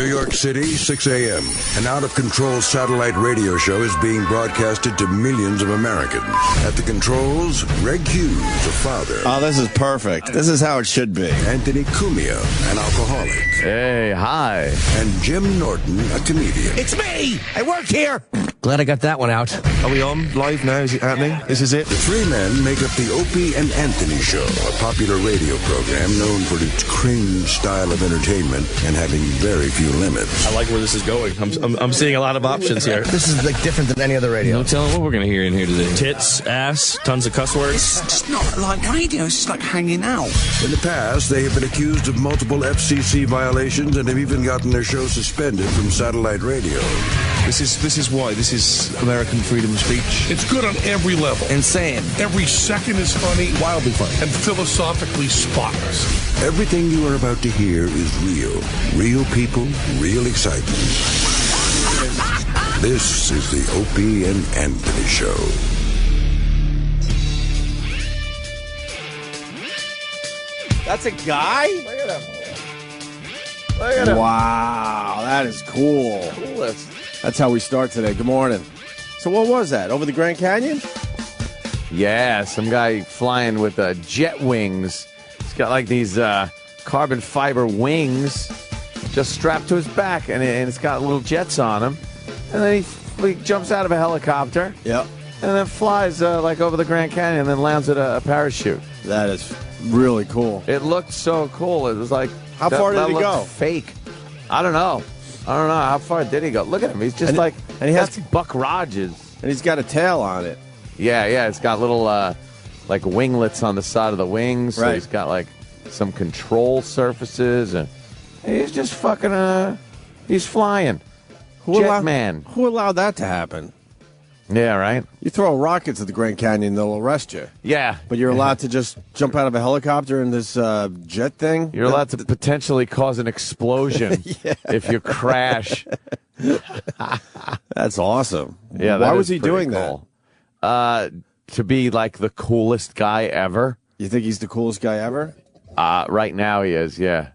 New York City, 6 a.m. An out-of-control satellite radio show is being broadcasted to millions of Americans. At the controls, Greg Hughes, a father. Oh, this is perfect. This is how it should be. Anthony Cumia, an alcoholic. Hey, hi. And Jim Norton, a comedian. It's me! I work here! Glad I got that one out. Are we on live now? Is it happening? This is it? The three men make up the Opie and Anthony Show, a popular radio program known for its cringe style of entertainment and having very few limits. I like where this is going. I'm seeing a lot of options here. This is like different than any other radio. No telling what we're going to hear in here today. Tits, ass, tons of cuss words. It's not like radio. It's just like hanging out. In the past, they have been accused of multiple FCC violations and have even gotten their show suspended from satellite radio. This is why. This is American freedom of speech. It's good on every level. Insane. Every second is funny. Wildly funny. And philosophically spotless. Everything you are about to hear is real. Real people, real excitement. This is the Opie and Anthony Show. That's a guy? Look at him. Look at him. Wow, that is cool. Coolest. That's how we start today. Good morning. So what was that? Over the Grand Canyon? Yeah, some guy flying with jet wings. He's got like these carbon fiber wings just strapped to his back, and it's got little jets on him. And then he jumps out of a helicopter. Yep. And then flies like over the Grand Canyon and then lands with a parachute. That is really cool. It looked so cool. It was like... How far did he go? Fake. I don't know. How far did he go? Look at him. He's just and he has Buck Rogers. And he's got a tail on it. Yeah. It's got little like winglets on the side of the wings. So right. He's got like some control surfaces, and he's just fucking. He's flying. Jetman. Who allowed that to happen? Yeah, right. You throw rockets at the Grand Canyon, they'll arrest you. Yeah, but you're allowed to just jump out of a helicopter in this jet thing. You're allowed to potentially cause an explosion if you crash. That's awesome. Yeah, why was he doing cool. that? To be like the coolest guy ever. You think he's the coolest guy ever? Right now he is. Yeah.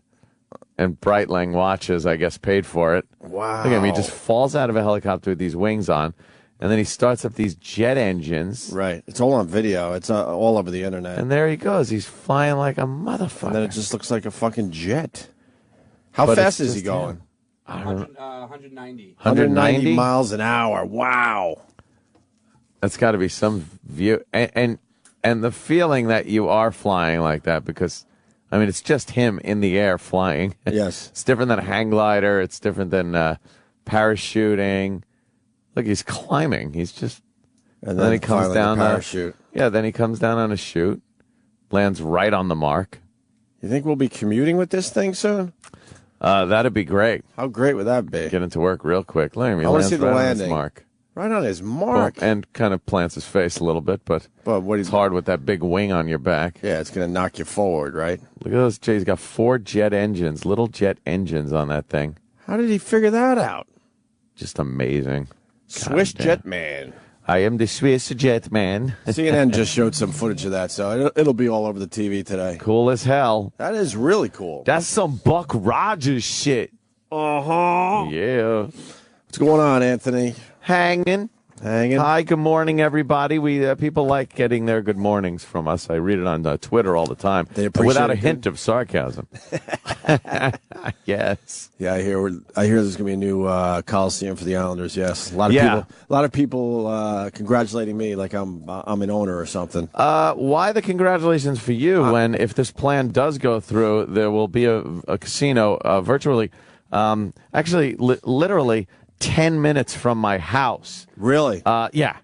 And Breitling Watches, I guess, paid for it. Wow. Look at him. He just falls out of a helicopter with these wings on, and then he starts up these jet engines. Right. It's all on video. It's all over the internet. And there he goes. He's flying like a motherfucker. And then it just looks like a fucking jet. How fast is he going? 190. 190 miles an hour. Wow. That's got to be some view. And the feeling that you are flying like that, because... I mean, it's just him in the air flying. Yes. It's different than a hang glider. It's different than parachuting. Look, he's climbing. He's just... And then he comes down... parachute. Then he comes down on a chute, lands right on the mark. You think we'll be commuting with this thing soon? That'd be great. How great would that be? Get into work real quick. Look at him. I want to see the right landing. on his mark. Right on his mark. Well, and kind of plants his face a little bit, but it's hard with that big wing on your back. Yeah, it's going to knock you forward, right? Look at those. He's got 4 jet engines, little jet engines on that thing. How did he figure that out? Just amazing. Swiss jet man. I am the Swiss jet man. CNN just showed some footage of that, so it'll be all over the TV today. Cool as hell. That is really cool. That's some Buck Rogers shit. Uh-huh. Yeah. What's going on, Anthony? Hanging. Hi, good morning, everybody. We people like getting their good mornings from us. I read it on Twitter all the time. They appreciate without a it, hint of sarcasm. Yes. Yeah, I hear there's going to be a new Coliseum for the Islanders. Yes, a lot of people congratulating me like I'm an owner or something. Why the congratulations for you when if this plan does go through, there will be a casino virtually, actually literally 10 minutes from my house. Really? Yeah.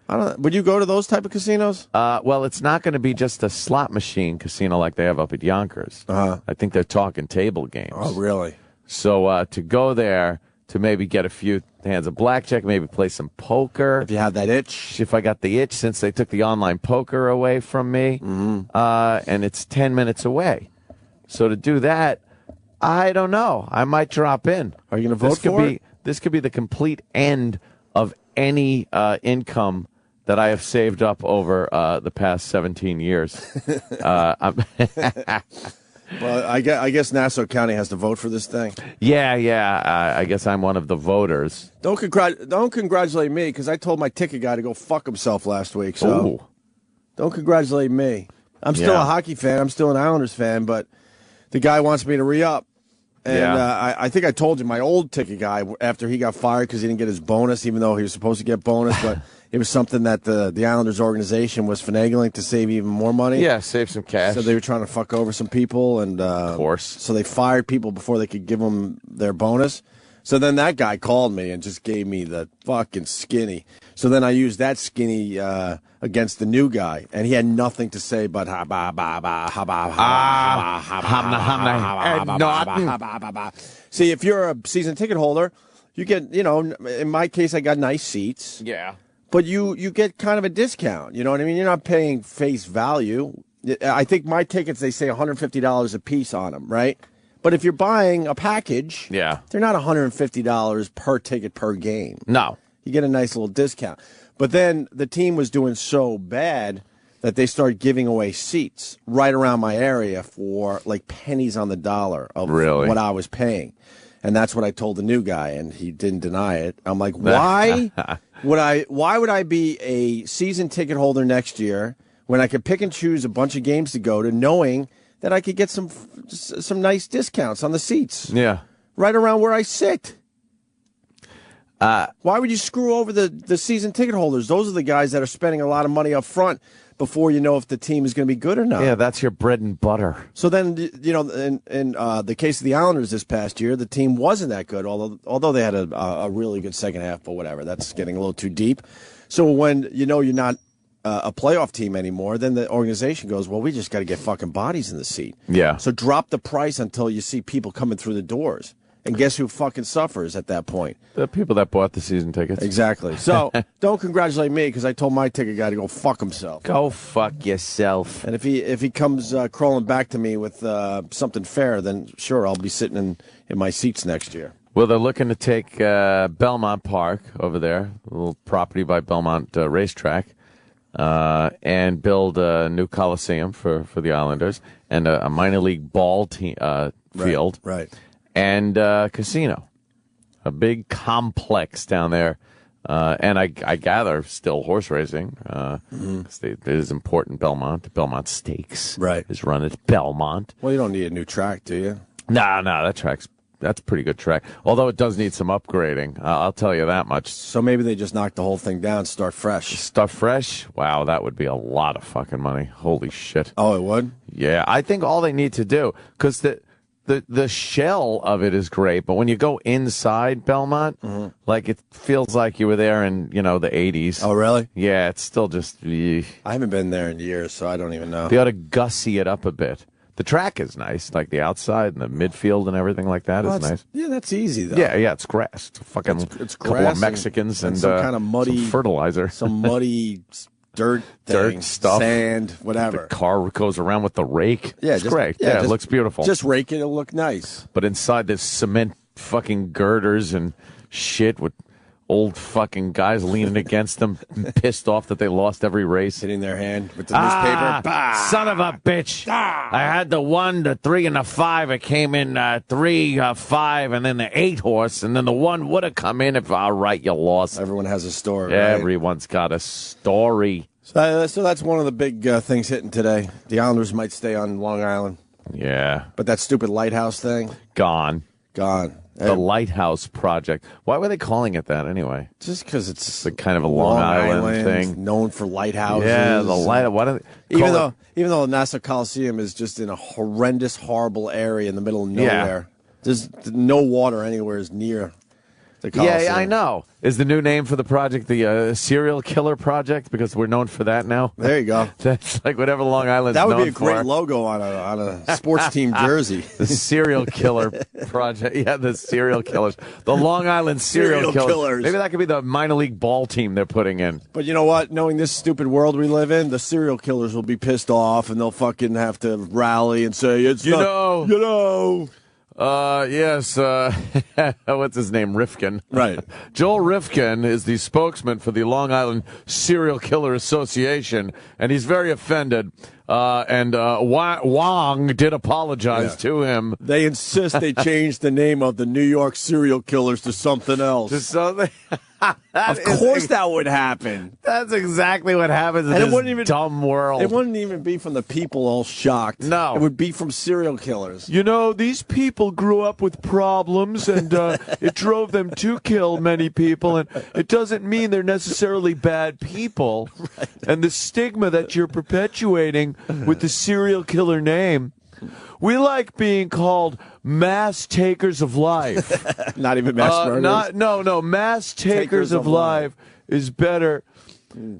Would you go to those type of casinos? Well, it's not going to be just a slot machine casino like they have up at Yonkers. Uh-huh. I think they're talking table games. Oh, really? So to go there to maybe get a few hands of blackjack, maybe play some poker. If you have that itch. If I got the itch, since they took the online poker away from me, and it's 10 minutes away. So to do that, I don't know. I might drop in. Are you going to vote for it? This could be the complete end of any income that I have saved up over the past 17 years. Well, I guess Nassau County has to vote for this thing. Yeah. I guess I'm one of the voters. Don't congratulate me because I told my ticket guy to go fuck himself last week. So Ooh. Don't congratulate me. I'm still a hockey fan. I'm still an Islanders fan, but the guy wants me to re-up. And I think I told you my old ticket guy, after he got fired because he didn't get his bonus, even though he was supposed to get bonus, but it was something that the Islanders organization was finagling to save even more money. Yeah, save some cash. So they were trying to fuck over some people. And of course. So they fired people before they could give them their bonus. So then that guy called me and just gave me the fucking skinny. So then I used that skinny against the new guy, and he had nothing to say but ha ba ba ba ha ba ha ha ba. See, if you're a season ticket holder, you get, in my case, I got nice seats. Yeah. But you get kind of a discount. You know what I mean? You're not paying face value. I think my tickets, they say $150 a piece on them, right? But if you're buying a package, they're not $150 per ticket per game. No. You get a nice little discount. But then the team was doing so bad that they started giving away seats right around my area for like pennies on the dollar of what I was paying. And that's what I told the new guy, and he didn't deny it. I'm like, why would I be a season ticket holder next year when I could pick and choose a bunch of games to go to, knowing that I could get some nice discounts on the seats? Yeah. Right around where I sit. Why would you screw over the season ticket holders? Those are the guys that are spending a lot of money up front before you know if the team is going to be good or not. Yeah, that's your bread and butter. So then, in the case of the Islanders this past year, the team wasn't that good, although they had a really good second half, but whatever. That's getting a little too deep. So when you're not a playoff team anymore, then the organization goes, well, we just got to get fucking bodies in the seat. Yeah. So drop the price until you see people coming through the doors. And guess who fucking suffers at that point? The people that bought the season tickets. Exactly. So don't congratulate me because I told my ticket guy to go fuck himself. Go fuck yourself. And if he comes crawling back to me with something fair, then sure, I'll be sitting in my seats next year. Well, they're looking to take Belmont Park over there, a little property by Belmont Racetrack, and build a new Coliseum for the Islanders and a minor league ball field. Right. And casino, a big complex down there, and I gather still horse racing. It is important. Belmont Stakes, is run at Belmont. Well, you don't need a new track, do you? No, that's a pretty good track. Although it does need some upgrading, I'll tell you that much. So maybe they just knock the whole thing down, start fresh. Start fresh? Wow, that would be a lot of fucking money. Holy shit! Oh, it would? Yeah, I think all they need to do, because the shell of it is great, but when you go inside Belmont, like it feels like you were there in, the 80s. Oh, really? Yeah, it's still just... I haven't been there in years, so I don't even know. They ought to gussy it up a bit. The track is nice, like the outside and the midfield and everything like that is nice. Yeah, that's easy, though. Yeah, it's grass. It's fucking it's couple grass of Mexicans and some kind of muddy... some fertilizer. Some muddy... Dirt stuff, sand, whatever. The car goes around with the rake. Yeah, it's great. Yeah, it looks beautiful. Just rake it; it'll look nice. But inside this cement fucking girders and shit with old fucking guys leaning against them, pissed off that they lost every race, hitting their hand with the newspaper. Bah! Son of a bitch! I had the 1, the 3, and the 5. It came in 3, 5, and then the 8 horse, and then the 1 would have come in if all right, you lost. Everyone has a story. Yeah, right? everyone's got a story. So that's one of the big things hitting today. The Islanders might stay on Long Island. Yeah, but that stupid lighthouse thing gone. The Lighthouse Project. Why were they calling it that anyway? Just because it's a kind of a Long Island thing, known for lighthouses. Yeah, the light. Why do they even though the Nassau Coliseum is just in a horrendous, horrible area in the middle of nowhere. There's no water anywhere near the Coliseum. Yeah, I know. Is the new name for the project the Serial Killer Project? Because we're known for that now. There you go. That's like whatever Long Island's known for. That would be a for. great logo on a sports team jersey. The Serial Killer Project. Yeah, the Serial Killers. The Long Island Serial Killers. Maybe that could be the minor league ball team they're putting in. But you know what? Knowing this stupid world we live in, the serial killers will be pissed off and they'll fucking have to rally and say, Yes. What's his name? Rifkin. Right. Joel Rifkin is the spokesman for the Long Island Serial Killer Association, and he's very offended and Wong did apologize to him. They insist they change the name of the New York serial killers to something else. To something. Of course that would happen. That's exactly what happens in this dumb world. It wouldn't even be from the people all shocked. No. It would be from serial killers. You know, these people grew up with problems, and it drove them to kill many people, and it doesn't mean they're necessarily bad people. Right. And the stigma that you're perpetuating with the serial killer name, we like being called mass takers of life. Not even mass murderers? No. Mass takers of life is better.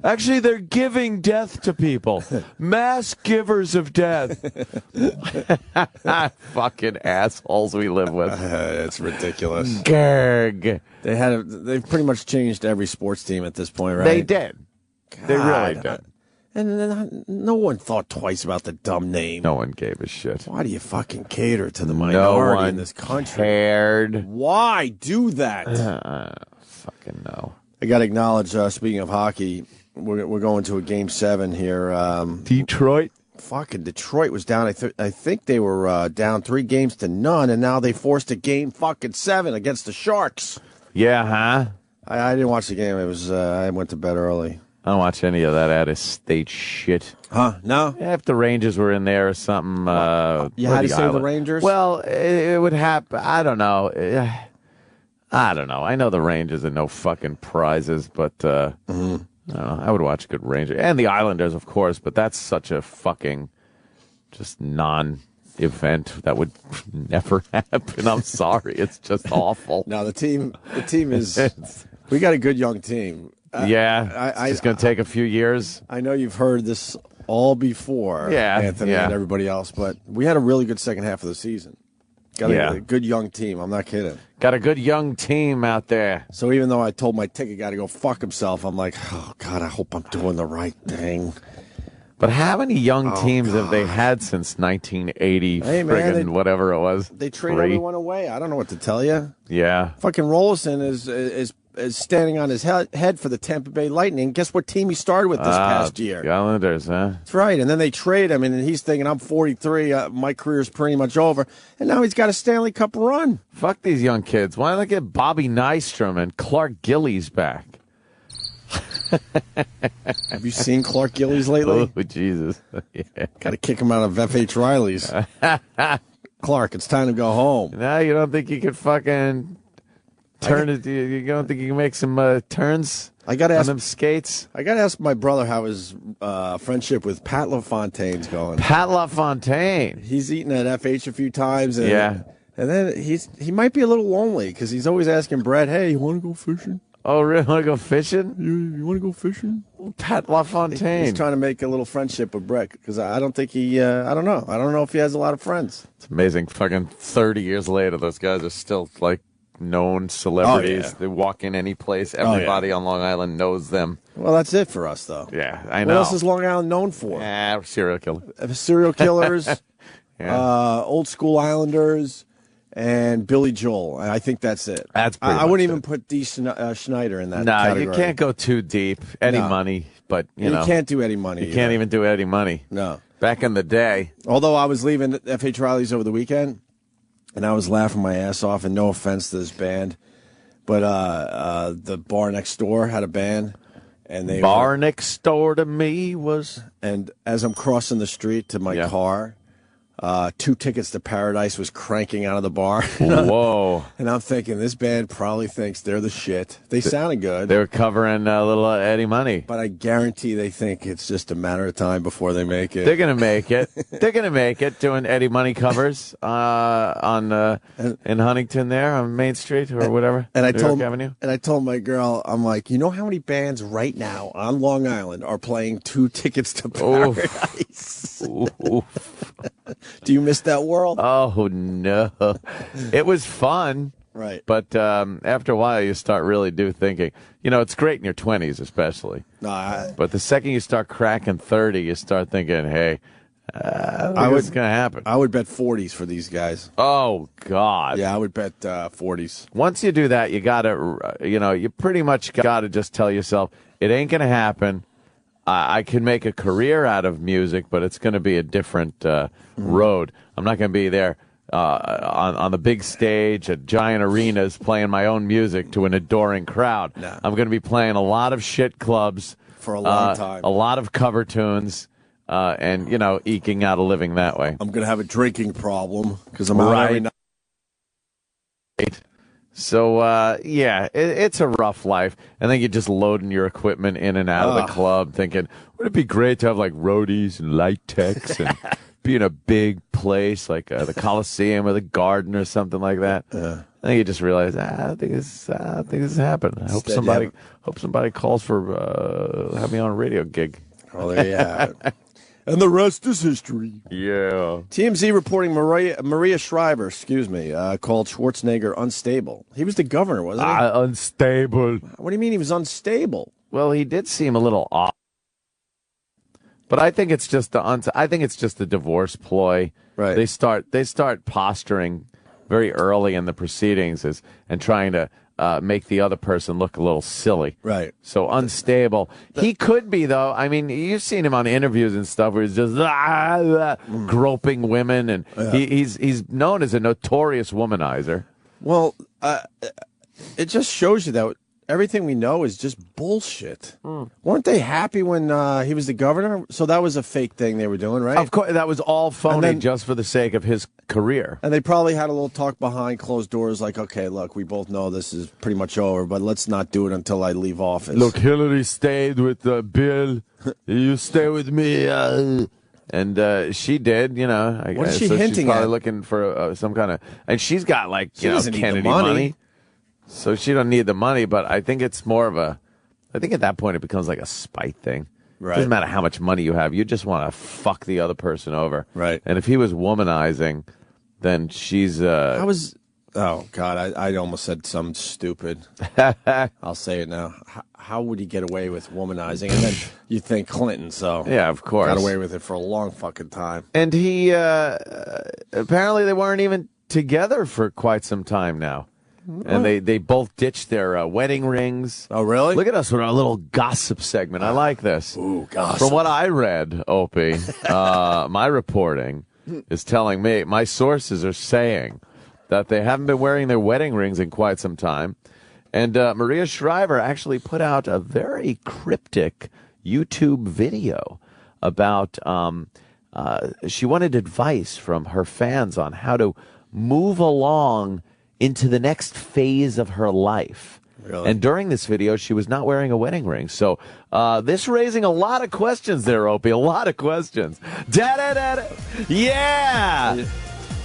Actually, they're giving death to people. Mass givers of death. Fucking assholes we live with. It's ridiculous. Gerg. They've pretty much changed every sports team at this point, right? They did. God. They really did. And then no one thought twice about the dumb name. No one gave a shit. Why do you fucking cater to the minority in this country? Cared. Why do that? Fucking no. I got to acknowledge, speaking of hockey, we're going to a Game 7 here. Detroit? Fucking Detroit was down. I think they were down 3-0, and now they forced a Game fucking 7 against the Sharks. Yeah, huh? I didn't watch the game. It was I went to bed early. I don't watch any of that out-of-state shit. Huh? No? If the Rangers were in there or something. You had to say the Rangers? Well, it would happen. I don't know. I don't know. I know the Rangers are no fucking prizes, but I don't know. I would watch a good Rangers. And the Islanders, of course, but that's such a fucking just non-event that would never happen. I'm sorry. It's just awful. No, the team is... we got a good young team. It's just going to take a few years. I know you've heard this all before, Anthony and everybody else, but we had a really good second half of the season. Got a good young team. I'm not kidding. Got a good young team out there. So even though I told my ticket guy to go fuck himself, I'm like, oh, God, I hope I'm doing the right thing. But how many young teams have they had since 1980, friggin' whatever it was? They trade everyone away. I don't know what to tell you. Yeah. Fucking Rollison is standing on his head for the Tampa Bay Lightning. Guess what team he started with this past year? The Islanders, huh? That's right. And then they trade him, and he's thinking, I'm 43, my career's pretty much over. And now he's got a Stanley Cup run. Fuck these young kids. Why don't they get Bobby Nystrom and Clark Gillies back? Have you seen Clark Gillies lately? Oh, Jesus. Yeah. Got to kick him out of F.H. Riley's. Clark, it's time to go home. No, you don't think you could fucking turn it? You don't think you can make some turns on them skates? I got to ask my brother how his friendship with Pat LaFontaine's going. Pat LaFontaine. He's eaten at F.H. a few times. And then he might be a little lonely because he's always asking Brett, hey, you want to go fishing? Oh, really? Want to go fishing? You want to go fishing? Pat LaFontaine. He's trying to make a little friendship with Brett because I don't think he, I don't know. I don't know if he has a lot of friends. It's amazing. Fucking 30 years later, those guys are still like known celebrities. Oh, yeah. They walk in any place. Everybody on Long Island knows them. Well, that's it for us, though. Yeah, I know. What else is Long Island known for? Serial killers. Serial killers, old school Islanders, and Billy Joel. I think that's it. That's pretty I wouldn't even put Dee Schneider in that category. You can't go too deep. Eddie Money, but you know. You can't do Eddie Money. You can't even do Eddie Money. No. Back in the day. Although I was leaving F.H. Riley's over the weekend, and I was laughing my ass off, and no offense to this band, but the bar next door had a band. And they next door to me was... And as I'm crossing the street to my car... 2 Tickets to Paradise was cranking out of the bar. Whoa. And I'm thinking, this band probably thinks they're the shit. They sounded good. They were covering a little Eddie Money. But I guarantee they think it's just a matter of time before they make it. They're going to make it. They're going to make it doing Eddie Money covers in Huntington there on Main Street or whatever. And I told my girl, I'm like, you know how many bands right now on Long Island are playing 2 Tickets to Paradise? Do you miss that world? Oh, no. It was fun. Right. But after a while, you start really thinking. You know, it's great in your 20s especially. But the second you start cracking 30, you start thinking, hey, what's going to happen? I would bet 40s for these guys. Oh, God. Yeah, I would bet 40s. Once you do that, you got to, you pretty much got to just tell yourself, it ain't going to happen. I can make a career out of music, but it's going to be a different road. I'm not going to be there on the big stage at giant arenas playing my own music to an adoring crowd. No. I'm going to be playing a lot of shit clubs for a long time, a lot of cover tunes, and eking out a living that way. I'm going to have a drinking problem because I'm out every night. So, it's a rough life. And then you're just loading your equipment in and out of the club thinking, would it be great to have like roadies and light techs and be in a big place like the Coliseum or the Garden or something like that? I think you just realize, I don't think this is happening. I hope somebody calls for have me on a radio gig. Oh, there you have it. And the rest is history. Yeah. TMZ reporting Maria Shriver, called Schwarzenegger unstable. He was the governor, wasn't he? Unstable. What do you mean he was unstable? Well, he did seem a little off. But I think it's just the divorce ploy. Right. They start posturing very early in the proceedings and trying to make the other person look a little silly. Right. So unstable. He could be, though. I mean, you've seen him on interviews and stuff where he's just groping women, and he's known as a notorious womanizer. Well, it just shows you that everything we know is just bullshit. Weren't they happy when he was the governor? So that was a fake thing they were doing, right? Of course, that was all phony just for the sake of his career. And they probably had a little talk behind closed doors like, okay, look, we both know this is pretty much over, but let's not do it until I leave office. Look, Hillary stayed with Bill. You stay with me. And she did, I guess. What is she hinting she's probably at? Looking for some kind of... And she's got, Kennedy need the money. So she don't need the money, but I think it's more of I think at that point it becomes like a spite thing. Right. Doesn't matter how much money you have. You just want to fuck the other person over. Right. And if he was womanizing, then she's... Oh, God, I almost said something stupid. I'll say it now. How would he get away with womanizing? And then you think Clinton, so... Yeah, of course. Got away with it for a long fucking time. And he... apparently they weren't even together for quite some time now. And they both ditched their wedding rings. Oh, really? Look at us with our little gossip segment. I like this. Ooh, gossip. From what I read, Opie, my reporting is telling me, my sources are saying that they haven't been wearing their wedding rings in quite some time. And Maria Shriver actually put out a very cryptic YouTube video about she wanted advice from her fans on how to move along into the next phase of her life. Really? And during this video, she was not wearing a wedding ring. So this raising a lot of questions there, Opie. A lot of questions. Da-da-da-da. Yeah!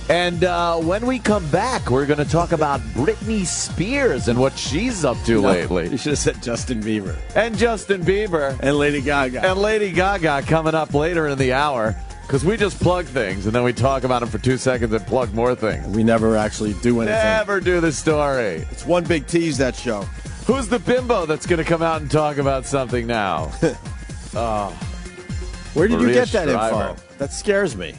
And when we come back, we're going to talk about Britney Spears and what she's up to lately. You should have said Justin Bieber. And Justin Bieber. And Lady Gaga. And Lady Gaga coming up later in the hour. Because we just plug things, and then we talk about them for 2 seconds and plug more things. We never actually do anything. Never do the story. It's one big tease, that show. Who's the bimbo that's going to come out and talk about something now? Where did you Maria get that Shriver. info? That scares me.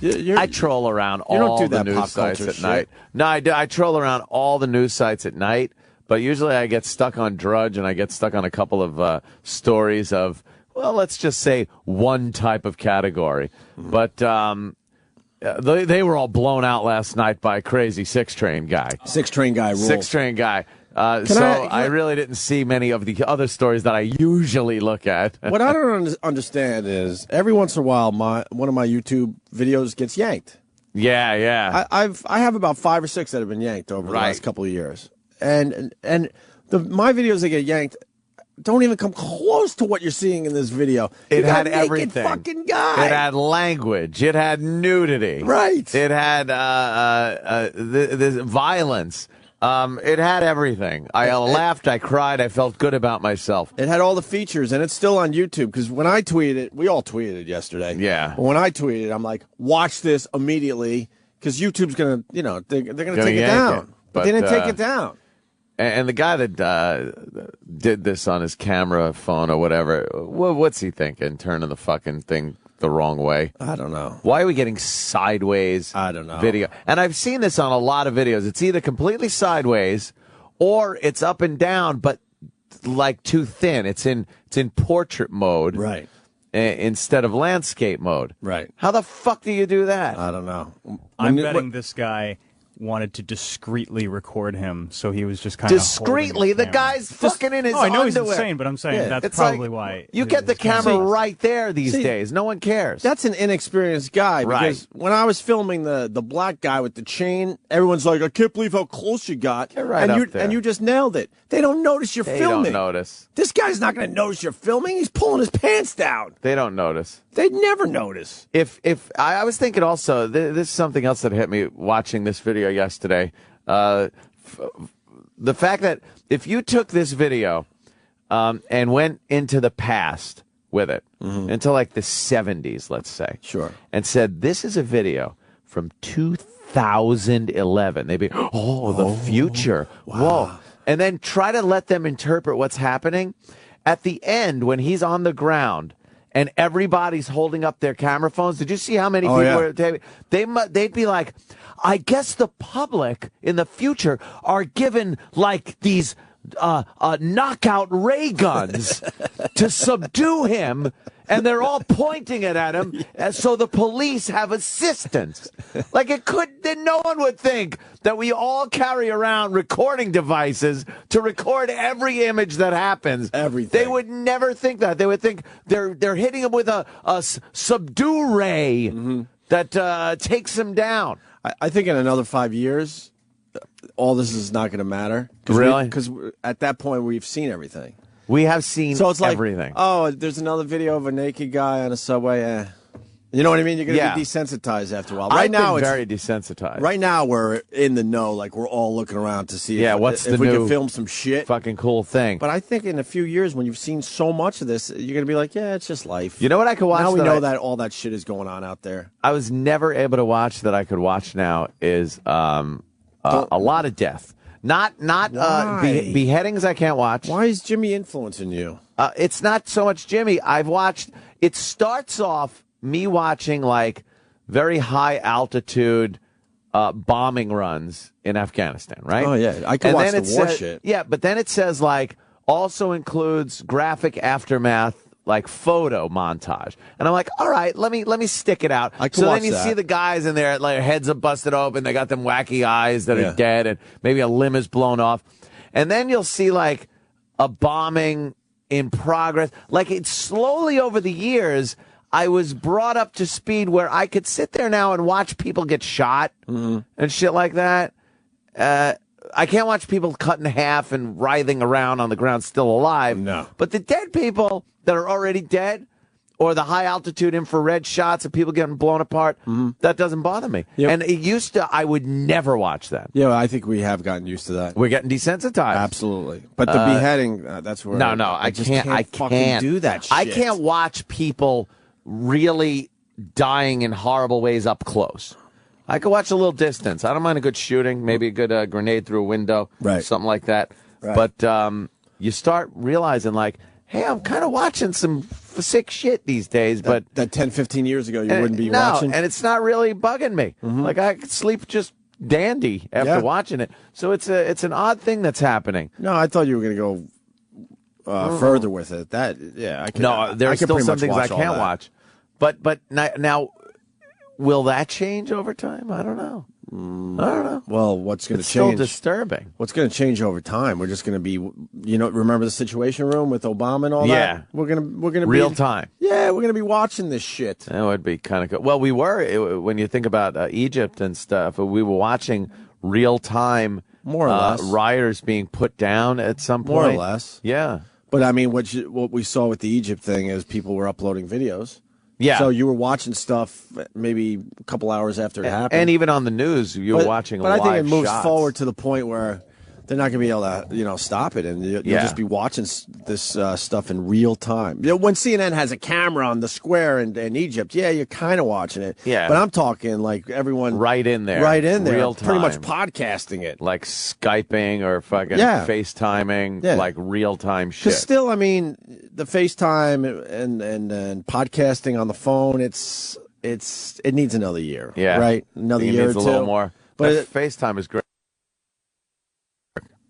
I troll around all the news sites at night. No, I troll around all the news sites at night, but usually I get stuck on Drudge, and I get stuck on a couple of stories of, well, let's just say one type of category. But they were all blown out last night by a crazy six-train guy. Six-train guy rules. Six-train guy. I really didn't see many of the other stories that I usually look at. What I don't understand is every once in a while, one of my YouTube videos gets yanked. Yeah. I have about 5 or 6 that have been yanked over the last couple of years, and my videos that get yanked don't even come close to what you're seeing in this video. It had everything. Fucking guy. It had language. It had nudity. Right. It had this violence. It had everything. I laughed. I cried. I felt good about myself. It had all the features, and it's still on YouTube. Because when I tweeted, we all tweeted yesterday. Yeah. When I tweeted, I'm like, watch this immediately, because YouTube's gonna, they're gonna take it down. But they didn't take it down. And the guy that did this on his camera phone or whatever, what's he thinking? Turning the fucking thing the wrong way? I don't know. Why are we getting sideways I don't know. video? And I've seen this on a lot of videos. It's either completely sideways or it's up and down, but like too thin. It's in portrait mode, right, instead of landscape mode, right. How the fuck do you do that? I don't know. I'm betting this guy wanted to discreetly record him, so he was just kind of discreetly. The guy's fucking in his I know underwear. he's insane, but I'm saying that's it's probably like, why. You get the camera right there these See, days. No one cares. That's an inexperienced guy. Because when I was filming the black guy with the chain, everyone's like, I can't believe how close you got. Get right up there. And you just nailed it. They don't notice you're filming. They don't notice. This guy's not going to notice you're filming. He's pulling his pants down. They don't notice. They'd never notice. If I was thinking also, this is something else that hit me watching this video yesterday. The fact that if you took this video and went into the past with it, into like the 70s, let's say, sure, and said, this is a video from 2011, they'd be, the future. Wow. Whoa. And then try to let them interpret what's happening. At the end, when he's on the ground and everybody's holding up their camera phones, did you see how many people were taping? They'd be like, I guess the public in the future are given like these knockout ray guns to subdue him, and they're all pointing it at him, so the police have assistance. Like then no one would think that we all carry around recording devices to record every image that happens. Everything. They would never think that. They would think they're hitting him with a subdue ray that takes him down. I think in another 5 years, all this is not going to matter. Really? Because at that point, we've seen everything. We have seen so it's like, everything. Oh, there's another video of a naked guy on a subway. You know what I mean? You're going to be desensitized after a while. Right now, it's very desensitized. Right now, we're in the know. Like, we're all looking around to see if we can film some shit. Fucking cool thing. But I think in a few years, when you've seen so much of this, you're going to be like, yeah, it's just life. You know what I could watch? Now we know that all that shit is going on out there. I was never able to watch that I could watch now is a lot of death. Not beheadings I can't watch. Why is Jimmy influencing you? It's not so much Jimmy. It starts off me watching like very high altitude bombing runs in Afghanistan, right? Oh, yeah. I can watch the war shit. Yeah, but then it says like also includes graphic aftermath, like photo montage. And I'm like, all right, let me stick it out. So then you see the guys in there, like, their heads are busted open. They got them wacky eyes that are dead, and maybe a limb is blown off. And then you'll see like a bombing in progress. Like, it's slowly over the years, I was brought up to speed where I could sit there now and watch people get shot and shit like that. I can't watch people cut in half and writhing around on the ground still alive. No. But the dead people that are already dead, or the high altitude infrared shots of people getting blown apart, that doesn't bother me. Yep. And it used to, I would never watch that. Yeah, I think we have gotten used to that. We're getting desensitized. Absolutely. But the beheading, that's where I can't fucking do that shit. I can't watch people really dying in horrible ways up close. I could watch a little distance. I don't mind a good shooting, maybe a good grenade through a window, something like that. Right. But you start realizing, like, hey, I'm kind of watching some sick shit these days. But that 10, 15 years ago, you wouldn't be watching? And it's not really bugging me. Like, I could sleep just dandy after watching it. So it's an odd thing that's happening. No, I thought you were going to go further with it. There are still some things I can't watch. But now, will that change over time? I don't know. I don't know. Well, what's going to change? It's still disturbing. What's going to change over time? We're just going to be, remember the Situation Room with Obama and all that? Yeah. We're going to real time. Yeah, we're going to be watching this shit. That would be kind of good. Well, we were, when you think about Egypt and stuff, we were watching real time, more or less, rioters being put down at some point. More or less. Yeah. But I mean, what we saw with the Egypt thing is people were uploading videos. Yeah. So you were watching stuff maybe a couple hours after it happened. And even on the news, you were watching live shots. But I think it moves forward to the point where they're not going to be able to, stop it, and you'll just be watching this stuff in real time. When CNN has a camera on the square in Egypt, you're kind of watching it. Yeah. But I'm talking like everyone right in there, real time, pretty much podcasting it, like Skyping or fucking FaceTiming, like real time shit. Because still, I mean, the FaceTime and podcasting on the phone, it needs another year. Yeah. Right. Another year or two. A little more. But FaceTime is great.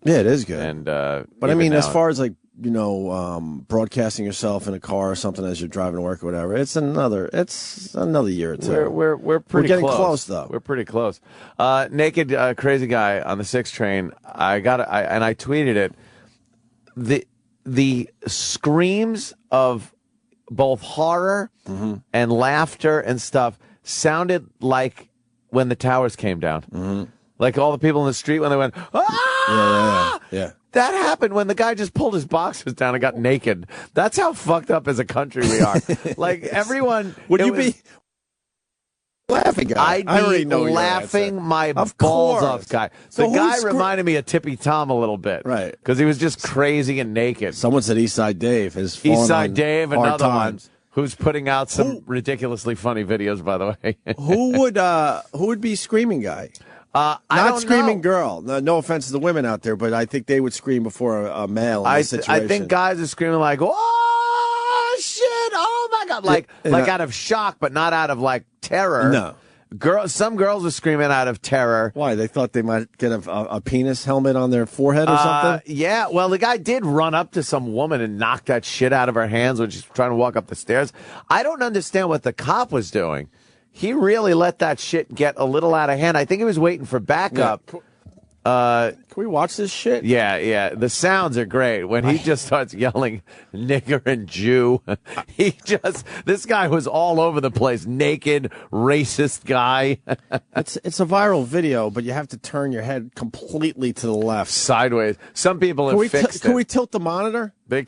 Yeah, it is good. And but I mean, as far as like broadcasting yourself in a car or something as you're driving to work or whatever. It's another year or two. We're pretty getting close though. We're pretty close. Naked crazy guy on the 6 train. I tweeted it. The screams of both horror and laughter and stuff sounded like when the towers came down. Like all the people in the street when they went, ah! Yeah. That happened when the guy just pulled his boxers down and got naked. That's how fucked up as a country we are. Like everyone. Would you be laughing, guy? I'd be laughing my balls off, guy. So the guy reminded me of Tippy Tom a little bit. Right. Because he was just crazy and naked. Someone said Eastside Dave. Eastside Dave, another one. Who's putting out some ridiculously funny videos, by the way. Who would be screaming guy? Not screaming girl. No offense to the women out there, but I think they would scream before a male in this situation. I think guys are screaming like, oh, shit, oh, my God. Like out of shock, but not out of, like, terror. No. Some girls are screaming out of terror. Why? They thought they might get a penis helmet on their forehead or something? Yeah. Well, the guy did run up to some woman and knock that shit out of her hands when she's trying to walk up the stairs. I don't understand what the cop was doing. He really let that shit get a little out of hand. I think he was waiting for backup. Can we watch this shit? Yeah. The sounds are great. When he just starts yelling nigger and Jew, this guy was all over the place. Naked, racist guy. It's a viral video, but you have to turn your head completely to the left. Sideways. Some people have fixed it. Can we tilt the monitor? They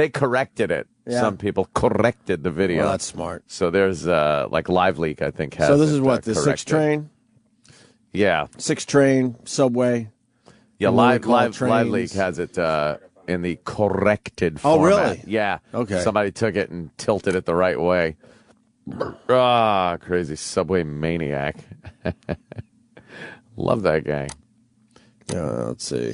corrected it. Yeah. Some people corrected the video. Well, that's smart. So there's like Live Leak, I think, has So this is what, the 6 train? Yeah. 6 train, subway. Yeah, Live Leak has it in the corrected format. Oh, really? Yeah. Okay. Somebody took it and tilted it the right way. Crazy subway maniac. Love that guy. Let's see.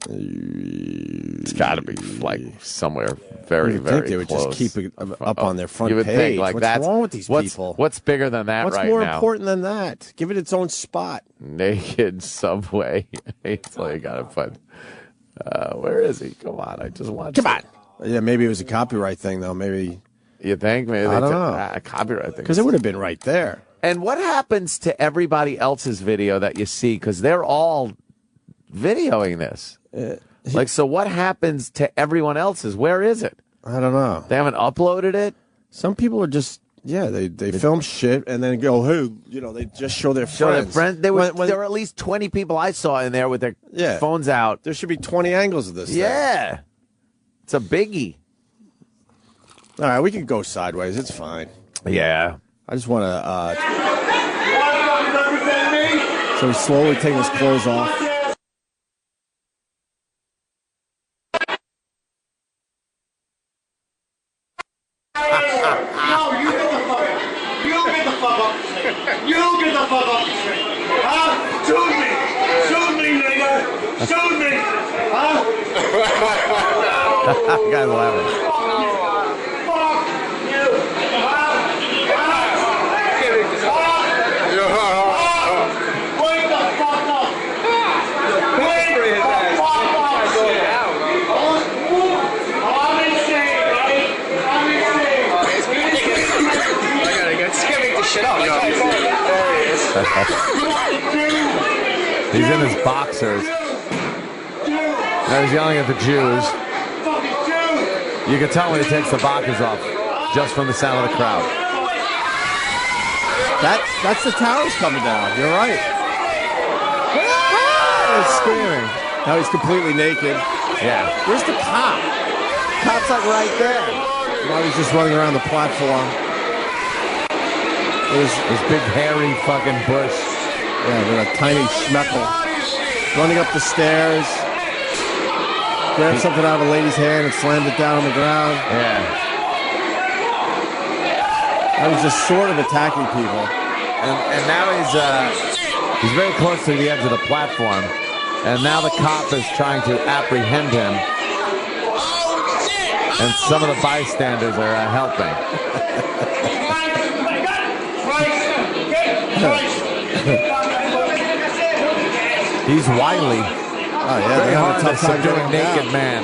It's got to be like somewhere very, very think they would close. just keep it up on their front you would page. Think, like, What's wrong with these people? What's bigger than that What's right more now? important than that? Give it its own spot. Naked subway. It's like you got to put. Where is he? Come on, I just want. Come on. Yeah, maybe it was a copyright thing, though. Maybe. You think? Maybe I don't know. A copyright thing. Because it would have been right there. And what happens to everybody else's video that you see? Because they're all videoing this. So what happens to everyone else's? Where is it? I don't know. They haven't uploaded it? Some people are just, they film shit and then go, hey, they just show their friends. There were at least 20 people I saw in there with their phones out. There should be 20 angles of this thing. Yeah. It's a biggie. All right, we can go sideways. It's fine. Yeah. I just want to... So he's slowly taking his clothes off. Guys laughing. He's in his boxers. Now he's yelling at the Jews. You can tell when he takes the boxers off just from the sound of the crowd. That's the towers coming down. You're right. He's screaming. Now he's completely naked. Yeah. Where's the cop? Cop's like right there. Now he's just running around the platform. This big hairy fucking bush. Yeah, with a tiny schmeckle. Running up the stairs. Grabbed something out of a lady's hand and slammed it down on the ground. Yeah. I was just sort of attacking people. And now he's very close to the edge of the platform. And now the cop is trying to apprehend him. And some of the bystanders are helping. He's wily. Oh, yeah. Very hard to subdue a getting naked down. man.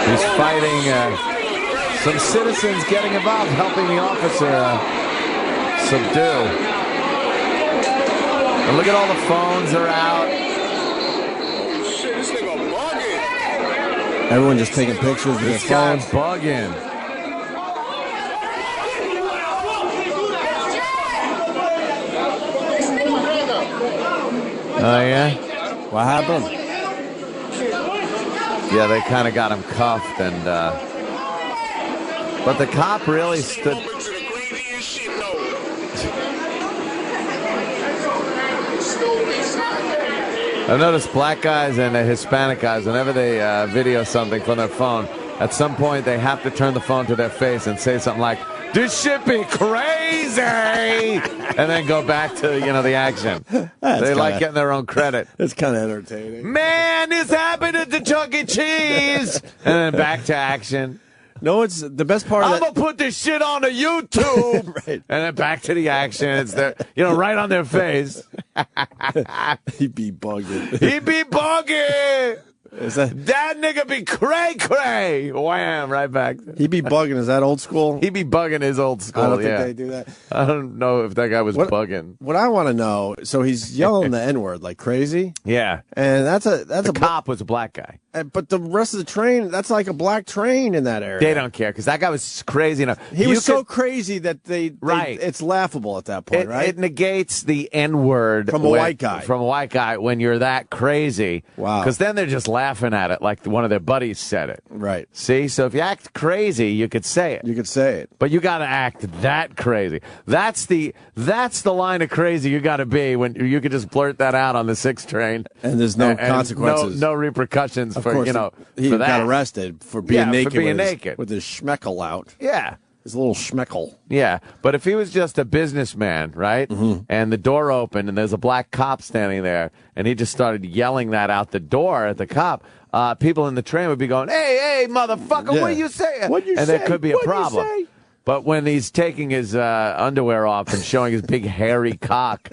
He's fighting some citizens getting involved, helping the officer subdue. And look at all the phones are out. Shit, this nigga bugging. Everyone just taking pictures with their This guy's phones. bugging. Oh, yeah? What happened? Yeah, they kind of got him cuffed, and but the cop really stood. I've noticed black guys and Hispanic guys, whenever they video something from their phone, at some point they have to turn the phone to their face and say something like, "This shit be crazy," and then go back to the action. They like getting their own credit. It's kind of entertaining. Man, this happened at the Chuck E. Cheese, and then back to action. No, it's the best part. I'm gonna put this shit on YouTube, Right. and then back to the action. It's there, right on their face. He be bugging. He be bugging. Is that That nigga be cray cray. Wham! Right back. he be bugging? Is that old school? He be bugging his old school. I don't yeah. think they do that. I don't know if that guy was bugging. What I want to know. So he's yelling the N-word like crazy, Yeah. and that's a Cop was a black guy. But the rest of the train, that's like a black train in that area. They don't care because that guy was crazy enough. He was so crazy that Right. it's laughable at that point, right? It negates the N-word From a white guy. From a white guy when you're that crazy. Wow. Because then they're just laughing at it like one of their buddies said it. Right. See? So if you act crazy, you could say it. You could say it. But you got to act that crazy. That's the line of crazy you got to be when you could just blurt that out on the 6 train. And there's no And consequences. No repercussions Of for, course, he for that. got arrested for being naked. For being with his- naked. with his schmeckle out. Yeah. His little schmeckle. Yeah, but if he was just a businessman, right, and the door opened and there's a black cop standing there, and he just started yelling that out the door at the cop, people in the train would be going, hey, motherfucker, Yeah. what are you saying? What'd you and say? there could be a What'd you problem. say? But when he's taking his underwear off and showing his big hairy cock,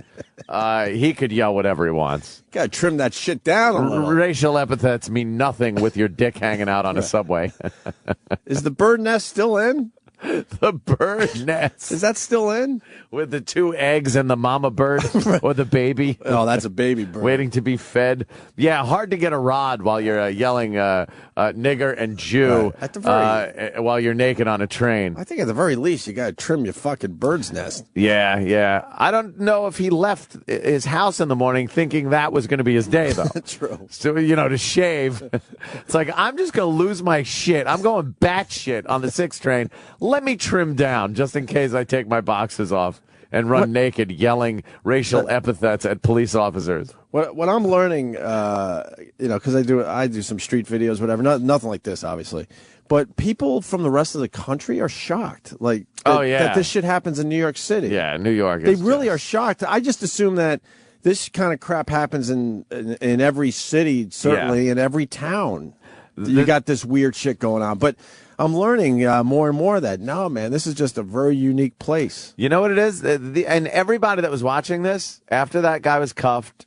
he could yell whatever he wants. Gotta trim that shit down a little. Racial epithets mean nothing with your dick hanging out on a subway. Is the bird nest still in? The bird nest. Is that still in? With the 2 eggs and the mama bird or the baby. Oh, that's a baby bird. Waiting to be fed. Yeah, hard to get a rod while you're yelling nigger and Jew Right. At the very, while you're naked on a train. I think at the very least you gotta trim your fucking bird's nest. Yeah. I don't know if he left his house in the morning thinking that was going to be his day, though. True. So, to shave. It's like, I'm just going to lose my shit. I'm going batshit on the 6 train. Let me trim down just in case I take my boxes off and run naked yelling racial epithets at police officers. What I'm learning, because I do some street videos, whatever. Nothing like this, obviously. But people from the rest of the country are shocked, like that this shit happens in New York City. Yeah, New York. They really are shocked. I just assume that this kind of crap happens in every city, certainly in every town. You got this weird shit going on, but I'm learning more and more that no, man, this is just a very unique place. You know what it is? And everybody that was watching this, after that guy was cuffed,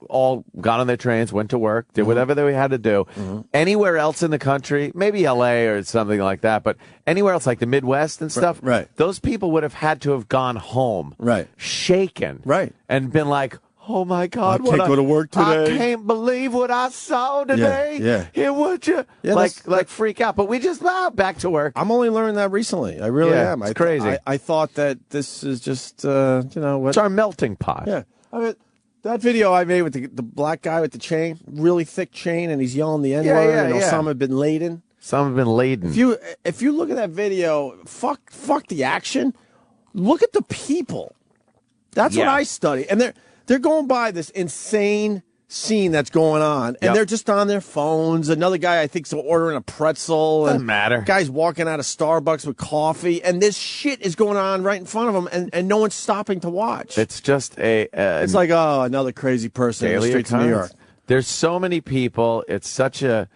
all got on their trains, went to work, did whatever they had to do. Anywhere else in the country, maybe L.A. or something like that, but anywhere else like the Midwest and stuff, right. Those people would have had to have gone home, right, shaken, right, and been like, oh my God! I can't go to work today. I can't believe what I saw today. Yeah. Here, would you? Yeah, like freak out. But we just back to work. I'm only learning that recently. I really am. It's crazy. I thought that this is just what? It's our melting pot. Yeah. I mean, that video I made with the black guy with the chain, really thick chain, and he's yelling the N-word. And some have been laden. Some have been laden. If you look at that video, fuck the action. Look at the people. That's what I study, and they're going by this insane scene that's going on, and they're just on their phones. Another guy, I think, is ordering a pretzel. Doesn't matter. Guy's walking out of Starbucks with coffee, and this shit is going on right in front of him, and no one's stopping to watch. It's just it's like, another crazy person in the streets of New York. There's so many people. It's such an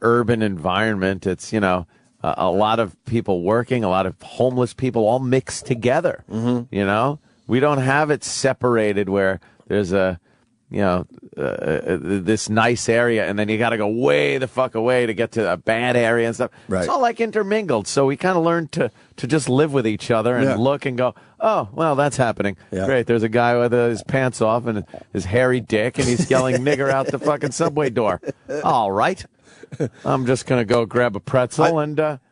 urban environment. It's, a lot of people working, a lot of homeless people all mixed together, We don't have it separated where there's a, this nice area, and then you got to go way the fuck away to get to a bad area and stuff. Right. It's all like intermingled. So we kind of learned to just live with each other and look and go, oh, well, that's happening. Yeah. Great. There's a guy with his pants off and his hairy dick, and he's yelling nigger out the fucking subway door. All right. I'm just going to go grab a pretzel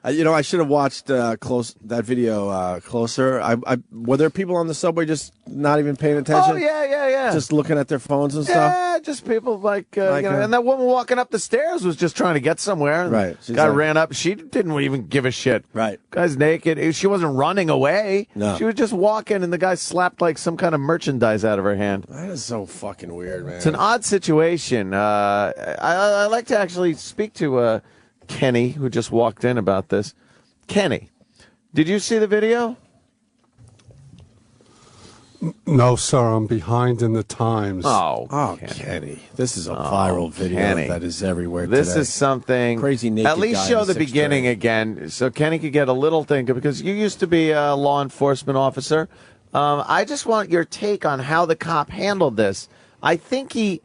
I should have watched that video closer. Were there people on the subway just not even paying attention? Oh, yeah. Just looking at their phones and stuff? Yeah, just people and that woman walking up the stairs was just trying to get somewhere. Right. Guy ran up. She didn't even give a shit. Right. Guy's naked. She wasn't running away. No. She was just walking, and the guy slapped like some kind of merchandise out of her hand. That is so fucking weird, man. It's an odd situation. I like to actually speak to Kenny, who just walked in, about this. Kenny, did you see the video? No, sir. I'm behind in the times. Oh, Kenny. This is a viral video that is everywhere This today. is something. Crazy naked At least guy show in the 6th beginning grade. again, so Kenny could get a little thing, because you used to be a law enforcement officer. I just want your take on how the cop handled this. I think he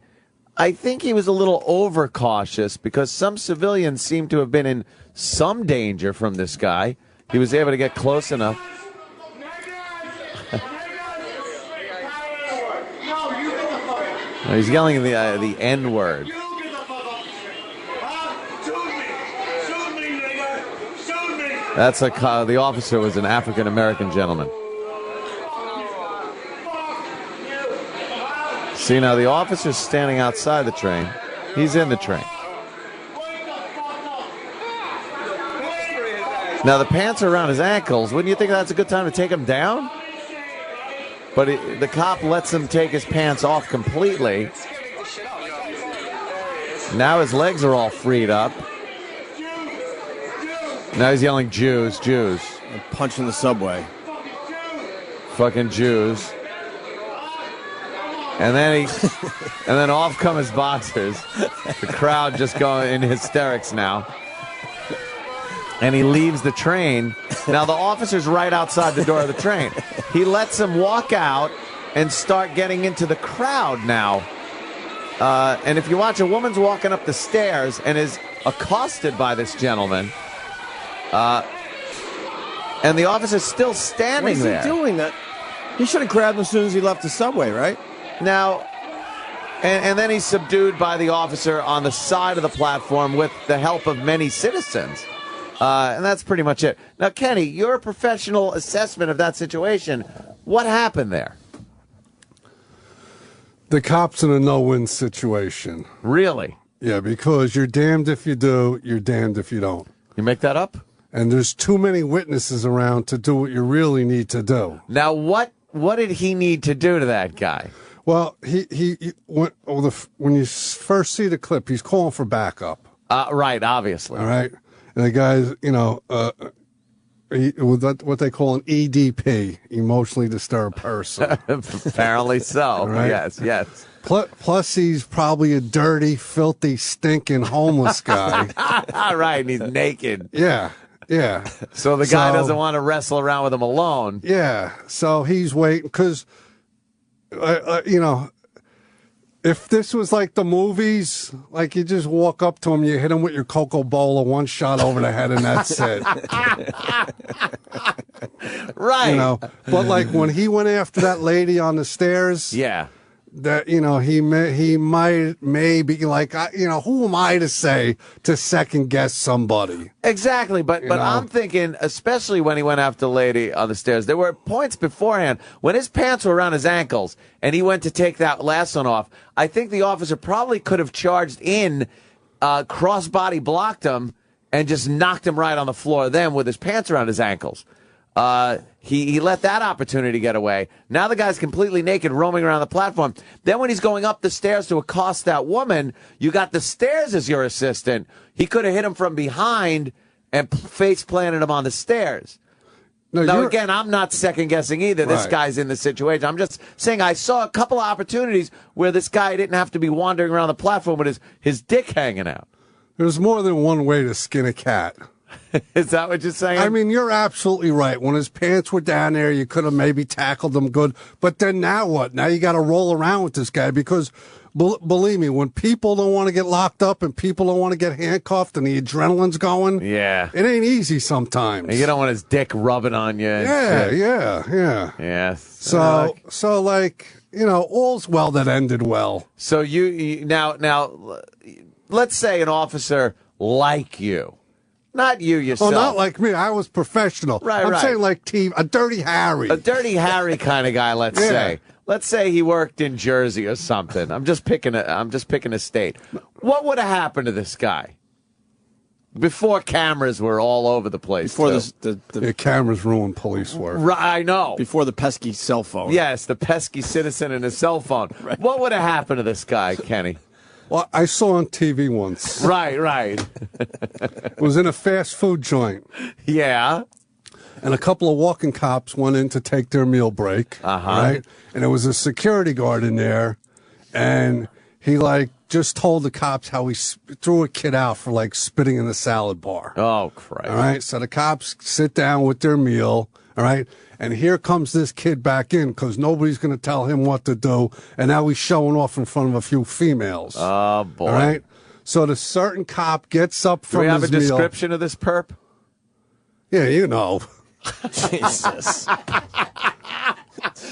was a little overcautious, because some civilians seem to have been in some danger from this guy. He was able to get close enough. He's yelling the N-word. That's the officer was an African-American gentleman. See, now the officer's standing outside the train. He's in the train. Now the pants are around his ankles. Wouldn't you think that's a good time to take him down? But the cop lets him take his pants off completely. Now his legs are all freed up. Now he's yelling, Jews, Jews. And punching the subway. Fucking Jews. And then and then off come his boxers. The crowd just going in hysterics now. And he leaves the train. Now the officer's right outside the door of the train. He lets him walk out and start getting into the crowd now. And if you watch, a woman's walking up the stairs and is accosted by this gentleman. And the officer's still standing there. What is he doing? That? He should have grabbed him as soon as he left the subway, right? Now, and then he's subdued by the officer on the side of the platform with the help of many citizens. And that's pretty much it. Now, Kenny, your professional assessment of that situation, what happened there? The cop's in a no-win situation. Really? Yeah, because you're damned if you do, you're damned if you don't. You make that up? And there's too many witnesses around to do what you really need to do. Now, what did he need to do to that guy? Well, when you first see the clip, he's calling for backup. Right, obviously. All right? And the guy's, what they call an EDP, emotionally disturbed person. Apparently so. Right? Yes. Plus, he's probably a dirty, filthy, stinking homeless guy. Right, and he's naked. Yeah. So the guy doesn't want to wrestle around with him alone. Yeah. So he's waiting because, if this was like the movies, like you just walk up to him, you hit him with your Coca-Cola, one shot over the head, and that's it. Right. But like when he went after that lady on the stairs, yeah, that he might maybe like who am I to say to second guess somebody? Exactly, but I'm thinking, especially when he went after the lady on the stairs, there were points beforehand when his pants were around his ankles and he went to take that last one off. I think the officer probably could have charged in, crossbody blocked him, and just knocked him right on the floor then with his pants around his ankles. He let that opportunity get away. Now the guy's completely naked roaming around the platform. Then when he's going up the stairs to accost that woman, you got the stairs as your assistant. He could have hit him from behind and face planted him on the stairs. Now, again, I'm not second-guessing either. This guy's in the situation. I'm just saying I saw a couple of opportunities where this guy didn't have to be wandering around the platform with his dick hanging out. There's more than one way to skin a cat. Is that what you're saying? I mean, you're absolutely right. When his pants were down there, you could have maybe tackled him good. But then now what? Now you got to roll around with this guy because, believe me, when people don't want to get locked up and people don't want to get handcuffed and the adrenaline's going, yeah, it ain't easy sometimes. And you don't want his dick rubbing on you. Yeah. So like, all's well that ended well. So you now, let's say an officer like you. Not you yourself. Oh, not like me. I was professional. Right, I'm saying like a Dirty Harry. A Dirty Harry kind of guy, let's say. Let's say he worked in Jersey or something. I'm just picking a state. What would have happened to this guy? Before cameras were all over the place. Before the cameras ruined police work. Right, I know. Before the pesky cell phone. Yes, the pesky citizen and his cell phone. Right. What would have happened to this guy, Kenny? Well, I saw on TV once. Right. It was in a fast food joint. Yeah. And a couple of walking cops went in to take their meal break. Right? And there was a security guard in there, and he, just told the cops how he threw a kid out for, spitting in the salad bar. Oh, Christ. All right? So the cops sit down with their meal, all right? And here comes this kid back in because nobody's going to tell him what to do. And now he's showing off in front of a few females. Oh, boy. All right? So the certain cop gets up from his meal. Do we have a description of this perp? Yeah, you know. Jesus.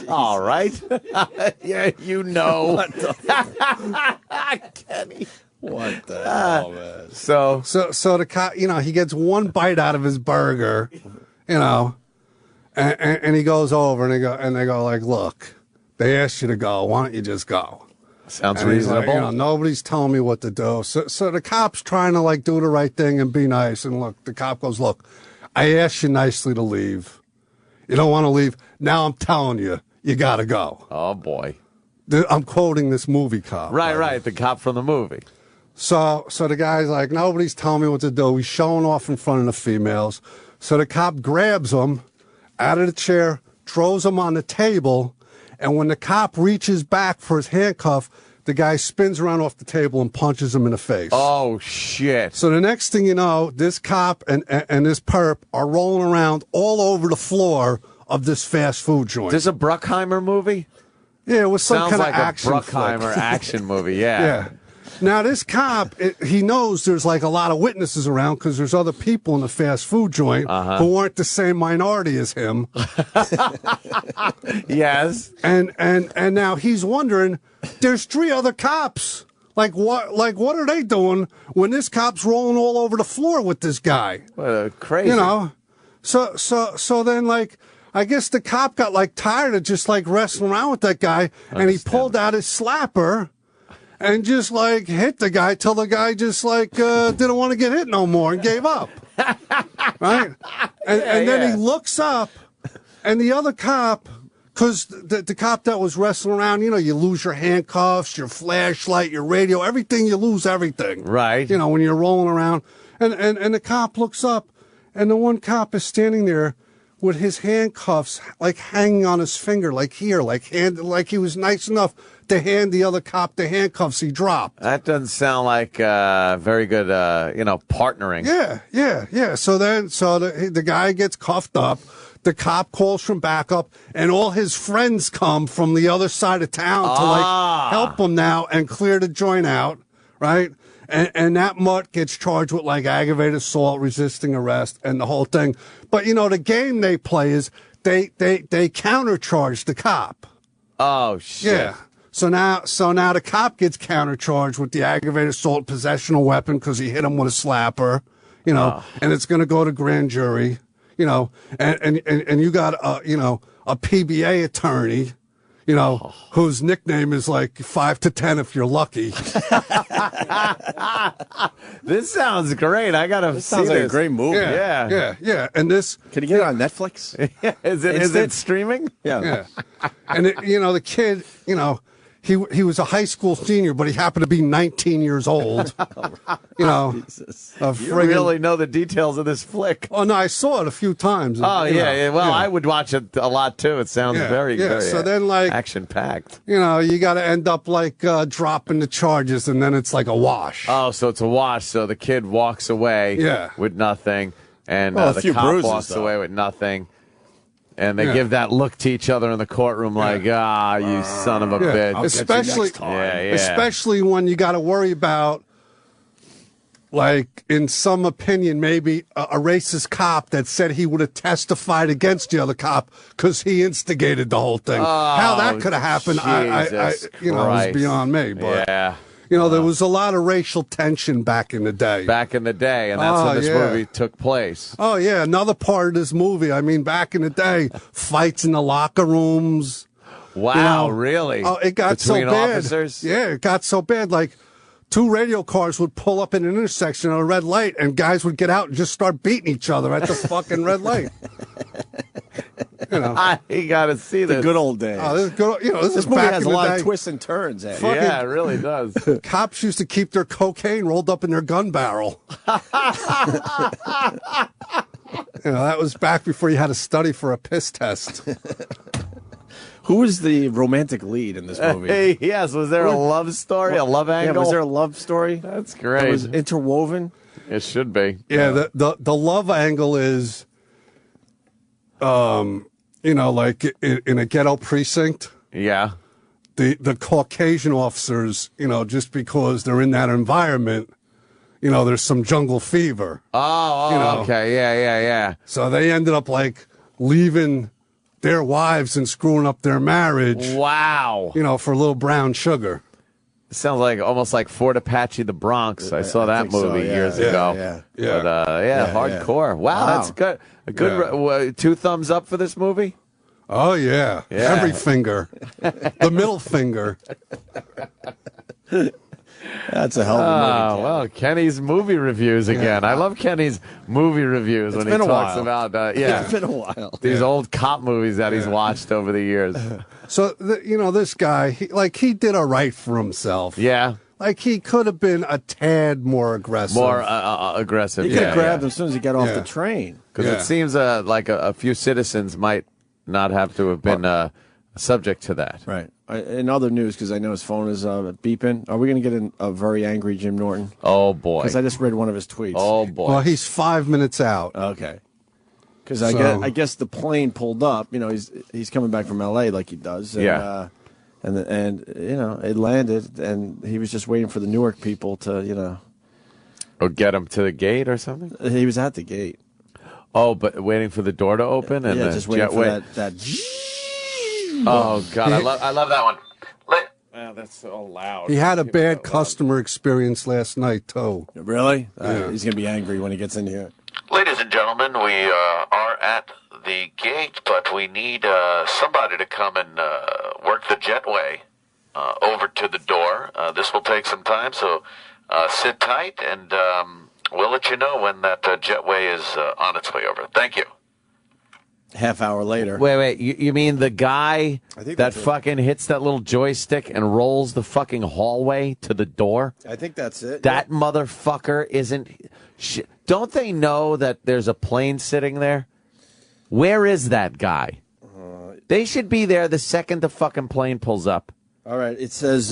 All right. Yeah, you know. Kenny. What the hell, man? So the cop, he gets one bite out of his burger, and he goes over and they go look, they asked you to go. Why don't you just go? Sounds and reasonable. Like, nobody's telling me what to do. So the cop's trying to do the right thing and be nice. And look, the cop goes, look, I asked you nicely to leave. You don't want to leave. Now I'm telling you, you got to go. Oh, boy. I'm quoting this movie cop. Right. The cop from the movie. So the guy's like, nobody's telling me what to do. He's showing off in front of the females. So the cop grabs him out of the chair, throws him on the table, and when the cop reaches back for his handcuff, the guy spins around off the table and punches him in the face. Oh, shit. So the next thing you know, this cop and this perp are rolling around all over the floor of this fast food joint. Is this a Bruckheimer movie? Yeah, it was some kind of action Sounds like a Bruckheimer action movie, yeah. Now, this cop, he knows there's a lot of witnesses around because there's other people in the fast food joint who aren't the same minority as him. Yes. And now he's wondering, there's 3 other cops. What are they doing when this cop's rolling all over the floor with this guy? Crazy. So then, I guess the cop got tired of just wrestling around with that guy, and he pulled out his slapper and just hit the guy till the guy just didn't want to get hit no more and gave up. Right? And then he looks up, and the other cop, because the cop that was wrestling around, you lose your handcuffs, your flashlight, your radio, everything, you lose everything. Right. When you're rolling around. And the cop looks up, and the one cop is standing there with his handcuffs hanging on his finger, he was nice enough to hand the other cop the handcuffs he dropped. That doesn't sound like very good, partnering. Yeah. So the guy gets cuffed up. The cop calls from backup, and all his friends come from the other side of town to help him now and clear the joint out, right? And that mutt gets charged with aggravated assault, resisting arrest, and the whole thing. But the game they play is they countercharge the cop. Oh shit. Yeah. So now the cop gets countercharged with the aggravated assault, possession of weapon because he hit him with a slapper, and it's going to go to grand jury, and you got a PBA attorney, whose nickname is 5 to 10 if you're lucky. This sounds great. I gotta see this. Sounds like a great movie. Yeah. And this, can you get it on Netflix? Is it streaming? Yeah. And the kid, he was a high school senior, but he happened to be 19 years old. Jesus. You really know the details of this flick. Oh, no, I saw it a few times. Oh, yeah. Well, I would watch it a lot, too. It sounds very so then, action-packed. You got to end up, dropping the charges, and then it's a wash. Oh, so it's a wash. So the kid walks away with nothing. And Well, a the few cop bruises, walks though. away with nothing. And they give that look to each other in the courtroom like, you son of a bitch. Especially when you got to worry about, like, in some opinion, maybe a racist cop that said he would have testified against the other cop because he instigated the whole thing. How that could have happened, Jesus is beyond me. But, there was a lot of racial tension back in the day. And that's when this movie took place. Oh, yeah. Another part of this movie, I mean, back in the day, fights in the locker rooms. Wow, really? Oh, it got Between so bad. officers? Yeah, it got so bad. Like, 2 radio cars would pull up in an intersection at a red light, and guys would get out and just start beating each other at the fucking red light. You got to see this. The good old days. Oh, this is good. This movie has a lot of twists and turns. Yeah, it really does. Cops used to keep their cocaine rolled up in their gun barrel. That was back before you had to study for a piss test. Who was the romantic lead in this movie? Yes, was there a love story, a love angle? Yeah, was there a love story? That's great. It was interwoven? It should be. Yeah, the love angle is, like in a ghetto precinct. Yeah. The Caucasian officers, just because they're in that environment, there's some jungle fever. Okay. Yeah. So they ended up, like, leaving their wives and screwing up their marriage. Wow. For a little brown sugar. It sounds like almost like Fort Apache, the Bronx. I saw that movie years ago. Yeah. But, hardcore. Wow, that's good. A good 2 thumbs up for this movie? Oh, yeah. Every finger. The middle finger. That's a hell of a movie. Well, Kenny's movie reviews again. I love Kenny's movie reviews when he talks about It's been a while. These old cop movies that he's watched over the years. So, this guy, he did all right for himself. Yeah. Like, he could have been a tad more aggressive. Aggressive. He could have grabbed him as soon as he got off the train. Because it seems like a few citizens might not have to have been subject to that. Right. In other news, because I know his phone is beeping, are we going to get a very angry Jim Norton? Oh, boy. Because I just read one of his tweets. Oh, boy. Well, he's 5 minutes out. Okay. Because I guess the plane pulled up. He's coming back from L.A. like he does. And, and it landed, and he was just waiting for the Newark people to, Or get him to the gate or something? He was at the gate. Oh, but waiting for the door to open? And just waiting for that. Oh, God, I love that one. Wow, that's so loud. He had a bad customer experience last night, too. Really? He's going to be angry when he gets in here. Ladies and gentlemen, we are at the gate, but we need somebody to come and work the jetway over to the door. This will take some time, so sit tight, and we'll let you know when that jetway is on its way over. Thank you. Half hour later. Wait. You mean the guy that fucking hits that little joystick and rolls the fucking hallway to the door? I think that's it. That motherfucker isn't... Don't they know that there's a plane sitting there? Where is that guy? They should be there the second the fucking plane pulls up. All right. It says,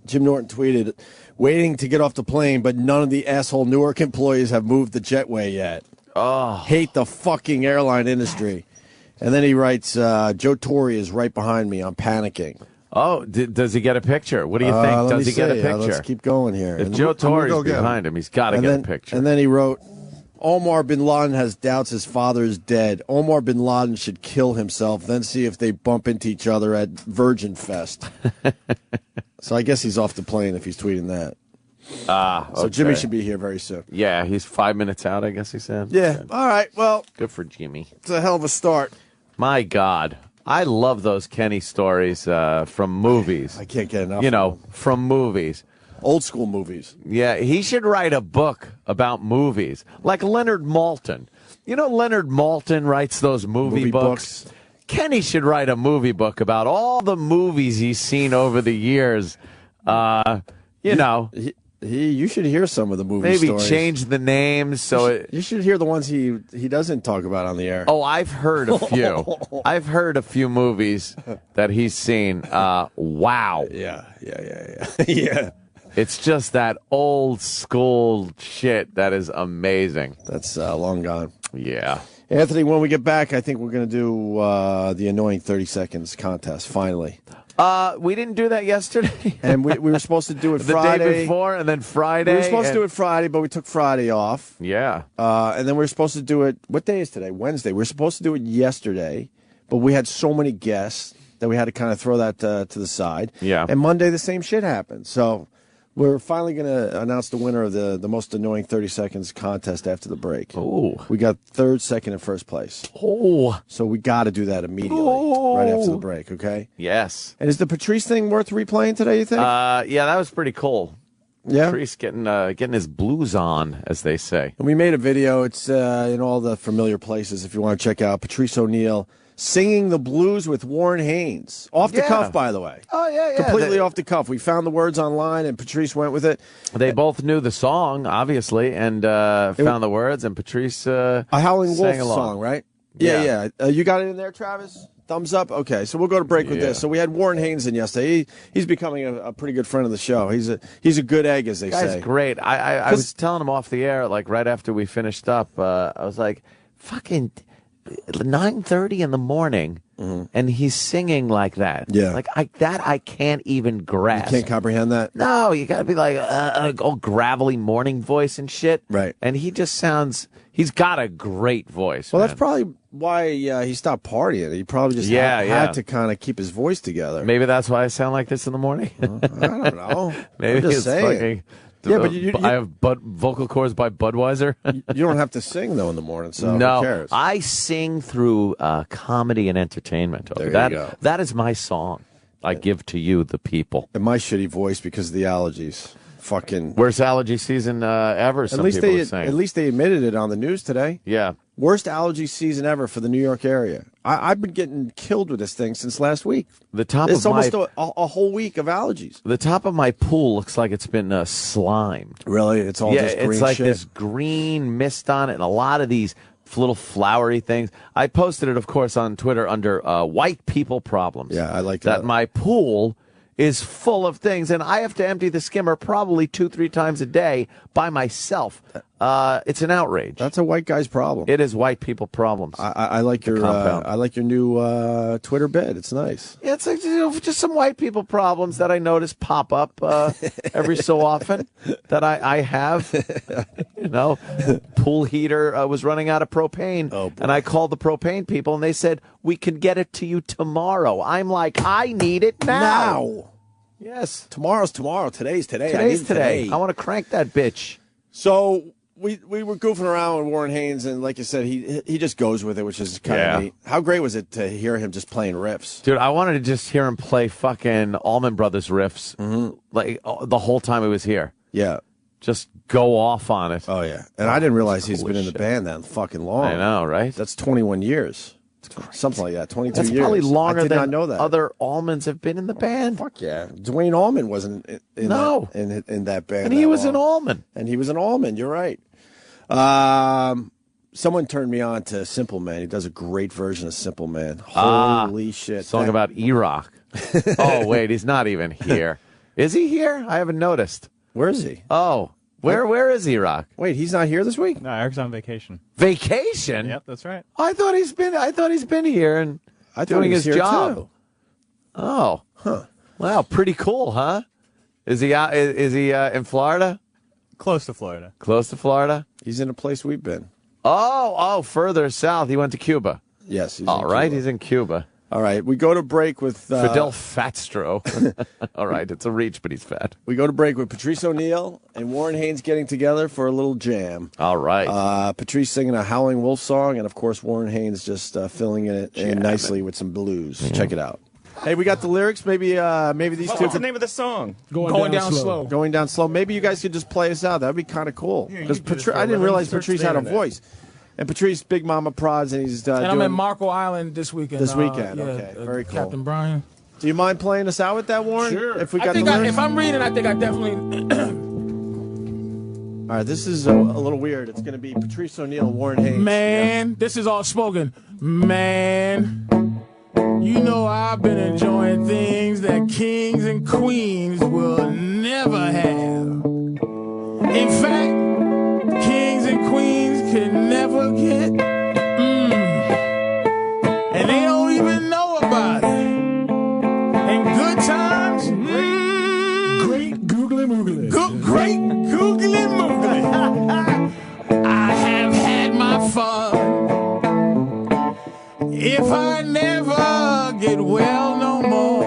Jim Norton tweeted, waiting to get off the plane, but none of the asshole Newark employees have moved the jetway yet. Oh. Hate the fucking airline industry. And then he writes, Joe Torre is right behind me. I'm panicking. Oh, does he get a picture? What do you think? Does he get a picture? Let's keep going here. If Joe Torre is behind him, he's got to get a picture. And then he wrote, Omar bin Laden has doubts his father is dead. Omar bin Laden should kill himself, then see if they bump into each other at Virgin Fest. So I guess he's off the plane if he's tweeting that. Okay. So Jimmy should be here very soon. Yeah, he's 5 minutes out, I guess he said. Yeah. All right. Well, good for Jimmy. It's a hell of a start. My God. I love those Kenny stories from movies. I can't get enough. From movies. Old school movies. Yeah, he should write a book about movies. Like Leonard Maltin. Leonard Maltin writes those movie books. Kenny should write a movie book about all the movies he's seen over the years. You should hear some of the movie stories. Maybe change the names so you should hear the ones he doesn't talk about on the air. Oh, I've heard a few. I've heard a few movies that he's seen. Wow. Yeah. Yeah. It's just that old school shit that is amazing. That's long gone. Yeah. Anthony, when we get back, I think we're going to do the annoying 30 seconds contest, finally. We didn't do that yesterday. And we were supposed to do it the Friday. The day before, and then Friday. We were supposed to do it Friday, but we took Friday off. Yeah. And then we were supposed to do it, what day is today? Wednesday. We were supposed to do it yesterday, but we had so many guests that we had to kind of throw that to the side. Yeah. And Monday, the same shit happened. So we're finally going to announce the winner of the most annoying 30 seconds contest after the break. Oh. We got third, second, and first place. Oh. So we got to do that immediately, right after the break, okay? Yes. And is the Patrice thing worth replaying today, you think? Yeah, that was pretty cool. Yeah? Patrice getting his blues on, as they say. And we made a video. It's in all the familiar places if you want to check out Patrice O'Neal singing the blues with Warren Haynes. Off the cuff, by the way. Oh, yeah. Completely off the cuff. We found the words online, and Patrice went with it. They both knew the song, obviously, and found the words, and Patrice a Howling Wolf along. song, right? Yeah. You got it in there, Travis? Thumbs up? Okay, so we'll go to break with this. So we had Warren Haynes in yesterday. He's becoming a pretty good friend of the show. He's a good egg, as they say. Guy's great. I was telling him off the air, like right after we finished up, I was like, fucking 9:30 in the morning, and he's singing like that. Yeah. Like I can't even grasp. You can't comprehend that? No, you got to be like all gravelly morning voice and shit. Right. And he just sounds, he's got a great voice. Well, man. that's probably why he stopped partying. He probably just had to kind of keep his voice together. Maybe that's why I sound like this in the morning. I don't know. Maybe I'm just it's saying. fucking. Yeah, but you I have vocal cords by Budweiser. You don't have to sing though in the morning, so no, who cares? I sing through comedy and entertainment. There you go. That is my song. I give to you, the people. And my shitty voice because of the allergies. Fucking worst allergy season ever. Some people are saying. At least they admitted it on the news today. Yeah. Worst allergy season ever for the New York area. I've been getting killed with this thing since last week. It's almost a whole week of allergies. The top of my pool looks like it's been slimed. Really? It's all just green it's like shit? this green mist on it and a lot of these little flowery things. I posted it, of course, on Twitter under white people problems. Yeah, I like that. That my pool is full of things, and I have to empty the skimmer probably 2-3 times a day by myself. It's an outrage. That's a white guy's problem. It is white people problems. I like your new Twitter bed. It's nice. Yeah, it's like just some white people problems that I notice pop up every so often that I have. Pool heater was running out of propane, and I called the propane people, and they said, we can get it to you tomorrow. I'm like, I need it now. Yes. Tomorrow's tomorrow. Today's today. Today's today. I want to crank that bitch. So we were goofing around with Warren Haynes, and like you said, he just goes with it, which is kind of neat. How great was it to hear him just playing riffs? Dude, I wanted to just hear him play fucking Allman Brothers riffs like the whole time he was here. Yeah. Just go off on it. Oh, yeah. And I didn't realize he's been in the band that fucking long. I know, right? That's 21 years. Something like that. 22 years. That's probably longer I did than not know that. Other Allmans have been in the band. Fuck yeah. Dwayne Allman wasn't in that band. And he was an Allman. And he was an Allman. You're right. Someone turned me on to Simple Man. He does a great version of Simple Man. Holy shit. Song about E-Rock. Oh, wait, he's not even here. Is he here? I haven't noticed. Where is he? Oh, where is E-Rock? Wait, he's not here this week? No, Eric's on vacation. Vacation? Yep, that's right. I thought he's been here and doing his job. Too. Oh, wow, pretty cool, huh? Is he out? Is he in Florida? Close to Florida. Close to Florida. He's in a place we've been. Oh, further south. He went to Cuba. Yes. He's All right, he's in Cuba. All right, we go to break with Fidel Fatstro. All right, it's a reach, but he's fat. We go to break with Patrice O'Neal and Warren Haynes getting together for a little jam. All right. Patrice singing a Howling Wolf song, and of course Warren Haynes just filling it in nicely with some blues. Mm-hmm. Check it out. Hey, we got the lyrics. Maybe these two. What's the name of the song? Going down slow. Going down slow. Maybe you guys could just play us out. That'd be kind of cool. Because I didn't realize Patrice had a voice. And Patrice, Big Mama Prods, and he's and I'm at Marco Island this weekend. Okay, very cool. Captain Brian. Do you mind playing us out with that, Warren? Sure. If we got if I'm reading, I think I definitely. All right, this is a little weird. It's going to be Patrice O'Neal, Warren Haynes. Man, this is all spoken. Man, you know I've been enjoying things that kings and queens will never have. In fact, kings and queens can never get. And they don't even know about it. And good times, great googly moogly. Great googly moogly. I have had my fun. If I never get well no more.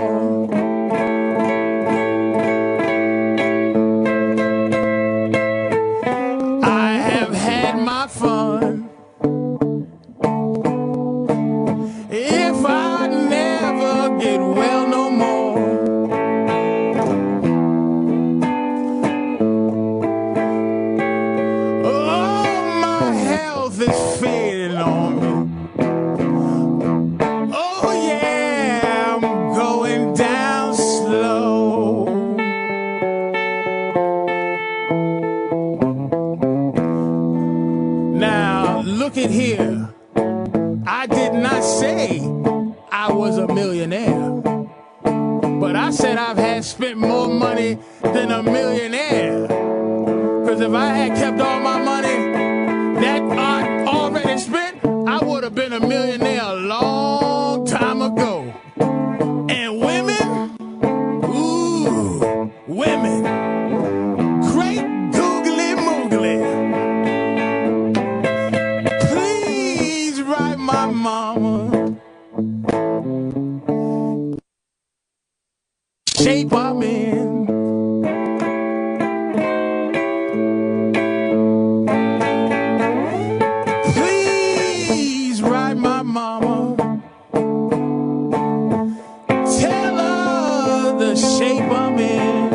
I have had my fun. If I never get well no more. Oh, my health is fading on me. Oh, yeah, I'm going down slow. Now, look at here. I did not say I was a millionaire, but I said I've had spent more money than a millionaire. Because if I had kept all my money that I already spent, I would have been a millionaire a long time ago. And women, ooh, women, great googly moogly. Please write my mama. Shape I'm in. Please write my mama. Tell her the shape I'm in.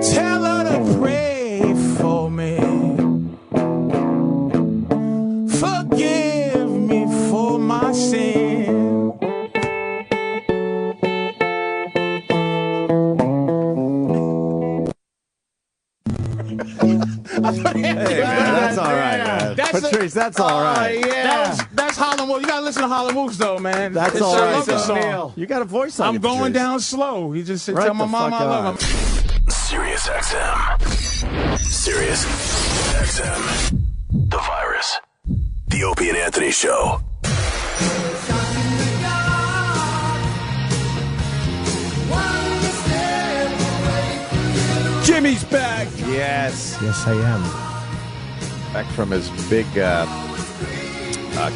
Tell her to pray for me. Forgive me for my sin. Hey, man, that's all right, man. Patrice, that's all right. Yeah. That's Harlem Wolf. You gotta listen to Harlem Wolf, though, man. That's It's all a right, love though. song. You got a voice on I'm you, going Patrice. down slow. He just said, Right tell my the mama I fuck love on. him. Sirius XM. Sirius XM. The Virus. The Opie and Anthony Show. Jimmy's back. Yes. Yes, I am. Back from his big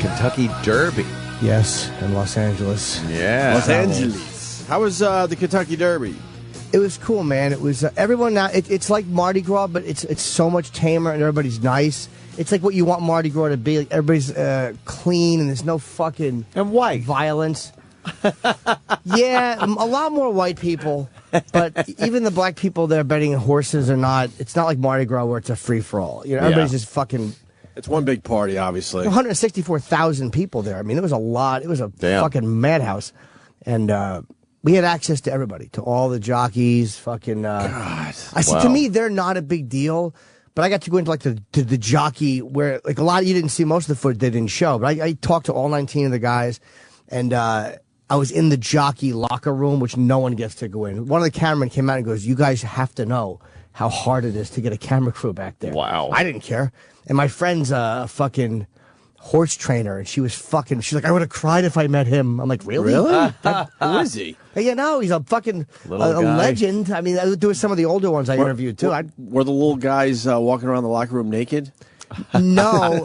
Kentucky Derby. Yes, in Los Angeles. Yeah. Los Angeles. How was the Kentucky Derby? It was cool, man. It was everyone now. It's like Mardi Gras, but it's so much tamer and everybody's nice. It's like what you want Mardi Gras to be. Like everybody's clean and there's no fucking and white violence. Yeah, a lot more white people, but even the black people that are betting horses are not. It's not like Mardi Gras where it's a free for all. You know, everybody's just fucking. It's one big party, obviously. 164,000 people there. I mean, there was a lot. It was a fucking madhouse, and we had access to everybody, to all the jockeys. Fucking. God. I see. To me, they're not a big deal. But I got to go into like the jockey where like a lot of you didn't see most of the footage they didn't show. But I talked to all 19 of the guys, and I was in the jockey locker room, which no one gets to go in. One of the cameramen came out and goes, "You guys have to know how hard it is to get a camera crew back there." Wow. I didn't care. And my friend's a fucking horse trainer, and she's like, "I would have cried if I met him." I'm like, "Really? Who is he?" You know, he's a fucking a legend. I mean, there was some of the older ones I interviewed too. Were the little guys walking around the locker room naked? No.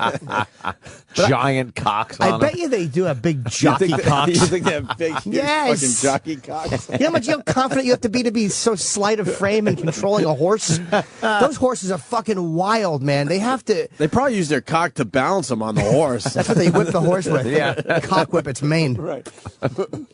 Giant cocks on I bet you they do have big jockey cocks. You think they have big Yes. fucking jockey cocks? You know how confident you have to be so slight of frame and controlling a horse? Those horses are fucking wild, man. They have to... They probably use their cock to balance them on the horse. That's what they whip the horse with. Yeah. Cock whip its mane. Right.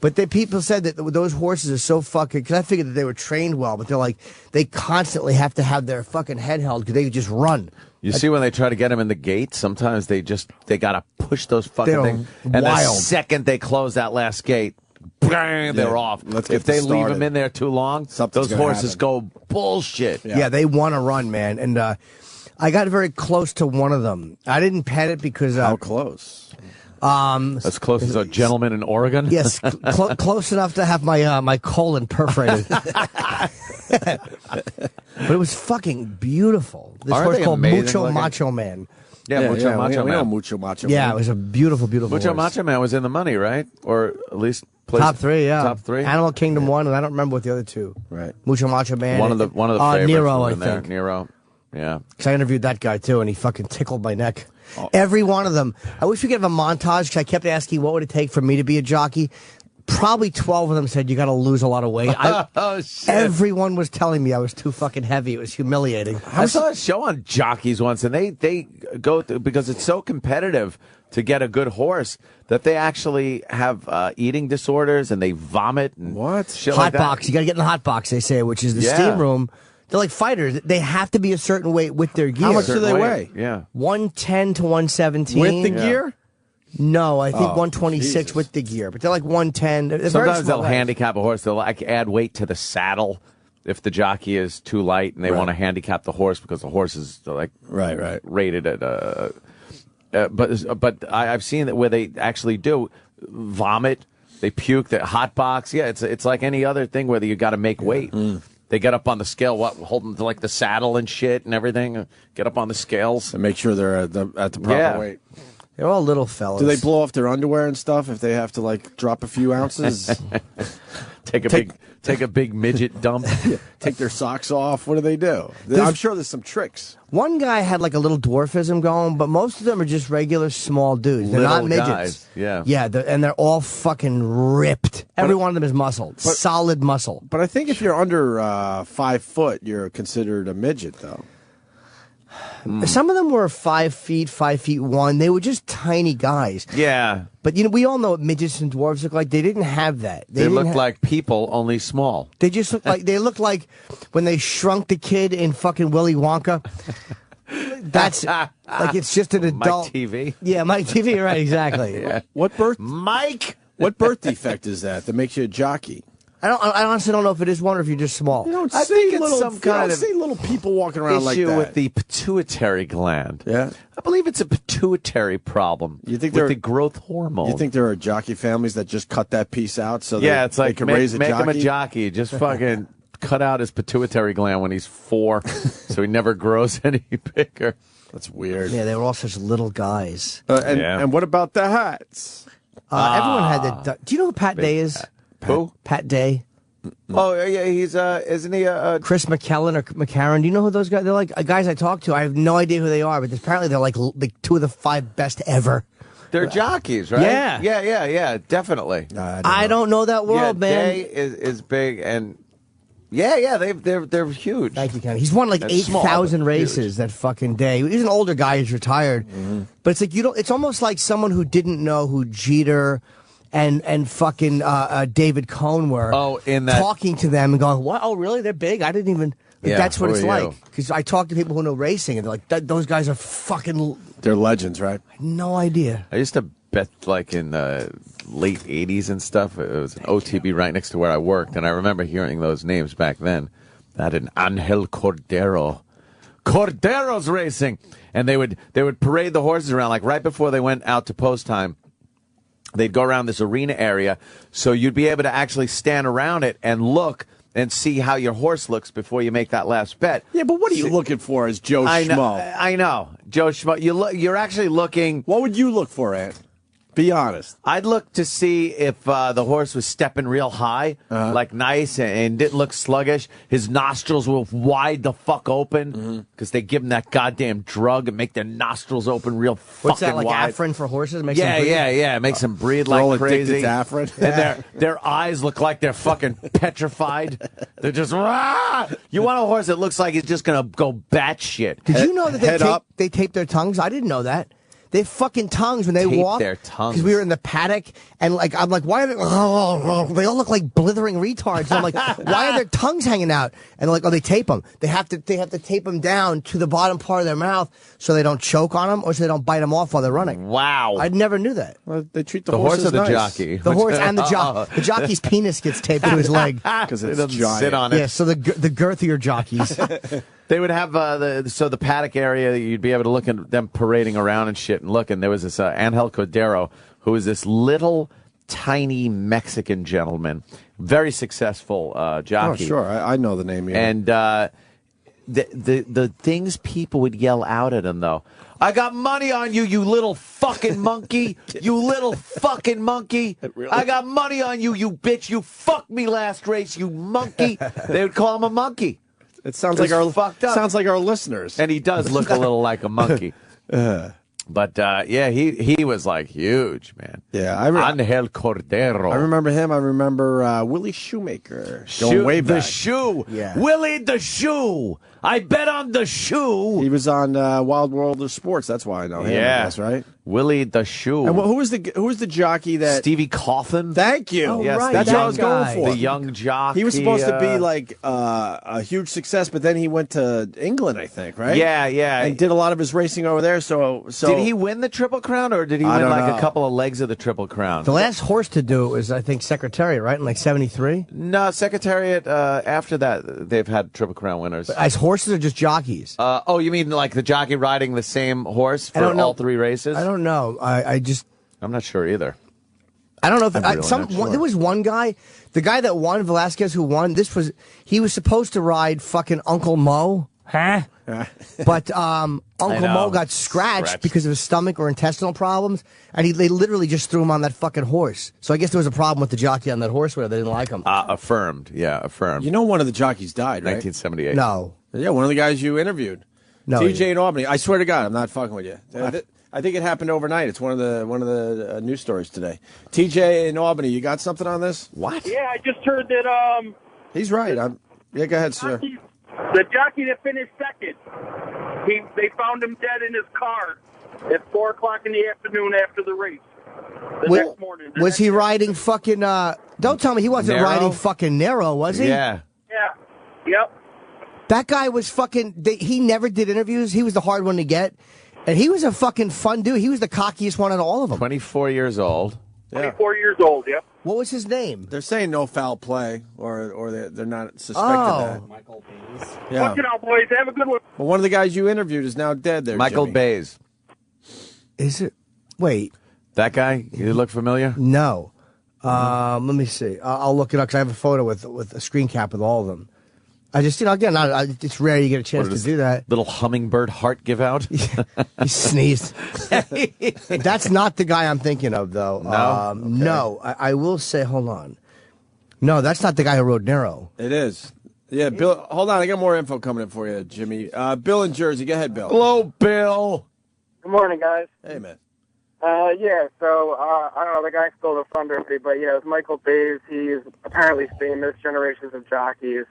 But people said that those horses are so fucking... Because I figured that they were trained well, but they're like, they constantly have to have their fucking head held because they just run. You see when they try to get them in the gate, sometimes they got to push those fucking things. And the wild. second they close that last gate, bang, they're off. If they leave them in there too long, those horses go bullshit. Yeah, they want to run, man. And I got very close to one of them. I didn't pet it because... How close? As close as a gentleman in Oregon? Yes, close enough to have my colon perforated. But it was fucking beautiful. This horse called Mucho Macho Man. Yeah, Mucho Macho Man. We know Mucho Macho Man. Yeah, it was a beautiful, beautiful Mucho horse. Macho Man was in the money, right? Or at least placed top 3, yeah. Top 3. Animal Kingdom 1, and I don't remember what the other 2. Right. Mucho Macho Man. One of the favorites Nero, was I in there. think. Nero. Yeah. Because I interviewed that guy, too, and he fucking tickled my neck. Every one of them. I wish we could have a montage, because I kept asking what would it take for me to be a jockey. Probably 12 of them said, you got to lose a lot of weight. Oh, shit. Everyone was telling me I was too fucking heavy. It was humiliating. I saw a show on jockeys once, and they go through, because it's so competitive to get a good horse, that they actually have eating disorders, and they vomit. And shit Hot like that. box. You got to get in the hot box, they say, which is the steam room. They're like fighters. They have to be a certain weight with their gear. How much do they weigh? Yeah. 110 to 117. With the gear? No, I think 126 with the gear, but they're like 110. They're Sometimes they'll legs. handicap a horse. They'll like add weight to the saddle if the jockey is too light, and they want to handicap the horse because the horse is like rated at. But I've seen that where they actually do vomit, they puke, the hot box. Yeah, it's like any other thing where you got to make weight. They get up on the scale, holding to like the saddle and shit and everything. Get up on the scales and make sure they're at the proper weight. They're all little fellas. Do they blow off their underwear and stuff if they have to like drop a few ounces? Take a big midget dump. Take their socks off. What do they do? I'm sure there's some tricks. One guy had like a little dwarfism going, but most of them are just regular small dudes. They're not midgets. Guys. Yeah. Yeah, and they're all fucking ripped. Every one of them is muscle. Solid muscle. But I think if you're under 5 foot, you're considered a midget, though. Some of them were 5 feet, 5'1". They were just tiny guys. Yeah. But we all know what midgets and dwarves look like. They didn't have that. They looked like people, only small. They just looked like when they shrunk the kid in fucking Willy Wonka. That's like it's just an adult. Mike TV. Yeah, Mike TV. Right, exactly. Yeah. What birth defect is that makes you a jockey? I honestly don't know if it is one or if you're just small. You don't I see think it's little, some kind of see little people walking around like issue that. with the pituitary gland. Yeah, I believe it's a pituitary problem. You think with the growth hormone? You think there are jockey families that just cut that piece out so it's like they can raise a make jockey? him a jockey. Just fucking cut out his pituitary gland when he's 4, so he never grows any bigger. That's weird. Yeah, they were all such little guys. And what about the hats? Everyone had the. Do you know who Pat Day is? Who? Pat Day. Oh yeah, he's isn't he Chris McKellen or McCarron? Do you know who those guys? They're like guys I talk to. I have no idea who they are, but apparently they're like 2 of the 5 best ever. They're jockeys, right? Yeah, definitely. I don't know that world, man. Day is big, and they're huge. Thank you, Kenny. He's won like 8,000 races. That fucking Day. He's an older guy. He's retired, but it's like it's almost like someone who didn't know who Jeter and fucking David Cohn were. In that talking to them and going, "What? Oh, really? They're big. I didn't even." Yeah, that's what it's who are like. you? Because I talk to people who know racing, and they're like, "Those guys are fucking." They're legends, right? No idea. I used to bet like in the late 80s and stuff. It was an OTB right next to where I worked, and I remember hearing those names back then. That and Angel Cordero. Cordero's racing. And they would parade the horses around like right before they went out to post time. They'd go around this arena area, so you'd be able to actually stand around it and look and see how your horse looks before you make that last bet. Yeah, but what are you looking for as Joe Schmo? I know. Joe Schmo. You're actually looking... What would you look for, Ant? Be honest. I'd look to see if the horse was stepping real high, like nice, and didn't look sluggish. His nostrils were wide the fuck open because they give him that goddamn drug and make their nostrils open real fucking What's that, like wide. Afrin for horses? Makes them breathe? Yeah. It makes them breathe They're all like crazy. addicted to Afrin. And their eyes look like they're fucking petrified. They're just, rah! You want a horse that looks like he's just going to go batshit. Did you know that they tape their tongues? I didn't know that. They have fucking tongues when they walk. Their tongues. Because we were in the paddock, and I'm like, why are they? They all look like blithering retards. And I'm like, why are their tongues hanging out? And they're like, they tape them. They have to tape them down to the bottom part of their mouth so they don't choke on them or so they don't bite them off while they're running. Wow. I never knew that. Well, they treat the horse or the jockey. The horse and the jockey. The jockey's penis gets taped to his leg because it doesn't giant. sit on it. Yeah, so the girthier jockeys. They would have the paddock area. You'd be able to look at them parading around and shit and look. And there was this Angel Cordero who is this little, tiny Mexican gentleman, very successful jockey. Oh, sure. I know the name. Yeah. And the things people would yell out at him, though. I got money on you, you little fucking monkey. You little fucking monkey. Really? I got money on you, you bitch. You fucked me last race, you monkey. They would call him a monkey. It sounds like our fucked up. Sounds like our listeners. And he does look a little like a monkey. But yeah, he was like huge, man. Yeah, Angel Cordero. I remember him. I remember Willie Shoemaker. Going way back. The shoe. Yeah. Willie the shoe. I bet on the shoe. He was on Wild World of Sports. That's why I know him. Yeah, that's right. Willie the shoe. And who was the jockey that Stevie Coffin? Thank you. Oh, yes, right, that's what I was going for. The young jockey. He was supposed to be like a huge success, but then he went to England, I think, right? Yeah, yeah. And did a lot of his racing over there. So did he win the Triple Crown, or did he win like a couple of legs of the Triple Crown? The last horse to do it was, I think, Secretariat, right? In like 73? No, Secretariat, after that, they've had Triple Crown winners. But as horses or just jockeys? Oh, you mean like the jockey riding the same horse for all three races? I don't know. I'm not sure either. I don't know if there was one guy, the guy that won, Velasquez, who won. He was supposed to ride fucking Uncle Mo, but Uncle Mo got scratched because of his stomach or intestinal problems, and they literally just threw him on that fucking horse. So I guess there was a problem with the jockey on that horse where they didn't like him. Affirmed, yeah, affirmed. You know, one of the jockeys died, right? 1978. No, yeah, one of the guys you interviewed. No, TJ in Albany. I swear to God, I'm not fucking with you. I think it happened overnight. It's one of the news stories today. TJ in Albany, you got something on this? What? Yeah, I just heard that. He's right. Yeah, go ahead, sir. The jockey that finished second, they found him dead in his car at 4 o'clock in the afternoon after the race. Next morning. Was he riding fucking? Don't tell me he wasn't riding fucking Nero, was he? Yeah. Yeah. Yep. That guy was fucking. He never did interviews. He was the hard one to get. And he was a fucking fun dude. He was the cockiest one out of all of them. 24 years old. 24 years old, yep. What was his name? They're saying no foul play, or they're not suspecting that. Michael Bays. Yeah. Fucking out, boys. Have a good one. Well, one of the guys you interviewed is now dead there, Michael Jimmy. Bays. Is it? Wait. That guy? You look familiar? No. Let me see. I'll look it up because I have a photo with a screen cap with all of them. I just, again, it's rare you get a chance to do that. Little hummingbird heart give out? He sneezed. That's not the guy I'm thinking of, though. No? Okay. No. I will say, hold on. No, that's not the guy who rode Nero. It is. Yeah, Bill, hold on. I got more info coming in for you, Jimmy. Bill in Jersey. Go ahead, Bill. Hello, Bill. Good morning, guys. Hey, man. Yeah, so, I don't know, the guy stole the thunder, but yeah, it was Michael Bays. He's apparently famous, generations of jockeys.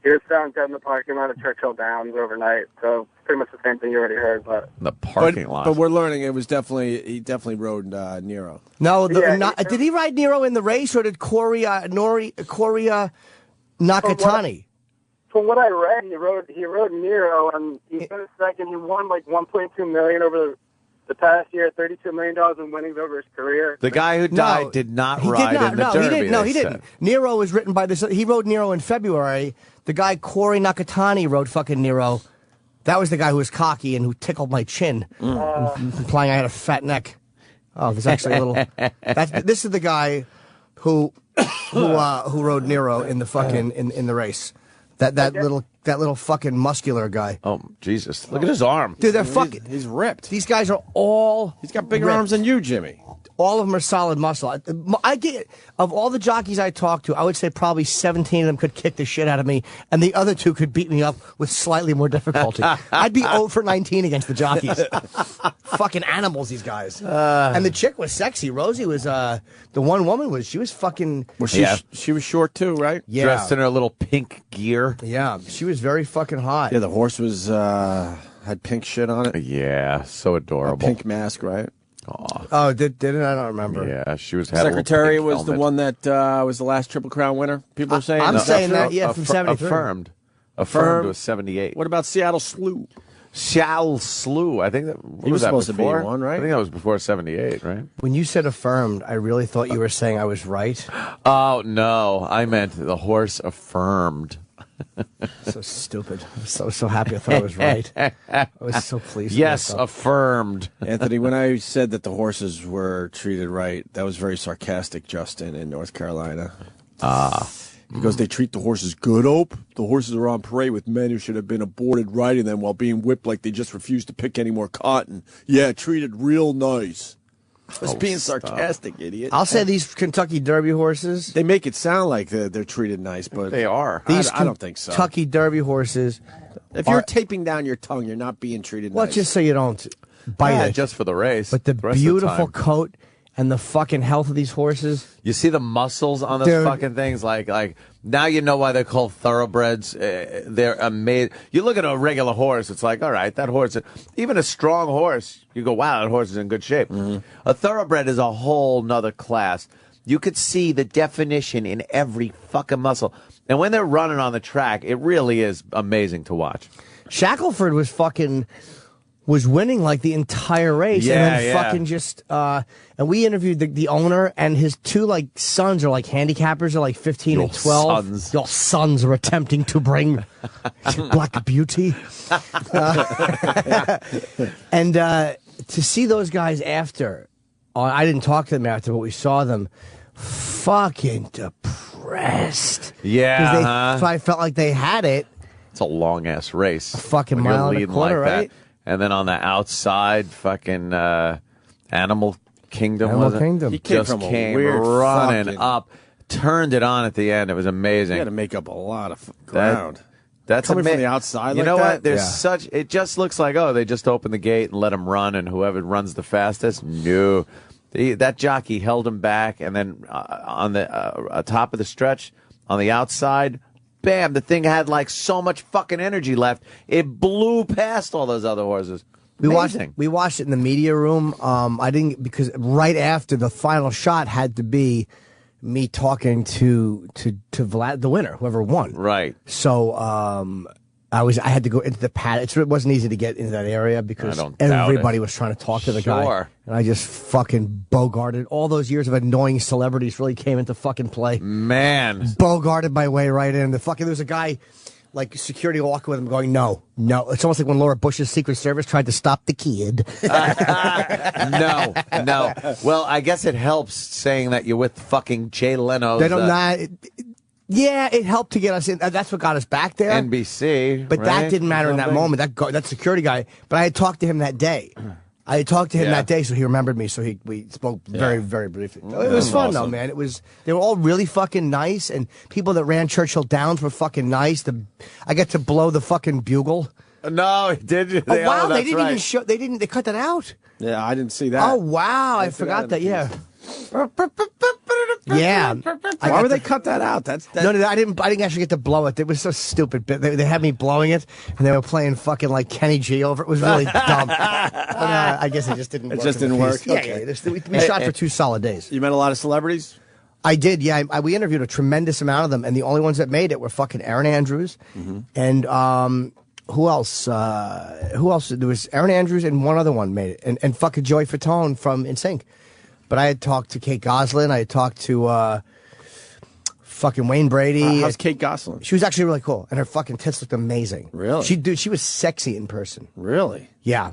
He was found dead in the parking lot of Churchill Downs overnight, so pretty much the same thing you already heard. But the parking lot. But we're learning he definitely rode Nero. No, did he ride Nero in the race, or did Coria Nakatani? From what I read, he rode Nero, and he finished second. He won like $1.2 million over the past year, $32 million in winnings over his career. The guy who died did not ride in the Derby. He didn't. Nero was written by this. He rode Nero in February. The guy Cory Nakatani rode fucking Nero. That was the guy who was cocky and who tickled my chin, implying I had a fat neck. Oh, there's actually a little. This is the guy who rode Nero in the fucking in the race. That little fucking muscular guy. Oh, Jesus. Look at his arm. Dude, they're fucking... He's ripped. These guys are all... He's got bigger arms than you, Jimmy. All of them are solid muscle. I get... Of all the jockeys I talked to, I would say probably 17 of them could kick the shit out of me, and the other 2 could beat me up with slightly more difficulty. I'd be 0 for 19 against the jockeys. Fucking animals, these guys. And the chick was sexy. Rosie was... the one woman she was fucking... Well, she was short, too, right? Yeah. Dressed in her little pink gear. Yeah, she was very fucking hot. Yeah, the horse was had pink shit on it. Yeah, so adorable. A pink mask, right? Oh, did it? I don't remember. Yeah, she was. Secretary was the one that was the last Triple Crown winner. People are saying. I'm saying that. Yeah, from 73. Affirmed was 78. What about Seattle Slew? Seattle Slew. I think that he was supposed to be one, right? I think that was before 78, right? When you said affirmed, I really thought you were saying I was right. Oh no, I meant the horse affirmed. So stupid. I was so happy I thought I was right. I was so pleased. Yes, with myself. affirmed. Anthony, when I said that the horses were treated right, that was very sarcastic, Justin, in North Carolina. Because they treat the horses good, Ope. The horses are on parade with men who should have been aborted riding them while being whipped like they just refused to pick any more cotton. Yeah, treated real nice. I was being sarcastic, idiot. I'll say these Kentucky Derby horses. They make it sound like they're treated nice, but they are. I don't think so. Kentucky Derby horses. If you're taping down your tongue, you're not being treated well, nice. just so you don't bite it. Just for the race. But the rest of beautiful the time. coat and the fucking health of these horses. You see the muscles on those Dude. fucking things? Like now you know why they're called thoroughbreds. They're amazing. You look at a regular horse, it's like, all right, that horse, even a strong horse, you go, wow, that horse is in good shape. Mm-hmm. A thoroughbred is a whole nother class. You could see the definition in every fucking muscle. And when they're running on the track, it really is amazing to watch. Shackelford was winning like the entire race, and then fucking just and we interviewed the owner, and his two like sons are like handicappers, are like 15 and 12. Sons. Your sons are attempting to bring Black Beauty, and to see those guys after, I didn't talk to them after, but we saw them fucking depressed. Yeah, so I felt like they had it. It's a long ass race. A fucking when you're mile and a leading quarter, like that. right? And then on the outside, fucking Animal Kingdom. Animal was it? Kingdom. He came Just from a came weird running fucking- up, turned it on at the end. It was amazing. You got to make up a lot of ground. That's coming from ama- the outside. You like know that? what? There's such. It just looks like, oh, they just open the gate and let him run, and whoever runs the fastest. No, that jockey held him back, and then on the top of the stretch on the outside. Bam! The thing had like so much fucking energy left. It blew past all those other horses. We watched it in the media room. I didn't, because right after the final shot had to be me talking to Vlad, the winner, whoever won. Right. So I had to go into the paddock. It wasn't easy to get into that area because everybody was trying to talk to the guy. And I just fucking bogarted. All those years of annoying celebrities really came into fucking play. Man. Bogarted my way right in. There was a guy, like security walking with him going, no. It's almost like when Laura Bush's Secret Service tried to stop the kid. No. Well, I guess it helps saying that you're with fucking Jay Leno. They don't Yeah, it helped to get us in. That's what got us back there. NBC. But that didn't matter in that moment. That security guy. But I had talked to him that day. that day, so he remembered me. So we spoke very, very briefly. It was fun, though, man. They were all really fucking nice, and people that ran Churchill Downs were fucking nice. I got to blow the fucking bugle. No, did you? Oh, wow, they didn't even show. They cut that out. Yeah, I didn't see that. Oh wow, I forgot that. Yeah. Yeah. Why would they cut that out? No, I didn't actually get to blow it. It was so stupid. They had me blowing it, and they were playing fucking like Kenny G over it. It was really dumb. But, I guess it just didn't work. It just didn't work? Yeah, Okay. We shot for 2 solid days. You met a lot of celebrities? I did, yeah. We interviewed a tremendous amount of them, and the only ones that made it were fucking Aaron Andrews and who else? Who else? There was Aaron Andrews and one other one made it, and fucking Joey Fatone from NSYNC. But I had talked to Kate Gosselin. I had talked to fucking Wayne Brady. How's Kate Gosselin? She was actually really cool, and her fucking tits looked amazing. Really? She was sexy in person. Really? Yeah.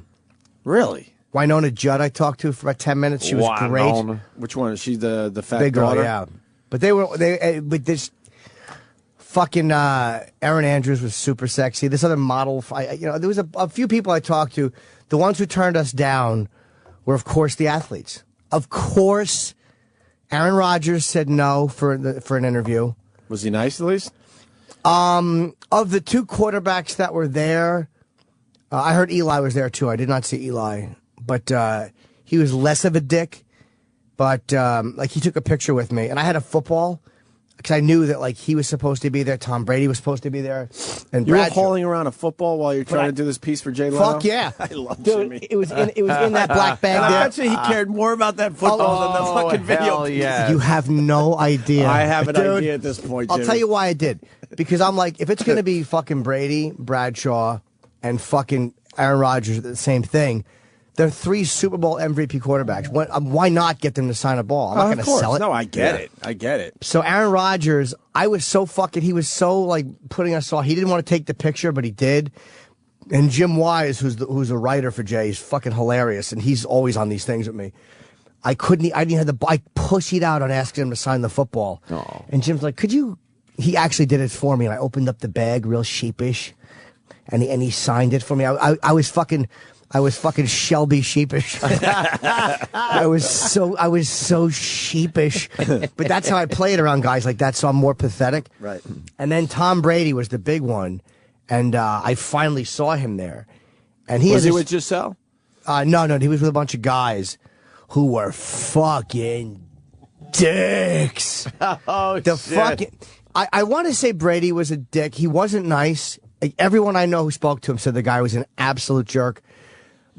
Really? Winona Judd I talked to for about 10 minutes. She was great. Which one? Is she the fat big girl? daughter? Yeah. But but this fucking Aaron Andrews was super sexy. This other model, there was a few people I talked to. The ones who turned us down were, of course, the athletes. Of course, Aaron Rodgers said no for an interview. Was he nice at least? Of the 2 quarterbacks that were there, I heard Eli was there too. I did not see Eli, but he was less of a dick. But like he took a picture with me, and I had a football because I knew that like he was supposed to be there. Tom Brady was supposed to be there, and you were Bradshaw. hauling around a football while you're trying to do this piece for Jay Leno? Fuck yeah! I love Dude, it was in that black bag and there. I bet you he cared more about that football than the fucking video. Yeah. You have no idea. I have an Dude, idea at this point, I'll Jimmy. tell you why I did. Because I'm like, if it's going to be fucking Brady, Bradshaw, and fucking Aaron Rodgers, the same thing, They're 3 Super Bowl MVP quarterbacks. Why not get them to sign a ball? I'm not going to sell it. No, I get it. I get it. So Aaron Rodgers, he was so like putting us off. He didn't want to take the picture, but he did. And Jim Wise, who's a writer for Jay, is fucking hilarious, and he's always on these things with me. I didn't have I pushed out on asking him to sign the football. Oh. And Jim's like, could you? He actually did it for me, and I opened up the bag real sheepish, and he signed it for me. I was fucking Shelby sheepish. I was so sheepish. But that's how I play it around guys like that, so I'm more pathetic. Right. And then Tom Brady was the big one, and I finally saw him there. And was he with Giselle? No, he was with a bunch of guys who were fucking dicks. Oh, the shit. fucking. I want to say Brady was a dick. He wasn't nice. Like, everyone I know who spoke to him said the guy was an absolute jerk.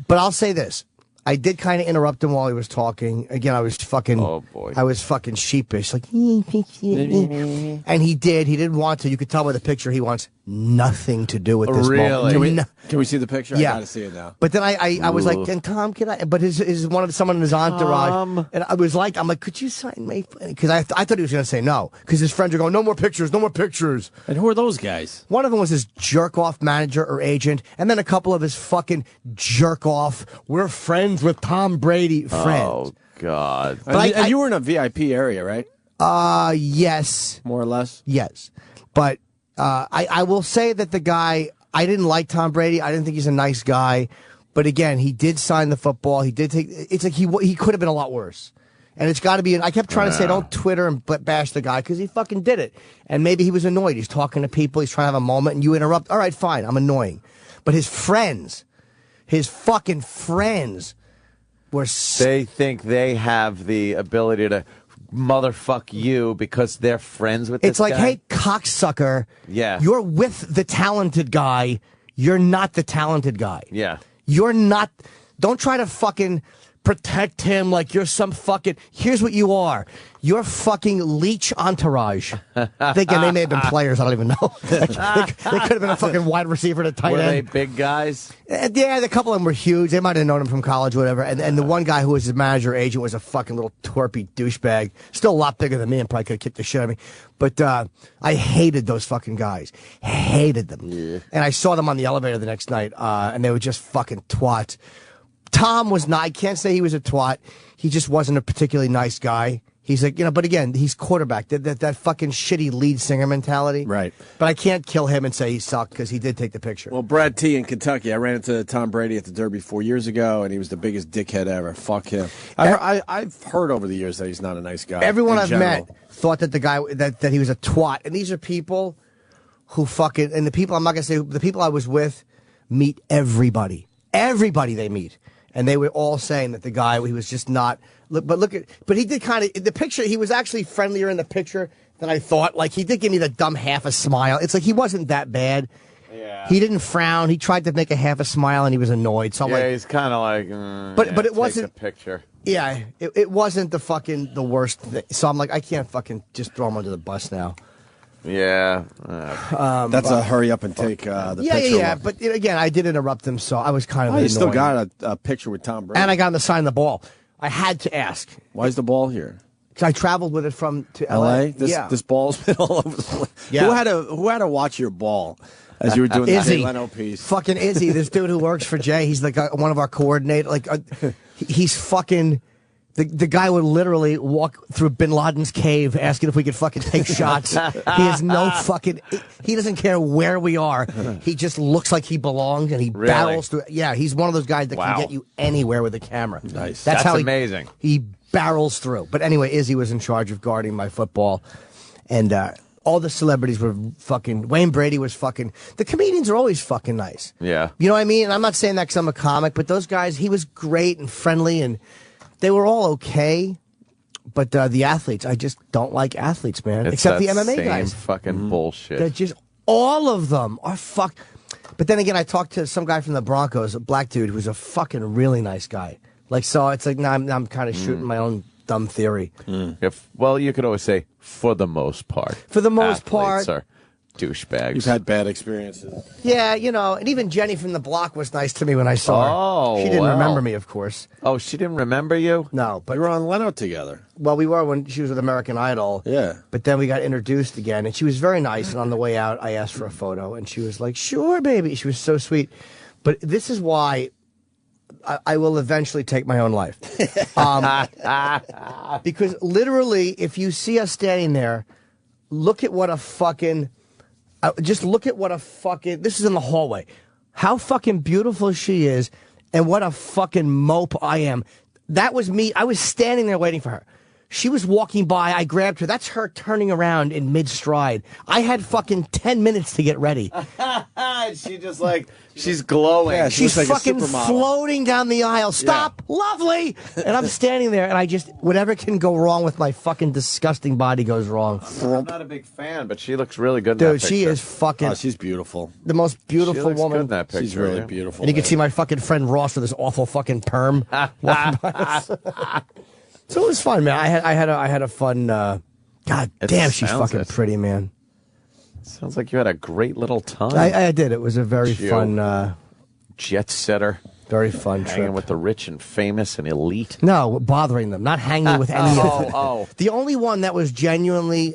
But I'll say this. I did kind of interrupt him while he was talking. Again, I was fucking... Oh, boy. I was fucking sheepish. Like... And he did. He didn't want to. You could tell by the picture he wants nothing to do with this moment. Really? Can we see the picture? Yeah. I gotta see it now. But then I was like, and Tom, can I? But someone in his entourage, and I'm like, could you sign me? Because I thought he was going to say no, because his friends are going, no more pictures. And who are those guys? One of them was his jerk off manager or agent, and then a couple of his fucking jerk off. We're friends with Tom Brady friends. Oh God! And you were in a VIP area, right? Yes, more or less. Yes, but I will say that the guy. I didn't like Tom Brady. I didn't think he's a nice guy. But again, he did sign the football. He did take. It's like he could have been a lot worse. And it's got to be. I kept trying to say, don't Twitter and bash the guy, because he fucking did it. And maybe he was annoyed. He's talking to people. He's trying to have a moment, and you interrupt. All right, fine. I'm annoying. But his fucking friends, were. They think they have the ability to motherfuck you because they're friends with this It's like, guy? hey, cocksucker. Yeah. You're with the talented guy. You're not the talented guy. Yeah. You're not. Don't try to fucking protect him like you're some fucking. Here's what you are. You're fucking leech entourage. Thinking they may have been players. I don't even know. They could have been a fucking wide receiver to tight Were end. they big guys? Yeah, a couple of them were huge. They might have known him from college or whatever. And the one guy who was his manager agent was a fucking little twerpy douchebag. Still a lot bigger than me and probably could have kicked the shit out of me. But I hated those fucking guys. Hated them. Yeah. And I saw them on the elevator the next night, and they were just fucking twats. Tom was not. I can't say he was a twat. He just wasn't a particularly nice guy. He's like, but again, he's quarterback. That fucking shitty lead singer mentality. Right. But I can't kill him and say he sucked, because he did take the picture. Well, Brad T. in Kentucky, I ran into Tom Brady at the Derby 4 years ago, and he was the biggest dickhead ever. Fuck him. I've heard over the years that he's not a nice guy. Everyone I've met thought that the guy, that he was a twat. And these are people who fucking, and the people, I'm not going to say, the people I was with meet everybody. Everybody they meet. And they were all saying that the guy, he was just not. But he did kind of, the picture, he was actually friendlier in the picture than I thought. Like, he did give me the dumb half a smile. It's like he wasn't that bad. Yeah. He didn't frown. He tried to make a half a smile, and he was annoyed. So I'm like, he's kind of like, but it wasn't a picture. Yeah, it wasn't the worst thing. So I'm like, I can't fucking just throw him under the bus now. Yeah. That's a hurry up and take the picture. Yeah. But again, I did interrupt them, so I was kind of annoyed. You still got a picture with Tom Brady. And I got him to sign the ball. I had to ask. Why is the ball here? Because I traveled with it to L.A. This ball's been all over the place. Yeah. Who had to watch your ball as you were doing the Jay Leno piece? Fucking Izzy, this dude who works for Jay. He's like one of our coordinators. He's fucking. The guy would literally walk through Bin Laden's cave asking if we could fucking take shots. He has no fucking. He doesn't care where we are. He just looks like he belongs, and he barrels through. Yeah, he's one of those guys that can get you anywhere with a camera. Nice. That's how amazing. He barrels through. But anyway, Izzy was in charge of guarding my football, and all the celebrities were fucking. Wayne Brady was fucking. The comedians are always fucking nice. Yeah. You know what I mean? And I'm not saying that because I'm a comic, but those guys, he was great and friendly, and they were all okay. But the athletes, I just don't like athletes, man. Except the MMA guys. Fucking bullshit. They're just, all of them are fuck. But then again, I talked to some guy from the Broncos, a black dude who's a fucking really nice guy. Like, so it's like, now I'm kind of shooting my own dumb theory. Well, you could always say, for the most part. For the most part. Are Douchebags. You've had bad experiences. Yeah, and even Jenny from the block was nice to me when I saw her. Oh, she didn't remember me, of course. Oh, she didn't remember you? No, but you were on Leno together. Well, we were when she was with American Idol. Yeah. But then we got introduced again, and she was very nice. And on the way out, I asked for a photo, and she was like, "Sure, baby." She was so sweet. But this is why I will eventually take my own life. Because literally, if you see us standing there, look at what a fucking... just look at what a fucking... This is in the hallway. How fucking beautiful she is, and what a fucking mope I am. That was me. I was standing there waiting for her. She was walking by. I grabbed her. That's her turning around in mid-stride. I had fucking 10 minutes to get ready. She just she's glowing. Yeah, she's like fucking floating down the aisle. Stop. Yeah. Lovely. And I'm standing there, and I just... Whatever can go wrong with my fucking disgusting body goes wrong. I'm not a big fan, but she looks really good in Dude, that picture. she is fucking... Oh, she's beautiful. The most beautiful she looks woman. Good in that picture, she's really beautiful. And you can see my fucking friend Ross with his awful fucking perm walking by us. So it was fun, man. I had a fun. God damn, she's fucking pretty, man. Sounds like you had a great little time. I did. It was a very fun jet setter. Very fun trip. Hanging with the rich and famous and elite. No, bothering them, not hanging with any of them. Oh. The only one that was genuinely,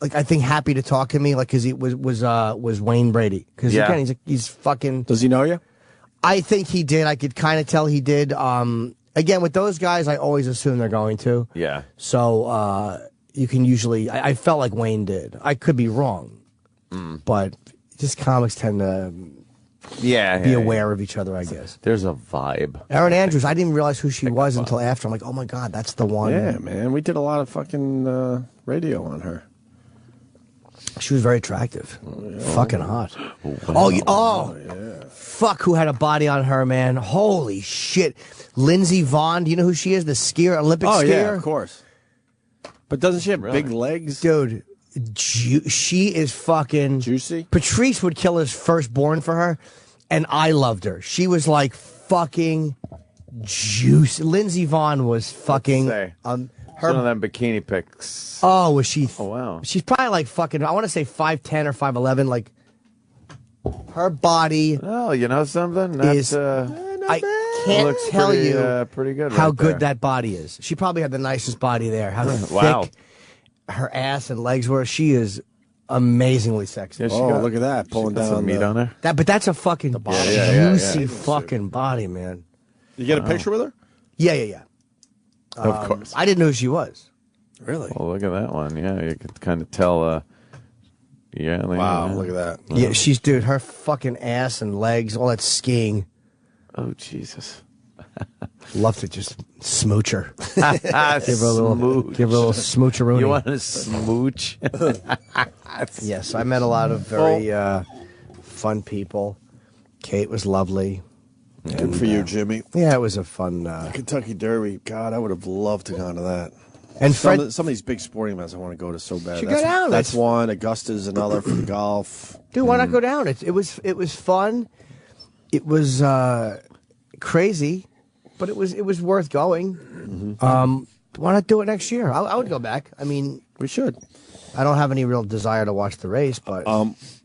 I think, happy to talk to me, because he was Wayne Brady. Because again, he's fucking. Does he know you? I think he did. I could kind of tell he did. Again, with those guys, I always assume they're going to. Yeah. So you can usually... I felt like Wayne did. I could be wrong. But just comics tend to be aware of each other, I guess. There's a vibe. Erin Andrews, I didn't realize who she was until after. I'm like, oh my God, that's the one. Yeah, man. We did a lot of fucking radio on her. She was very attractive. Fucking hot. Oh, yeah. Fuck, who had a body on her, man. Holy shit. Lindsey Vonn, do you know who she is? The skier, Olympic skier? Oh, yeah, of course. But doesn't she have big legs? Dude, she is fucking... Juicy? Patrice would kill his firstborn for her, and I loved her. She was like fucking juicy. Lindsey Vonn was fucking... One of them bikini pics. Oh, was she... Oh, wow. She's probably like fucking... I want to say 5'10" or 5'11", like... Her body... Oh, you know something? I can't tell you pretty good how right good there. that body is. She probably had the nicest body there. How Wow. thick her ass and legs were. She is amazingly sexy. Yeah, look at that. Pulling down some meat on her. But that's a fucking juicy fucking body, man. You get a picture with her? Yeah. Of course. I didn't know who she was. Really? Well, look at that one. Yeah, you could kind of tell. Wow, look at that. Yeah, she's, dude, her fucking ass and legs, all that skiing. Oh, Jesus. Love to just smooch her. Give her a little smoocheroonie. You want to smooch? Yes, I met a lot of very fun people. Kate was lovely. Good for you, Jimmy. Yeah, it was a fun... Kentucky Derby. God, I would have loved to go to that. And some of these big sporting events I want to go to so bad. Should go down. That's one. Augusta's another for the golf. Dude, why not go down? It was fun. It was crazy, but it was worth going. Why not do it next year? I would go back. I mean, we should. I don't have any real desire to watch the race, but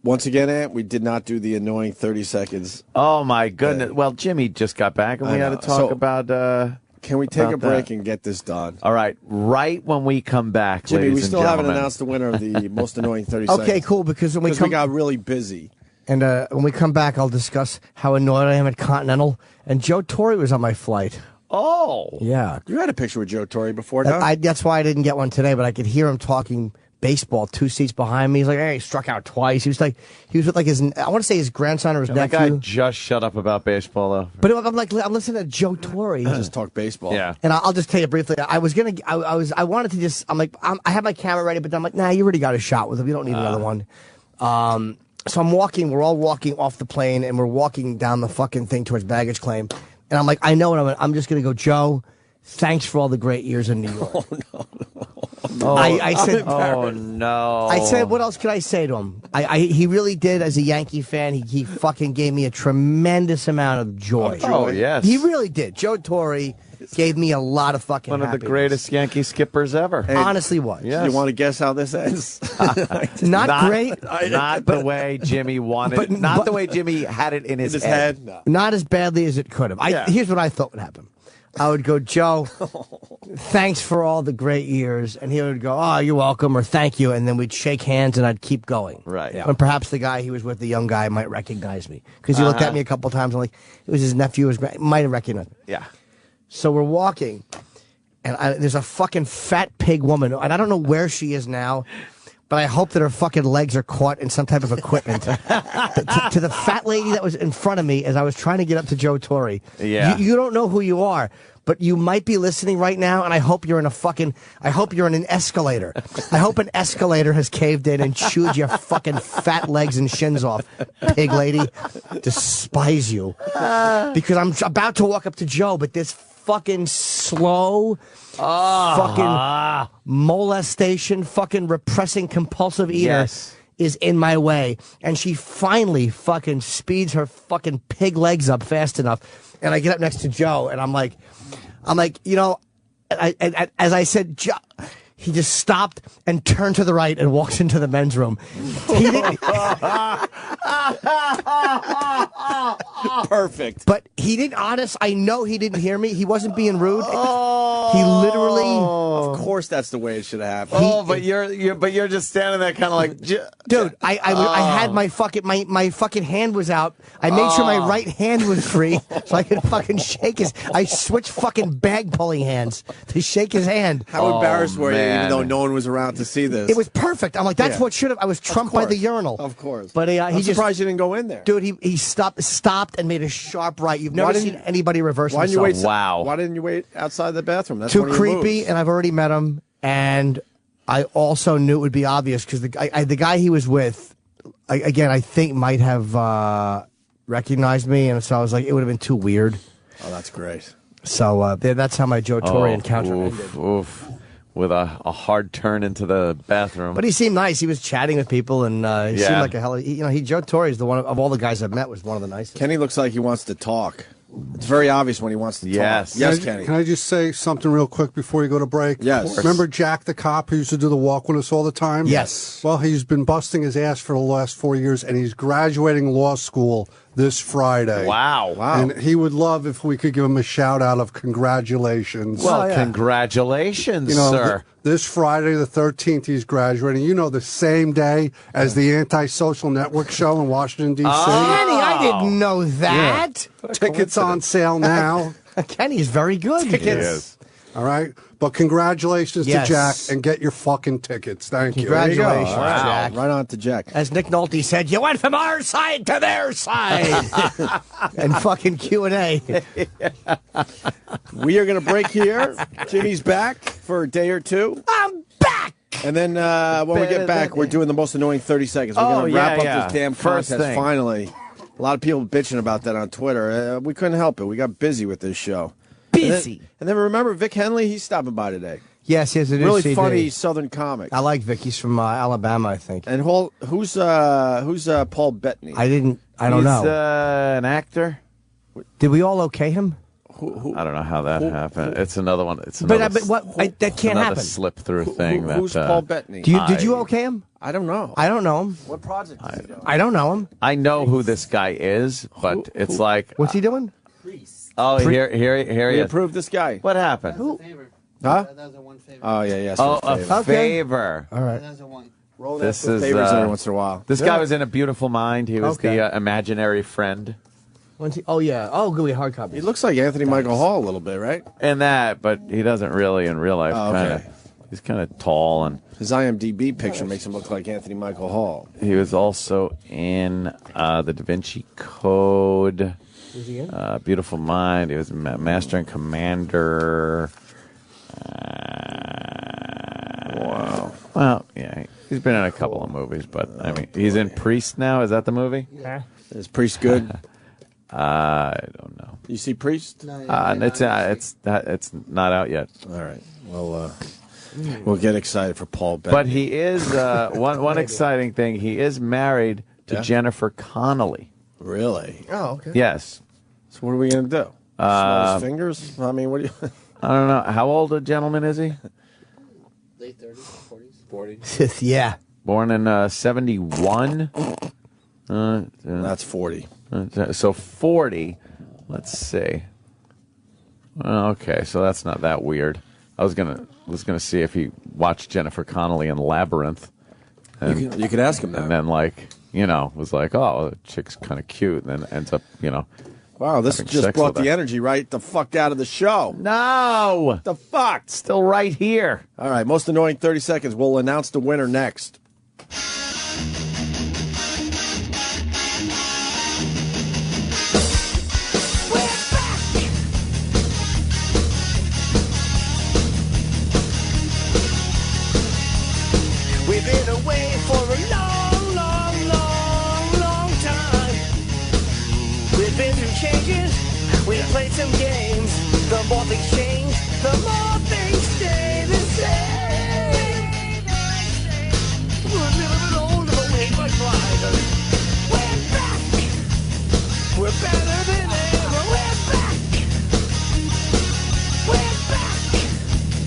once again, Ant, we did not do the annoying 30 seconds. Oh my goodness! Well, Jimmy just got back, and we had to talk about. Can we take a break and get this done? All right, right when we come back, Jimmy, ladies we and still gentlemen. haven't announced the winner of the most annoying 30 seconds. Okay, cool. Because when we got really busy. And when we come back, I'll discuss how annoyed I am at Continental. And Joe Torre was on my flight. Oh. Yeah. You had a picture with Joe Torre before, no? That's why I didn't get one today, but I could hear him talking baseball 2 seats behind me. He's like, hey, he struck out twice. He was with like his, I want to say his grandson or his nephew. That guy just shut up about baseball, though. But I'm listening to Joe Torre. Just talk baseball. Yeah. And I'll just tell you briefly. I wanted to just, I had my camera ready, but I'm like, nah, you already got a shot with him. You don't need another one. So we're all walking off the plane, and we're walking down the fucking thing towards baggage claim. And I'm like, I know what I'm just going to go, Joe, thanks for all the great years in New York. I said, oh, no. I said, what else could I say to him? He really did, as a Yankee fan, he fucking gave me a tremendous amount of joy. Oh, yes. He really did. Joe Torre, gave me a lot of fucking One of the happiness. greatest Yankee skippers ever. Hey, honestly was. Yes. You want to guess how this ends? Not great. Not the way Jimmy wanted it. Not the way Jimmy had it in his head. No. Not as badly as it could have. Here's what I thought would happen. I would go, Joe, thanks for all the great years. And he would go, oh, you're welcome, or thank you. And then we'd shake hands and I'd keep going. Right. Yeah. And perhaps the guy he was with, the young guy, might recognize me. Because he looked at me a couple times and it was his nephew, might have recognized me. Yeah. So we're walking, and there's a fucking fat pig woman, and I don't know where she is now, but I hope that her fucking legs are caught in some type of equipment. to the fat lady that was in front of me as I was trying to get up to Joe Torre. Yeah. You don't know who you are, but you might be listening right now, and I hope you're in an escalator. I hope an escalator has caved in and chewed your fucking fat legs and shins off, pig lady. Despise you. Because I'm about to walk up to Joe, but this fucking slow, fucking molestation, fucking repressing compulsive eater is in my way. And she finally fucking speeds her fucking pig legs up fast enough. And I get up next to Joe, and I'm like, you know, as I said, Joe, he just stopped and turned to the right and walked into the men's room. He didn't. Perfect. But he didn't. I know he didn't hear me. He wasn't being rude. He literally. Of course, that's the way it should have happened. But you're just standing there, kind of like, dude. I had my fucking hand was out. I made sure my right hand was free so I could fucking shake his. I switched fucking bag pulling hands to shake his hand. How embarrassed were you, even though no one was around to see this? It was perfect. I'm like, that's what should have. I was trumped by the urinal. Of course. But I'm surprised you didn't go in there. Dude, he stopped and made a sharp right. You've never seen anybody reverse themselves. Why didn't you wait outside the bathroom? That's too one of your creepy, moves. and I've already met him. And I also knew it would be obvious because the guy he was with, I think might have recognized me, and so I was like, it would have been too weird. Oh, that's great. So that's how my Joe Torre encounter ended. With a hard turn into the bathroom. But he seemed nice. He was chatting with people, and he seemed like a hell. Joe Torre is the one of all the guys I've met was one of the nicest. Kenny looks like he wants to talk. It's very obvious when he wants to talk. Yes, Kenny. Can I just say something real quick before you go to break? Yes. Remember Jack the cop who used to do the walk with us all the time? Yes. Well, he's been busting his ass for the last 4 years, and he's graduating law school this Friday. Wow. And he would love if we could give him a shout out of congratulations. Well, congratulations, sir. This Friday, the 13th, he's graduating. You know, the same day as the Anti-Social Network show in Washington, D.C. Kenny, I didn't know that. Yeah. Tickets on sale now. Kenny's very good. Tickets. All right. But congratulations to Jack, and get your fucking tickets. Thank you. Congratulations, Wow. Jack. Right on to Jack. As Nick Nolte said, you went from our side to their side. And fucking Q&A. We are going to break here. Jimmy's back for a day or two. I'm back. And then when we get back, we're doing the most annoying 30 seconds. We're going to wrap up this damn First contest thing. finally. A lot of people bitching about that on Twitter. We couldn't help it. We got busy with this show. Busy. And then remember, Vic Henley, he's stopping by today. Yes, he has a new Really CD. funny Southern comic. I like Vic. He's from Alabama, I think. And who's Paul Bettany? I don't He's know. An actor. Did we all okay him? I don't know how that happened. It's another one. It's another, that can't happen. Slip through thing. Who's Paul Bettany? Did you okay him? I don't know. I don't know him. What project is he doing? I don't know him. I know who this guy is, but it's like. What's he doing? Oh, here he We is. approved this guy. What happened? Huh? Oh, yeah. Oh, a favor. All right. Roll This that is favors every once in a while. This guy was in A Beautiful Mind. He was the imaginary friend. When's he? Oh, yeah. Oh, good. We hard copy. He looks like Anthony Michael Hall a little bit, right? And that, but he doesn't really in real life. Oh, okay. He's kind of tall, and his IMDb picture makes him look like Anthony Michael Hall. he was also in The Da Vinci Code. Was he in? Beautiful Mind. He was Master and Commander. Wow. Well, yeah, he's been in a couple of movies, but I mean, he's in Priest now. Is that the movie? Yeah. Is Priest good? I don't know. You see Priest? It's not out yet. All right. Well, we'll get excited for Paul Bettany. But he is one exciting thing. He is married to Jennifer Connelly. Really? Oh, okay. Yes. So what are we going to do? Smell his fingers? I mean, what do you... I don't know. How old a gentleman is he? Late 30s, 40s? 40. Yeah. Born in 71? That's 40. So 40. Let's see. Okay, so that's not that weird. I was gonna see if he watched Jennifer Connelly in Labyrinth. And, you could ask him that. And then, was like, oh, the chick's kind of cute, and then ends up, Wow, this just brought the energy right the fuck out of the show. No! The fuck? Still right here. All right, most annoying 30 seconds. We'll announce the winner next. We've been away for a long, long, long, long time. We've been through changes, we've played some games. The more things change, the more things stay the same. We're a little bit older, but we ain't much wiser. We're back. We're better than ever. We're back. We're back.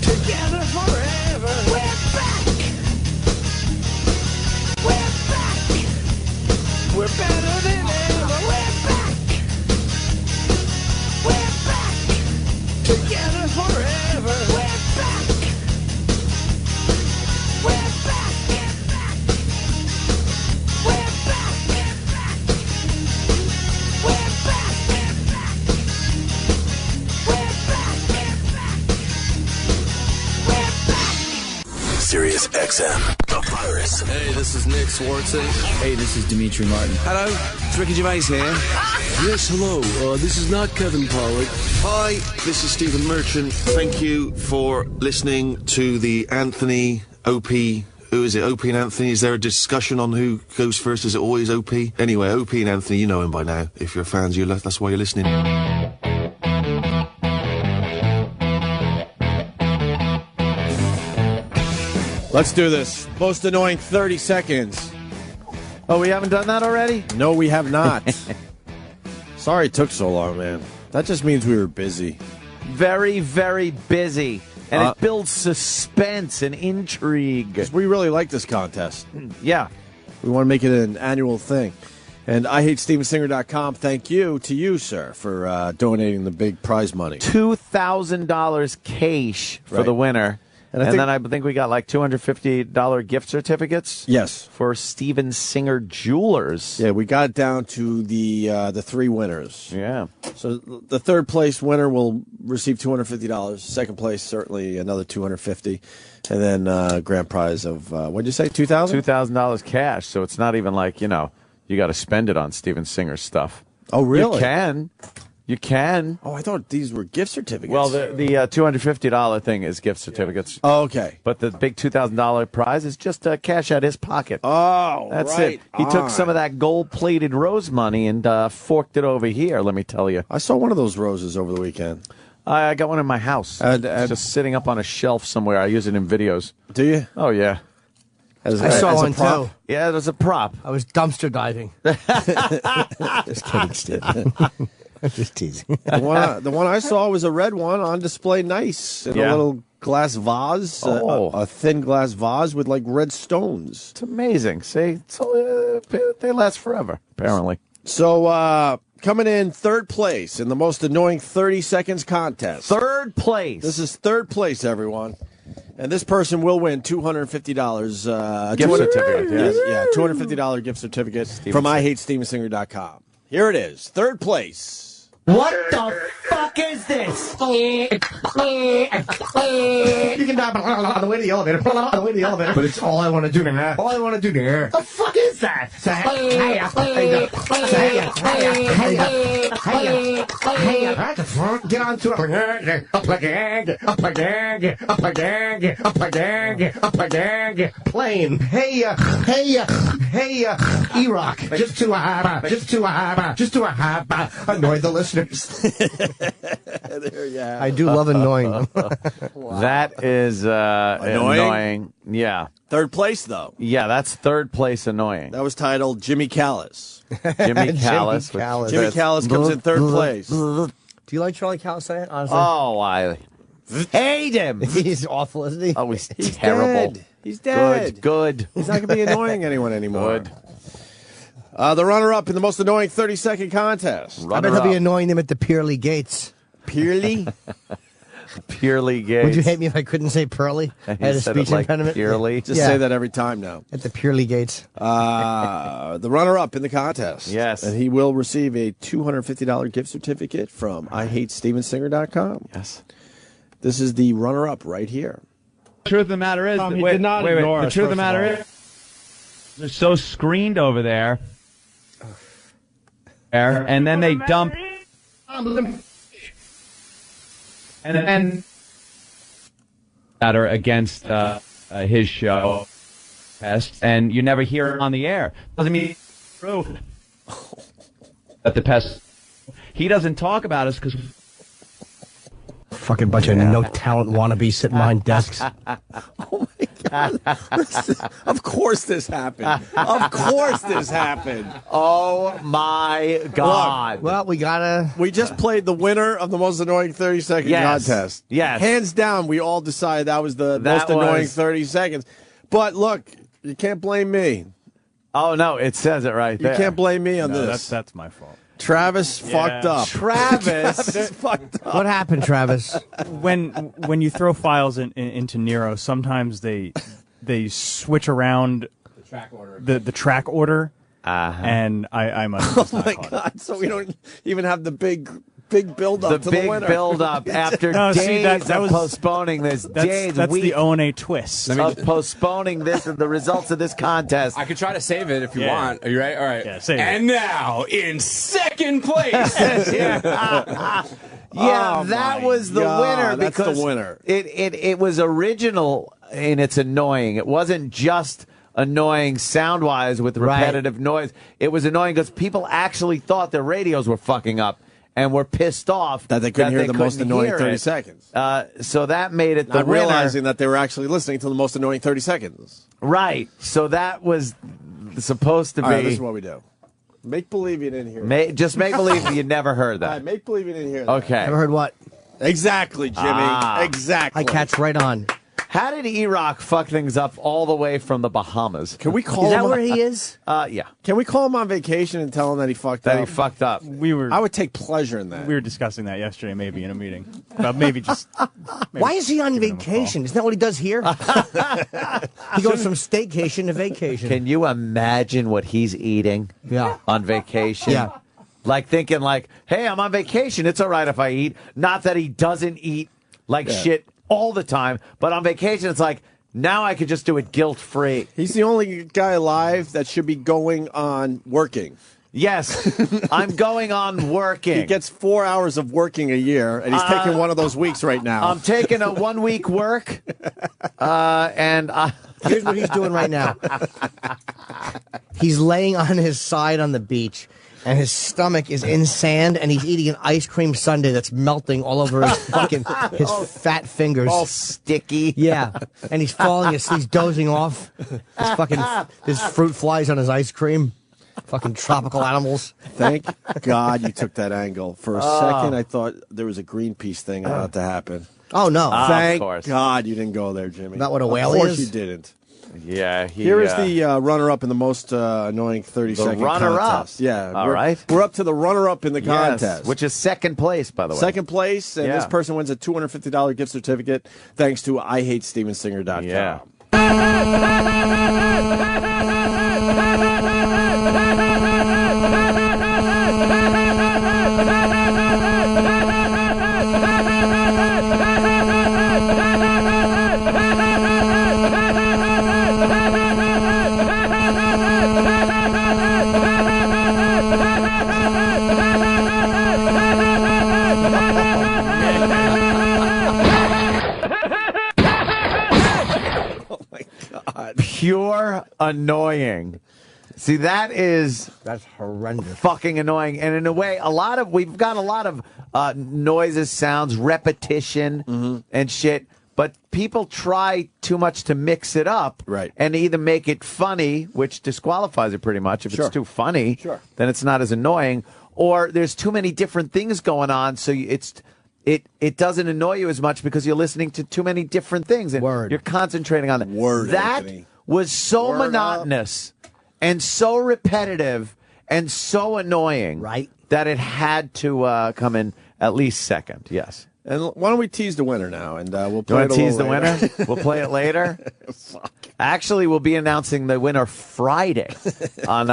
Together forever. We're back. We're back. We're better than ever. We're back. We're back. Together forever. We're back. We're back. We're back. We're back. Sirius XM, the virus. Hey, this is Nick Swartzen. Hey, this is Dimitri Martin. Hello, it's Ricky Gervais here. Yes, hello. This is not Kevin Pollak. Hi, this is Stephen Merchant. Thank you for listening to the Anthony, Opie. Who is it? Opie and Anthony? Is there a discussion on who goes first? Is it always Opie? Anyway, Opie and Anthony, you know him by now. If you're fans, that's why you're listening. Let's do this. Most annoying 30 seconds. Oh, we haven't done that already? No, we have not. Sorry it took so long, man. That just means we were busy. Very, very busy. And it builds suspense and intrigue. 'Cause we really like this contest. Yeah. We want to make it an annual thing. And IHateStevenSinger.com, thank you to you, sir, for donating the big prize money. $2,000 cash for the winner. And then I think we got like $250 gift certificates. Yes. For Steven Singer Jewelers. Yeah, we got down to the three winners. Yeah. So the third place winner will receive $250. Second place, certainly another $250. And then grand prize of, what did you say, $2,000? $2,000 cash. So it's not even like, you got to spend it on Steven Singer stuff. Oh, really? You can. You can. Oh, I thought these were gift certificates. Well, the $250 thing is gift certificates. Oh, okay. But the big $2,000 prize is just cash out his pocket. Oh, that's right. it. He took some of that gold-plated rose money and forked it over here, let me tell you. I saw one of those roses over the weekend. I got one in my house. It's just sitting up on a shelf somewhere. I use it in videos. Do you? Oh, yeah. I saw one, too. Yeah, it was a prop. I was dumpster diving. Just kidding, Steve. Just teasing. The one I saw was a red one on display, nice, in a little glass vase, a thin glass vase with like red stones. It's amazing. See, they last forever, apparently. So coming in third place in the most annoying 30 seconds contest. Third place. This is third place, everyone. And this person will win $250 gift certificate. Yes. Yeah, $250 gift certificate from IHateStevenSinger.com. Here it is, third place. What the fuck is this? You can die on the way to the elevator, on the way to the elevator, but it's all I want to do now. All I want to do there. The fuck is that? At the front, get onto it. Plane. Hey, E-Rock. Just to a annoy the listeners. There you have. I do love annoying them. Wow. That is annoying. Yeah. Third place, though. Yeah, that's third place annoying. That was titled Jimmy Callis. Jimmy Callis. Jimmy Callis comes in third place. Do you like Charlie Calisay, honestly? Oh, I hate him. He's awful, isn't he? Oh, he's terrible. Dead. He's dead. Good. He's not going to be annoying anyone anymore. Good. The runner-up in the most annoying 30-second contest. I bet he'll be annoying them at the Pearly Gates. Pearly? Pearly Gates. Would you hate me if I couldn't say Pearly? I had a speech impediment. Pearly. Just say that every time now. At the Pearly Gates. The runner-up in the contest. Yes. And he will receive a $250 gift certificate from IHateStevensinger.com. Yes. This is the runner-up right here. The truth of the matter is, he did not ignore the us, truth of the first of matter all. is, they're so screened over there, and then they dump, and then that are against his show, pest, and you never hear it on the air. Doesn't mean it's true that the pest. He doesn't talk about us because. Fucking bunch of no-talent wannabes sitting behind desks. Oh, my God. Of course this happened. Of course this happened. Oh, my God. Look, well, we just played the winner of the most annoying 30-second contest. Yes. Hands down, we all decided that was the most annoying 30 seconds. But, look, you can't blame me. Oh, no, it says it right there. You can't blame me on this. That's my fault. Travis fucked up. Travis fucked up. What happened, Travis? When you throw files into Nero, sometimes they switch around The track order. The track order, and I must. Oh my God! So we don't even have the big build-up to the winner. The big build-up after days of postponing this. That's the O&A twist. Of postponing this and the results of this contest. I could try to save it if you want. Are you ready? All right. Yeah, save and now, in second place. That was the winner that's because the winner. It was original in its annoying. It wasn't just annoying sound-wise with repetitive noise. It was annoying because people actually thought their radios were fucking up. And were pissed off that they couldn't hear the most annoying 30 seconds. So that made it the Not winner. realizing that they were actually listening to the most annoying 30 seconds. Right. So that was supposed to be. All right, this is what we do. Make believe you didn't hear that. Just make believe you never heard that. All right, make believe you didn't hear that. Okay. Never heard what? Exactly, Jimmy. Exactly. I catch right on. How did E-Rock fuck things up all the way from the Bahamas? Can we call him? Is that where he is? Yeah. Can we call him on vacation and tell him that he fucked up? That he fucked up. I would take pleasure in that. We were discussing that yesterday, maybe in a meeting. Maybe just. Why is he on vacation? Isn't that what he does here? He goes from staycation to vacation. Can you imagine what he's eating? Yeah. On vacation. Yeah. Like thinking, hey, I'm on vacation. It's all right if I eat. Not that he doesn't eat shit all the time, but on vacation, it's like. Now I could just do it guilt-free. He's the only guy alive that should be going on working. Yes, I'm going on working. He gets 4 hours of working a year, and he's taking one of those weeks right now. I'm taking a 1 week work, and here's what he's doing right now. He's laying on his side on the beach, and his stomach is in sand, and he's eating an ice cream sundae that's melting all over his fat fingers. All sticky. Yeah, and he's falling asleep, he's dozing off. There's fruit flies on his ice cream. Fucking tropical animals. Thank God you took that angle. For a second, I thought there was a Greenpeace thing about to happen. Oh, no. Thank God you didn't go there, Jimmy. Not what a whale is? Of course you didn't. Yeah. Here is the runner-up in the most annoying 30-second contest. Yeah. All right. We're up to the runner-up in the contest. Which is second place, by the way. Second place, and this person wins a $250 gift certificate thanks to IHateStevensinger.com. Yeah. Pure annoying. See, that's horrendous. Fucking annoying. And in a way, we've got a lot of noises, sounds, repetition and shit. But people try too much to mix it up, right? And either make it funny, which disqualifies it pretty much. If it's too funny, then it's not as annoying. or there's too many different things going on, so it doesn't annoy you as much because you're listening to too many different things and you're concentrating on it. That Anthony. was so Word monotonous and so repetitive and so annoying, right? That it had to come in at least second. Yes. And why don't we tease the winner now, and we'll play You it want to tease the later. winner? We'll play it later. Fuck. Actually, we'll be announcing the winner Friday. On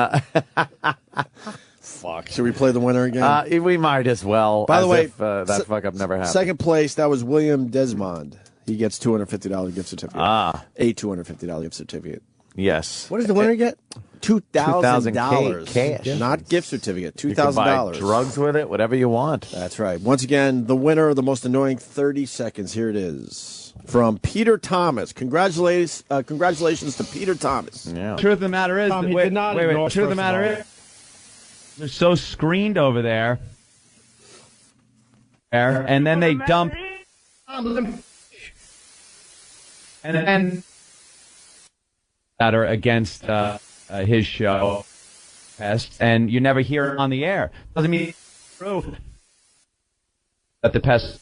Fuck. Should we play the winner again? We might as well. By the way, if, that fuck up never happened. Second place, that was William Desmond. He gets $250 gift certificate. A $250 gift certificate. Yes. What does the winner get? $2,000 cash. not gift certificate. You can buy $2,000. drugs with it, whatever you want. That's right. Once again, the winner of the most annoying 30 seconds. Here it is from Peter Thomas. Congratulations to Peter Thomas. Yeah. Truth of the matter is, Tom, he wait, did not wait. ignore us, Truth of the first of matter all. is, they're so screened over there, and then they dump, and then that are against his show, and you never hear it on the air. Doesn't mean it's true that the pest.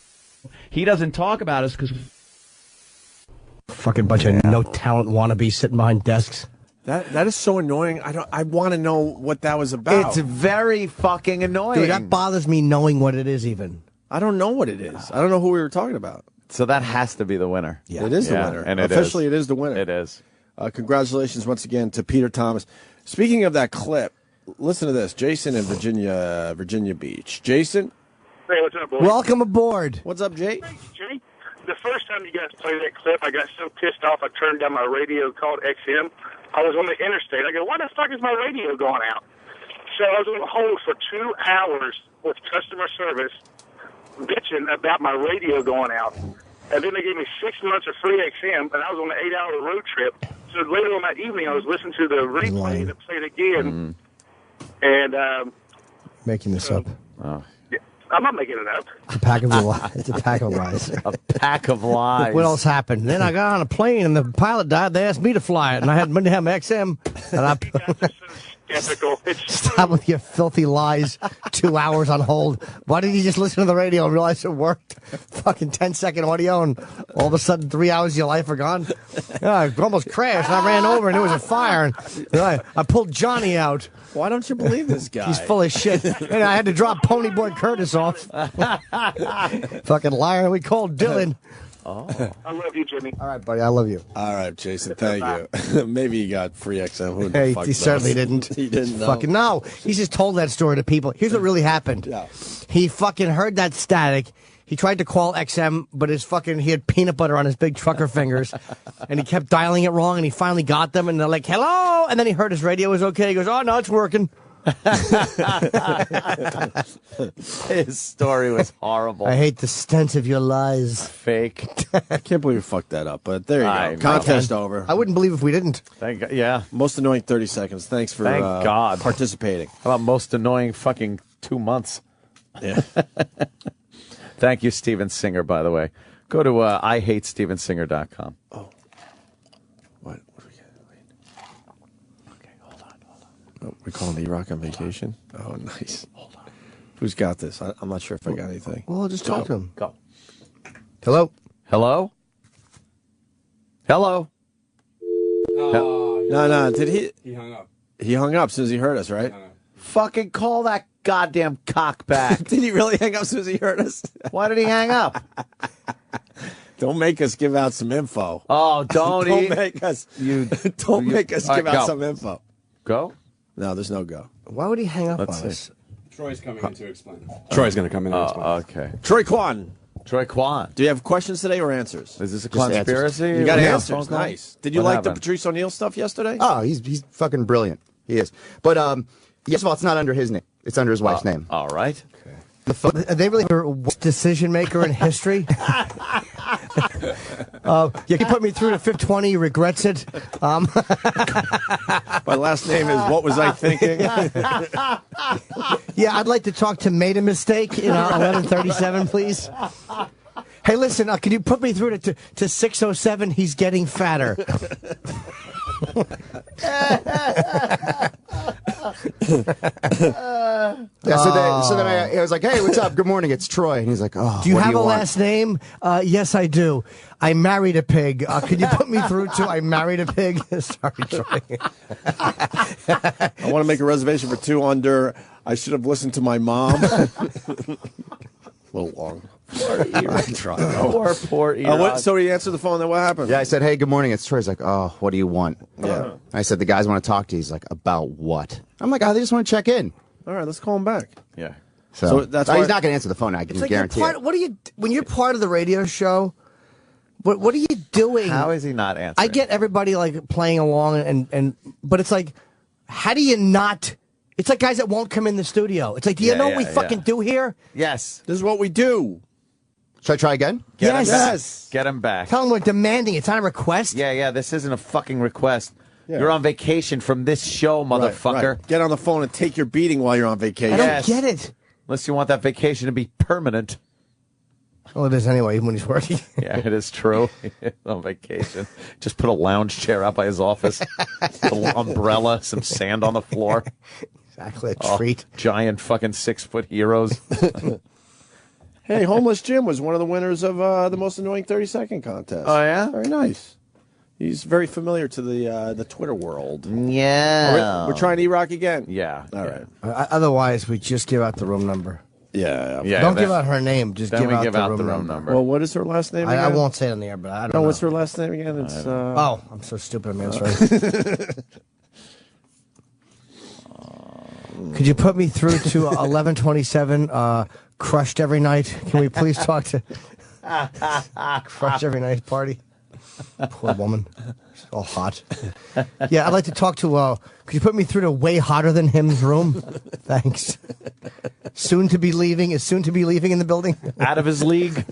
He doesn't talk about us because fucking bunch of no talent wannabes sitting behind desks. That is so annoying. I want to know what that was about. It's very fucking annoying. Dude, that bothers me knowing what it is even. I don't know what it is. I don't know who we were talking about. So that has to be the winner. Yeah. It is the winner. And officially, it is the winner. It is. Congratulations once again to Peter Thomas. Speaking of that clip, listen to this. Jason in Virginia Beach. Jason? Hey, what's up, boys? Welcome aboard. What's up, Jay? Jay, the first time you guys played that clip, I got so pissed off I turned down my radio called XM. I was on the interstate. I go, why the fuck is my radio going out? So I was on hold for 2 hours with customer service bitching about my radio going out. And then they gave me 6 months of free XM, and I was on an 8-hour road trip. So later on that evening, I was listening to the replay that played again. And Making this up. Oh. yeah, I'm not making it up. It's a pack of lies. It's a pack of lies. A pack of lies. What else happened? Then I got on a plane and the pilot died. They asked me to fly it, and I had to have XM. And I Skeptical. stop with your filthy lies. 2 hours on hold. Why didn't you just listen to the radio and realize it worked? Fucking 10-second audio, and all of a sudden 3 hours of your life are gone. Yeah, I almost crashed. I ran over and there was a fire. And I pulled Johnny out. Why don't you believe this guy? He's full of shit. And I had to drop Ponyboy Curtis off. Fucking liar. We called Dylan. Oh. I love you, Jimmy. All right, buddy. I love you. All right, Jason. Thank you. Maybe he got free XM. Who the Hey, fuck he knows? certainly didn't. He didn't know. Fucking no. He's just told that story to people. Here's what really happened. Yeah. He fucking heard that static. He tried to call XM, but he had peanut butter on his big trucker fingers, and he kept dialing it wrong, and he finally got them, and they're like, hello, and then he heard his radio was okay. He goes, oh, no, it's working. His story was horrible. I hate the stench of your lies. Fake. I can't believe we fucked that up, but there you I go. know. Contest over. I wouldn't believe if we didn't. Thank God. Yeah. Most annoying 30 seconds. Thanks for Thank God. participating. How about most annoying fucking 2 months? Yeah. Thank you, Steven Singer, by the way. Go to IHateStevenSinger.com. Oh. What do we get? Wait. Okay, hold on. Oh, we're calling E-Rock on vacation? Oh, nice. Hold on. Who's got this? I'm not sure if I got anything. Well, I'll just talk to him. Go. Hello? Hello? Hello? No. Did he? He hung up. He hung up as soon as he heard us, right? Fucking call that goddamn cock back. Did he really hang up as soon as he heard us? Why did he hang up? Don't make us give out some info. Oh, don't make us. Don't make us give out some info. Go? No, there's no go. Why would he hang up Let's on see. us? Troy's coming in to explain. Troy's going to come in and explain. Okay. Troy Kwan. Troy Kwan. Do you have questions today or answers? Is this a Just conspiracy? answers. You got Yeah. answers. Nice. Did you What like happened? the Patrice O'Neal stuff yesterday? Oh, he's fucking brilliant. He is. But first of all, it's not under his name. It's under his wife's name. All right. Are they really the worst decision maker in history? He put me through to 520. He regrets it. My last name is What Was I Thinking? Yeah, I'd like to talk to Made a Mistake in 1137, please. Hey, listen, can you put me through to 607? He's getting fatter. Yeah, So then I was like, hey, what's up? Good morning. It's Troy. And he's like, oh, Do you what have do you a want? last name? Yes, I do. I married a pig. Could you put me through to I married a pig? Sorry, Troy. I want to make a reservation for 2 under. I should have listened to my mom. A little long. Poor Erod. So he answered the phone. Then what happened? Yeah, I said, hey, good morning. It's Troy. He's like, oh, what do you want? Yeah. I said, the guys want to talk to you. He's like, about what? I'm like, oh, they just want to check in. All right, let's call him back. Yeah. So that's he's why not going to answer the phone. I can guarantee it. What are you when you're part of the radio show? What are you doing? How is he not answering? I get everybody like playing along but it's like, how do you not? It's like guys that won't come in the studio. It's like, do you know what we fucking do here? Yes. This is what we do. Should I try again? Yes. Get him back. Tell them we're demanding. It's not a request. Yeah. This isn't a fucking request. Yeah. You're on vacation from this show, motherfucker. Right. Get on the phone and take your beating while you're on vacation. I don't get it. Unless you want that vacation to be permanent. Well, it is anyway, even when he's working. Yeah, it is true. On vacation. Just put a lounge chair out by his office. A little umbrella, some sand on the floor. Exactly, a treat. Giant fucking 6-foot heroes. Hey, Homeless Jim was one of the winners of the most annoying 30-second contest. Oh, yeah? Very nice. He's very familiar to the Twitter world. Yeah. We're trying E-Rock again. Yeah. All right. Otherwise, we just give out the room number. Yeah. Don't give out her name. Just give out the room number. Well, what is her last name again? I won't say it on the air, but I don't know. What's her last name again? It's Oh, I'm so stupid. I'm answering. Could you put me through to 1127 Crushed Every Night? Can we please talk to Crushed Every Night party? Poor woman. She's all hot. Yeah, I'd like to talk to, could you put me through to Way Hotter Than Him's room? Thanks. Soon to be leaving in the building. Out of his league?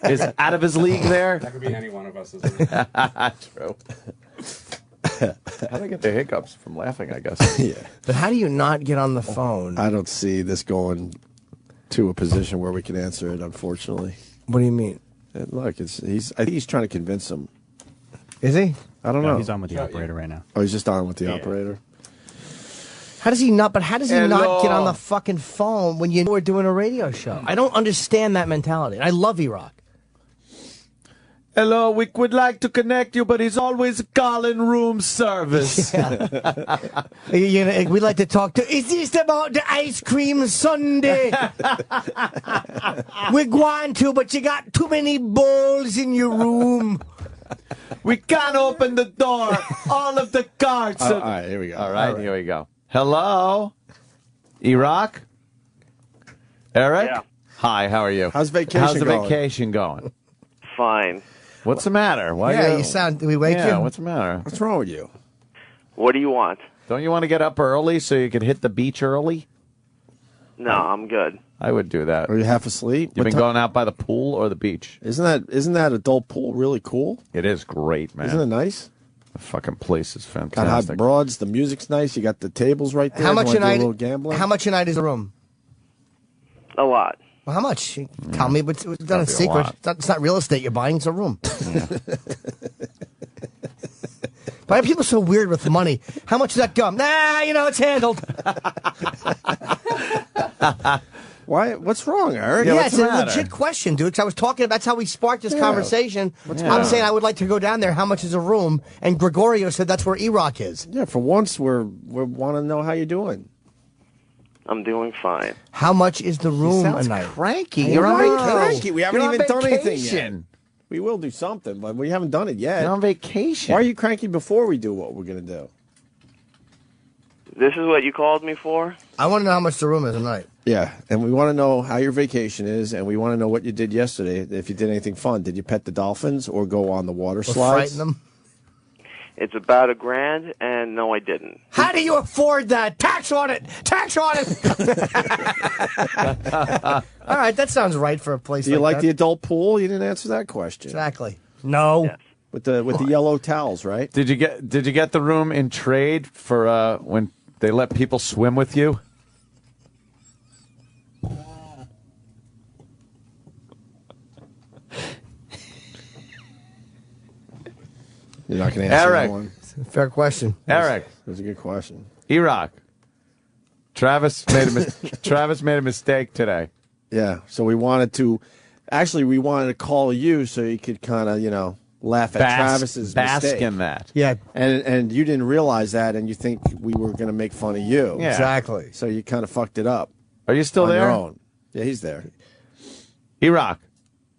Is out of his league there? That could be any one of us, isn't it? True. How do I get the hiccups from laughing, I guess? Yeah. But how do you not get on the phone? I don't see this going to a position where we can answer it, unfortunately. What do you mean? Look, I think he's trying to convince him. Is he? I don't know. He's on with the operator right now. Oh, he's just on with the operator. How does he not get on the fucking phone when you know we're doing a radio show? I don't understand that mentality. I love E-Rock. Hello, we would like to connect you, but he's always calling room service. Yeah. We'd like to talk to. Is this about the ice cream sundae? We're going to, but you got too many bowls in your room. We can't open the door. All of the carts. All right, here we go. All right, here we go. Hello, E-Rock? Eric? Yeah. Hi, how are you? How's vacation How's the going? vacation going? Fine. What's the matter? Why you sound. Did we wake you? Yeah, what's the matter? What's wrong with you? What do you want? Don't you want to get up early so you can hit the beach early? No, I'm good. I would do that. Are you half asleep? You've been going out by the pool or the beach? Isn't that adult pool really cool? It is great, man. Isn't it nice? The fucking place is fantastic. Got hot broads. The music's nice. You got the tables right there. How much a night? A little gambling? How much a night is the room? A lot. Well, how much? Tell me, but it's not a secret. It's not real estate you're buying. It's a room. Yeah. Why are people so weird with money? How much is that gum? Nah, it's handled. Why? What's wrong, Eric? Yeah, it's a legit question, dude. 'Cause I was talking. That's how we sparked this conversation. I'm saying I would like to go down there. How much is a room? And Gregorio said that's where E-Rock is. Yeah, for once we want to know how you're doing. I'm doing fine. How much is the room a Sounds night? cranky. You're on cranky. We haven't You're even on done anything vacation. yet. We will do something, but we haven't done it yet. You're on vacation. Why are you cranky before we do what we're going to do? This is what you called me for? I want to know how much the room is a night. Yeah, and we want to know how your vacation is, and we want to know what you did yesterday, if you did anything fun. Did you pet the dolphins or go on the water Or slides? frighten them? It's about $1,000, and no, I didn't. How do you afford that? Tax on it! Tax on it! All right, that sounds right for a place Do you like that. the adult pool? You didn't answer that question. Exactly. No. Yes. With the yellow towels, right? Did you get the room in trade for when they let people swim with you? You're not going to answer Eric. that one. Fair question. Eric. That was a good question. E-Rock. Travis made a mistake today. Yeah, so we wanted to call you so you could kind of, laugh at Travis's bask mistake. in that. Yeah. And you didn't realize that, and you think we were going to make fun of you. Yeah. Exactly. So you kind of fucked it up. Are you still on there? Your own. Yeah, he's there. E-Rock.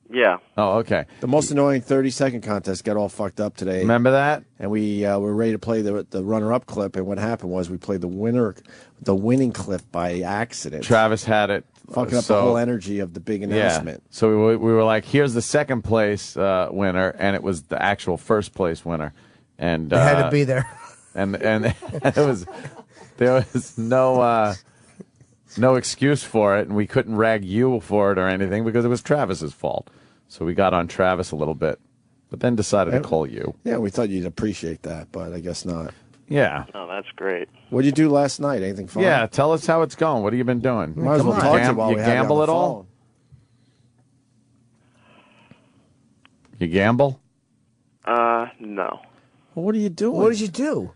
Yeah. Oh, okay. The most annoying 30-second contest got all fucked up today. Remember that? And we were ready to play the runner-up clip, and what happened was we played the winning clip by accident. Travis had it. Fucking up the whole energy of the big announcement. Yeah. So we were like, here's the second place winner, and it was the actual first place winner. And They had to be there. And there was no excuse for it, and we couldn't rag you for it or anything because it was Travis's fault. So we got on Travis a little bit, but then decided to call you. Yeah, we thought you'd appreciate that, but I guess not. Yeah. Oh, that's great. What'd you do last night? Anything fun? Yeah, tell us how it's going. What have you been doing? Might as well talk to you while we have you on gamble the at all? phone. You gamble? No. Well, what are you doing? What did you do?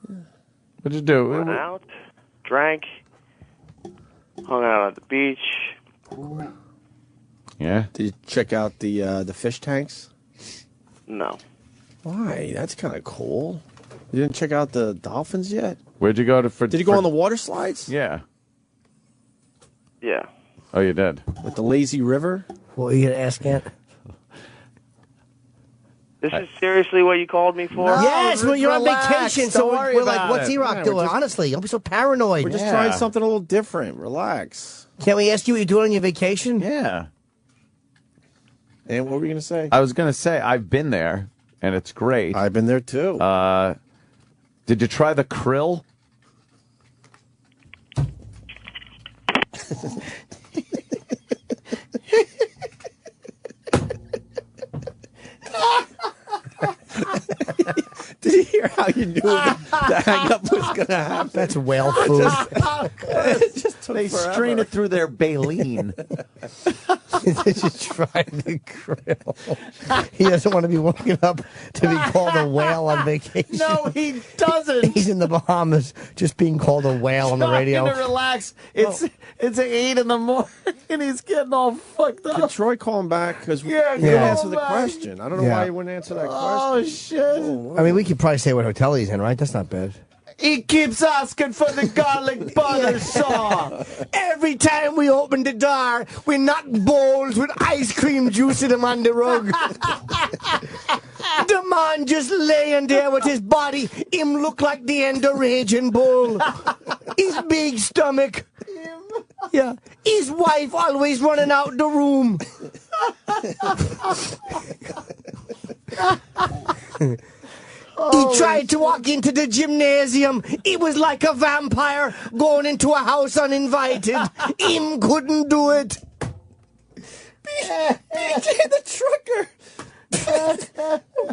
What did you do? Went out, drank, hung out at the beach. Yeah. Did you check out the fish tanks? No. Why? That's kind of cool. You didn't check out the dolphins yet? Where'd you go to? Did you go on the water slides? Yeah. Yeah. Oh, you did? With the lazy river? What were you going to ask, Aunt? This is seriously what you called me for? Yes, well, you're relax. on vacation, so Don't worry we're like, about what's it. E-Rock Yeah, doing? Honestly, don't be so paranoid. We're just trying something a little different. Relax. Can't we ask you what you're doing on your vacation? Yeah. And what were you going to say? I was going to say, I've been there, and it's great. I've been there, too. Did you try the krill? Did you hear how you knew the hang-up was going to happen? That's whale food. It just took They forever. strain it through their baleen. Did you try the grill? He doesn't want to be woken up to be called a whale on vacation. No, he doesn't. He's in the Bahamas just being called a whale on the radio. Trying to relax. It's 8 in the morning, and he's getting all fucked up. Did Troy call him back? Because you Yeah, didn't call answer him the back. question. I don't know why you wouldn't answer that Oh, question. shit. I mean, we could probably say what hotel he's in, right? That's not bad. He keeps asking for the garlic butter saw. Every time we open the door, we knock bowls with ice cream juice in them on the rug. The man just laying there with his body, him look like the end of Raging Bull. His big stomach. Yeah. His wife always running out the room. He tried to walk into the gymnasium. He was like a vampire going into a house uninvited. Him couldn't do it. BJ the trucker.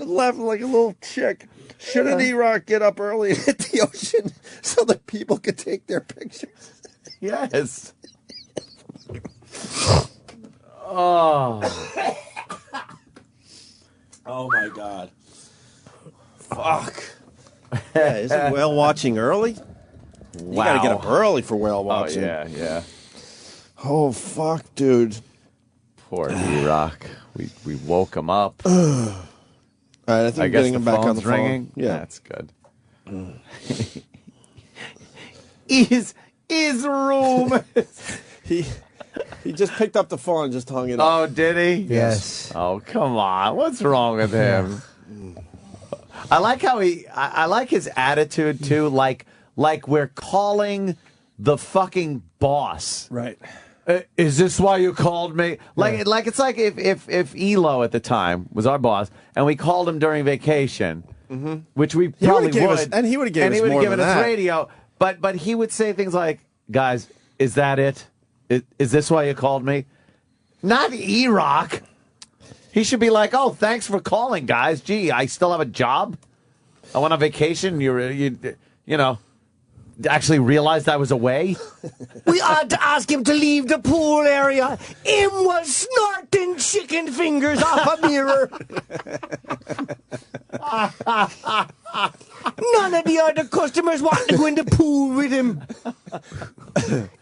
I'm laughing like a little chick. Shouldn't E-Rock get up early and hit the ocean so that people could take their pictures? Yes. Oh. Oh, my God. Fuck. Yeah, isn't whale watching early? You got to get up early for whale watching. Oh, yeah. Oh, fuck, dude. Poor E-Rock. We woke him up. All right, I think we're guess getting the him back on the phone's ringing. phone. Yeah. That's good. His room. He just picked up the phone and just hung it up. Oh, did he? Yes. Oh, come on. What's wrong with him? I like how I like his attitude too. Like we're calling the fucking boss. Right. Is this why you called me? Like it's like if Elo at the time was our boss and we called him during vacation, which we probably would, and he would have given us more given than us that. radio, but he would say things like, "Guys, is that it? Is this why you called me?" Not E-Rock. He should be like, "Oh, thanks for calling, guys. Gee, I still have a job. I went on vacation. You know." actually realized I was away? We ought to ask him to leave the pool area. Him was snorting chicken fingers off a mirror. None of the other customers want to go in the pool with him.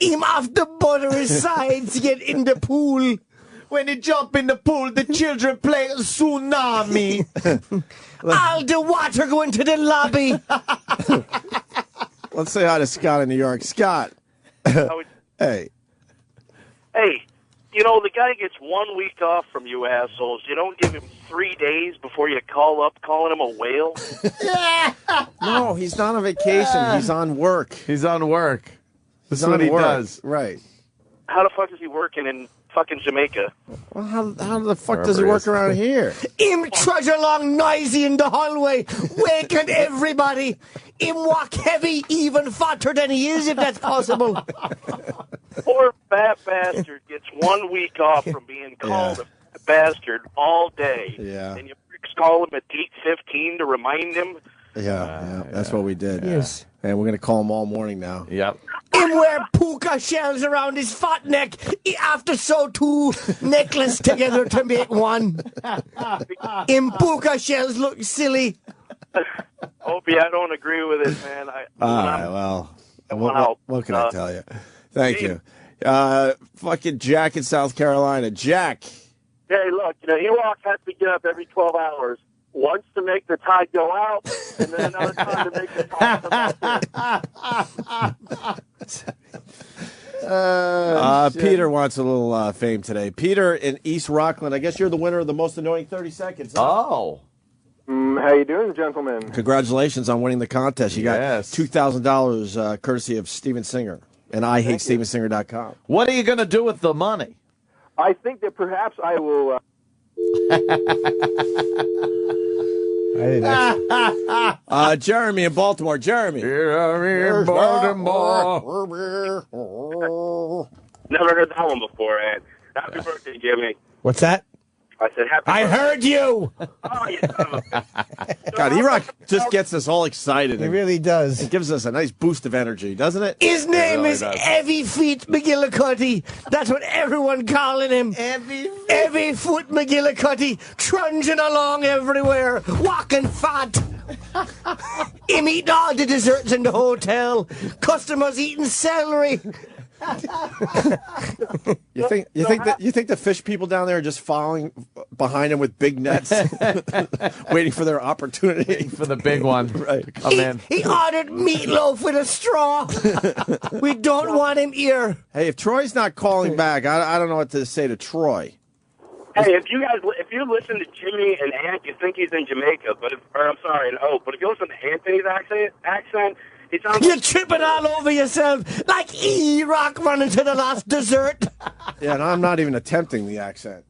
Him have to butter his sides to get in the pool. When he jump in the pool, the children play tsunami. All the water go into the lobby. Let's say hi to Scott in New York. Scott. Hey. Hey, you know, the guy gets 1 week off from you assholes. You don't give him 3 days before you call up calling him a whale? No, he's not on vacation. He's on work. He's on work. That's on what he work. does. Right. How the fuck is he working in fucking Jamaica? Well, how the fuck does he work around here? Him trudge along noisy in the hallway, waking everybody. Him walk heavy, even fatter than he is, if that's possible. Poor fat bastard gets 1 week off from being called a bastard all day. Yeah. And you pricks call him at 8:15 to remind him. Yeah, that's what we did. Yes. And we're going to call him all morning now. Yep. Him wear puka shells around his fat neck. He have to sew 2 necklaces together to make one. Him puka shells look silly. Opie, I don't agree with it, man. All right, well, what can I tell you? Thank you. Fucking Jack in South Carolina. Jack. Hey, look, Ewok has to get up every 12 hours. Once to make the tide go out, and then another time to make the tide come back in. Peter wants a little fame today. Peter in East Rockland. I guess you're the winner of the most annoying 30 seconds. Huh? Oh. How you doing, gentlemen? Congratulations on winning the contest. You got $2,000 courtesy of Steven Singer and IHateStevenSinger.com. What are you going to do with the money? I think that perhaps I will... Jeremy in Baltimore. Jeremy. Never heard that one before, and happy birthday, Jimmy. What's that? I said happy birthday. I heard you. Oh, you son of a... God, E-Rock just gets us all excited. He really does. It gives us a nice boost of energy, doesn't it? His name really is does. Heavy Feet McGillicuddy. That's what everyone calling him. Heavy Foot McGillicuddy, trudging along everywhere, walking fat. Him eating all the desserts in the hotel. Customers eating celery. You think the fish people down there are just following behind him with big nets, waiting for their opportunity for the big one to come in? He ordered meatloaf with a straw. We don't want him here. Hey, if Troy's not calling back, I don't know what to say to Troy. Hey, if you listen to Jimmy and Ant, you think he's in Jamaica, but if you listen to Anthony's accent, it sounds You're tripping all over yourself like E-Rock running to the last dessert. Yeah, and I'm not even attempting the accent.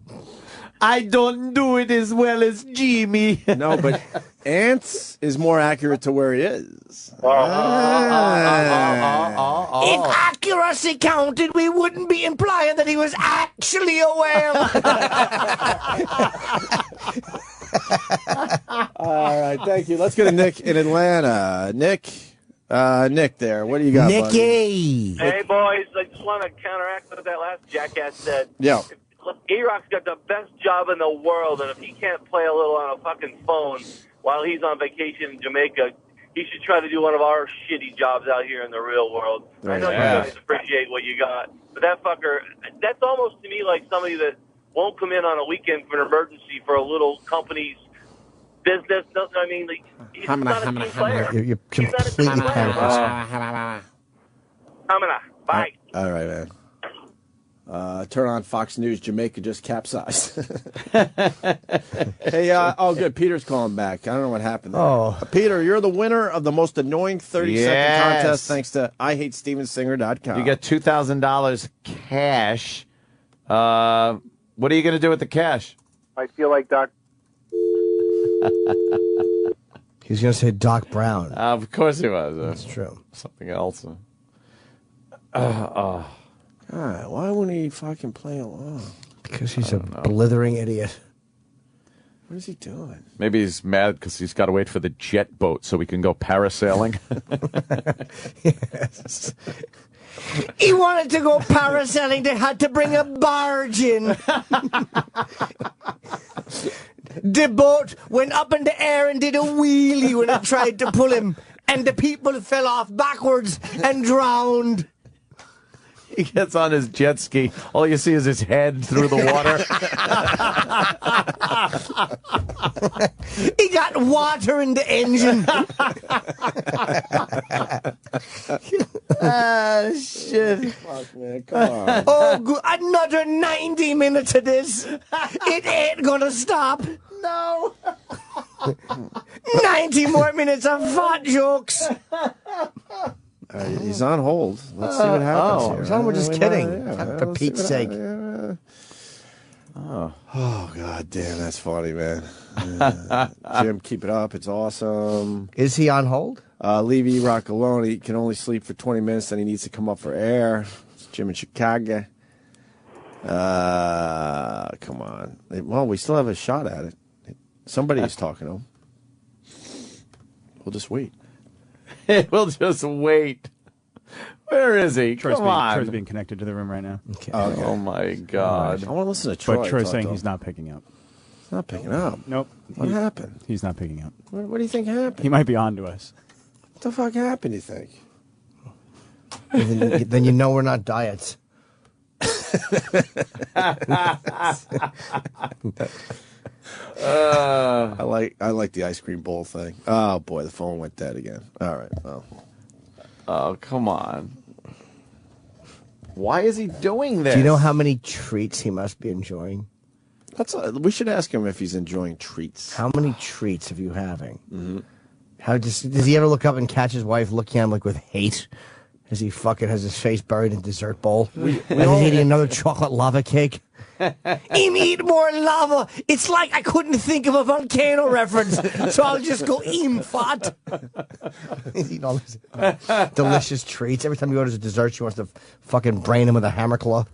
I don't do it as well as Jimmy. No, but Ants is more accurate to where he is. If accuracy counted, we wouldn't be implying that he was actually a whale. All right, thank you. Let's go to Nick in Atlanta. Nick there. What do you got, Nicky? buddy? Hey, boys, I just want to counteract what that last jackass said. Yeah. E-Rock's got the best job in the world, and if he can't play a little on a fucking phone while he's on vacation in Jamaica, he should try to do one of our shitty jobs out here in the real world. I know you guys appreciate what you got, but that fucker, that's almost to me like somebody that won't come in on a weekend for an emergency for a little company's business. I mean, like, he's not a team player. You're completely Bye. All right, man. Turn on Fox News. Jamaica just capsized. Hey, good. Peter's calling back. I don't know what happened there. Oh. Peter, you're the winner of the most annoying 30-second contest thanks to IHateStevenSinger.com. You get $2,000 cash. What are you going to do with the cash? I feel like Doc. He's going to say Doc Brown. Of course he was. That's true. Something else. God, why wouldn't he fucking play along? Because he's a blithering idiot. What is he doing? Maybe he's mad because he's got to wait for the jet boat so we can go parasailing. Yes. He wanted to go parasailing. They had to bring a barge in. The boat went up in the air and did a wheelie when it tried to pull him, and the people fell off backwards and drowned. He gets on his jet ski. All you see is his head through the water. He got water in the engine. Ah, shit. Fuck, man, come on. Oh, good. Another 90 minutes of this. It ain't gonna stop. No. 90 more minutes of fat jokes. He's on hold. Let's see what happens here. Some were just kidding. For let's Pete's see sake. what Oh, God damn, that's funny, man. Jim, keep it up. It's awesome. Is he on hold? Levy Roccoloni can only sleep for 20 minutes, then he needs to come up for air. It's Jim in Chicago. Come on. Well, we still have a shot at it. Somebody is talking to him. We'll just wait. We'll just wait. Where is he? Troy's Come on. Troy's being connected to the room right now. Okay. Oh, my God. I want to listen to Troy. But Troy's saying he's not picking up. He's not picking up? Nope. What happened? He's not picking up. What do you think happened? He might be on to us. What the fuck happened, you think? Then you know we're not diets. I like the ice cream bowl thing. Oh boy, the phone went dead again. All right. Well. Oh, come on. Why is he doing this? Do you know how many treats he must be enjoying? We should ask him if he's enjoying treats. How many treats are you having? Mm-hmm. Does he ever look up and catch his wife looking at him like with hate? As he fucking has his face buried in a dessert bowl? And he's eating another chocolate lava cake? Eat more lava. It's like I couldn't think of a volcano reference, so I'll just go fat. He's eating all these delicious treats. Every time he orders a dessert, she wants to fucking brain him with a hammer claw.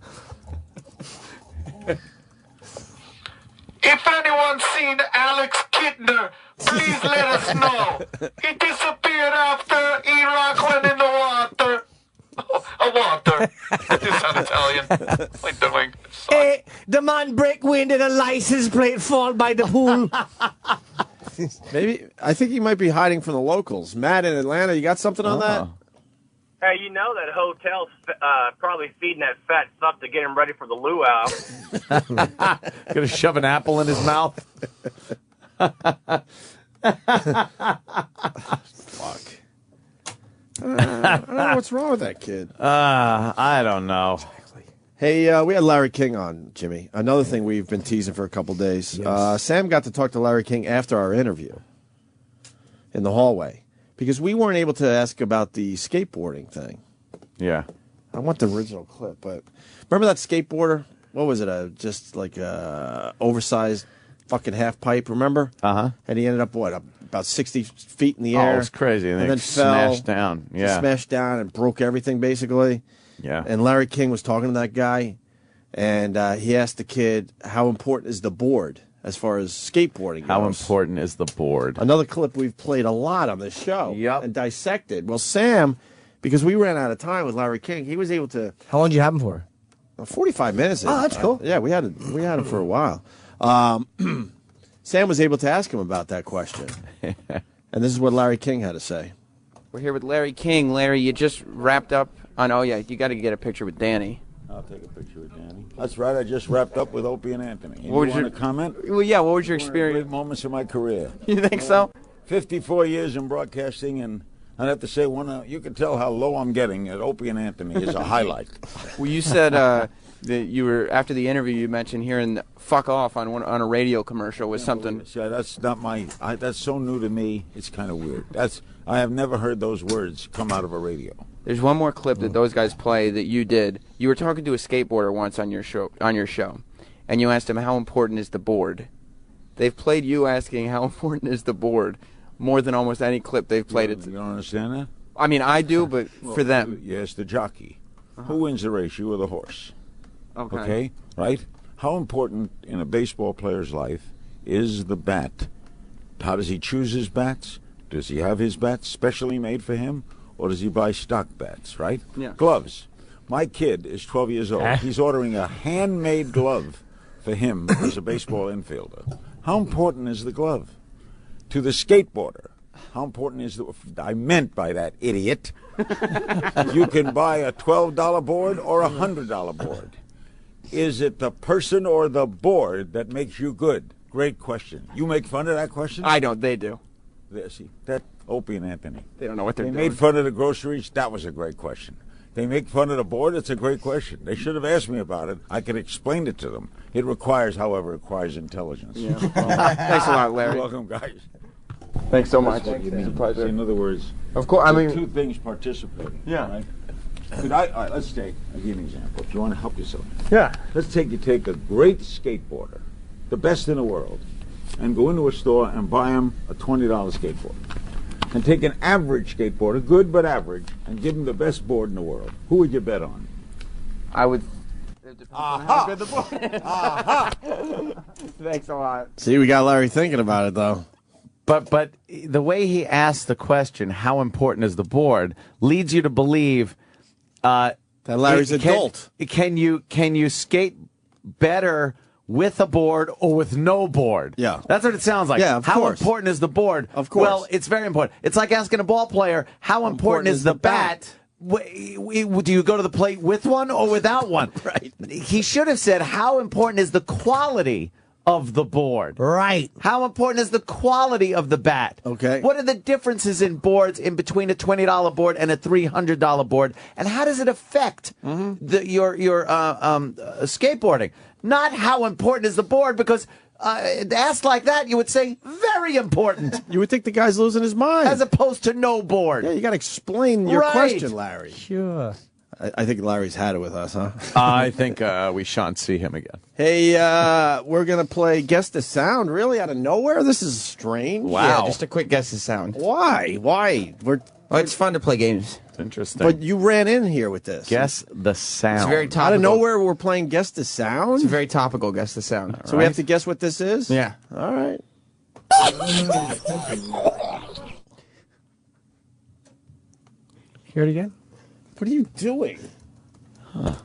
If anyone's seen Alex Kidner, please let us know. He disappeared after Iraq went in the water. Water. That does sound Italian. What am I doing? Hey, the man break wind and a license plate fall by the pool. Maybe I think he might be hiding from the locals. Matt in Atlanta, you got something on that? Hey, you know that hotel's probably feeding that fat fuck to get him ready for the luau. Gonna shove an apple in his mouth. Fuck. I don't know what's wrong with that kid. I don't know. Hey, we had Larry King on, Jimmy. Another thing we've been teasing for a couple days. Yes. Sam got to talk to Larry King after our interview in the hallway because we weren't able to ask about the skateboarding thing. Yeah. I want the original clip, but remember that skateboarder? What was it? Just like a oversized fucking half pipe, remember? Uh-huh. And he ended up, about 60 feet in the air. Oh, it was crazy. And then smashed down. Yeah. Smashed down and broke everything, basically. Yeah. And Larry King was talking to that guy, and he asked the kid, how important is the board as far as skateboarding goes? How important is the board? Another clip we've played a lot on this show. Yep. And dissected. Well, Sam, because we ran out of time with Larry King, he was able to... How long did you have him for? 45 minutes. Oh, that's cool. Yeah, we had him for a while. Sam was able to ask him about that question. And this is what Larry King had to say. We're here with Larry King. Larry, you just wrapped up on, oh yeah, you got to get a picture with Danny. I'll take a picture with Danny. That's right, I just wrapped up with Opie and Anthony. And what you was want your to comment? Well, yeah, what was your experience? Great moments of my career. You think so? 54 years in broadcasting, and I'd have to say, you can tell how low I'm getting at Opie and Anthony is a highlight. Well, you said that you were, after the interview, you mentioned hearing "fuck off" on a radio commercial was something. Yeah, that's not that's so new to me. It's kind of weird. I have never heard those words come out of a radio. There's one more clip that those guys play that you did. You were talking to a skateboarder once on your show, and you asked him how important is the board. They've played you asking how important is the board more than almost any clip they've played. You don't understand that? I mean, I do, but for them. Yes, the jockey. Who wins the race, you or the horse? Okay. Okay? Right? How important in a baseball player's life is the bat. How does he choose his bats? Does he have his bats specially made for him, or does he buy stock bats, right? Yeah. Gloves. My kid is 12 years old. He's ordering a handmade glove for him as a baseball infielder. How important is the glove? To the skateboarder, how important is I meant by that, idiot, you can buy a $12 board or a $100 board. Is it the person or the board that makes you good? Great question. You make fun of that question? I don't. They do. There, see, that Opie and Anthony. They don't know what they're doing. They made fun of the groceries. That was a great question. They make fun of the board. It's a great question. They should have asked me about it. I could explain it to them. It requires, however, intelligence. Yeah. Well, thanks a lot, Larry. You're welcome, guys. Thanks so much. In other words, of course, I mean, two things participating. Yeah. Right? All right, let's take. I'll give you an example. If you want to help yourself. Yeah. Let's take a great skateboarder, the best in the world, and go into a store and buy him a $20 skateboard. And take an average skateboarder, good but average, and give him the best board in the world. Who would you bet on? I would. It depends on how good the board is. Aha! Thanks a lot. See, we got Larry thinking about it, though. But the way he asked the question, how important is the board, leads you to believe that Larry's adult. Can you skate better with a board or with no board? Yeah. That's what it sounds like. Yeah, of how course. important is the board? Of course. Well, it's very important. It's like asking a ball player, how important is the bat? Do you go to the plate with one or without one? Right. He should have said, how important is the quality of the board? Right. How important is the quality of the bat? Okay. What are the differences in boards in between a $20 board and a $300 board? And how does it affect your skateboarding? Not how important is the board, because asked like that, you would say very important. You would think the guy's losing his mind. As opposed to no board. Yeah, you got to explain your Right. question, Larry. Sure. I think Larry's had it with us, huh? I think we shan't see him again. Hey, we're going to play Guess the Sound, really out of nowhere? This is strange. Yeah, just a quick guess the sound. Why? Well, it's fun to play games. It's interesting. But you ran in here with this. Guess the sound. It's very topical. Out of nowhere, we're playing Guess the Sound? It's very topical, guess the sound. So we have to guess what this is? Yeah. All right. Hear it again? What are you doing? What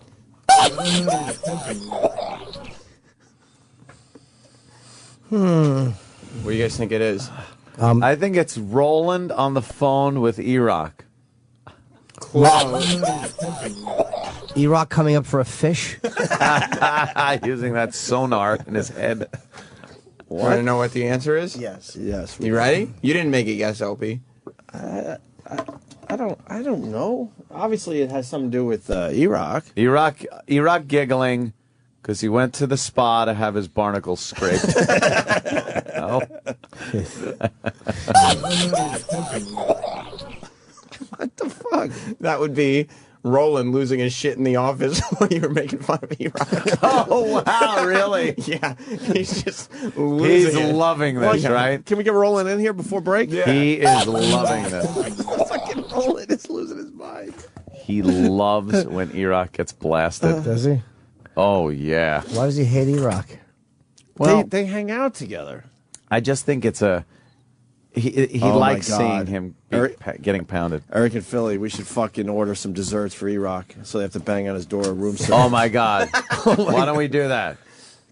do you guys think it is? I think it's Roland on the phone with E-Rock. E-Rock coming up for a fish? Using that sonar in his head. Want to know what the answer is? Yes. Yes. You ready? You didn't make it guess, Opie. I don't know. Obviously, it has something to do with E-Rock. E-Rock giggling because he went to the spa to have his barnacles scraped. No? What the fuck? That would be Roland losing his shit in the office when you were making fun of E-Rock. Oh, wow, really? Yeah, he's just losing it. Loving this, right? Can we get Roland in here before break? Yeah. He is loving this. Fucking Roland is losing his mind. He loves when E-Rock gets blasted. Does he? Oh, yeah. Why does he hate E-Rock? Well, they hang out together. I just think it's a... He Oh, likes my God. seeing him getting pounded. Eric and Philly, we should fucking order some desserts for E-Rock so they have to bang on his door or room service. Oh, my God. Why don't we do that?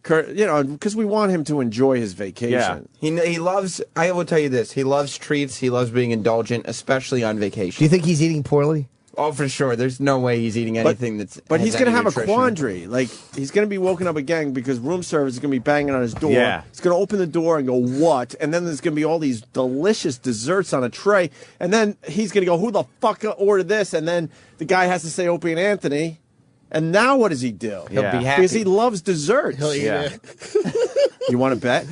Kurt, because we want him to enjoy his vacation. Yeah. He loves, I will tell you this, he loves treats, he loves being indulgent, especially on vacation. Do you think he's eating poorly? Oh, for sure. There's no way he's eating anything But he's going to have nutrition. a quandary. Like, he's going to be woken up again because room service is going to be banging on his door. Yeah. He's going to open the door and go, what? And then there's going to be all these delicious desserts on a tray. And then he's going to go, who the fuck ordered this? And then the guy has to say Opie and Anthony. And now what does he do? He'll be happy. Because he loves desserts. He'll eat it. You want to bet?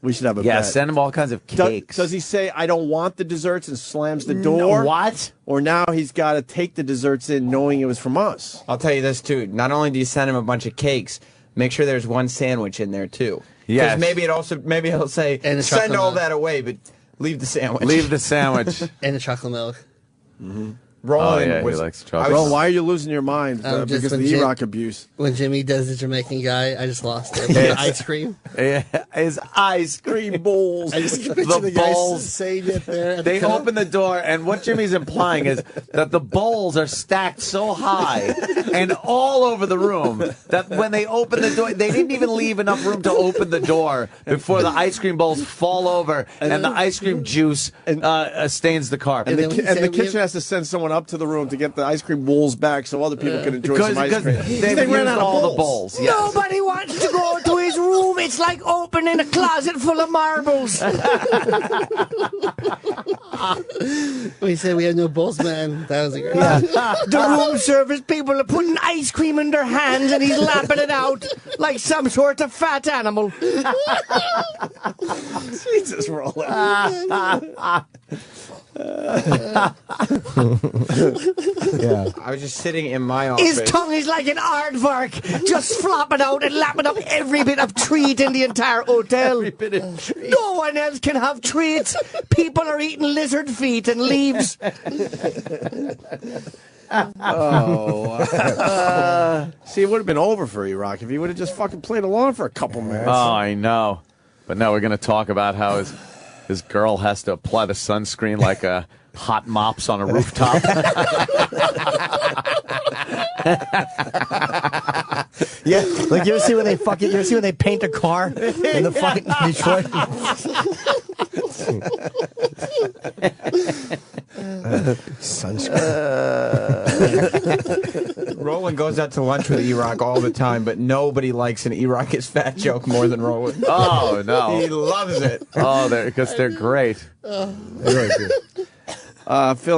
We should have a bet. Yeah, send him all kinds of cakes. Does he say, I don't want the desserts and slams the door? What? Or now he's got to take the desserts in knowing it was from us? I'll tell you this, too. Not only do you send him a bunch of cakes, make sure there's one sandwich in there, too. Yes. Because maybe he'll say, And the send chocolate all milk. that away, but leave the sandwich. Leave the sandwich. And the chocolate milk. Mm-hmm. Roland he was. likes chocolate. Bro, why are you losing your mind? Because of the E-Rock abuse. When Jimmy does the Jamaican guy, I just lost it. The ice cream. Yeah, his ice cream balls. I just the balls. saying it there. They open the door, and what Jimmy's implying is that the bowls are stacked so high and all over the room that when they open the door, they didn't even leave enough room to open the door before the ice cream bowls fall over and the ice cream juice stains the carpet. And the kitchen has to send someone up to the room to get the ice cream bowls back so other people can enjoy some ice cream. They ran out of all the bowls. Yes. Nobody wants to go to his room. It's like opening a closet full of marbles. We said we had no bowls, man. That was a great. The room service people are putting ice cream in their hands and he's lapping it out like some sort of fat animal. Jesus, Roland. Yeah. I was just sitting in my office. His tongue is like an aardvark, just flopping out and lapping up every bit of treat in the entire hotel. No one else can have treats. People are eating lizard feet and leaves. See, it would have been over for E-Rock if he would have just fucking played along for a couple minutes. Oh, I know. But now we're going to talk about how his girl has to apply the sunscreen like a hot mops on a rooftop. Yeah, like you ever see when they paint a car in the fucking Detroit? Roland goes out to lunch with E-Rock all the time, but nobody likes an E-Rock is fat joke more than Roland. Oh, no. He loves it. Oh, because they're great. Phil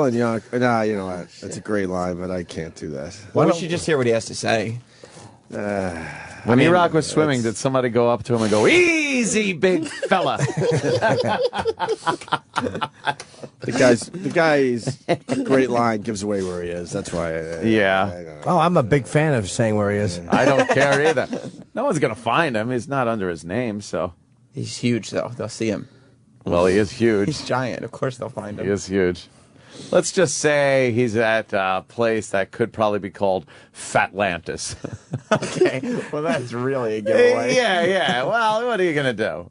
and Young. Nah, you know what? That's a great line, but I can't do that. Well, we should just hear what he has to say. When E-Rock was swimming, did somebody go up to him and go, "Easy, big fella"? The guy's great line gives away where he is. That's why. I'm a big fan of saying where he is. I don't care either. No one's gonna find him. He's not under his name, so he's huge, though. They'll see him. Well, he is huge. He's giant. Of course, they'll find him. He is huge. Let's just say he's at a place that could probably be called Fatlantis. Okay. Well, that's really a giveaway. Yeah. Well, what are you going to do?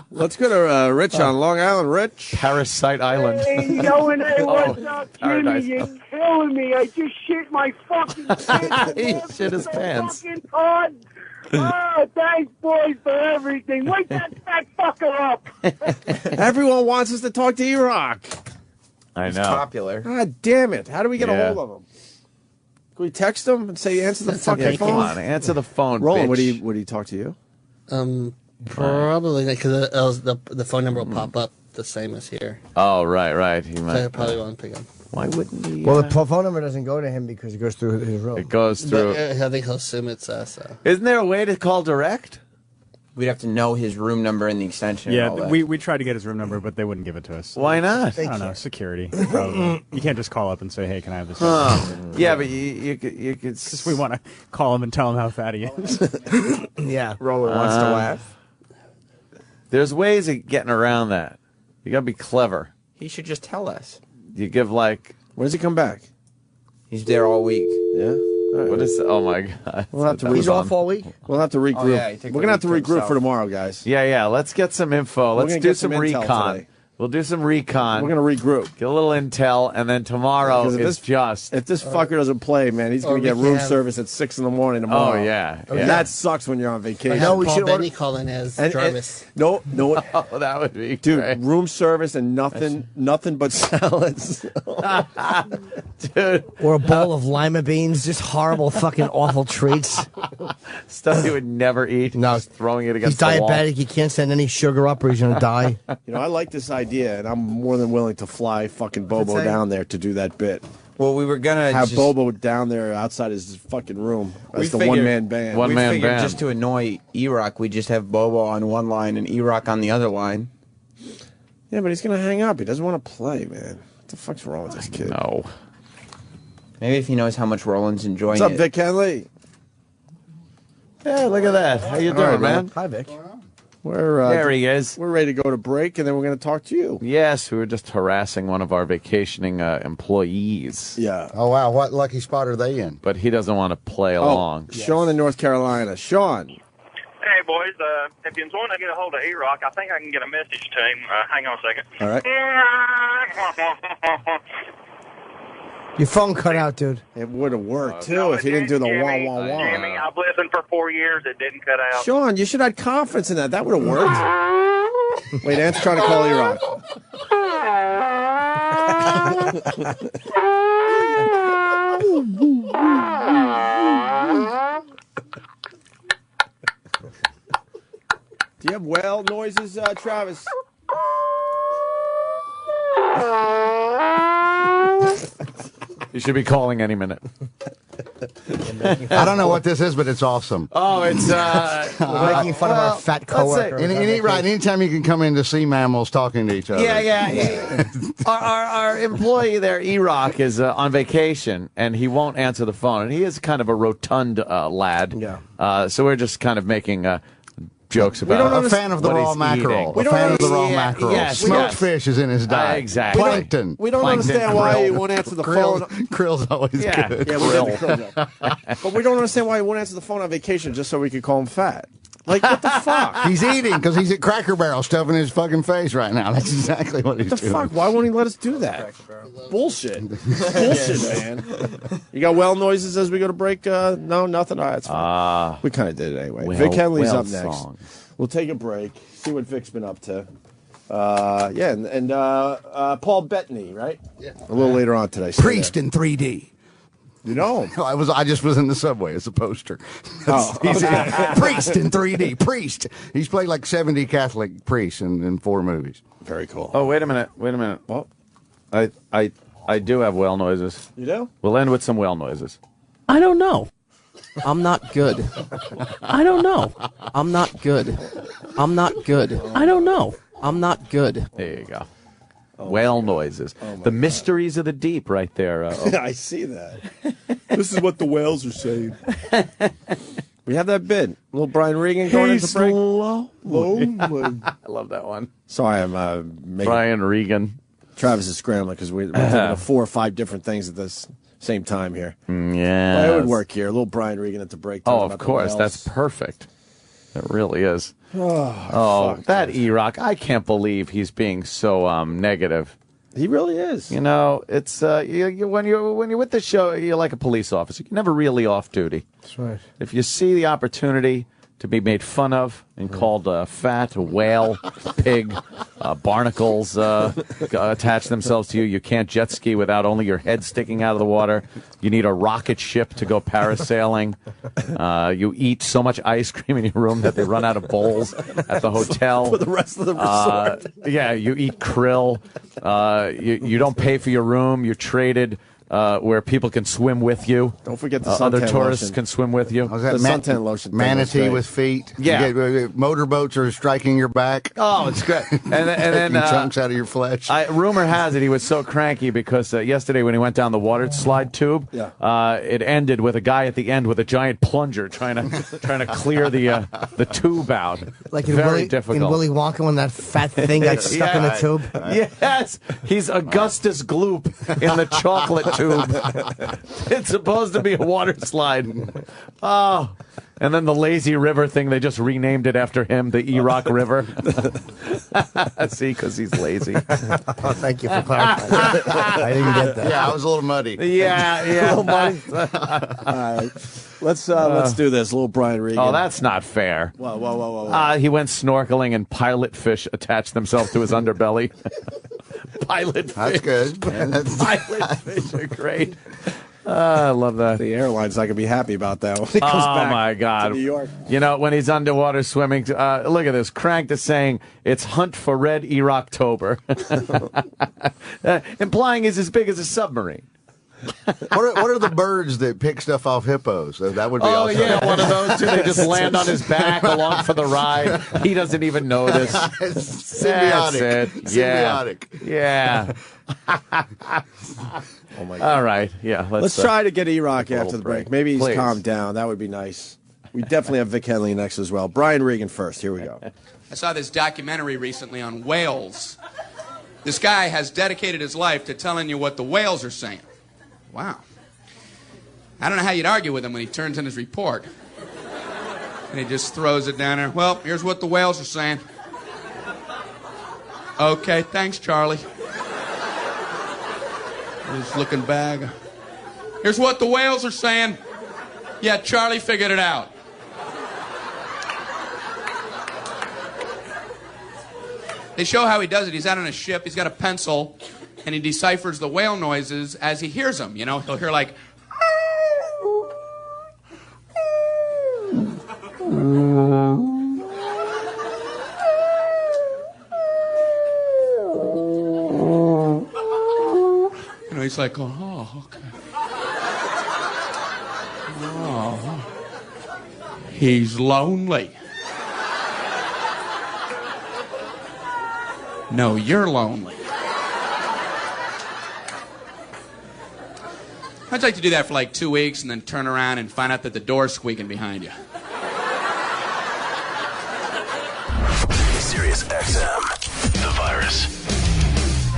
Let's go to Rich on Long Island. Rich. Parasite Island. Hey, what's up, Jimmy? Paradise. You're killing me. I just shit my fucking pants. He shit his pants. Fucking pod. Oh, thanks, boys, for everything. Wake that fat fucker up. Everyone wants us to talk to E-Rock. I know. He's popular. God damn it. How do we get a hold of him? Can we text him and say answer the fucking phone? Come on, answer the phone, Roland, bitch. would he talk to you? Probably, because the phone number will pop up the same as here. Oh, right. He So might. I probably won't pick up. Why wouldn't he? Well, the phone number doesn't go to him because it goes through his room. It goes through. But, I think he'll assume it's us. So. Isn't there a way to call direct? We'd have to know his room number and the extension. and all that. we tried to get his room number, but they wouldn't give it to us. Why not? I don't know. Security. Probably. You can't just call up and say, "Hey, can I have this?" Yeah, but you could. Just we want to call him and tell him how fat he is. Yeah. Roland wants to laugh. There's ways of getting around that. You gotta be clever. He should just tell us. You give like. When does he come back? He's there all week. Yeah. Right. What is? Oh my God! We'll have to He's off all week. We'll have to regroup. Oh, yeah, We're gonna have to regroup for tomorrow, guys. Yeah. Let's get some info. We're Let's gonna do get some some intel recon. today. We'll do some recon. We're gonna regroup. Get a little intel, and then tomorrow Because is just. If this fucker doesn't play, man, he's gonna get room service at 6 in the morning tomorrow. Oh yeah. And that sucks when you're on vacation. No, we should Paul Bettany call in as Jarvis. No. Oh, that would be dude. Great. Room service and nothing but salads. Dude. Or a bowl of lima beans, just horrible, fucking awful treats. Stuff you would never eat. No, just throwing it against he's the wall. diabetic. He can't send any sugar up, or he's gonna die. You know, I like this idea, and I'm more than willing to fly fucking Bobo down there to do that bit. Well, we were gonna have Bobo down there outside his fucking room. That's the one-man band. We figured just to annoy E-Rock, we just have Bobo on one line and E-Rock on the other line. Yeah, but he's gonna hang up. He doesn't want to play, man. What the fuck's wrong with this kid? No. Maybe if he knows how much Roland's enjoying What's up, it. Vic Henley? Yeah, look at that. How you doing, man? Hi, Vic. There he is. We're ready to go to break, and then we're going to talk to you. Yes, we were just harassing one of our vacationing employees. Yeah. Oh, wow. What lucky spot are they in? But he doesn't want to play along. Sean in North Carolina. Sean. Hey, boys. If you want to get a hold of E-Rock, I think I can get a message to him. Hang on a second. All right. Your phone cut out, dude. It would have worked, too, if you didn't do the wah-wah-wah. Jimmy, I've listened for 4 years. It didn't cut out. Sean, you should have had confidence in that. That would have worked. Wait, Ant's trying to call E-Rock. Do you have whale noises, Travis? You should be calling any minute. I don't know what this is, but it's awesome. Oh, it's we're making fun of our fat coworker. Right, anytime you can come in to see mammals talking to each other. Yeah. our employee there, E-Rock, is on vacation, and he won't answer the phone. And he is kind of a rotund lad. Yeah. So we're just kind of making jokes about a fan of the raw mackerel. A fan of the raw mackerel. Smoked fish is in his diet. Exactly. Plankton. We don't understand why he won't answer the phone. Krill's always good. Yeah, we did the krill joke. But we don't understand why he won't answer the phone on vacation just so we could call him fat. Like, what the fuck? He's eating because he's at Cracker Barrel stuffing his fucking face right now. That's exactly what he's doing. What the fuck? Why won't he let us do that? Bullshit. Bullshit, man. You got well noises as we go to break? No, nothing? All right, that's fine. We kind of did it anyway. Vic Henley's up next. Song. We'll take a break, see what Vic's been up to. And Paul Bettany, right? Yeah. A little later on today. Priest in 3D. You know him. I just was in the subway as a poster. He's Priest in 3D. Priest. He's played like 70 Catholic priests in 4 movies. Very cool. Oh, wait a minute. Well, I do have whale noises. You do? We'll end with some whale noises. I don't know. I'm not good. I don't know. I'm not good. I'm not good. I don't know. I'm not good. There you go. Whale noises. The mysteries of the deep right there. I see that. This is what the whales are saying. We have that bit. Little Brian Regan going into break. I love that one. Sorry, I'm making... Brian Regan. Travis is scrambling because we're thinking of 4 or 5 different things at this same time here. Yeah. Well, it would work here. A little Brian Regan at the break. Oh, of course. That's perfect. It really is. That E-Rock. I can't believe he's being so negative. He really is. You know, it's when you're with the show, you're like a police officer. You're never really off duty. That's right. If you see the opportunity to be made fun of and called fat, whale, pig, barnacles attach themselves to you. You can't jet ski without only your head sticking out of the water. You need a rocket ship to go parasailing. You eat so much ice cream in your room that they run out of bowls at the hotel. For the rest of the resort. Yeah, you eat krill. You don't pay for your room. You're traded. Where people can swim with you. Don't forget the suntan other tourists lotion. can swim with you. The suntan lotion. Manatee with feet. Yeah. Motorboats are striking your back. Oh, it's great. And then chunks out of your flesh. Rumor has it he was so cranky because yesterday when he went down the water slide tube, it ended with a guy at the end with a giant plunger trying to clear the tube out. Like in very difficult. In Willy Wonka when that fat thing got stuck in the tube. Yes, he's Augustus Gloop in the chocolate tube. It's supposed to be a water slide. Oh, and then the lazy river thing, they just renamed it after him, the E-Rock River. See, because he's lazy. Thank you for clarifying. I didn't get that. Yeah, I was a little muddy. Yeah. A little muddy. All right. Let's do this. A little Brian Regan. Oh, that's not fair. Whoa. He went snorkeling and pilot fish attached themselves to his underbelly. Pilot fish. That's good. Pilot fish are great. I love that. The airline's not going to be happy about that when he comes back my God. to New York. You know, when he's underwater swimming, look at this. Cranked is saying it's Hunt for Red E-Rocktober. Implying he's as big as a submarine. What are the birds that pick stuff off hippos? That would be awesome. Yeah, one of those two. They just land on his back along for the ride. He doesn't even notice. Symbiotic. That's it. Yeah. Oh my God. All right. Yeah. Let's try to get E-Rock after the break. Maybe he's Please. calmed down. That would be nice. We definitely have Vic Henley next as well. Brian Regan first. Here we go. I saw this documentary recently on whales. This guy has dedicated his life to telling you what the whales are saying. Wow. I don't know how you'd argue with him when he turns in his report. And he just throws it down there. Well, here's what the whales are saying. Okay, thanks, Charlie. He's looking back. Here's what the whales are saying. Yeah, Charlie figured it out. They show how he does it. He's out on a ship, he's got a pencil, and he deciphers the whale noises as he hears them. You know, he'll hear like... You know, he's like, oh, okay. Oh, he's lonely. No, you're lonely. I'd like to do that for like 2 weeks and then turn around and find out that the door's squeaking behind you. Sirius XM, the virus.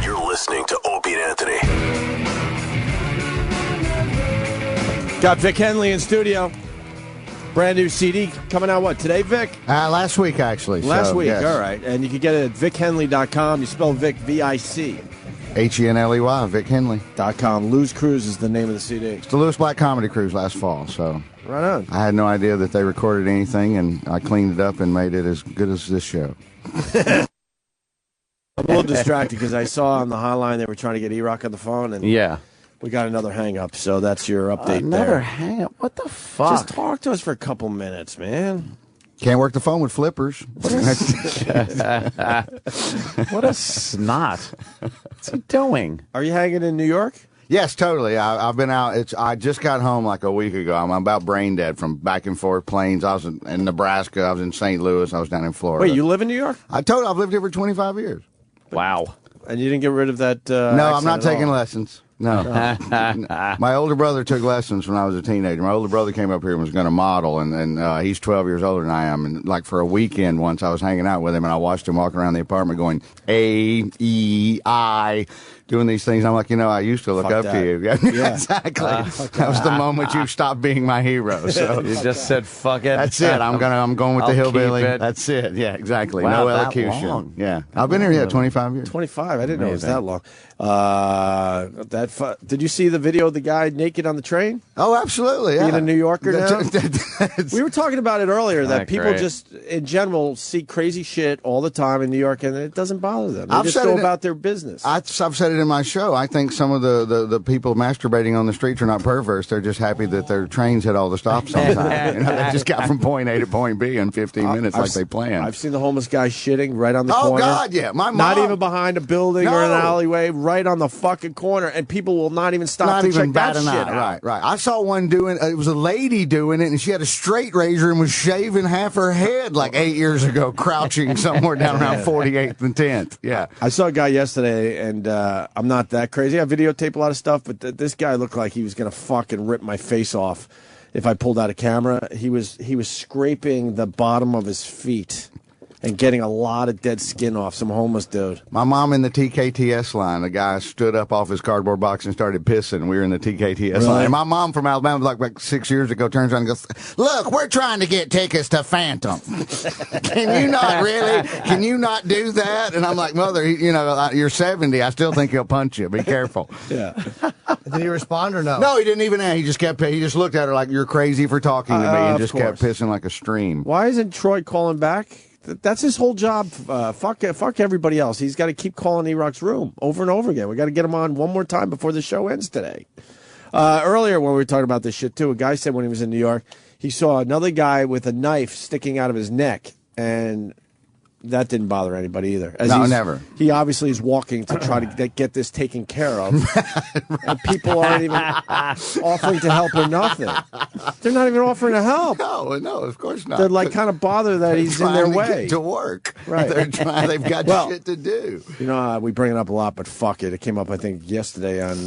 You're listening to Opie and Anthony. Got Vic Henley in studio. Brand new CD coming out, what, today, Vic? Last week, actually. Last week, yes. all right. And you can get it at VicHenley.com. You spell Vic, V-I-C. Henley, VicHenley.com. Lose Cruise is the name of the CD. It's the Lewis Black Comedy Cruise last fall, so. Right on. I had no idea that they recorded anything, and I cleaned it up and made it as good as this show. I'm a little distracted because I saw on the hotline they were trying to get E-Rock on the phone, and yeah, we got another hang-up, so that's your update another there. hang-up? What the fuck? Just talk to us for a couple minutes, man. Can't work the phone with flippers. What a snot. What's he doing? Are you hanging in New York? Yes, totally. I've been out. I just got home like a week ago. I'm about brain dead from back and forth planes. I was in Nebraska. I was in St. Louis. I was down in Florida. Wait, you live in New York? I've lived here for 25 years. Wow. And you didn't get rid of that No, I'm not taking all. lessons. No. My older brother took lessons when I was a teenager. My older brother came up here and was going to model, and he's 12 years older than I am. And like for a weekend once, I was hanging out with him, and I watched him walking around the apartment going, A, E, I, doing these things. I'm like, I used to look up to you. Yeah. Exactly. That was the moment you stopped being my hero. So you just said, fuck it. That's it. I'm going with the hillbilly. That's it. Yeah, exactly. Wow, no that elocution. long. Yeah. I've been here, 25 years. 25. I didn't know it was that long. Did you see the video of the guy naked on the train? Oh, absolutely. Yeah. Being a New Yorker now? We were talking about it earlier, that people just, in general, see crazy shit all the time in New York, and it doesn't bother them. They just go about their business. I've said it in my show. I think some of the people masturbating on the streets are not perverse. They're just happy that their trains hit all the stops on time. They just got from point A to point B in 15 minutes like they planned. I've seen the homeless guy shitting right on the corner. Oh, God, yeah. My mom. Not even behind a building or an alleyway, right on the fucking corner, and people will not even stop to check that shit out. Right. I saw one doing it was a lady doing it, and she had a straight razor and was shaving half her head like 8 years ago, crouching somewhere down around 48th and 10th. Yeah. I saw a guy yesterday, and I'm not that crazy. I videotape a lot of stuff, but this guy looked like he was going to fucking rip my face off if I pulled out a camera. He was scraping the bottom of his feet and getting a lot of dead skin off, some homeless dude. My mom in the TKTS line, the guy stood up off his cardboard box and started pissing. We were in the TKTS line. And my mom from Alabama, like 6 years ago, turns around and goes, "Look, we're trying to get tickets to Phantom. Can you not really? Can you not do that?" And I'm like, "Mother, you're 70. I still think he'll punch you. Be careful." Yeah. Did he respond or no? No, he didn't even. He just looked at her like, "You're crazy for talking to me," and just kept pissing like a stream. Why isn't Troy calling back? That's his whole job. Fuck everybody else. He's got to keep calling E-Rock's room over and over again. We got to get him on one more time before the show ends today. Earlier when we were talking about this shit too, a guy said when he was in New York, he saw another guy with a knife sticking out of his neck, and that didn't bother anybody either. No, never. He obviously is walking to try to get this taken care of. And people aren't even offering to help or nothing. They're not even offering to help. No, of course not. They're like kind of bothered that he's in their way. To work. Right. They've got shit to do. We bring it up a lot, but fuck it. It came up, I think, yesterday on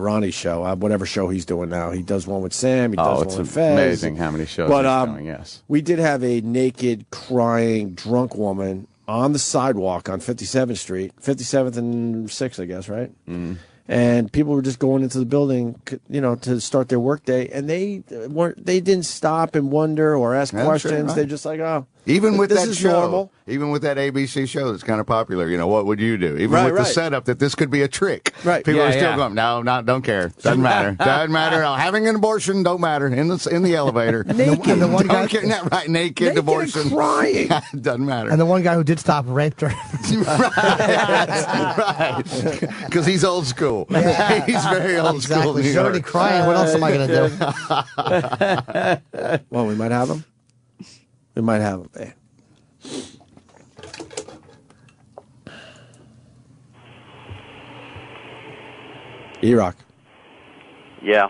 Ronnie's show, whatever show he's doing now. He does one with Sam. He does one with Fez. Amazing how many shows he's doing, yes. We did have a naked crime crying drunk woman on the sidewalk on 57th Street, 57th and 6th, I guess, right? Mm. And people were just going into the building, to start their workday, and they didn't stop and wonder or ask questions. Sure, right. They're just like, oh, even with this that is show, normal. even with that ABC show that's kind of popular, what would you do? Even with the setup that this could be a trick, right? People are still going, no, don't care, doesn't matter, doesn't matter. Having an abortion don't matter in the elevator, naked, and the one guy, naked abortion, crying, doesn't matter. And the one guy who did stop raped her, right? Because he's old school. He's very old school. He's already crying. What else am I going to do? Well, we might have him. We might have him. Hey. E-Rock. Yeah.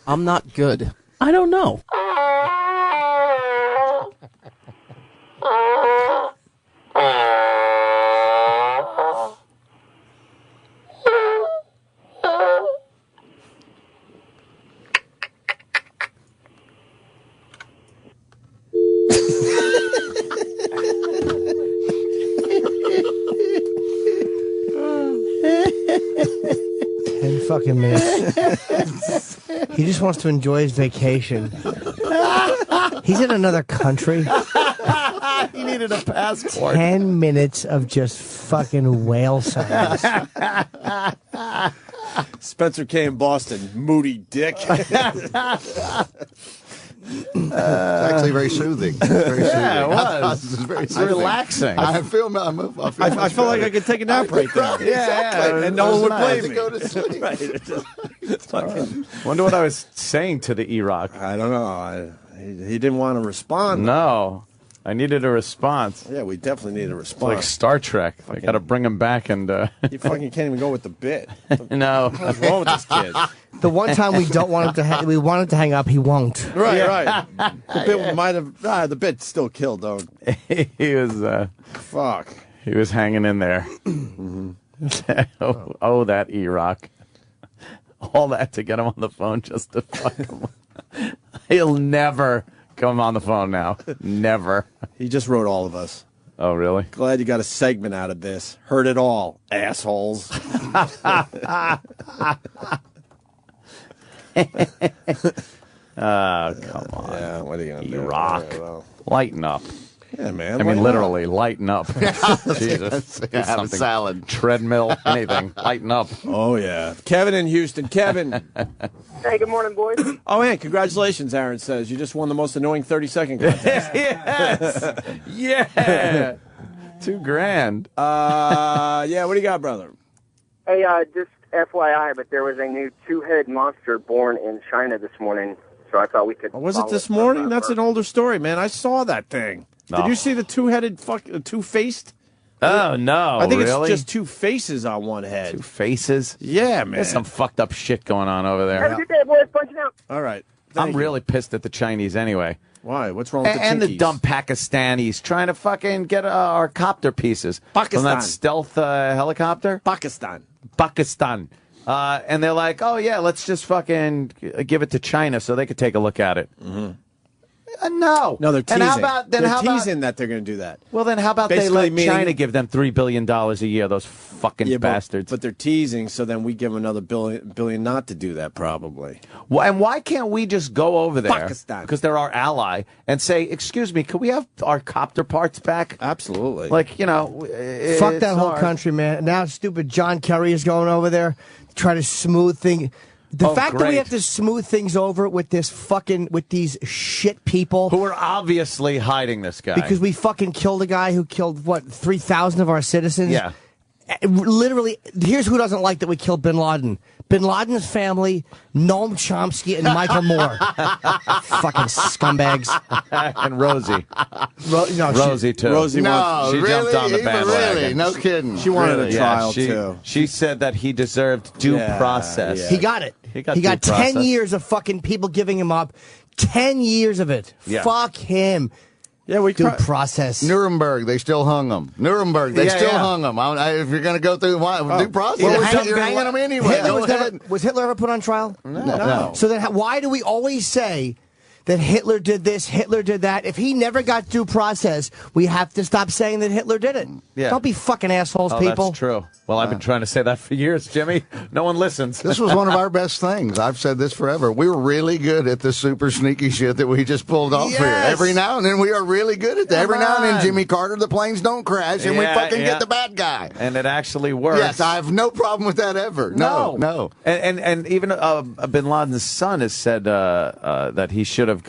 I'm not good. I don't know. Fucking minutes. He just wants to enjoy his vacation. He's in another country. He needed a passport. 10 minutes of just fucking whale sounds. Spencer K. in Boston. Moody dick. It's actually very soothing. Very soothing. Yeah, it was. It's very It's soothing. relaxing. I feel like I could take a nap right there. Yeah, and no one would blame me. Go to sleep. Wonder what I was saying to the E-Rock. I don't know. He didn't want to respond. No. I needed a response. Yeah, we definitely need a It's response. like Star Trek. I got to bring him back and... You fucking can't even go with the bit. No. What's wrong with this kid? The one time we don't want him to, we want him to hang up, he won't. Right. The bit might have. The bit still killed, though. He was. Fuck. He was hanging in there. oh, that E-Rock. All that to get him on the phone just to fuck him. He'll never come on the phone now. Never. He just wrote all of us. Oh, really? Glad you got a segment out of this. Heard it all, assholes. Come on. Yeah, what are you going to do? Rock. Yeah, well. Lighten up. Yeah, man. I mean, lighten literally, lighten up. Jesus. Have a Something. salad. Treadmill, anything. Lighten up. Oh, yeah. Kevin in Houston. Kevin. Hey, good morning, boys. Oh, man, congratulations, Aaron says. You just won the most annoying 30-second contest. Yes. Yeah. $2,000. Yeah, what do you got, brother? Hey, just FYI, but there was a new two-headed monster born in China this morning, so I thought we could. Was it this morning? That's an older story, man. I saw that thing. No. Did you see the two-faced? Oh, no. I think really? it's just two faces on one head. Two faces? Yeah, man. There's some fucked up shit going on over there. Have a good day, boys. Punching out. All right. I'm really pissed at the Chinese anyway. Why? What's wrong with the And the Chinkies? dumb Pakistanis trying to fucking get our copter pieces from Pakistan. that stealth helicopter. Pakistan. And they're like, oh, yeah, let's just fucking give it to China so they could take a look at it. Mm-hmm. No. No, they're teasing. And how about, then they're how about, teasing that they're going to do that. well, then how about Basically they let meaning- China give them $3 billion a year, those fucking bastards. But they're teasing, so then we give them another billion not to do that, probably. Well, and why can't we just go over there, Pakistan. because they're our ally, and say, excuse me, could we have our copter parts back? Absolutely. Like, you know. Fuck it's that whole our- country, man. Now stupid John Kerry is going over there to try to smooth things. The Oh, fact that we great. have to smooth things over with these shit people Who are obviously hiding this guy. because we fucking killed a guy who killed, 3,000 of our citizens? Yeah. Literally, here's who doesn't like that we killed Bin Laden. Bin Laden's family, Noam Chomsky, and Michael Moore. Fucking scumbags. And Rosie. No, Rosie, too. Rosie No, she really? jumped on the Even bandwagon. really? No kidding. She wanted Really? a trial, she, too. She said that he deserved due Yeah, process. yeah. He got it. He got He got due 10 process. years of fucking people giving him up. 10 years of it. Yeah. Fuck him. Yeah, we Due try- process. Nuremberg, they still hung him. Nuremberg, they Yeah, still yeah. hung him. If you're going to go through due process, Well, you're hanging him anyway. Hitler Go was, ahead. was Hitler ever put on trial? No. So then why do we always say that Hitler did this, Hitler did that? If he never got due process, we have to stop saying that Hitler did it. Yeah. Don't be fucking assholes, Oh, people. that's true. Well, I've been trying to say that for years, Jimmy. No one listens. This was one of our best things. I've said this forever. We were really good at the super sneaky shit that we just pulled off here. Yes. Every now and then we are really good at that. Come Every now and then, on. Jimmy Carter, the planes don't crash, and we Yeah, fucking yeah. get the bad guy. And it actually works. Yes, I have no problem with that ever. No. And even Bin Laden's son has said that he should have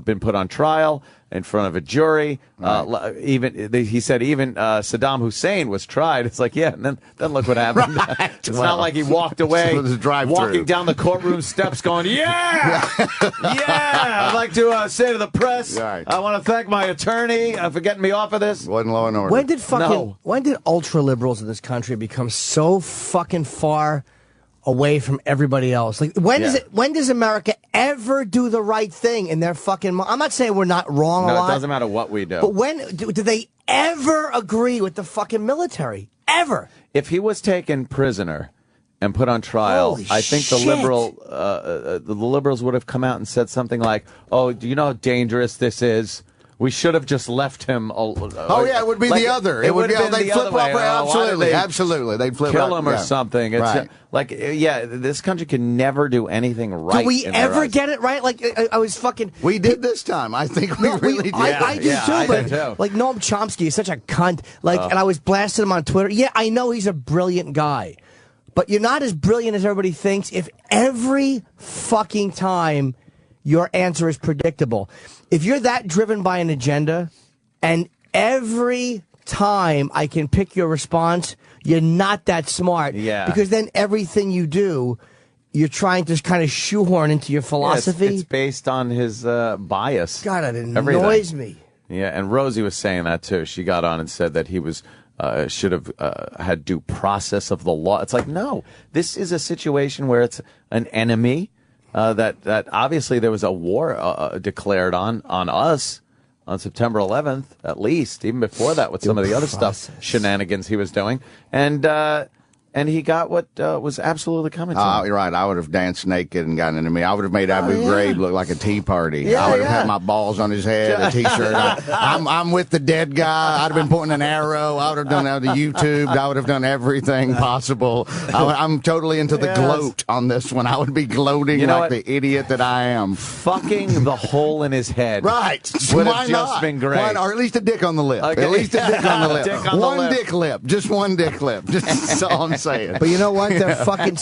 been put on trial in front of a jury. He said even Saddam Hussein was tried. It's like, yeah, and then look what happened. It's not like he walked away, It was a drive-through. walking down the courtroom steps, going, "Yeah, yeah." I'd like to say to the press, Right. I want to thank my attorney for getting me off of this. Wasn't law and order. When did ultra liberals in this country become so fucking far away from everybody else? Like when does America ever do the right thing in their fucking I'm not saying we're not wrong a No, lot. it doesn't matter what we do. But when do they ever agree with the fucking military? Ever? If he was taken prisoner and put on trial, Holy I think the shit. liberals would have come out and said something like, "Oh, do you know how dangerous this is? We should have just left him." Oh, yeah, it would be like, the other. It would be, have been they'd the other flip-flop. way. Oh, why did Absolutely. they Absolutely. They'd flip kill him or yeah. something. It's Right. like, yeah, this country can never do anything right. Do we in their ever eyes. get it right? Like I was fucking. We did this time. I think we really did. I do yeah, too, I but did too. like Noam Chomsky is such a cunt. Like, and I was blasting him on Twitter. Yeah, I know he's a brilliant guy, but you're not as brilliant as everybody thinks. If every fucking time your answer is predictable, if you're that driven by an agenda, and every time I can pick your response, you're not that smart. Yeah. Because then everything you do, you're trying to kind of shoehorn into your Yeah, philosophy. it's based on his bias. God, it annoys Everything. me. Yeah, and Rosie was saying that too. She got on and said that he was should have had due process of the law. It's like, no, this is a situation where it's an enemy that obviously there was a war declared on us on September 11th, at least, even before that with some of the other stuff, shenanigans he was doing. And and he got what was absolutely coming to him. You're right. I would have danced naked and gotten into me. I would have made Abu Ghraib look like a tea party. I would have had my balls on his head, a T-shirt. I'm with the dead guy. I'd have been pointing an arrow. I would have done the YouTube. I would have done everything possible. I'm totally into the gloat on this one. I would be gloating like the idiot that I am. Fucking the hole in his head. Right. Would Why have not? just been great. Or at least a dick on the lip. Okay. At least a dick on the lip. Dick on the one lip. dick lip. Just one dick lip. That's all I'm saying. But you know what? They're fucking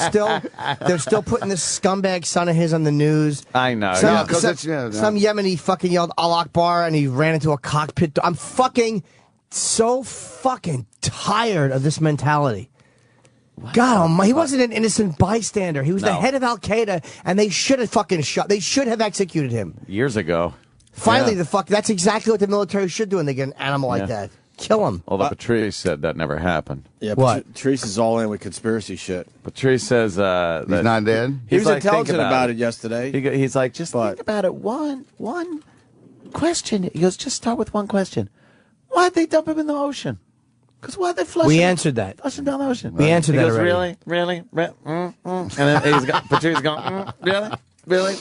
they're still putting this scumbag son of his on the news. I know. Some Yemeni fucking yelled Allah Akbar and he ran into a cockpit. I'm fucking so fucking tired of this mentality. God almighty, he wasn't an innocent bystander. He was the head of Al Qaeda, and they should have fucking they should have executed him Years ago. Finally, that's exactly what the military should do when they get an animal like that. Kill him. Although Patrice said that never happened. Yeah, Patrice is all in with conspiracy shit. Patrice says he's not dead. He was intelligent about it yesterday. He's like, just think about it. One question. He goes, just start with one question. Why'd they dump him in the ocean? Because why'd they flush him? We answered that. Flush him down the ocean. We answered that goes, already. Really? And then Patrice is going, really?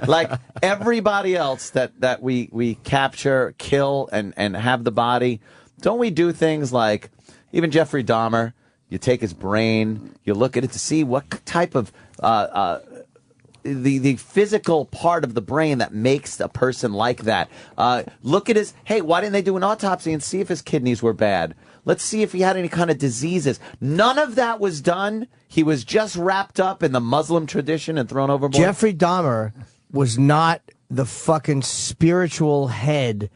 Like everybody else that we capture, kill, and have the body. Don't we do things like, even Jeffrey Dahmer, you take his brain, you look at it to see what type of, the physical part of the brain that makes a person like that. Look at why didn't they do an autopsy and see if his kidneys were bad? Let's see if he had any kind of diseases. None of that was done. He was just wrapped up in the Muslim tradition and thrown overboard. Jeffrey Dahmer was not the fucking spiritual head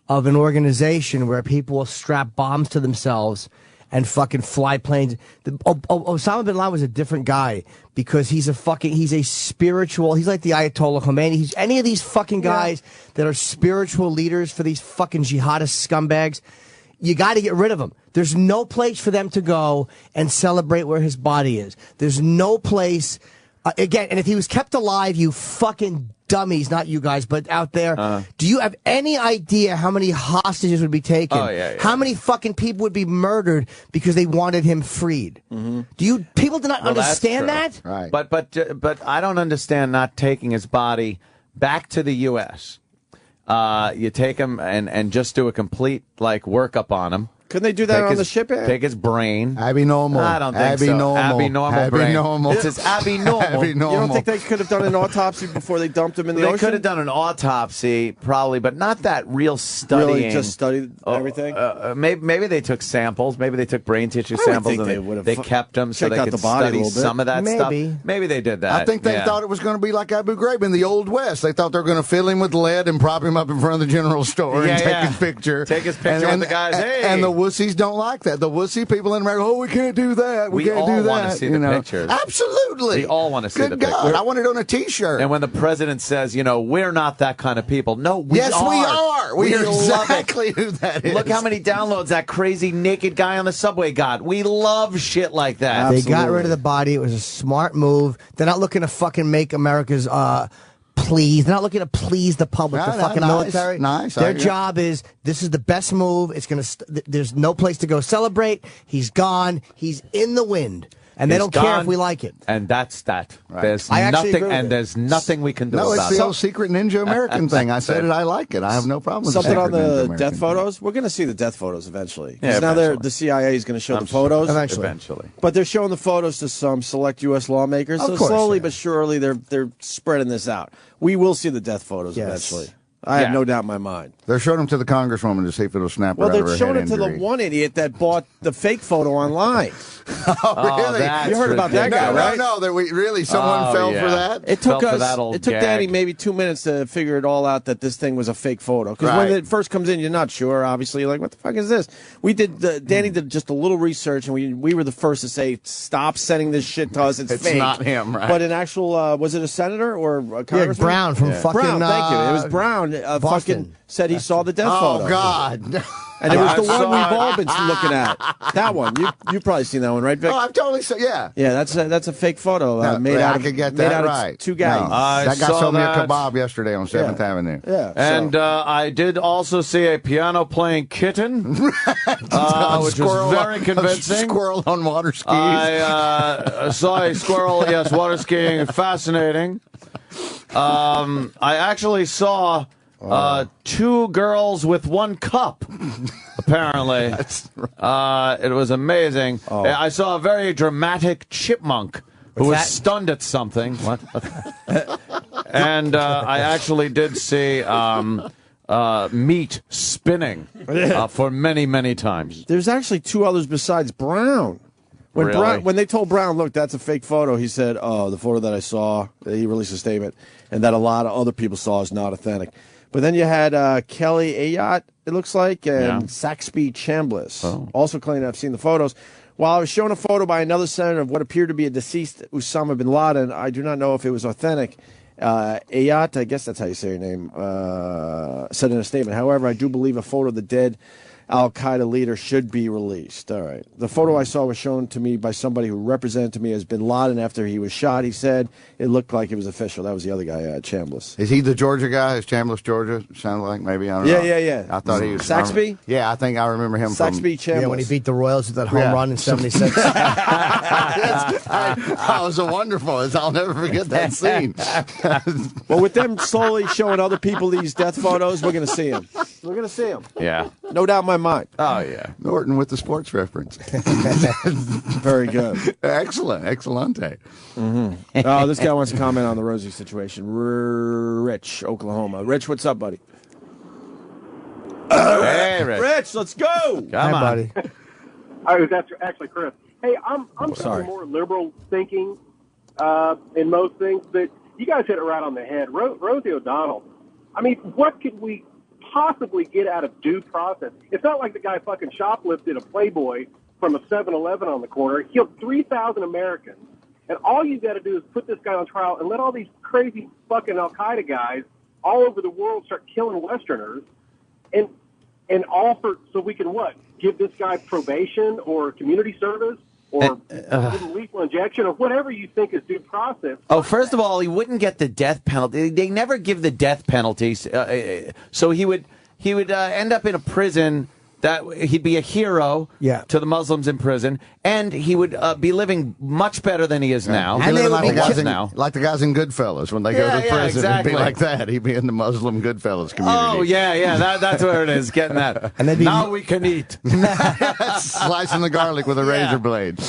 of an organization where people will strap bombs to themselves and fucking fly planes. Osama bin Laden was a different guy because he's a spiritual, he's like the Ayatollah Khomeini. He's any of these fucking guys that are spiritual leaders for these fucking jihadist scumbags. You got to get rid of them. There's no place for them to go and celebrate where his body is. There's no place. Again, and if he was kept alive, you fucking dummies, not you guys, but out there, do you have any idea how many hostages would be taken? Oh, yeah. How many fucking people would be murdered because they wanted him freed? People do not understand that? Right. But I don't understand not taking his body back to the U.S. You take him and just do a complete workup on him. Couldn't they do that on the ship? Take his brain. Abnormal. I don't think so. Abnormal brain. This is abnormal. You don't think they could have done an autopsy before they dumped him in the ocean? They could have done an autopsy, probably, but not that real studying. Really just studied everything? Maybe they took samples. Maybe they took brain tissue samples and they kept them so they could study some of that stuff. Maybe they did that. I think they thought it was going to be like Abu Ghraib in the Old West. They thought they were going to fill him with lead and prop him up in front of the general store and take his picture. Take his picture with the guys. Hey. And the wussies don't like that. The wussy people in America, we can't do that. We can't do that. We all want to see the pictures. Absolutely. We all want to see the pictures. Good God, I want it on a T-shirt. And when the president says, we're not that kind of people. No, we are. Yes, we are. We are exactly who that is. Look how many downloads that crazy naked guy on the subway got. We love shit like that. Absolutely. They got rid of the body. It was a smart move. They're not looking to fucking make America's please. They're not looking to please the public, the fucking military. Nice. Their job is, this is the best move. It's going to, there's no place to go celebrate. He's gone. He's in the wind. And they don't care if we like it. And that's that. Right. There's nothing we can do about it. No, it's the old secret ninja American thing. I said it. I like it. I have no problem with something on the ninja death photos. We're going to see the death photos eventually. Yeah, now the CIA is going to show the photos. Eventually. But they're showing the photos to some select U.S. lawmakers. So slowly but surely they're spreading this out. We will see the death photos eventually. I have no doubt in my mind. They're showing them to the congresswoman to see if it'll snap her out of her head. Well, they're showing it to the one idiot that bought the fake photo online. Oh, really? You heard about that guy, right? No, someone fell for that? It took Danny maybe 2 minutes to figure it all out that this thing was a fake photo. Because when it first comes in, you're not sure. Obviously, you're like, what the fuck is this? Danny did just a little research, and we were the first to say, stop sending this shit to us. It's fake. It's not him, right? But an actual, was it a senator or a congressman? Brown from fucking... Brown, thank you. It was Brown. fucking said he saw the death photo. Oh, God. And it was the one we've all been looking at. That one. You've probably seen that one, right, Vic? Oh, I've totally seen. Yeah. Yeah, that's a fake photo made out of. I could get that right. Two guys. No, that guy sold me a kebab yesterday on 7th Avenue. Yeah. And I did also see a piano-playing kitten, which was very convincing. A squirrel on water skis. I saw a squirrel, yes, water skiing, fascinating. I actually saw 2 girls with 1 cup, apparently. It was amazing. I saw a very dramatic chipmunk who was stunned at something. What? And I actually did see meat spinning for many, many times. There's actually 2 others besides Brown. When they told Brown, look, that's a fake photo, he said, oh, the photo that I saw, he released a statement, and that a lot of other people saw is not authentic. But then you had Kelly Ayotte, it looks like, and Saxby Chambliss, also claiming to have seen the photos. While I was shown a photo by another senator of what appeared to be a deceased Osama bin Laden, I do not know if it was authentic. Ayotte, I guess that's how you say your name, said in a statement. However, I do believe a photo of the dead Al-Qaeda leader should be released. All right. The photo I saw was shown to me by somebody who represented to me as bin Laden after he was shot. He said it looked like it was official. That was the other guy, Chambliss. Is he the Georgia guy? Is Chambliss, Georgia? Sounds like maybe. I don't know. Yeah. I thought he was Saxby? Yeah, I think I remember him Saxby Chambliss. Yeah, when he beat the Royals with that home run in 76. That was a wonderful. I'll never forget that scene. Well, with them slowly showing other people these death photos, we're going to see them. We're going to see them. Yeah. No doubt in my mind. Oh, yeah. Norton with the sports reference. Very good. Excellent. Excellente. Mm-hmm. Oh, this guy wants to comment on the Rosie situation. Rich, Oklahoma. Rich, what's up, buddy? Hey, Rich. Rich, let's go. Come on. buddy. I was actually Chris. Hey, I'm sorry. more liberal thinking in most things, but you guys hit it right on the head. Rosie O'Donnell. I mean, what could we possibly get out of due process? It's not like the guy fucking shoplifted a Playboy from a 7-Eleven on the corner, killed 3,000 Americans, and all you got to do is put this guy on trial and let all these crazy fucking Al-Qaeda guys all over the world start killing Westerners, and all so we can what? Give this guy probation or community service? Or give him lethal injection, or whatever you think is due process. Oh, first of all, he wouldn't get the death penalty. They never give the death penalty, so he would end up in a prison. That he'd be a hero to the Muslims in prison, and he would be living much better than he is now. And they like the guys in Goodfellas when they go to prison. Exactly. It'd be like that. He'd be in the Muslim Goodfellas community. Oh yeah, that's where it is. Getting that. And now we can eat. Slicing the garlic with a razor blade.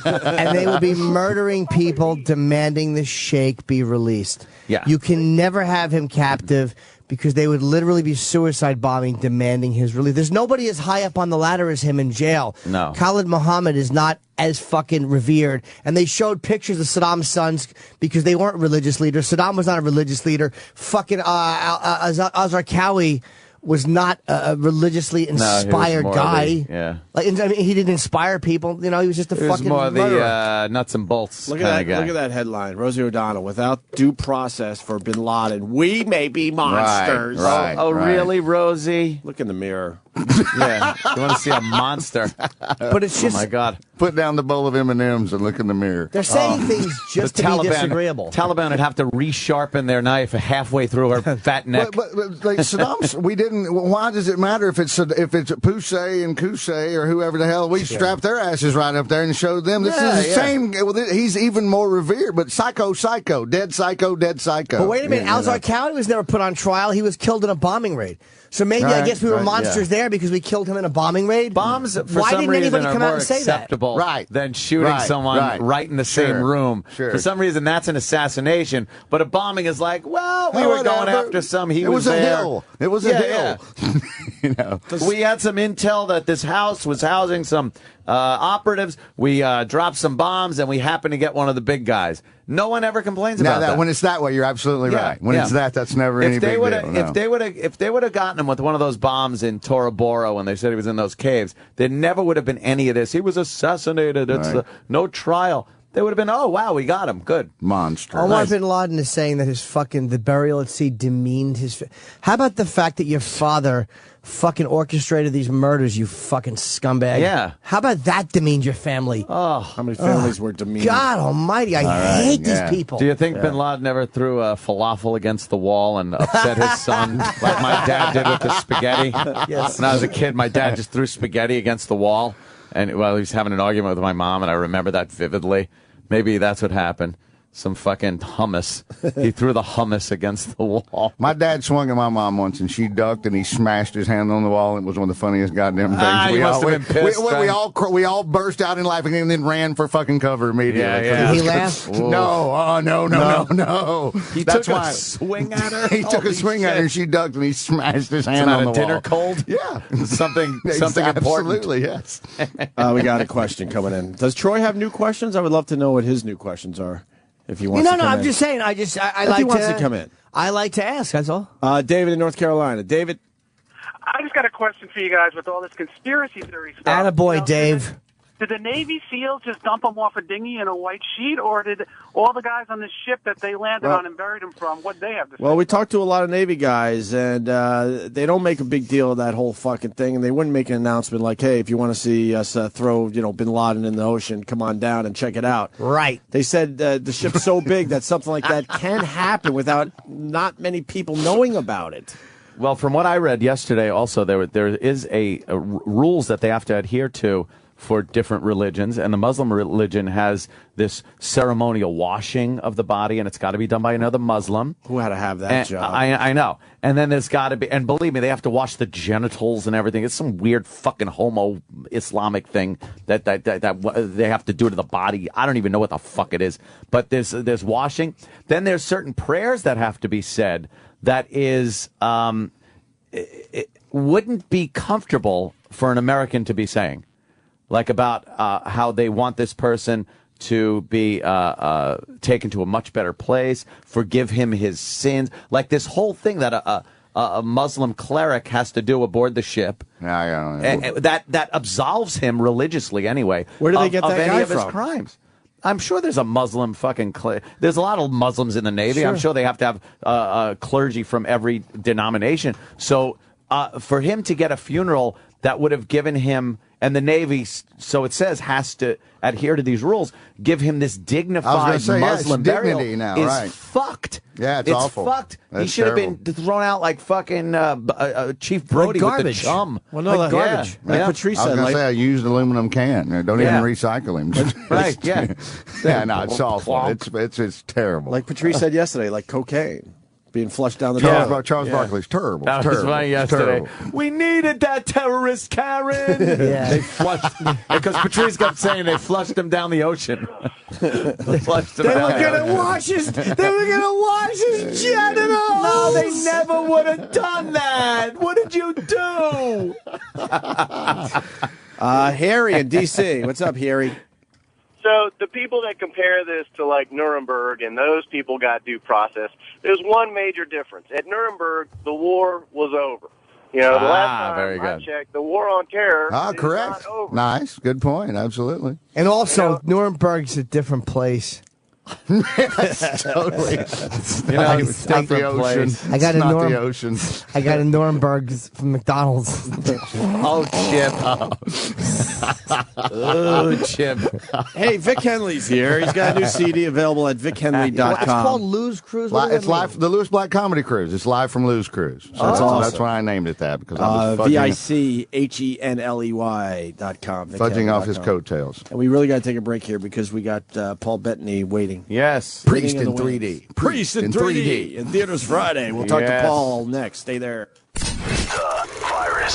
And they would be murdering people, demanding the sheikh be released. Yeah, you can never have him captive, because they would literally be suicide bombing, demanding his release. There's nobody as high up on the ladder as him in jail. No. Khalid Muhammad is not as fucking revered. And they showed pictures of Saddam's sons because they weren't religious leaders. Saddam was not a religious leader. Fucking Azar Kawi was not a religiously inspired guy. Like, I mean, he didn't inspire people. You know, he was just a fucking more murderer. The nuts and bolts Look kind at of that! guy. Look at that headline: Rosie O'Donnell, without due process for Bin Laden, we may be monsters. Right, really, Rosie? Look in the mirror. Yeah, you want to see a monster? But it's just, oh my God! Put down the bowl of M&Ms and look in the mirror. They're saying things just to be disagreeable. Taliban would have to resharpen their knife halfway through her fat neck. But like Saddam's, we didn't. Why does it matter if it's Poussey and Coussey or whoever the hell? We strapped their asses right up there and showed them. This is the same. He's even more revered. But psycho, dead psycho. But wait a minute, Al-Azhar Kawi was never put on trial. He was killed in a bombing raid. So maybe I guess we were monsters there because we killed him in a bombing raid. Bombs, for Why some didn't reason, anybody are come more out and say acceptable that? than shooting someone right in the same room. Sure. For some reason, that's an assassination. But a bombing is like, well, we were going after some. He was a there. hill. It was a hill. You know, we had some intel that this house was housing some operatives. We dropped some bombs, and we happened to get one of the big guys. No one ever complains about that. When it's that way, you're absolutely right. When it's that's never any big deal. If they would have gotten him with one of those bombs in Tora Bora when they said he was in those caves, there never would have been any of this. He was assassinated. It's no trial. They would have been, oh, wow, we got him. Good. Monster. Omar bin Laden is saying that the burial at sea demeaned his... How about the fact that your father fucking orchestrated these murders, you fucking scumbag? Yeah. How about that demeaned your family? Oh, how many families were demeaned? God almighty, I hate these people. Do you think bin Laden ever threw a falafel against the wall and upset his son like my dad did with the spaghetti? Yes. When I was a kid, my dad just threw spaghetti against the wall, and while he was having an argument with my mom, and I remember that vividly. Maybe that's what happened. Some fucking hummus. He threw the hummus against the wall. My dad swung at my mom once, and she ducked, and he smashed his hand on the wall. And it was one of the funniest goddamn things. He must have been pissed. We all burst out in laughing and then ran for fucking cover immediately. Yeah. Did he laugh? No. He took a swing at her. He took a swing at her, and she ducked, and he smashed his hand on the wall. Dinner cold? Yeah. Something important. Absolutely, yes. We got a question coming in. Does Troy have new questions? I would love to know what his new questions are. If he wants to come I'm in. just saying. I like he wants to come in. I like to ask. That's all. David in North Carolina. David. I just got a question for you guys with all this conspiracy theory stuff. Attaboy, Dave. Did the Navy SEALs just dump them off a dinghy in a white sheet, or did all the guys on the ship that they landed on and buried them from, what they have to say? Well, we talked to a lot of Navy guys, and they don't make a big deal of that whole fucking thing, and they wouldn't make an announcement like, hey, if you want to see us throw, bin Laden in the ocean, come on down and check it out. Right. They said the ship's so big that something like that can happen without not many people knowing about it. Well, from what I read yesterday, also, there is a rules that they have to adhere to for different religions, and the Muslim religion has this ceremonial washing of the body, and it's got to be done by another Muslim. Who had to have that job? I know. And then there's got to be, and believe me, they have to wash the genitals and everything. It's some weird fucking homo Islamic thing that they have to do to the body. I don't even know what the fuck it is. But there's washing. Then there's certain prayers that have to be said that is it wouldn't be comfortable for an American to be saying. Like about how they want this person to be taken to a much better place, forgive him his sins. Like this whole thing that a Muslim cleric has to do aboard the ship. That absolves him religiously anyway. Where do they get that of any guy of his from? crimes? I'm sure there's a Muslim fucking there's a lot of Muslims in the Navy. Sure. I'm sure they have to have clergy from every denomination. So for him to get a funeral that would have given him, and the Navy, so it says, has to adhere to these rules, give him this dignified Muslim burial is fucked. Yeah, it's awful. Fucked. That's he should have been thrown out like fucking Chief Brody with the chum. Well, no, like garbage. Like Patrice said. I was going to say, a used aluminum can. Don't even recycle him. Right, yeah. Yeah, no, it's awful. It's terrible. Like Patrice said yesterday, like cocaine. Being flushed down the toilet. Charles Barkley's terrible. That was funny yesterday. We needed that terrorist, Karen. They flushed, because Patrice kept saying they flushed him down the ocean. They flushed him down the ocean. They were gonna wash his genitals. No, they never would have done that. What did you do? Harry in D.C. What's up, Harry? So the people that compare this to like Nuremberg and those people got due process, there's one major difference. At Nuremberg, the war was over. You know, the last time I checked, the war on terror is correct. not over. Nice. Good point. Absolutely. And also, Nuremberg's a different place. Yes, totally. It's not the ocean. I got it's a not the ocean. I got a Nuremberg's from McDonald's. Oh, Chip. Oh, Chip. Hey, Vic Henley's here. He's got a new CD available at VicHenley.com. It's called Lou's Cruise. It's live. The Lewis Black Comedy Cruise. It's live from Lou's Cruise. So That's awesome. That's why I named it that, because I was VicHenley.com. Fudging off his coattails. And we really got to take a break here because we got Paul Bettany waiting. Yes. Priest in 3D. Priest in 3D. In theaters Friday. We'll talk to Paul next. Stay there. The Virus.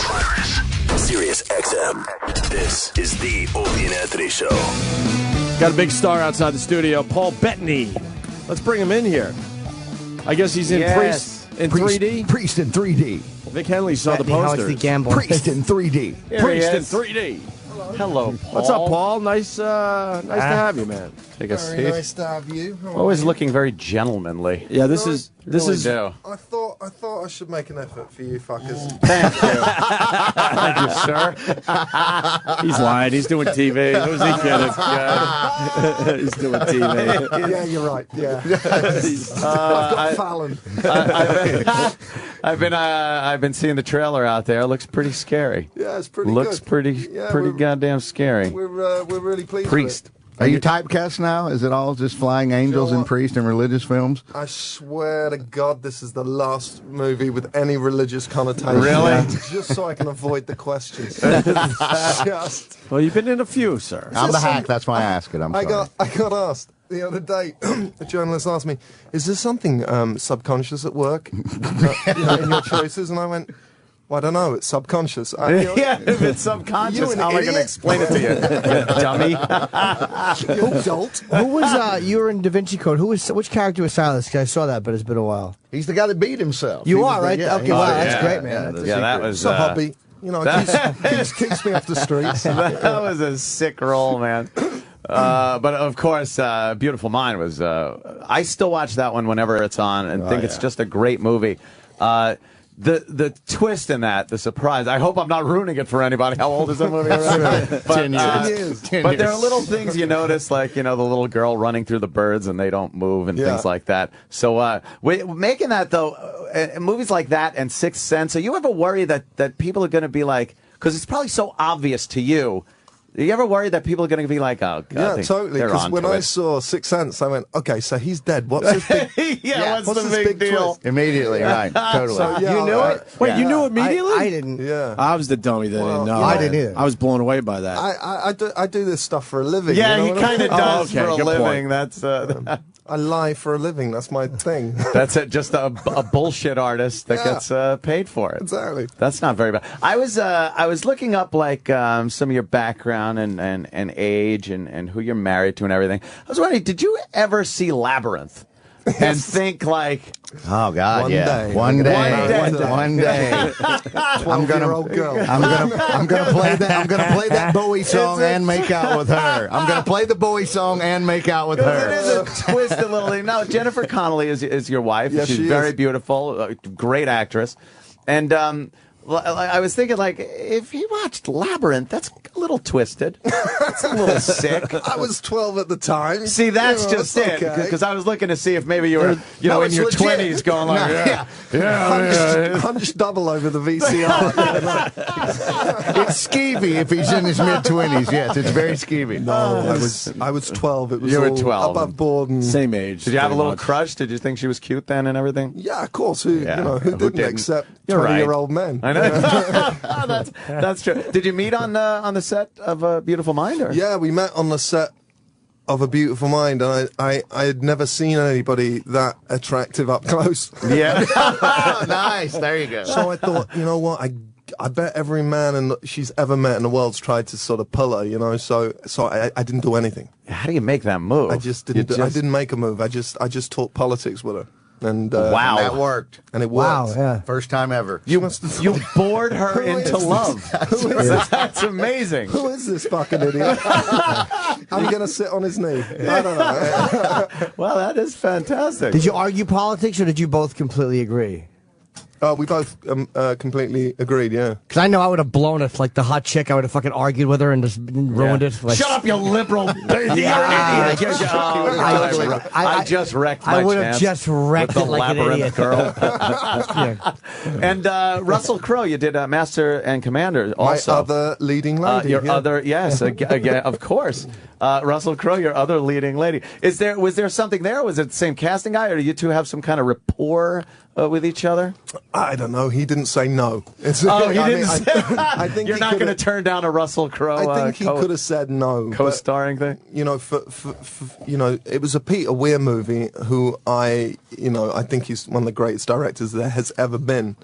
Sirius XM. This is the Opie and Anthony Show. Got a big star outside the studio, Paul Bettany. Let's bring him in here. I guess he's in Priest in 3D? Priest in 3D. Vic Henley saw the poster. Priest in 3D. Priest in 3D. Hello, Paul. What's up, Paul? Nice to have you, man. Take a Very seat. nice to have you. How are Always you? looking very gentlemanly. Yeah, this is This really is. do. I thought I should make an effort for you fuckers. Thank you. Thank you, sir. He's lying. He's doing TV. Who's he kidding? Yeah. He's doing TV. Yeah, you're right. Yeah. I've got Fallon. I've been seeing the trailer out there. It looks pretty scary. Yeah, it's pretty Looks good. pretty goddamn scary. We're really pleased Priest. with it. Are you typecast now? Is it all just flying angels and priests and religious films? I swear to God, this is the last movie with any religious connotation. Really? Just so I can avoid the questions. Well, you've been in a few, sir. I'm the hack. That's why I ask it. I'm sorry. I got asked the other day. A journalist asked me, "Is there something subconscious at work in your choices?" And I went, "Well, I don't know. It's subconscious." Yeah, if it's subconscious, how am I going to explain it to you, you dummy? Who was you were in Da Vinci Code? Which character was Silas? 'Cause I saw that, but it's been a while. He's the guy that beat himself. You He are was right. the- Okay, wow, that's great, man. Yeah, That's a that secret. was It's a hobby. You know, it keeps me off the streets. That was a sick role, man. But of course, Beautiful Mind was. I still watch that one whenever it's on, and think it's just a great movie. The twist in that, the surprise. I hope I'm not ruining it for anybody. How old is that movie? But, 10 years. But there are little things you notice, like the little girl running through the birds and they don't move and things like that. So making that though, movies like that and Sixth Sense. Are you ever worried that people are going to be like, because it's probably so obvious to you. Are you ever worried that people are going to be like, oh, God, yeah, totally. Because when I saw Sixth Sense, I went, okay, so he's dead. What's his big, what's the his big deal? twist? Immediately, right. Totally. So, You knew it? Wait, you knew immediately? I didn't. Yeah. I was the dummy that didn't know. I didn't either. I was blown away by that. I do this stuff for a living. Yeah, you know he what I kind of mean? does okay, for a good living. point. That's I lie for a living. That's my thing. that's it. Just a bullshit artist that gets paid for it. Exactly. That's not very bad. I was looking up like some of your background and age and who you're married to and everything. I was wondering, did you ever see Labyrinth? And think like, oh God, one yeah, day. one day. I'm gonna play that Bowie song and make out with her. I'm gonna play the Bowie song and make out with her. It is a twisted little thing. No, Jennifer Connelly is your wife. Yes, She's she very is. beautiful, great actress, and I was thinking, like, if you watched Labyrinth, that's a little twisted. It's a little sick. I was 12 at the time. See, that's just it. okay. Because I was looking to see if maybe you were, No, in it's your legit. 20s going like, Hunched double over the VCR. It's skeevy if he's in his mid-20s. Yes, it's very skeevy. No, I was 12. It was You were all 12. above board. And, Same age. Did you have a pretty little much. crush? Did you think she was cute then and everything? yeah, of course. Who Who didn't didn't? accept You're right. 20-year-old men? I know. That's true. Did you meet on the set of Beautiful Mind? Or? Yeah, we met on the set of A Beautiful Mind, and I had never seen anybody that attractive up close. Yeah. Nice. There you go. So I thought, you know what, I bet every man she's ever met in the world's tried to sort of pull her, So I didn't do anything. How do you make that move? I just didn't. I didn't make a move. I just talked politics with her, and wow, that worked. And it worked. Wow, yeah. First time ever. You bored her into love. That's amazing. Who is this fucking idiot? I'm gonna sit on his knee. I don't know. Well, that is fantastic. Did you argue politics, or did you both completely agree? We both completely agreed, yeah. Because I know I would have blown it like the hot chick. I would have fucking argued with her and just ruined it. Like, Shut up, you liberal. You're an idiot. I just wrecked my I would have chance just wrecked with it the like an Labyrinth idiot. girl. Yeah. And Russell Crowe, you did Master and Commander also. My other leading lady. Your other, yes, again, of course. Russell Crowe, your other leading lady. Was there something there? Was it the same casting guy, or do you two have some kind of rapport with each other? I don't know. He didn't say no. He didn't say I think you're not going to turn down a Russell Crowe. I think he could have said no. Co-starring thing. For it was a Peter Weir movie. Who I think he's one of the greatest directors there has ever been.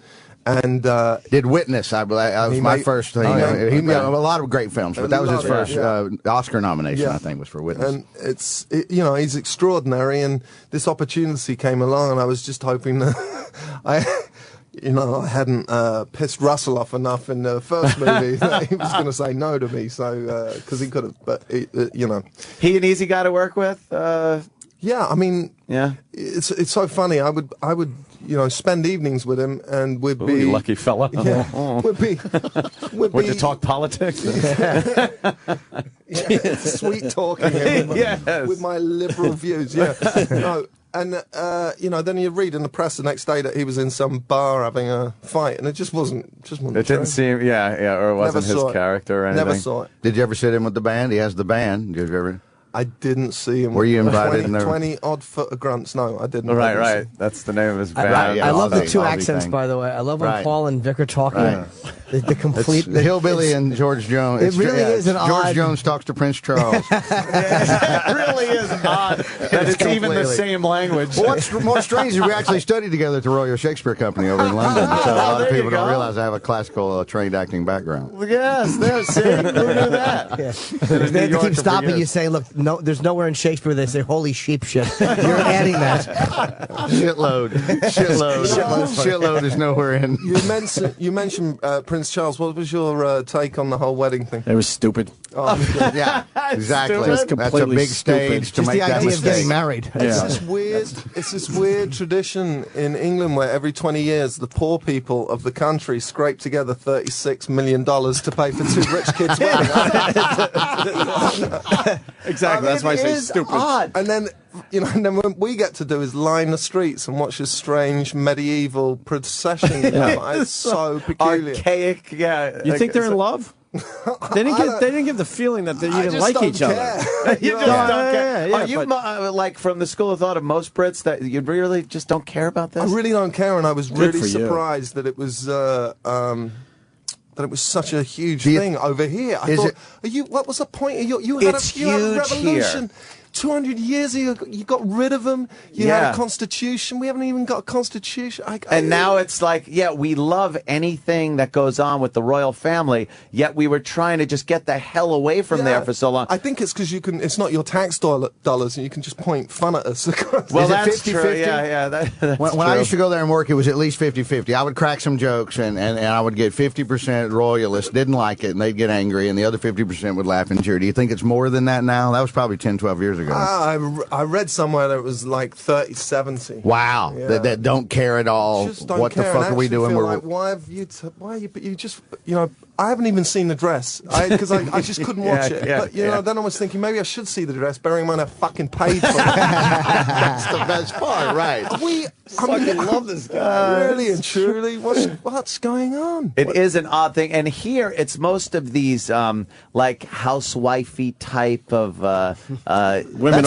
And did Witness? I was my first thing. He made a lot of great films, but that was his first Oscar nomination. I think was for Witness. And he's extraordinary. And this opportunity came along, and I was just hoping that I hadn't pissed Russell off enough in the first movie that he was going to say no to me. So because he could have, but he an easy guy to work with. Yeah, I mean, yeah, it's so funny. I would spend evenings with him, and we'd be you lucky fella. Yeah, Would you talk politics? Sweet talking him with my liberal views. Yeah, no, and then you read in the press the next day that he was in some bar having a fight, and it just wasn't. It didn't seem, or it wasn't his character or anything. Never saw it. Did you ever sit in with the band? He has the band. Did you ever? I didn't see him. Were you invited? 20-odd foot of grunts. No, I didn't. Right. That's the name of his band. I love the two accents, by the way. I love when Paul and Vic are talking. Right. The complete the hillbilly and George Jones. It really is an George odd. Jones talks to Prince Charles. It really is odd that it's even the same language. Well, what's more strange is we actually studied together at the Royal Shakespeare Company over in London. So a lot of people don't realize I have a classical trained acting background. Yes, see, who knew that? Yeah. They have to keep stopping you, say, look, no, there's nowhere in Shakespeare they say holy sheep shit. You're adding that. Shitload is nowhere in. You mentioned Prince Charles. What was your take on the whole wedding thing? It was stupid. Oh, yeah, exactly. Just That's a big stage to just make the that idea mistake. of getting married. It's this weird tradition in England where every 20 years the poor people of the country scrape together $36 million to pay for two rich kids' weddings. Exactly. That's why I say stupid. Odd. And then, and then what we get to do is line the streets and watch this strange medieval procession. It's so peculiar. Archaic, You think they're in love? They didn't give the feeling that they didn't like each other. You just don't care. Are you like from the school of thought of most Brits that you really just don't care about this? I really don't care, and I was really surprised that it was such a huge thing over here. I thought, what was the point? You had a revolution. Here. 200 years ago, you got rid of them. You had a constitution. We haven't even got a constitution. And now it's like, we love anything that goes on with the royal family, yet we were trying to just get the hell away from there for so long. I think it's because it's not your tax dollars, and you can just point fun at us. Well, that's 50-50? True. Yeah, that's when I used to go there and work, it was at least 50-50. I would crack some jokes, and I would get 50% royalists, didn't like it, and they'd get angry, and the other 50% would laugh and cheer. Do you think it's more than that now? That was probably 10, 12 years ago. I read somewhere that it was like 30-70. Wow, that don't care at all. Just don't what care. the fuck are we doing? Feel like, why have you? You just I haven't even seen the dress because I just couldn't watch it. But then I was thinking maybe I should see the dress, bearing in mind I fucking paid for it. That's the best part, right? I love this guy. Really and truly, what's going on? It is an odd thing, and here it's most of these like housewifey type of women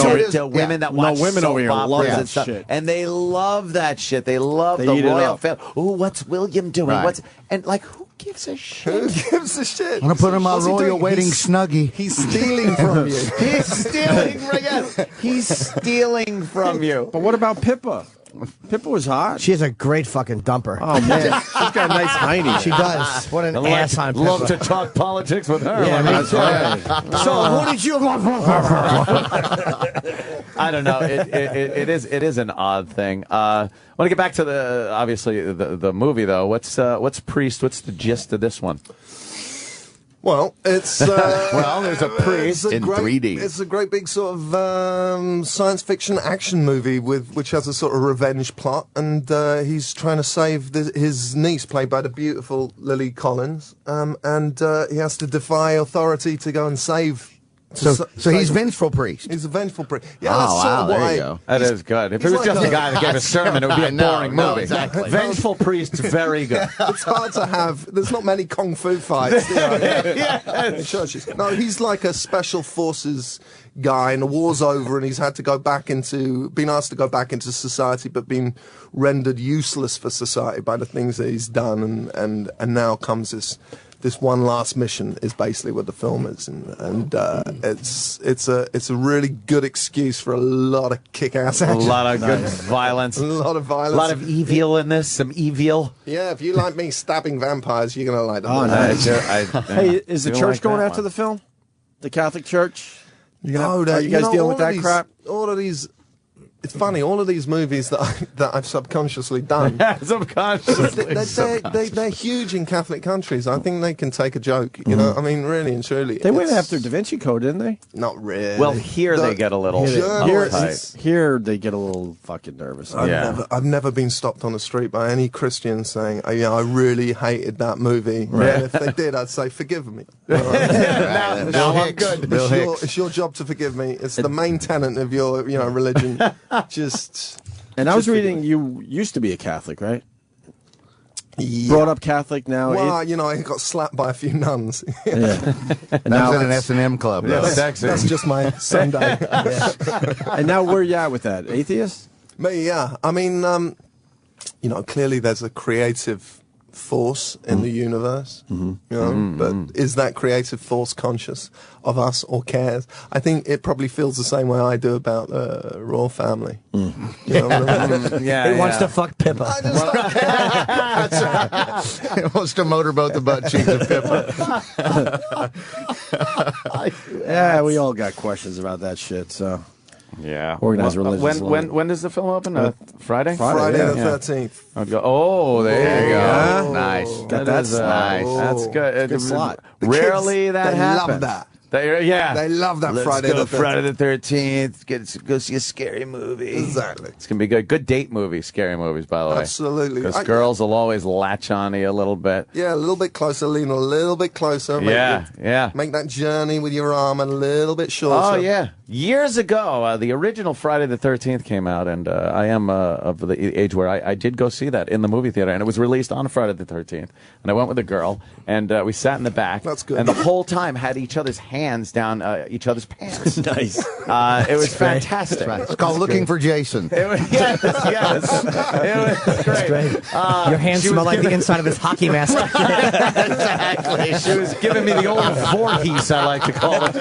that watch soap operas and stuff, and they love that shit. They love the royal family. Ooh, what's William doing? Right. Who gives a shit? Who gives a shit? I'm gonna put him on royal wedding snuggie. He's stealing from you. He's stealing from you. But what about Pippa? Pippa was hot. She has a great fucking dumper. Oh, man. She's got a nice hiney. She does. What an ass on Pippa. Love to talk politics with her. Yeah, that's right. So, who did you... I don't know. It is an odd thing. I want to get back to the movie, though. What's Priest? What's the gist of this one? Well, it's there's a priest in 3D. It's a great big sort of science fiction action movie which has a sort of revenge plot, and he's trying to save his niece, played by the beautiful Lily Collins, and he has to defy authority to go and save. So he's vengeful priest. He's a vengeful priest. Yeah, that's sort of there you go. That is good. If it was just a guy that gave a sermon, it would be a boring movie. Exactly. Vengeful priest, very good. It's hard to have. There's not many kung fu fights. In churches. No, he's like a special forces guy, and the war's over, and he's had to go back been asked to go back into society, but been rendered useless for society by the things that he's done, and now comes this one last mission is basically what the film is, and it's a really good excuse for a lot of kick-ass action. A lot of good violence. A lot of violence. A lot of evil in this. Some evil. Yeah, if you like me stabbing vampires, you're gonna like the movie. Nice. Hey, is the church going after the film? The Catholic Church? Are you guys dealing with that crap? All of these it's funny. All of these movies that I've subconsciously done, they're huge in Catholic countries. I think they can take a joke. You know, I mean, really and truly. They went after Da Vinci Code, didn't they? Not really. Well, here they get a little here they get a little fucking nervous. I've never been stopped on the street by any Christian saying, I really hated that movie. Right. And if they did, I'd say, forgive me. Now I'm good. It's your job to forgive me. It's the main tenet of your religion. And I was reading, you used to be a Catholic, right? Yeah. Brought up Catholic now. Well, I got slapped by a few nuns. Yeah. And now at an S&M club. That's just my Sunday. And now where you at with that? Atheist? Me, yeah. I mean, clearly there's a creative force in the universe, but is that creative force conscious of us or cares? I think it probably feels the same way I do about the royal family. You know what I mean? It wants to fuck Pippa. It wants to motorboat the butt cheeks of Pippa. Yeah, we all got questions about that shit, so... Yeah. Organized religious. When does the film open? Friday? Friday the 13th. I'd go, there you go. Yeah. Nice. That's nice. That's good. Good slot. Rarely that happens. They love that. They love that. Let's Friday go the 13th. Friday the 13th. Go see a scary movie. Exactly. It's going to be good. Good date movie, scary movies, by the way. Absolutely. Because girls will always latch on to you a little bit. Yeah, a little bit closer, lean a little bit closer. Make that journey with your arm a little bit shorter. Oh, yeah. Years ago, the original Friday the 13th came out, and I am of the age where I did go see that in the movie theater, and it was released on Friday the 13th. And I went with a girl, and we sat in the back. That's good. And the whole time had each other's hands down each other's pants. Nice. It was fantastic. Right. It's called Looking for Jason. Yes. It was great. Your hands smell like the inside of his hockey mask. Exactly. She was giving me the old Voorhees, I like to call it.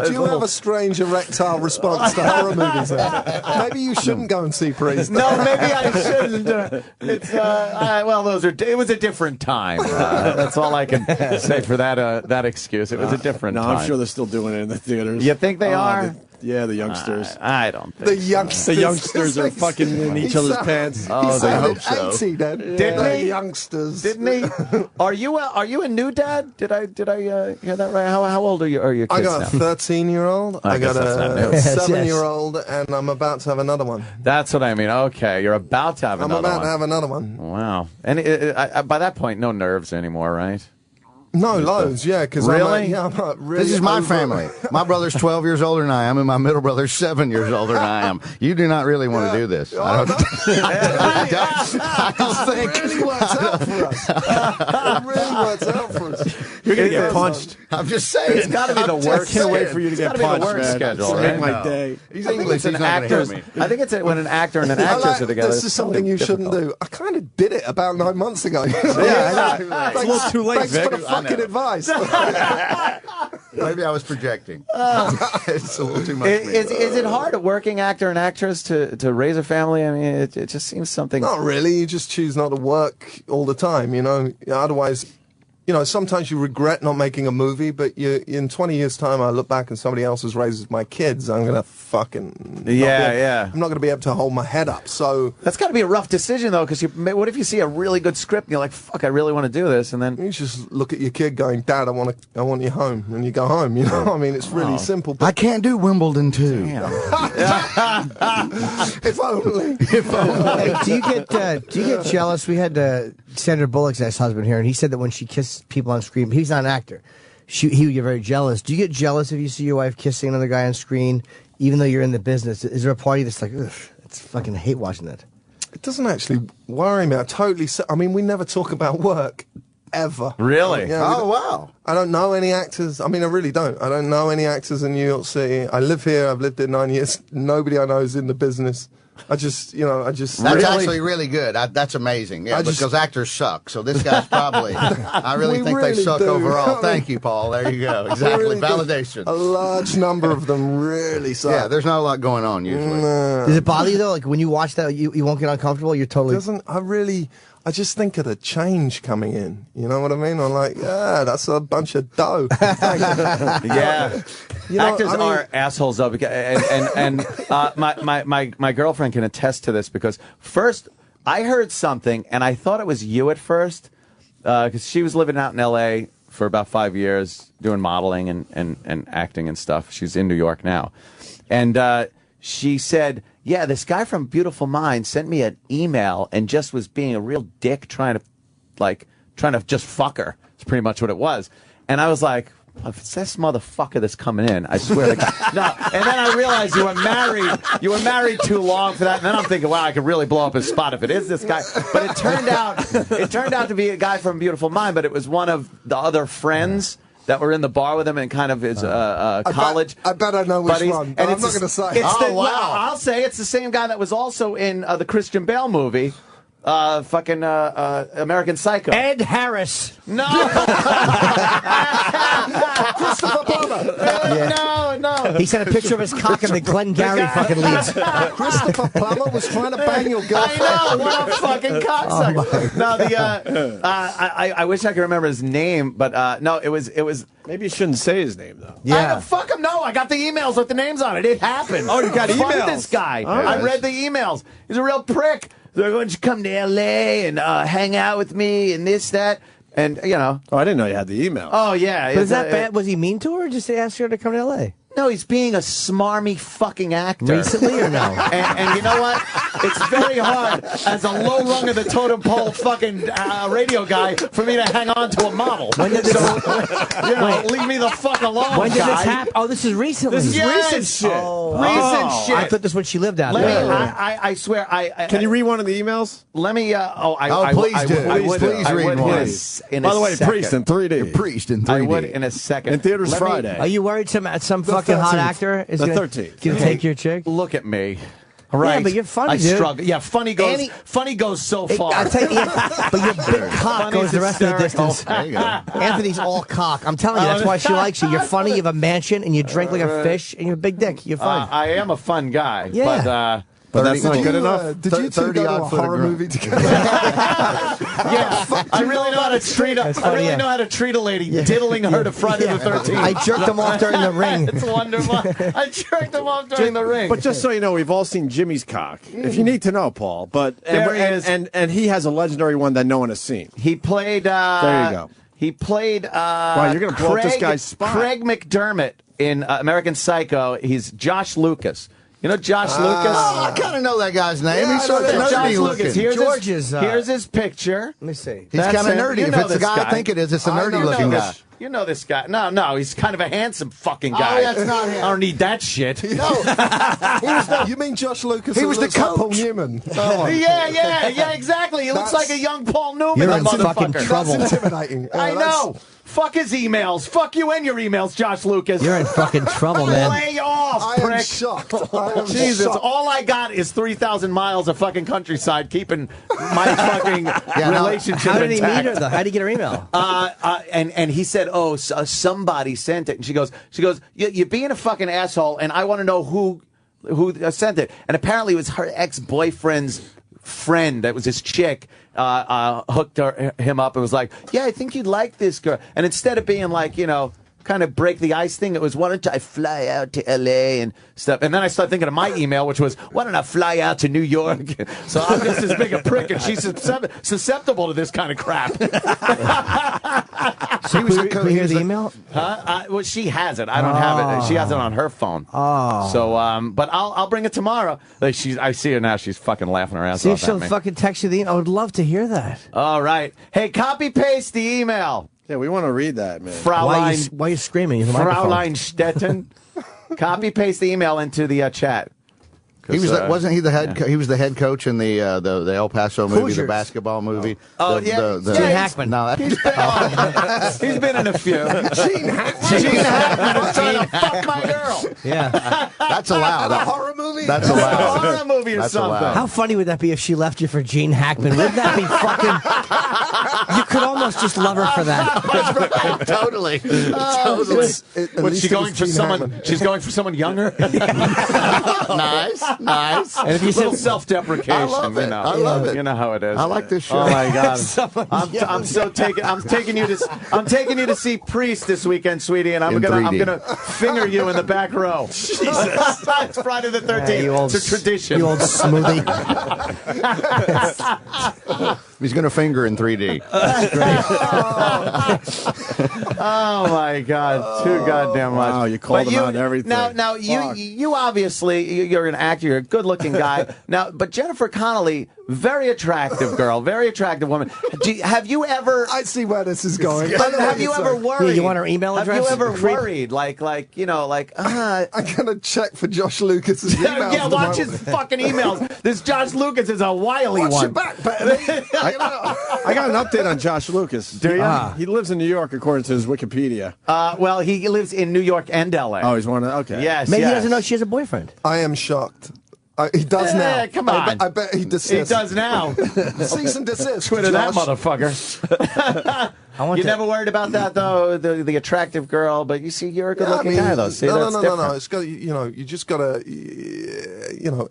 Do you have a strange erectile response to horror movies then? Maybe you shouldn't go and see Priest. No, maybe I shouldn't. It was a different time. That's all I can say for that excuse. It was a different time. I'm sure they're still doing it in the theaters. You think they are? The youngsters. I don't think The youngsters. The youngsters are fucking in each other's pants. Oh, they hope so. 80 then. Didn't he? Youngsters. Didn't he? Are you a new dad? Did I hear that right? How old are your kids I got now? a 13-year-old. I got a 7-year-old, and I'm about to have another one. That's what I mean. Okay, you're about to have another one. I'm about to have another one. Wow. And by that point, no nerves anymore, right? No, loads, yeah. Cause really? I'm really This is my family. My brother's 12 years older than I am, and my middle brother's 7 years older than I am. You do not really want to do this. I don't think. It really works out for us. It really works out for us. You're going to get punched. I'm just saying. It's got to be the work. Can't wait for you to get punched, man. Schedule, Make right? my day. He's English. He's not going to hit me. I think it's when an actor and an actress are together. This is something you shouldn't do. I kind of did it about 9 months ago. Yeah, I know. It's a little too late, Thanks for the fucking advice. Maybe I was projecting. It's a little too much. Is it hard, a working actor and actress, to raise a family? I mean, it just seems something. Not really. You just choose not to work all the time, Otherwise, sometimes you regret not making a movie, but in 20 years' time, I look back and somebody else has raised my kids. I'm going to fucking... I'm not going to be able to hold my head up, so... That's got to be a rough decision, though, because what if you see a really good script and you're like, fuck, I really want to do this, and then... You just look at your kid going, Dad, I want you home, and you go home, I mean, it's really simple. But I can't do Wimbledon, too. If only. Hey, do you get jealous? We had Sandra Bullock's ex-husband here, and he said that when she kissed people on screen, he's not an actor, he would get very jealous. Do you get jealous if you see your wife kissing another guy on screen, even though you're in the business? Is there a party that's like, ugh, it's fucking, I hate watching that? It doesn't actually worry me. I mean, we never talk about work. Ever. Really? Wow. I don't know any actors. I mean, I really don't. I don't know any actors in New York City. I live here. I've lived here 9 years. Nobody I know is in the business. That's actually really good. That's amazing. Yeah, because actors suck. So this guy's probably. I really think they suck overall. Thank you, Paul. There you go. Exactly. Really Validation. A large number of them really suck. Yeah, there's not a lot going on usually. Does it bother you though? Like when you watch that, you won't get uncomfortable. You're totally. I just think of the change coming in. You know what I mean? I'm like, yeah, that's a bunch of dough. Yeah. You know, Actors I mean- are assholes, though, and my girlfriend can attest to this, because first I heard something, and I thought it was you at first, because she was living out in L.A. for about 5 years, doing modeling and acting and stuff. She's in New York now. And she said, yeah, this guy from Beautiful Mind sent me an email and just was being a real dick, trying to just fuck her. It's pretty much what it was. And I was like, if it's this motherfucker that's coming in, I swear to God. No. And then I realized you were married. You were married too long for that. And then I'm thinking, wow, I could really blow up his spot if it is this guy. But it turned out to be a guy from Beautiful Mind, but it was one of the other friends that were in the bar with him and kind of his college. I bet I know which buddies. one. And I'm not going to say. Well, I'll say it's the same guy that was also in the Christian Bale movie. American Psycho. Ed Harris. No. Christopher Plummer. No. He sent a picture of his cock in the Glengarry fucking leads. Christopher Plummer was trying to bang your girlfriend. I know, what a fucking cocksucker. No, I wish I could remember his name, but no, it was. Maybe you shouldn't say his name, though. Yeah. Fuck him, no. I got the emails with the names on it. It happened. Oh, you got Fuck emails? this guy. All right. I read the emails. He's a real prick. They're going to come to L.A. and hang out with me and this, that. And, you know. Oh, I didn't know you had the email. Oh, yeah. But is that bad? Was he mean to her, or just ask her to come to L.A.? No, he's being a smarmy fucking actor. Recently or no? And you know what? It's very hard as a low rung of the totem pole fucking radio guy for me to hang on to a model. When did this leave me the fuck alone. When did guy. this happen? Oh, this is recently. This is recent shit. Recent shit. I thought this was when she lived out Let there. me, I swear, Can you read one of the emails? Let me. Please do. Please read one. By the way, Priest in 3D. Priest in 3D. I would in a second. In theaters Friday. Are you worried some fucking hot actor is The gonna 13th. take your chick? Look at me. Right. Yeah, but you're funny, I dude. struggle. Yeah, funny goes so far. I'll tell you, but your big cock goes the rest of the distance. There you go. Anthony's all cock. I'm telling you, that's why she likes you. You're funny, you have a mansion, and you drink like a fish, and you're a big dick. You're fun. I am a fun guy. Yeah. But that's not good enough. Did you two go to a horror movie together? Yeah, I really know how to treat a. I really know how to treat a lady, diddling her to Friday the 13th. I jerked him off during the ring. It's wonderful. I jerked him off during the ring. But just so you know, we've all seen Jimmy's cock. If you need to know, Paul. But There he is. and he has a legendary one that no one has seen. He played. There you go. He played. Wow, you're gonna blow up this guy's spot. Craig McDermott in American Psycho. He's Josh Lucas. You know Josh Lucas? Oh, I kind of know that guy's name. Yeah, He's sort of Josh nerdy Lucas. looking. Here's his picture. Let me see. He's kind of nerdy. You If know it's the this guy I think it is, it's a nerdy looking guy. You know this guy. No, he's kind of a handsome fucking guy. Oh, that's not him. I don't need that shit. No, you mean Josh Lucas? He was the Paul coach. Newman. Yeah, exactly. He looks like a young Paul Newman. You're in motherfucker. fucking trouble. That's intimidating. I know. Fuck his emails. Fuck you and your emails, Josh Lucas. You're in fucking trouble, man. Lay off, I am prick. shocked. I am Jesus, shocked. all I got is 3,000 miles of fucking countryside keeping my fucking relationship How did he intact. meet her, though? How did he get her email? And he said, "Oh, somebody sent it." And she goes, "You're being a fucking asshole, and I want to know who sent it." And apparently, it was her ex-boyfriend's friend. That was his chick. Hooked him up and was like, "Yeah, I think you'd like this girl." And instead of being like, kind of break the ice thing, it was, "Why don't I fly out to L.A. and stuff?" And then I started thinking of my email, which was, "Why don't I fly out to New York?" So I'm just as big a prick, and she's susceptible to this kind of crap. So can we hear the email? Huh? Well, she has it. I don't have it. She has it on her phone. Oh. So, but I'll bring it tomorrow. Like I see her now. She's fucking laughing her ass See off if she'll at me. fucking text you the email. I would love to hear that. All right. Hey, copy paste the email. Yeah, we want to read that, man. Why are you screaming? In the microphone? Fraulein Stettin. Copy paste the email into the chat. He was wasn't he the head? He was the head coach in the El Paso movie, Hoosiers. the basketball movie. Oh, the yeah. Gene Hackman. No, He's been in a few. Gene Hackman is trying to fuck my girl. Yeah. that's allowed. A horror movie? That's allowed. A horror movie or That's something. allowed. How funny would that be if she left you for Gene Hackman? Wouldn't that be fucking... You could almost just love her for that. Totally. What's she going for? Someone? She's going for someone younger. Nice. And if you said self-deprecation, I love it. I love it. You know how it is. I like this show. Oh my God! I'm taking you to see Priest this weekend, sweetie, and I'm gonna finger you in the back row. Jesus, it's Friday the 13th. It's a tradition. You old smoothie. He's going to finger in 3D. Oh my God! Too goddamn much. Wow, you called him out everything. Now you obviously you're an actor. You're a good-looking guy. Now, but Jennifer Connelly, very attractive girl, very attractive woman. Have you ever? I see where this is going. Have you ever worried? Yeah, you want her email address? Have you ever worried? I'm gonna check for Josh Lucas's emails. Yeah, watch his fucking emails. This Josh Lucas is a wily one. Watch your back, Bettany. I got an update on Josh Lucas. Do you? He lives in New York, according to his Wikipedia. Well, he lives in New York and L.A. Oh, he's one of okay. Yes, Maybe he doesn't know she has a boyfriend. I am shocked. He does now. Come on. I bet he desists. He does now. Cease and desist. Twitter Josh. that motherfucker. You never worried about that though, the attractive girl, but you see, you're a good-looking guy though. See, no. different. It's got you just gotta,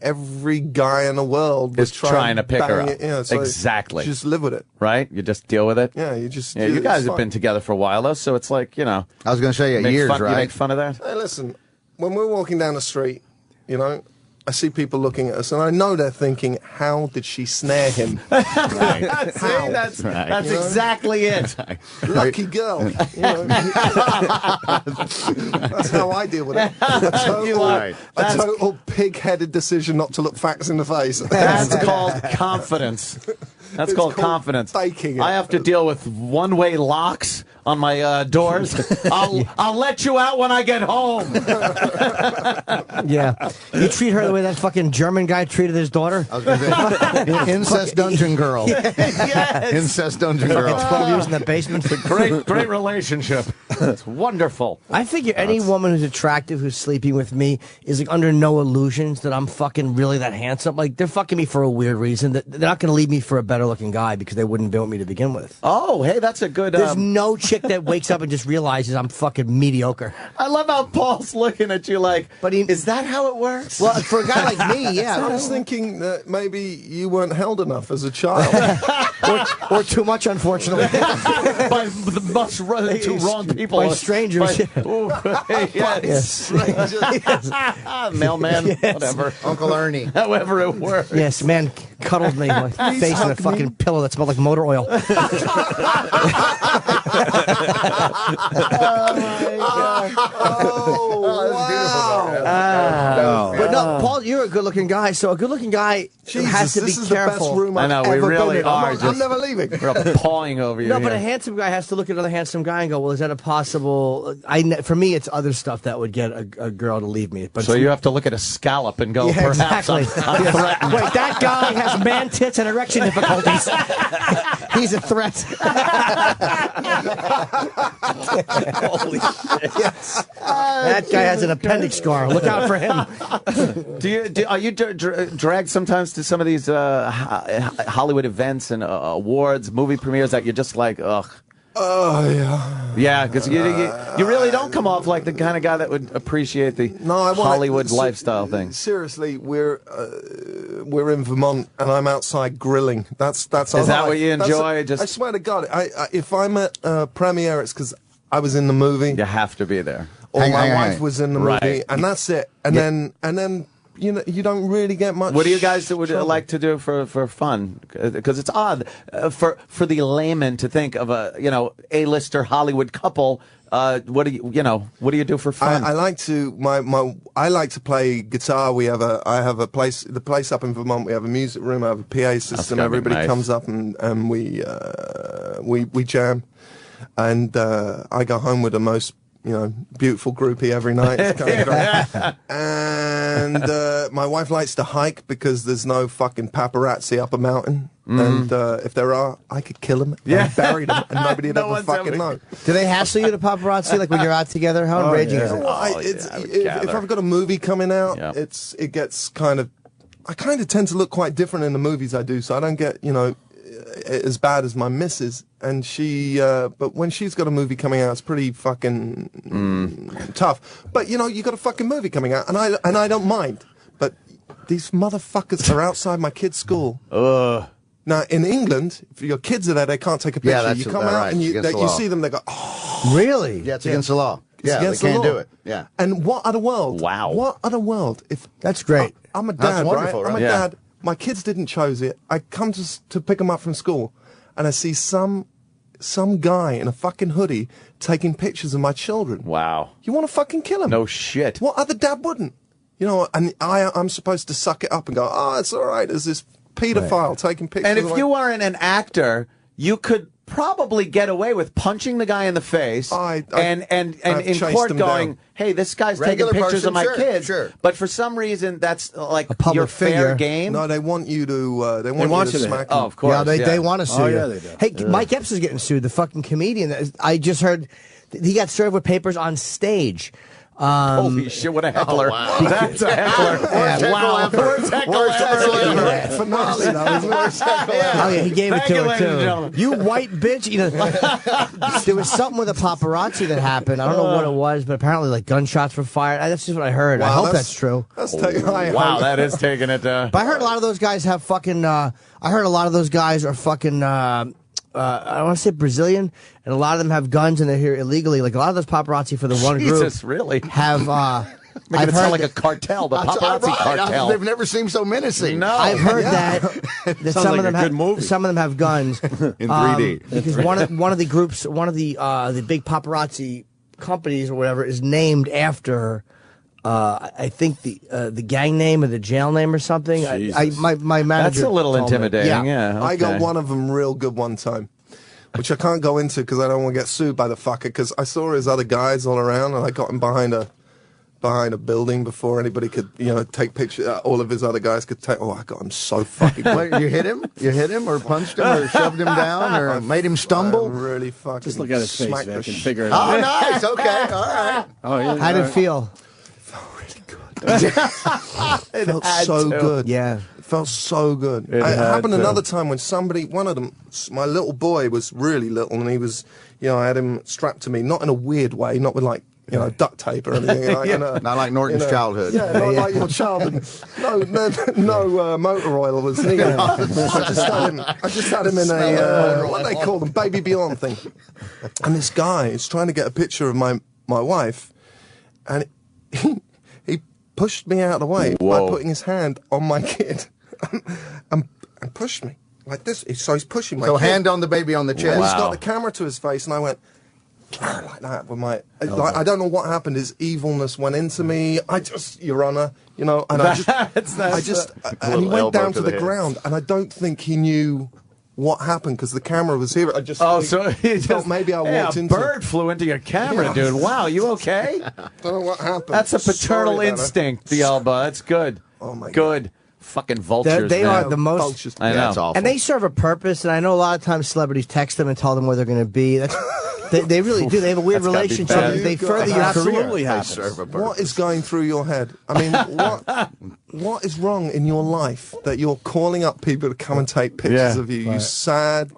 every guy in the world is trying to pick her up. So exactly. Just live with it. Right? You just deal with it. Yeah, you just. Yeah, you guys have been together for a while though, so it's like I was going to say years, right? You make fun of that. Hey, listen, when we're walking down the street, I see people looking at us, and I know they're thinking, how did she snare him? Right. See, that's exactly it. Lucky girl. That's how I deal with it. A total pig-headed decision not to look facts in the face. That's called confidence. That's called confidence. Faking it. I have to deal with one-way locks on my doors. I'll let you out when I get home. Yeah. You treat her the way that fucking German guy treated his daughter. I was going to say, incest dungeon girl. Yes. Incest dungeon girl. 12 years in the basement. It's a great relationship. It's wonderful. I figure any woman who's attractive who's sleeping with me is like under no illusions that I'm fucking really that handsome. Like they're fucking me for a weird reason. They're not going to leave me for a better looking guy because they wouldn't build me to begin with. Oh, hey, that's a good. There's no chick that wakes up and just realizes I'm fucking mediocre. I love how Paul's looking at you like, is that how it works? Well, for a guy like me, yeah. I was thinking that maybe you weren't held enough as a child. or too much, unfortunately. By two wrong people. By strangers. Yes. Mailman, whatever. Uncle Ernie. However it works. Yes, man cuddled me, my face in a fucking pillow that smelled like motor oil. Oh, my God. Oh, wow. But no, Paul, you're a good-looking guy, so a good-looking guy has to be this is careful. the best room I've I know, we ever really been in. are. I'm never leaving. We're pawing over you. No, but here. a handsome guy has to look at another handsome guy and go, well, is that a possible... For me, it's other stuff that would get a girl to leave me. But so you have to look at a scallop and go, perhaps exactly. I'm threatened. Wait, that guy has man tits and erection difficulties. He's a threat. Holy shit. Yes. That guy has an appendix scar. Look out for him. Are you dragged sometimes to some of these Hollywood events and awards, movie premieres that you're just like, ugh? Oh, yeah. Yeah, because you really don't come off like the kind of guy that would appreciate the Hollywood lifestyle thing. Seriously, we're in Vermont and I'm outside grilling. That's Is that what you enjoy? I swear to God, if I'm at premiere, it's because I was in the movie. You have to be there. Or my wife was in the movie, and that's it. And then. You don't really get much. What do you guys like to do for fun? Because it's odd for the layman to think of A-lister Hollywood couple. What do you do for fun? I like to I like to play guitar. I have a place. The place up in Vermont. We have a music room. I have a PA system. Everybody comes up and we jam. And I go home with the most beautiful groupie every night. It's kind of great. And my wife likes to hike because there's no fucking paparazzi up a mountain. And if there are, I could kill them and bury them, and nobody would ever fucking know. Do they hassle you, the paparazzi, like when you're out together? How enraging is it? If I've got a movie coming out, it gets kind of... I kind of tend to look quite different in the movies I do, so I don't get, as bad as my missus, and she. But when she's got a movie coming out, it's pretty fucking tough. But you know, you got a fucking movie coming out, and I don't mind. But these motherfuckers are outside my kid's school. Now, in England, if your kids are there, they can't take a picture. Yeah, you come out and you see them, they go, oh. Really? Yeah, it's against the law. It's against they can't the law. do it. Yeah. And what other world? Wow. What other world? If That's great. I'm a dad, That's wonderful, right? I'm a dad. My kids didn't chose it. I come to pick them up from school, and I see some guy in a fucking hoodie taking pictures of my children. Wow. You want to fucking kill him? No shit. What other dad wouldn't? You know, and I'm supposed to suck it up and go, oh, it's all right. There's this pedophile taking pictures. And if of you weren't an actor, you could probably get away with punching the guy in the face and in court going, hey, this guy's Regular taking pictures person, of my sure, kids. sure. But for some reason, that's like A public your fair figure. game. No, they want you to. They want you to smack them. Oh, of course. Yeah, they want to sue you. Yeah, they do. Hey, Mike Epps is getting sued. The fucking comedian. I just heard he got served with papers on stage. Holy shit, what a heckler. That's a heckler. Wow. Worst heckle ever. Finale, that was worst heckle ever. Oh yeah, he gave Thank it you, to her ladies and too. gentlemen. You white bitch. You know, there was something with a paparazzi that happened. I don't know what it was, but apparently like gunshots were fired. That's just what I heard. I hope that's true. That's wow, that is taking it. But I heard a lot of those guys have fucking. I heard a lot of those guys are fucking. I want to say Brazilian, and a lot of them have guns and they're here illegally. Like a lot of those paparazzi for the one Jesus, group really? have. Make it sound like a cartel, the paparazzi cartel. They've never seemed so menacing. No, I've heard that some of them have guns in 3D. because one of the groups, one of the big paparazzi companies or whatever is named after. I think the gang name or the jail name or something. My manager. That's a little intimidating. Yeah, okay. I got one of them real good one time, which I can't go into because I don't want to get sued by the fucker. Because I saw his other guys all around, and I got him behind a building before anybody could, take pictures. All of his other guys could take. Oh, I got him so fucking. What, you hit him? You hit him, or punched him, or shoved him down, or made him stumble? Really fucking. Just look at his face, Vic, and figure it Oh, out. nice. Okay. All right. Oh, yeah. How did it feel? It felt so good. Yeah. It felt so good. It happened another time when one of them, my little boy was really little, and he was, I had him strapped to me, not in a weird way, not with like, duct tape or anything. Not like Norton's childhood. Yeah, not like your childhood. No motor oil was needed. I just had him in a, what do they call them, Baby Beyond thing. And this guy is trying to get a picture of my wife, and he pushed me out of the way by putting his hand on my kid and pushed me like this. So he's pushing my kid. Hand on the baby on the chest. And he's got the camera to his face, and I went like that with my. I don't know what happened. His evilness went into me. Your Honor, and and he went down to the ground, and I don't think he knew what happened because the camera was here. So he felt maybe I walked into a bird flew into your camera, dude. Wow, you okay? Don't know what happened. That's a paternal instinct, the Elba. That's good. Oh my God. Good. Fucking vultures. They man. are the most. Vultures. I know. That's awful. And they serve a purpose. And I know a lot of times celebrities text them and tell them where they're going to be. They really do. They have a weird relationship. They further your absolutely career. happens. What is going through your head? I mean, what is wrong in your life that you're calling up people to come and take pictures of you? Right. You sad,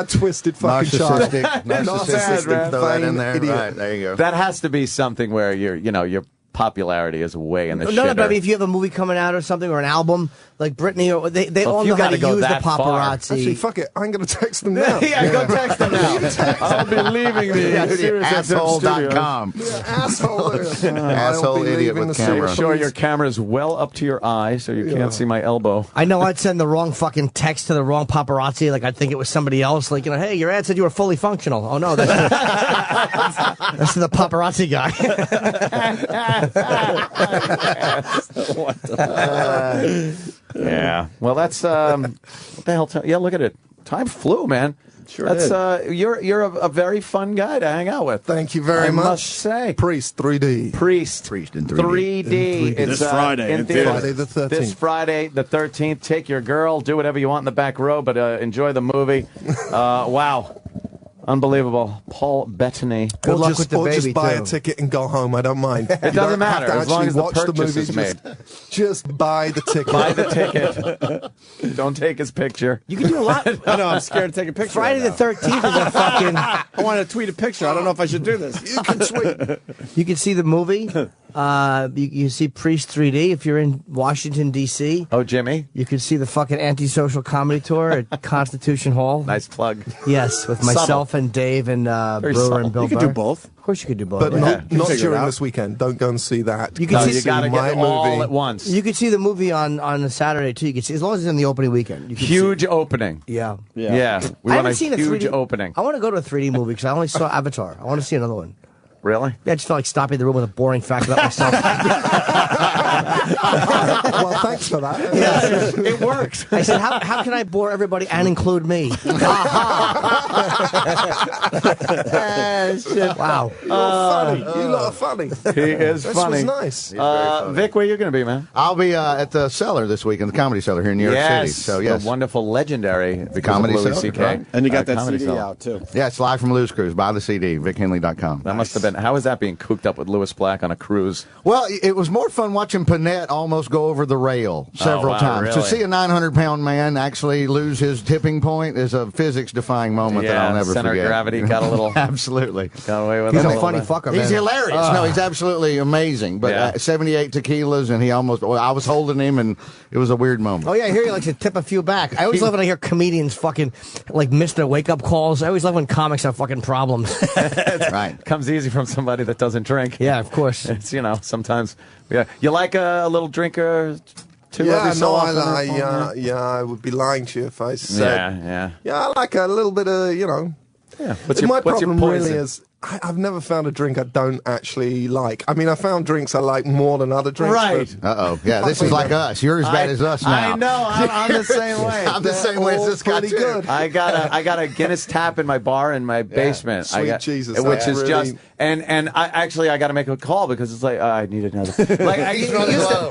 twisted fucking child. Narcissistic. Throw that in there. Idiot. Right, there you go. That has to be something where your popularity is way in the shitter. No, but I mean, if you have a movie coming out or something, or an album, like Britney, or they all know how to use the paparazzi. Actually, fuck it. I'm going to text them now. Go text them now. I'll be leaving the asshole.com. Asshole idiot with camera. Make sure your camera's well up to your eye so you can't see my elbow. I know I'd send the wrong fucking text to the wrong paparazzi. Like I'd think it was somebody else. Like, hey, your ad said you were fully functional. Oh no, that's the paparazzi guy. Yeah. Well, that's what the hell? Yeah, look at it. Time flew, man. Sure that's did. You're a very fun guy to hang out with. Thank you very much. I must say, Priest 3D. Priest in 3D. It's this Friday. in Friday the 13th. This Friday the 13th. Take your girl. Do whatever you want in the back row, but enjoy the movie. Wow. Unbelievable. Paul Bettany. Good luck with the baby, just buy too. a ticket and go home. I don't mind. It doesn't matter as long as the purchase is made. Just buy the ticket. Buy the ticket. Don't take his picture. You can do a lot. I know, I'm scared to take a picture. Friday the 13th is a fucking... I want to tweet a picture. I don't know if I should do this. You can tweet. You can see the movie. You see Priest 3D if you're in Washington, D.C. Oh, Jimmy? You can see the fucking antisocial comedy tour at Constitution Hall. Nice plug. Yes, with myself and Dave and Brewer and Bill You can Burr. do both. Of course you could do both. But yeah. not during this weekend. Don't go and see that. You can see you got to get it all at once. You could see the movie on a Saturday, too. You can see, as long as it's on the opening weekend. You can Huge opening. Yeah. We I want haven't a seen huge 3D opening. I want to go to a 3D movie because I only saw Avatar. I want to see another one. Really? Yeah, I just felt like stopping the room with a boring fact about myself. Well, thanks for that. Yes, it works. I said, how can I bore everybody and include me? Shit. Wow. You're funny. You lot are funny. He is funny. This was nice. Vic, where are you going to be, man? I'll be at the Cellar this weekend, the Comedy Cellar here in New York City. So, yes. The wonderful, legendary Comedy Louis Cellar. CK. Right. And you got that Comedy CD Cellar. out, too. Yeah, it's live from Lou's Cruise. Buy the CD, VicHenley.com. That must have been, how is that being cooked up with Louis Black on a cruise? Well, it was more fun watching Panette almost go over the rail several times. Really? To see a 900-pound man actually lose his tipping point is a physics-defying moment that I'll never center forget. of gravity got a little... Absolutely. Got away with He's it. a funny fucker, man. He's hilarious. No, he's absolutely amazing. But 78 tequilas, and he almost... Well, I was holding him, and it was a weird moment. Oh, yeah, I hear he likes to tip a few back. I always love when I hear comedians fucking, like, miss their wake-up calls. I always love when comics have fucking problems. That's right. Comes easy from somebody that doesn't drink. Yeah, of course. It's, sometimes... Yeah. You like a little drinker... every so often? I would be lying to you if I said. Yeah, I like a little bit of, Yeah. My problem really is I've never found a drink I don't actually like. I mean, I found drinks I like more than other drinks. Right. Uh-oh. Yeah, this is like us. You're as bad as us now. I know. I'm the same way. I'm the same way as this guy, too. Good. I got a Guinness tap in my bar in my basement. Sweet Jesus. Which is really... just... And I got to make a call because it's like, I need another. Like,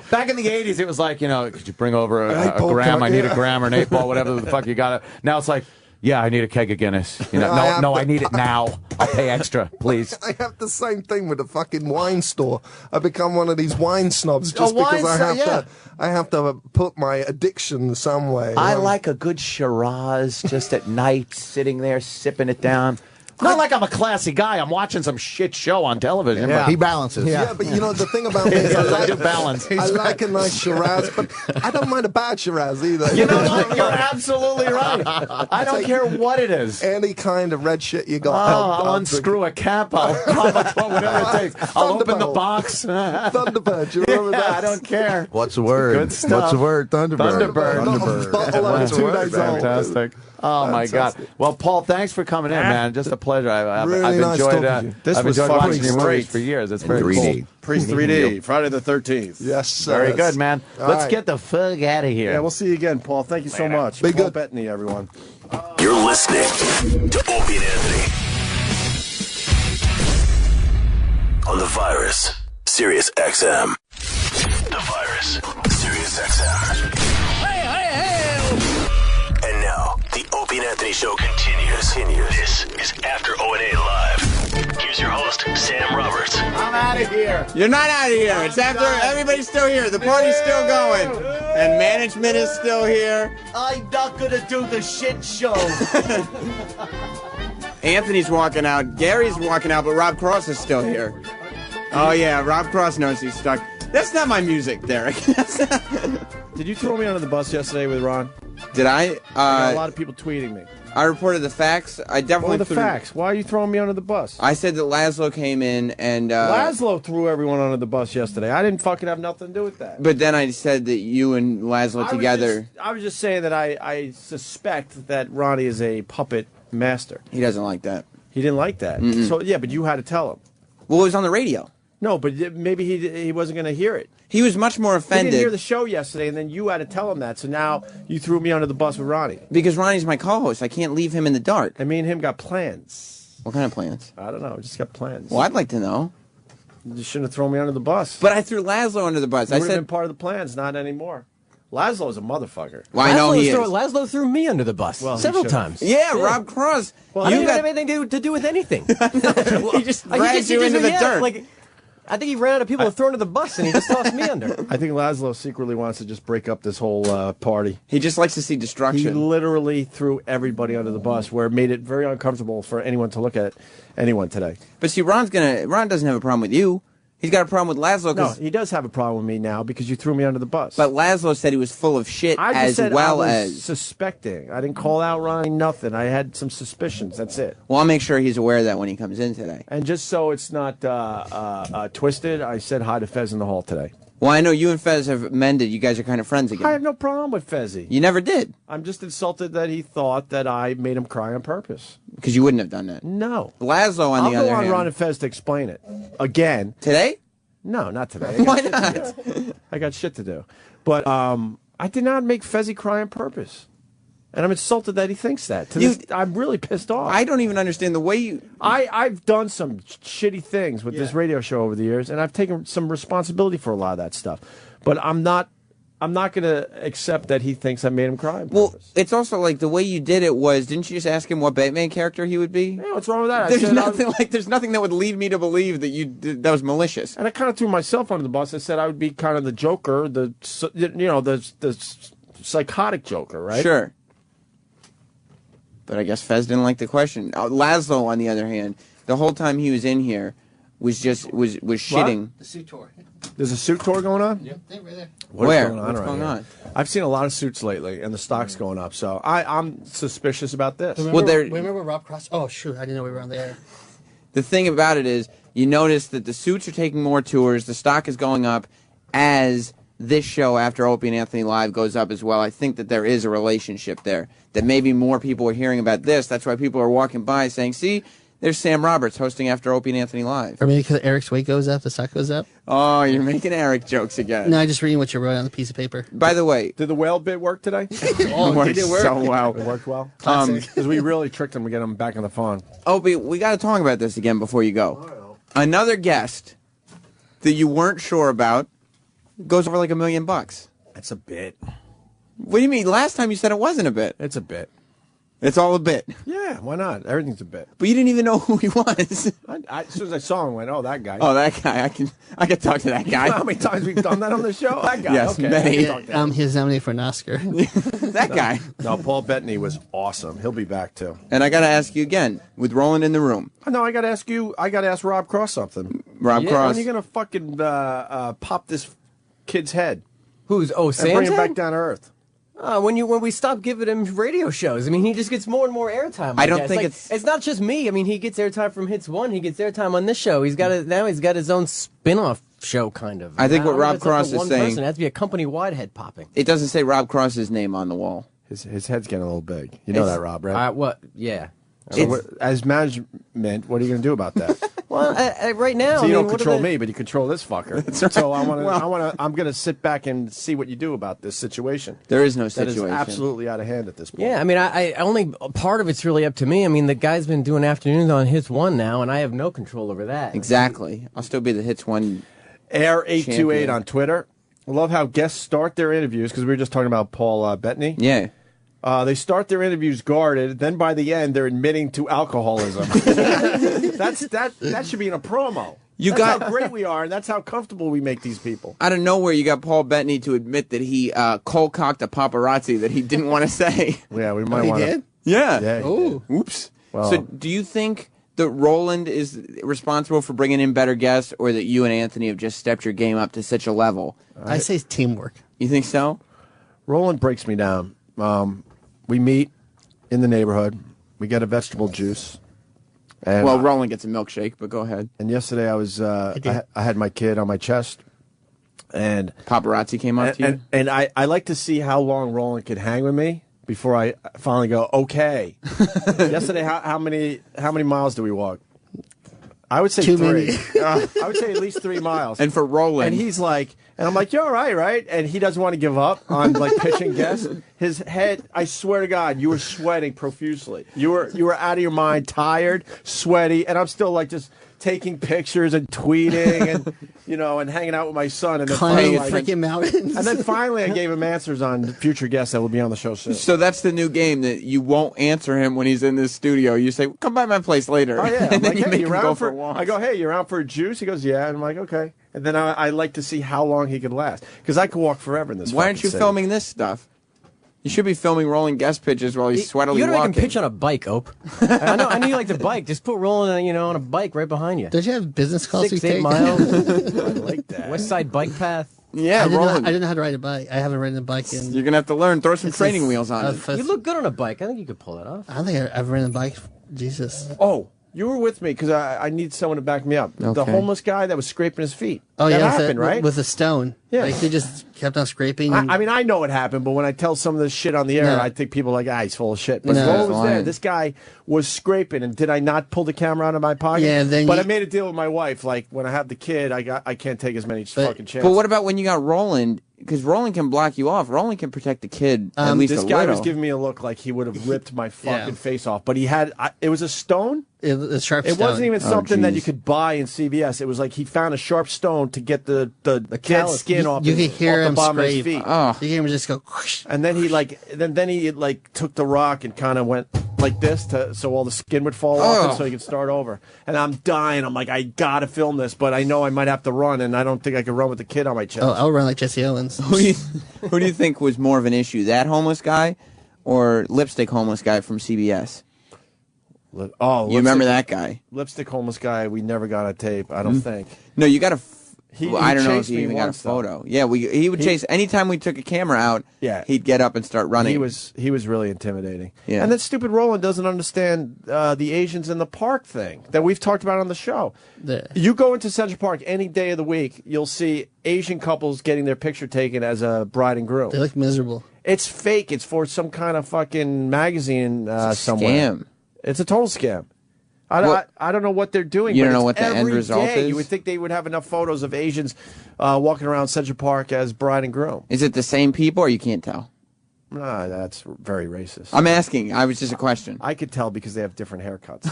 back in the 80s, it was like, could you bring over a gram? I need a gram or an 8 ball, whatever the fuck you got. Now it's like, yeah, I need a keg of Guinness. I need it now. I'll pay extra, please. I have the same thing with the fucking wine store. I become one of these wine snobs just because I have to put my addiction some way. I like a good Shiraz just at night, sitting there sipping it down. Not like I'm a classy guy. I'm watching some shit show on television. Yeah. But he balances. Yeah, but the thing about me is I do balance. I like a nice Shiraz, but I don't mind a bad Shiraz either. You know what? You're absolutely right. I don't care what it is. Any kind of red shit you got. I'll unscrew a cap. I'll whatever it takes. I'll open the box. Thunderbird. You remember that? I don't care. What's the word? Good stuff. What's the word? Thunderbird. Thunderbird. 2 days old. Fantastic. Oh, my God. Well, Paul, thanks for coming in, man. Just a pleasure. I've nice enjoyed this was fun. watching your movies for years. It's very 3D. Cool. Priest 3D, Friday the 13th. Yes, sir. Very good, man. Let's get the fuck out of here. Yeah, we'll see you again, Paul. Thank you so much. Be Paul good. Bettany, everyone. You're listening to Opie and Anthony on The Virus, Sirius XM. The Virus, Sirius XM. And now, the Opie and Anthony Show continues. This is After O&A Live. Here's your host, Sam Roberts. I'm out of here. You're not out of here. It's after. Everybody's still here. The party's still going. And management is still here. I'm not going to do the shit show. Anthony's walking out. Gary's walking out, but Rob Cross is still here. Oh, yeah. Rob Cross knows he's stuck. That's not my music, Derek. Did you throw me under the bus yesterday with Ron? Did I? I got a lot of people tweeting me. I reported the facts. I definitely the facts? Why are you throwing me under the bus? I said that Laszlo came in and... Laszlo threw everyone under the bus yesterday. I didn't fucking have nothing to do with that. But then I said that you and Laszlo together... I was just saying that I suspect that Ronnie is a puppet master. He doesn't like that. He didn't like that. Mm-mm. So, yeah, but you had to tell him. Well, it was on the radio. No, but maybe he wasn't going to hear it. He was much more offended. He didn't hear the show yesterday, and then you had to tell him that. So now you threw me under the bus with Ronnie. Because Ronnie's my co-host. I can't leave him in the dark. And me and him got plans. What kind of plans? I don't know. We just got plans. Well, I'd like to know. You shouldn't have thrown me under the bus. But I threw Laszlo under the bus. You I would have said been part of the plans, not anymore. Laszlo's a motherfucker. Well, I know he is. Laszlo threw me under the bus several times. Yeah, Rob Cross. Well, you didn't have anything to do with anything. He just dragged you into the dirt. Like, I think he ran out of people to throw under the bus, and he just tossed me under. I think Laszlo secretly wants to just break up this whole party. He just likes to see destruction. He literally threw everybody under the bus, where it made it very uncomfortable for anyone to look at anyone today. But see, Ron doesn't have a problem with you. He's got a problem with Laszlo. No, he does have a problem with me now because you threw me under the bus. But Laszlo said he was full of shit I just said well I as was suspecting. I didn't call out Ronnie nothing. I had some suspicions. That's it. Well, I'll make sure he's aware of that when he comes in today. And just so it's not twisted, I said hi to Fez in the hall today. Well, I know you and Fez have mended. You guys are kind of friends again. I have no problem with Fezzy. You never did. I'm just insulted that he thought that I made him cry on purpose. Because you wouldn't have done that. No. Laszlo, on the other hand. I'll go on Ron and Fez to explain it. Again. Today? No, not today. Why not? I got shit to do. But I did not make Fezzy cry on purpose. And I'm insulted that he thinks that. I'm really pissed off. I don't even understand the way you... I've done some shitty things with this radio show over the years, and I've taken some responsibility for a lot of that stuff. But I'm not going to accept that he thinks I made him cry on purpose. Well, it's also like the way you did it was, didn't you just ask him what Batman character he would be? Yeah, what's wrong with that? There's nothing that would lead me to believe that that was malicious. And I kind of threw myself under the bus. I said I would be kind of the Joker, the psychotic Joker, right? Sure. But I guess Fez didn't like the question. Laszlo, on the other hand, the whole time he was in here, was shitting. The suit tour. There's a suit tour going on? Yep, right there. What's going on? I've seen a lot of suits lately, and the stock's going up. So I'm suspicious about this. Remember Rob Cross? Oh, shoot. I didn't know we were on the air. The thing about it is, you notice that the suits are taking more tours. The stock is going up as this show, after Opie and Anthony Live, goes up as well. I think that there is a relationship there, that maybe more people are hearing about this. That's why people are walking by saying, see, there's Sam Roberts hosting after Opie and Anthony Live. Or maybe because Eric's weight goes up, the stock goes up. Oh, you're making Eric jokes again. No, I'm just reading what you wrote on the piece of paper. By the way, did the whale bit work today? It worked so well. It worked well. Because we really tricked him to get him back on the phone. Opie, we got to talk about this again before you go. Another guest that you weren't sure about goes over like $1 million. That's a bit. What do you mean? Last time you said it wasn't a bit. It's a bit. It's all a bit. Yeah, why not? Everything's a bit. But you didn't even know who he was. As soon as I saw him, I went, oh, that guy. Oh, that guy. I can talk to that guy. You know how many times we've done that on the show? That guy. Yes, okay, many. He's nominated for an Oscar. That guy. No, Paul Bettany was awesome. He'll be back, too. And I got to ask you again, with Roland in the room. No, I got to ask you. I got to ask Rob Cross something. Rob Cross. When are you going to fucking pop this kid's head? Who's? Oh, Sam's and bring him head? back down to earth. When we stop giving him radio shows, I mean, he just gets more and more airtime. I don't think it's not just me. I mean, he gets airtime from Hits One. He gets airtime on this show. He's got his own spin-off show, kind of. I think what Rob Cross is saying. It has to be a company-wide head popping. It doesn't say Rob Cross's name on the wall. His head's getting a little big. You know that, Rob, right? What? Yeah. So as management, what are you going to do about that? Well, right now, so you don't control me, but you control this fucker. That's right. So I'm going to sit back and see what you do about this situation. There is no situation. That is absolutely out of hand at this point. Yeah, I mean, I only part of it's really up to me. I mean, the guy's been doing afternoons on Hits One now, and I have no control over that. Exactly. I'll still be the Hits One. Air828 on Twitter. I love how guests start their interviews because we were just talking about Paul Bettany. Yeah. They start their interviews guarded, then by the end they're admitting to alcoholism. That should be in a promo. That's how great we are, and that's how comfortable we make these people. Out of nowhere, you got Paul Bettany to admit that he cold-cocked a paparazzi that he didn't want to say. Yeah, we might want to. He did? Yeah. Oh, oops. Well, so, do you think that Roland is responsible for bringing in better guests, or that you and Anthony have just stepped your game up to such a level? I say it's teamwork. You think so? Roland breaks me down. We meet in the neighborhood. We get a vegetable juice. And Roland gets a milkshake, but go ahead. And yesterday I was I had my kid on my chest, and paparazzi came up to you. And I like to see how long Roland could hang with me before I finally go okay. Yesterday, how many miles do we walk? I would say Too 3. many. I would say at least 3 miles. And for Roland, and he's like, and I'm like, you're all right? And he doesn't want to give up on like pitching guests. His head, I swear to God, you were sweating profusely. You were out of your mind, tired, sweaty, and I'm still like just taking pictures and tweeting and and hanging out with my son and then climbing freaking mountains. And then finally I gave him answers on future guests that will be on the show soon. So that's the new game, that you won't answer him when he's in this studio. You say, "Come by my place later." Oh yeah, and then you hey, make you him around go for a walk. I go, "Hey, you're out for a juice?" He goes, "Yeah." And I'm like, "Okay." And then I like to see how long he could last because I could walk forever in this. Why aren't you city. filming this stuff? You should be filming rolling guest pitches while he's sweatily You gotta walking. make him pitch on a bike, Ope. I know you like the bike. Just put rolling, on a bike right behind you. Don't you have business calls? 6-8 miles. I like that. West Side Bike Path. Yeah, I rolling. didn't know how to ride a bike. I haven't ridden a bike in. You're gonna have to learn. Throw some training wheels on it. You look good on a bike. I think you could pull it off. I don't think I've ridden a bike. Jesus. Oh, you were with me because I need someone to back me up. The Okay. homeless guy that was scraping his feet. Oh that yeah, happened, right? With a stone. Yeah. Like he just kept on scraping. I mean, I know it happened, but when I tell some of this shit on the air, No. I think people are like, he's full of shit. But No. Roll was Lying. there. This guy was scraping, and did I not pull the camera out of my pocket? Yeah, then but you- I made a deal with my wife. Like, when I have the kid, I can't take as many fucking chances. But what about when you got Roland? Because Roland can block you off. Roland can protect the kid at least this a guy little. was giving me a look like he would have ripped my fucking Yeah. face off. But he had, it was a stone. It's sharp It stone. wasn't even something that geez. you could buy in CVS. It was like he found a sharp stone to get the dead callus. skin off. You could hear off him the bottom of his scrape. feet. Oh. You hear him just go. Whoosh. And then then he took the rock and kind of went like this so all the skin would fall off, and so he could start over. And I'm dying. I'm like, I gotta film this, but I know I might have to run, and I don't think I can run with the kid on my chest. Oh, I'll run like Jesse Owens. Who do you think was more of an issue, that homeless guy or lipstick homeless guy from CBS? You remember that guy? Lipstick homeless guy. We never got a tape. I don't think. No, you got a. He I don't know if chased you me even got a once, though. photo. Yeah, he would chase anytime we took a camera out. Yeah. He'd get up and start running. He was really intimidating. Yeah. And that stupid Roland doesn't understand the Asians in the park thing that we've talked about on the show. You go into Central Park any day of the week, you'll see Asian couples getting their picture taken as a bride and groom. They look miserable. It's fake. It's for some kind of fucking magazine somewhere. Scam. It's a total scam. I don't know what they're doing. You but don't know it's what the end every result day. is? You would think they would have enough photos of Asians walking around Central Park as bride and groom. Is it the same people, or you can't tell? Nah, that's very racist. I'm asking. I was just a question. I could tell because they have different haircuts.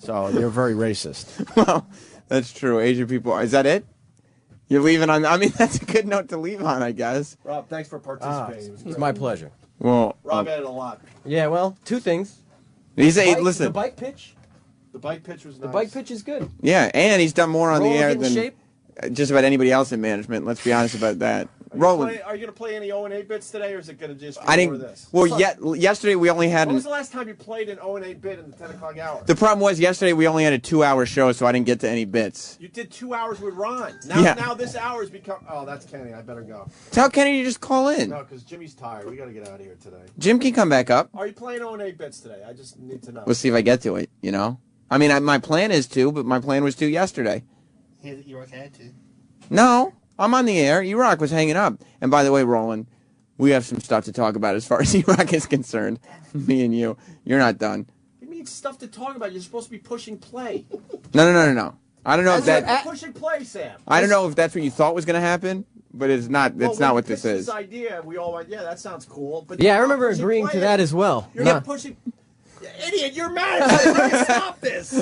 So they're very racist. Well, that's true. Asian people. Is that it? You're leaving on. I mean, that's a good note to leave on, I guess. Rob, thanks for participating. It's my pleasure. Well, Rob added a lot. Yeah, well, two things. Listen. The bike pitch. The bike pitch was nice. The bike pitch is good. Yeah, and he's done more on Roland the air in than shape? just about anybody else in management. Let's be honest about that. Roland. Are you going to play any O and 8 bits today, or is it going to just be I more of didn't. this? Well, yesterday we only had. When was the last time you played an O and 8 bit in the 10 o'clock hour? The problem was yesterday we only had a 2-hour show, so I didn't get to any bits. You did 2 hours with Ron. Now, Yeah. now this hour has become. Oh, that's Kenny. I better go. Tell Kenny to just call in. No, because Jimmy's tired. We got to get out of here today. Jim can come back up. Are you playing O and 8 bits today? I just need to know. We'll see if I get to it. You know. I mean, my plan is to, but my plan was to yesterday. You're okay too. No, I'm on the air. E-Rock was hanging up. And by the way, Roland, we have some stuff to talk about as far as E-Rock is concerned. Me and you. You're not done. You mean stuff to talk about? You're supposed to be pushing play. No. I don't know if that. Pushing play, Sam. I don't know if that's what you thought was going to happen, but it's not. It's not what this is. This idea, we all went, yeah, that sounds cool. But Yeah, I remember agreeing to that as well. You're Yeah. not pushing. Idiot, you're mad. Stop this.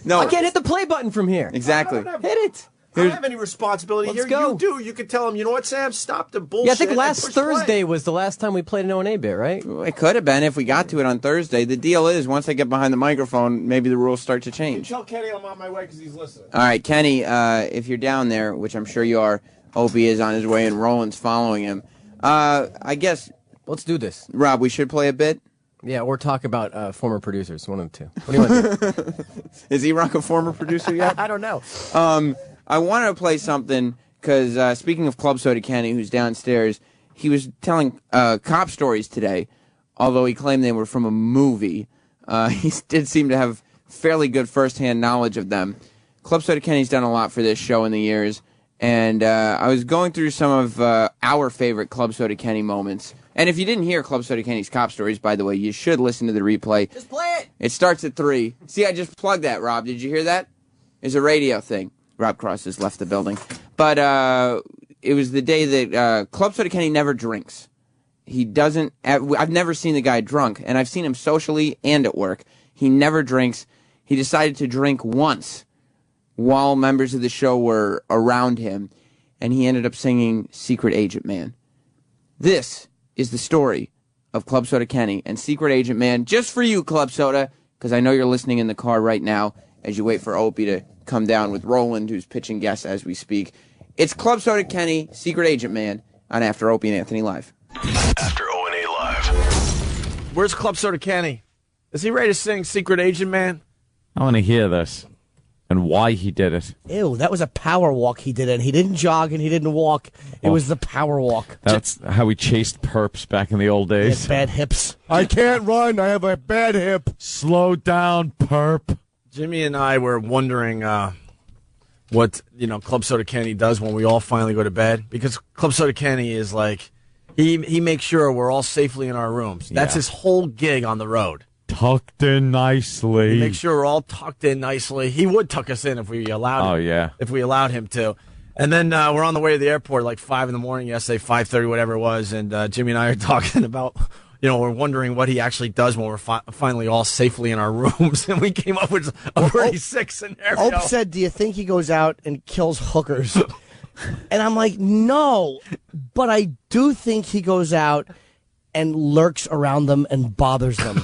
No, I can't hit the play button from here. Exactly. Hit it. I don't have any responsibility Let's here. go. You do. You could tell him, you know what, Sam? Stop the bullshit. Yeah, I think and last push play. Thursday was the last time we played an O&A bit, right? It could have been if we got to it on Thursday. The deal is, once I get behind the microphone, maybe the rules start to You change. tell Kenny I'm on my way because he's listening. All right, Kenny, if you're down there, which I'm sure you are, Opie is on his way and Roland's following him. I guess. Let's do this. Rob, we should play a bit. Yeah, or talk about former producers, one of the two. What do you want to do? Is E-Rock a former producer yet? I don't know. I wanted to play something because speaking of Club Soda Kenny, who's downstairs, he was telling cop stories today, although he claimed they were from a movie. He did seem to have fairly good first-hand knowledge of them. Club Soda Kenny's done a lot for this show in the years, and I was going through some of our favorite Club Soda Kenny moments. And if you didn't hear Club Soda Kenny's cop stories, by the way, you should listen to the replay. Just play it. It starts at 3. See, I just plugged that, Rob. Did you hear that? It's a radio thing. Rob Cross has left the building. But it was the day that Club Soda Kenny never drinks. He doesn't. I've never seen the guy drunk, and I've seen him socially and at work. He never drinks. He decided to drink once while members of the show were around him, and he ended up singing Secret Agent Man. This is the story of Club Soda Kenny and Secret Agent Man, just for you, Club Soda, because I know you're listening in the car right now as you wait for Opie to come down with Roland, who's pitching guests as we speak. It's Club Soda Kenny, Secret Agent Man, on After Opie and Anthony Live. After O&A Live. Where's Club Soda Kenny? Is he ready to sing Secret Agent Man? I want to hear this and why he did it. Ew, that was a power walk he did, and he didn't jog and he didn't walk. It was the power walk. That's how we chased perps back in the old days. He had bad hips. I can't run. I have a bad hip. Slow down, perp. Jimmy and I were wondering what Club Soda Kenny does when we all finally go to bed, because Club Soda Kenny is like he makes sure we're all safely in our rooms. That's his whole gig on the road. Tucked in nicely. He makes sure we're all tucked in nicely. He would tuck us in if we allowed him. Oh, yeah. If we allowed him to. And then we're on the way to the airport like 5 in the morning yesterday, 5:30, whatever it was, and Jimmy and I are talking about, we're wondering what he actually does when we're finally all safely in our rooms, and we came up with a pretty sick scenario. Hope said, do you think he goes out and kills hookers? And I'm like, no, but I do think he goes out and lurks around them and bothers them.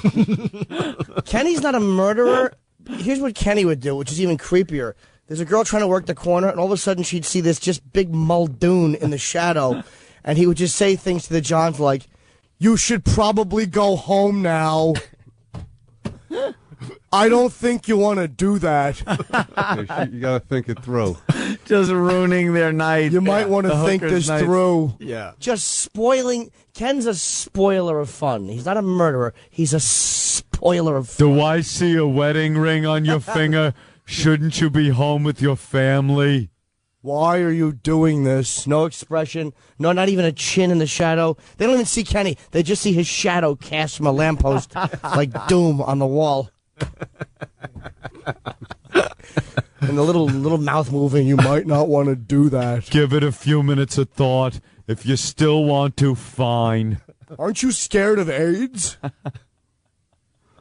Kenny's not a murderer. Here's what Kenny would do, which is even creepier. There's a girl trying to work the corner, and all of a sudden she'd see this just big Muldoon in the shadow, and he would just say things to the Johns like, "You should probably go home now. I don't think you want to do that." You got to think it through. Just ruining their night. You might want to think this through. Yeah. Just spoiling. Ken's a spoiler of fun. He's not a murderer. He's a spoiler of fun. Do I see a wedding ring on your finger? Shouldn't you be home with your family? Why are you doing this? No expression. No, not even a chin in the shadow. They don't even see Kenny. They just see his shadow cast from a lamppost like Doom on the wall. And the little mouth moving, you might not want to do that. Give it a few minutes of thought. If you still want to, fine. Aren't you scared of AIDS?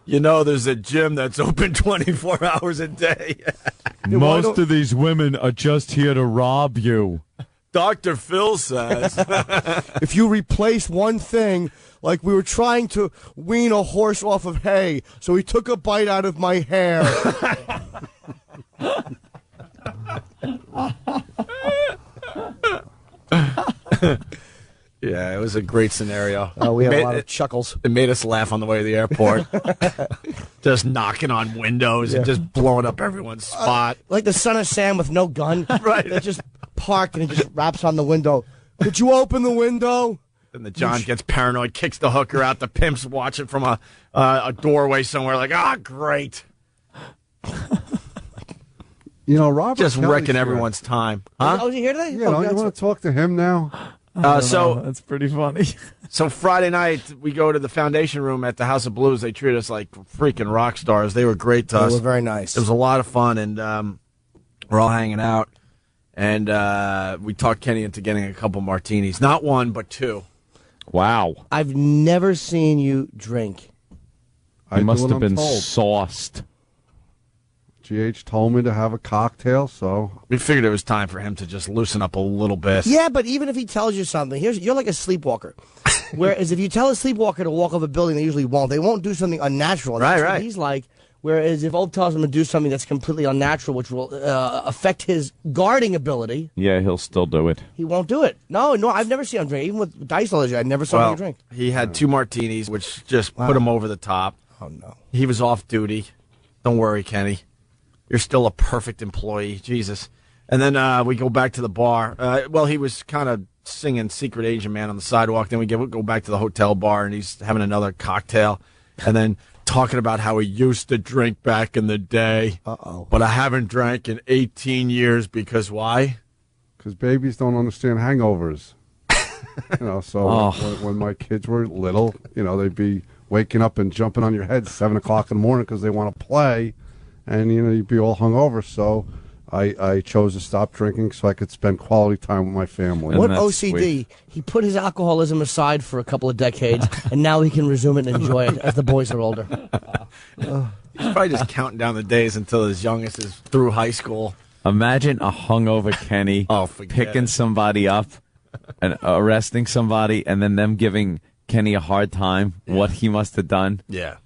There's a gym that's open 24 hours a day. Most of these women are just here to rob you. Dr. Phil says. If you replace one thing, like we were trying to wean a horse off of hay, so he took a bite out of my hair. Yeah, it was a great scenario. Oh, we had a lot of chuckles. It made us laugh on the way to the airport. Just knocking on windows and just blowing up everyone's spot. Like the son of Sam with no gun. Right. That just parked and he just raps on the window. Could you open the window? And the John gets paranoid, kicks the hooker out. The pimps watch it from a doorway somewhere like, great. Robert Just Kelly's wrecking here. everyone's time. Huh? Oh, is he here today? Yeah, don't you want to talk to him now? That's pretty funny. So Friday night, we go to the Foundation Room at the House of Blues. They treat us like freaking rock stars. They were great to us. They were very nice. It was a lot of fun, and we're all hanging out. And we talked Kenny into getting a couple martinis. Not one, but two. Wow. I've never seen you drink. I must have been sauced. GH told me to have a cocktail, so we figured it was time for him to just loosen up a little bit. Yeah, but even if he tells you something, you're like a sleepwalker. Whereas if you tell a sleepwalker to walk off a building, they usually won't. They won't do something unnatural. That's what he's like. Whereas if Ope tells him to do something that's completely unnatural, which will affect his guarding ability, yeah, he'll still do it. He won't do it. No, I've never seen him drink. Even with Dice Allergy, I never saw him drink. He had two martinis, which just put him over the top. Oh, no. He was off duty. Don't worry, Kenny. You're still a perfect employee. Jesus. And then we go back to the bar. He was kind of singing Secret Agent Man on the sidewalk. Then we go back to the hotel bar, and he's having another cocktail. And then talking about how he used to drink back in the day. Uh-oh. But I haven't drank in 18 years because why? Because babies don't understand hangovers. When my kids were little, they'd be waking up and jumping on your head 7 o'clock in the morning because they want to play. And, you'd be all hungover, so I chose to stop drinking so I could spend quality time with my family. What OCD? Sweet. He put his alcoholism aside for a couple of decades, and now he can resume it and enjoy it as the boys are older. He's probably just counting down the days until his youngest is through high school. Imagine a hungover Kenny picking somebody up and arresting somebody, and then them giving Kenny a hard time. What he must have done. Yeah.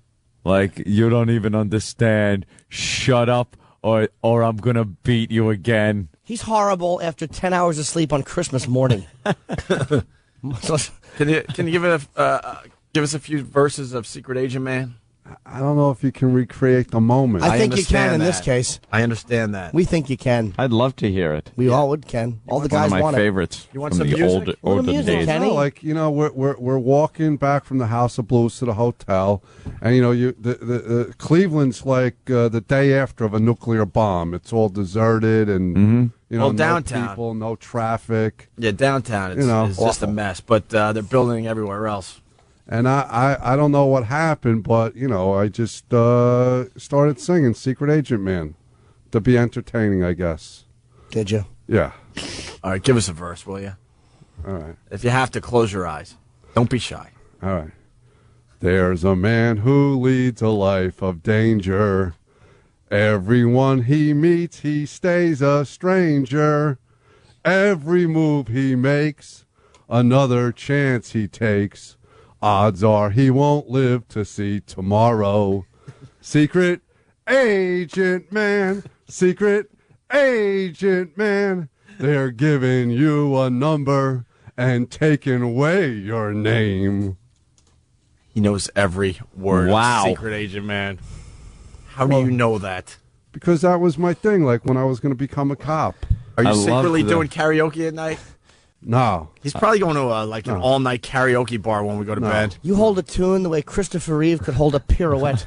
Like, you don't even understand. Shut up, or I'm gonna beat you again. He's horrible after 10 hours of sleep on Christmas morning. Can you give us a few verses of Secret Agent Man? I don't know if you can recreate the moment. I think you can in this case. I understand that. We think you can. I'd love to hear it. We all would, Ken. All the guys want it. One of my favorites. You want from some the music? older music, days. Kenny. No, like, you know, we're walking back from the House of Blues to the hotel, and you know, the Cleveland's like the day after of a nuclear bomb. It's all deserted, and you know, downtown, no people, no traffic. Yeah, downtown, it's just a mess. But they're building everywhere else. And I don't know what happened, but, you know, I just started singing Secret Agent Man to be entertaining, I guess. Did you? Yeah. All right, give us a verse, will you? All right. If you have to, close your eyes. Don't be shy. All right. There's a man who leads a life of danger. Everyone he meets, he stays a stranger. Every move he makes, another chance he takes. Odds are he won't live to see tomorrow. Secret Agent Man, Secret Agent Man, they're giving you a number and taking away your name. He knows every word Wow. of Secret Agent Man. How do you know that? Because that was my thing, like when I was going to become a cop. Are you secretly doing karaoke at night? No. He's probably going to an all-night karaoke bar when we go to bed. You hold a tune the way Christopher Reeve could hold a pirouette.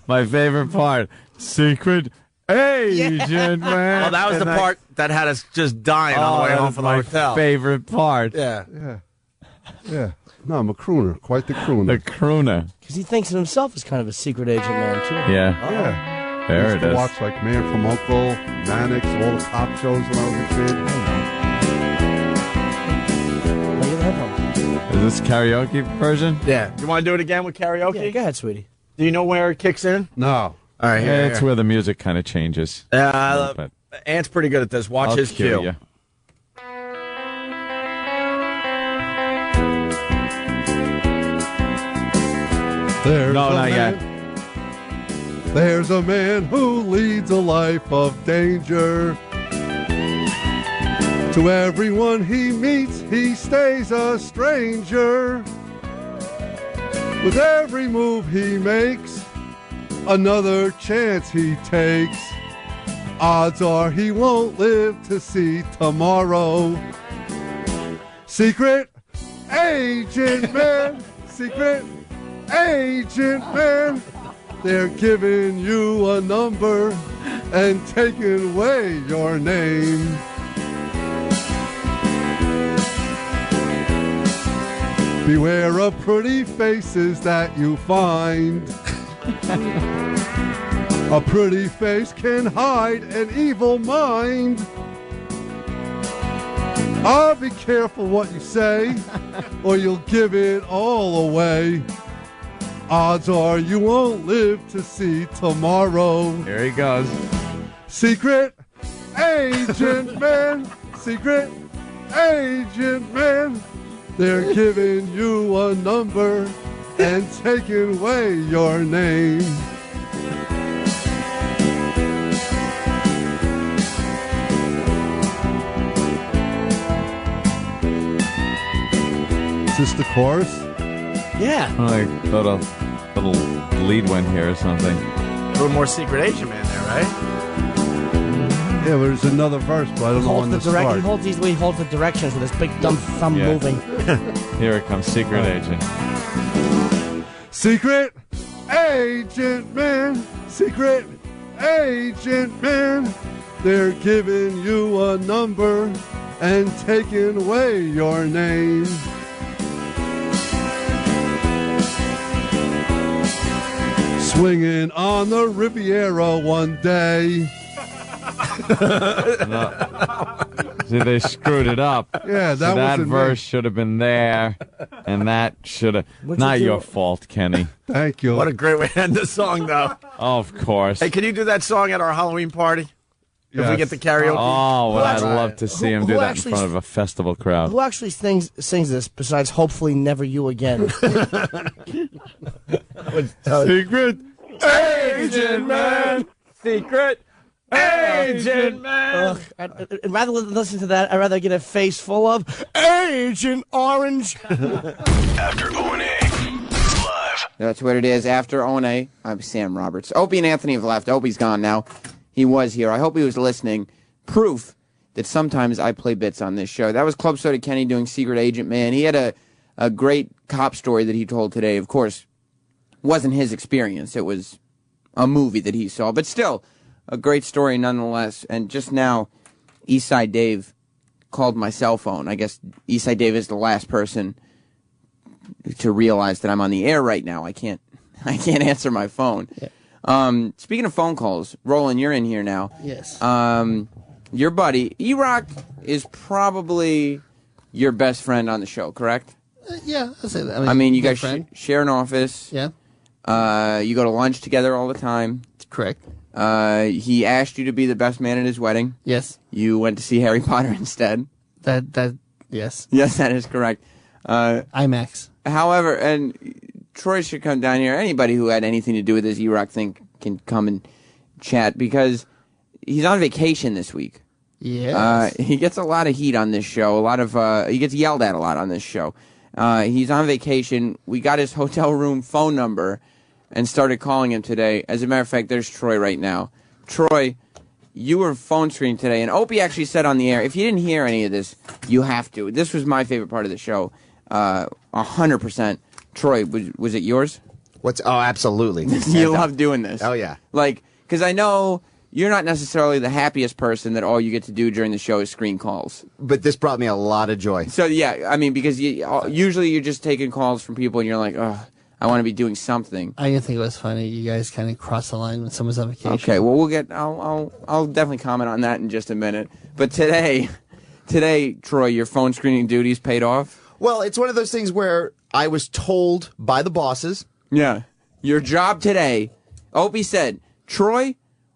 My favorite part, Secret Agent Man. Oh, that was the part that had us just dying on the way home from the hotel. Favorite part. Yeah. Yeah. No, I'm a crooner. Quite the crooner. The crooner. Because he thinks of himself as kind of a secret agent man, too. Yeah. Yeah. There I used it to is. watch like Man from U.N.C.L.E., Mannix, all the cop shows when I was a kid. Is this karaoke version? Yeah. You want to do it again with karaoke? Yeah, go ahead, sweetie. Do you know where it kicks in? No. All right, here. It's where the music kind of changes. But Ant's pretty good at this. Watch his cue. You. There's No, a not man, yet. There's a man who leads a life of danger. To everyone he meets, he stays a stranger. With every move he makes, another chance he takes. Odds are he won't live to see tomorrow. Secret Agent Man, Secret Agent Man, they're giving you a number and taking away your name. Beware of pretty faces that you find. A pretty face can hide an evil mind. Oh, be careful what you say, or you'll give it all away. Odds are you won't live to see tomorrow. Here he goes. Secret Agent Man, Secret Agent Man, they're giving you a number and taking away your name. Is this the chorus? Yeah. Like little lead went here or something. A little more Secret Agent Man there, right? Yeah, there's another verse, but I don't know when to start. He holds the directions with his big dumb thumb moving. Here it comes, Secret Agent. Secret Agent Man, Secret Agent Man, they're giving you a number and taking away your name. Swinging on the Riviera one day. See, they screwed it up. Yeah, that wasn't verse me. should have been there, and that should have. Not your fault, Kenny. Thank you. What a great way to end the song, though. Of course. Hey, can you do that song at our Halloween party? If we Yes. get the karaoke? Oh, well, I'd love to see him do who that in actually front of a festival crowd. Who actually sings this besides hopefully Never You Again? Secret agent man. Secret agent man. I'd rather listen to that. I'd rather get a face full of Agent Orange. After O&A live. That's what it is. After O&A, I'm Sam Roberts. Opie and Anthony have left. Opie's gone now. He was here. I hope he was listening. Proof that sometimes I play bits on this show. That was Club Soda Kenny doing Secret Agent Man. He had a great cop story that he told today. Of course, wasn't his experience. It was a movie that he saw. But still, a great story nonetheless. And just now, Eastside Dave called my cell phone. I guess Eastside Dave is the last person to realize that I'm on the air right now. I can't answer my phone. Yeah. Speaking of phone calls, Roland, you're in here now. Yes. Your buddy, E-Rock, is probably your best friend on the show, correct? Yeah, I'll say that. I mean you good guys friend. share an office. Yeah. You go to lunch together all the time. Correct. He asked you to be the best man at his wedding. Yes. You went to see Harry Potter instead. Yes. Yes, that is correct. IMAX. However, and Troy should come down here. Anybody who had anything to do with this E-Rock thing can come and chat because he's on vacation this week. Yes. He gets a lot of heat on this show. He gets yelled at a lot on this show. He's on vacation. We got his hotel room phone number and started calling him today. As a matter of fact, there's Troy right now. Troy, you were phone screening today, and Opie actually said on the air, if you didn't hear any of this, you have to. This was my favorite part of the show. 100%. Troy, was it yours? Oh, absolutely. You love doing this. Oh, yeah. Like, because I know you're not necessarily the happiest person that all you get to do during the show is screen calls. But this brought me a lot of joy. So, yeah, I mean, because usually you're just taking calls from people and you're like, oh, I want to be doing something. I didn't think it was funny. You guys kind of cross the line when someone's on vacation. Okay, well, I'll definitely comment on that in just a minute. But today, Troy, your phone screening duties paid off? Well, it's one of those things where I was told by the bosses. Yeah. Your job today, Opie said, Troy,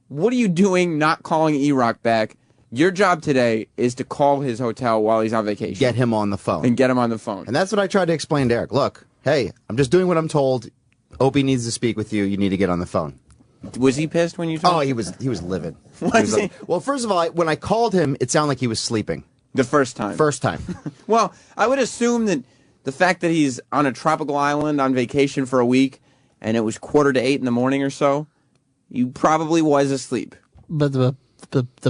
what are you doing not calling E-Rock back? Your job today is to call his hotel while he's on vacation. Get him on the phone. And get him on the phone. And that's what I tried to explain to Eric. Look, hey, I'm just doing what I'm told. Opie needs to speak with you. You need to get on the phone. Was he pissed when you told him? Oh, he was livid. Was he? Well, first of all, when I called him, it sounded like he was sleeping. The first time? First time. Well, I would assume that the fact that he's on a tropical island on vacation for a week and it was 7:45 in the morning or so, you probably was asleep. But the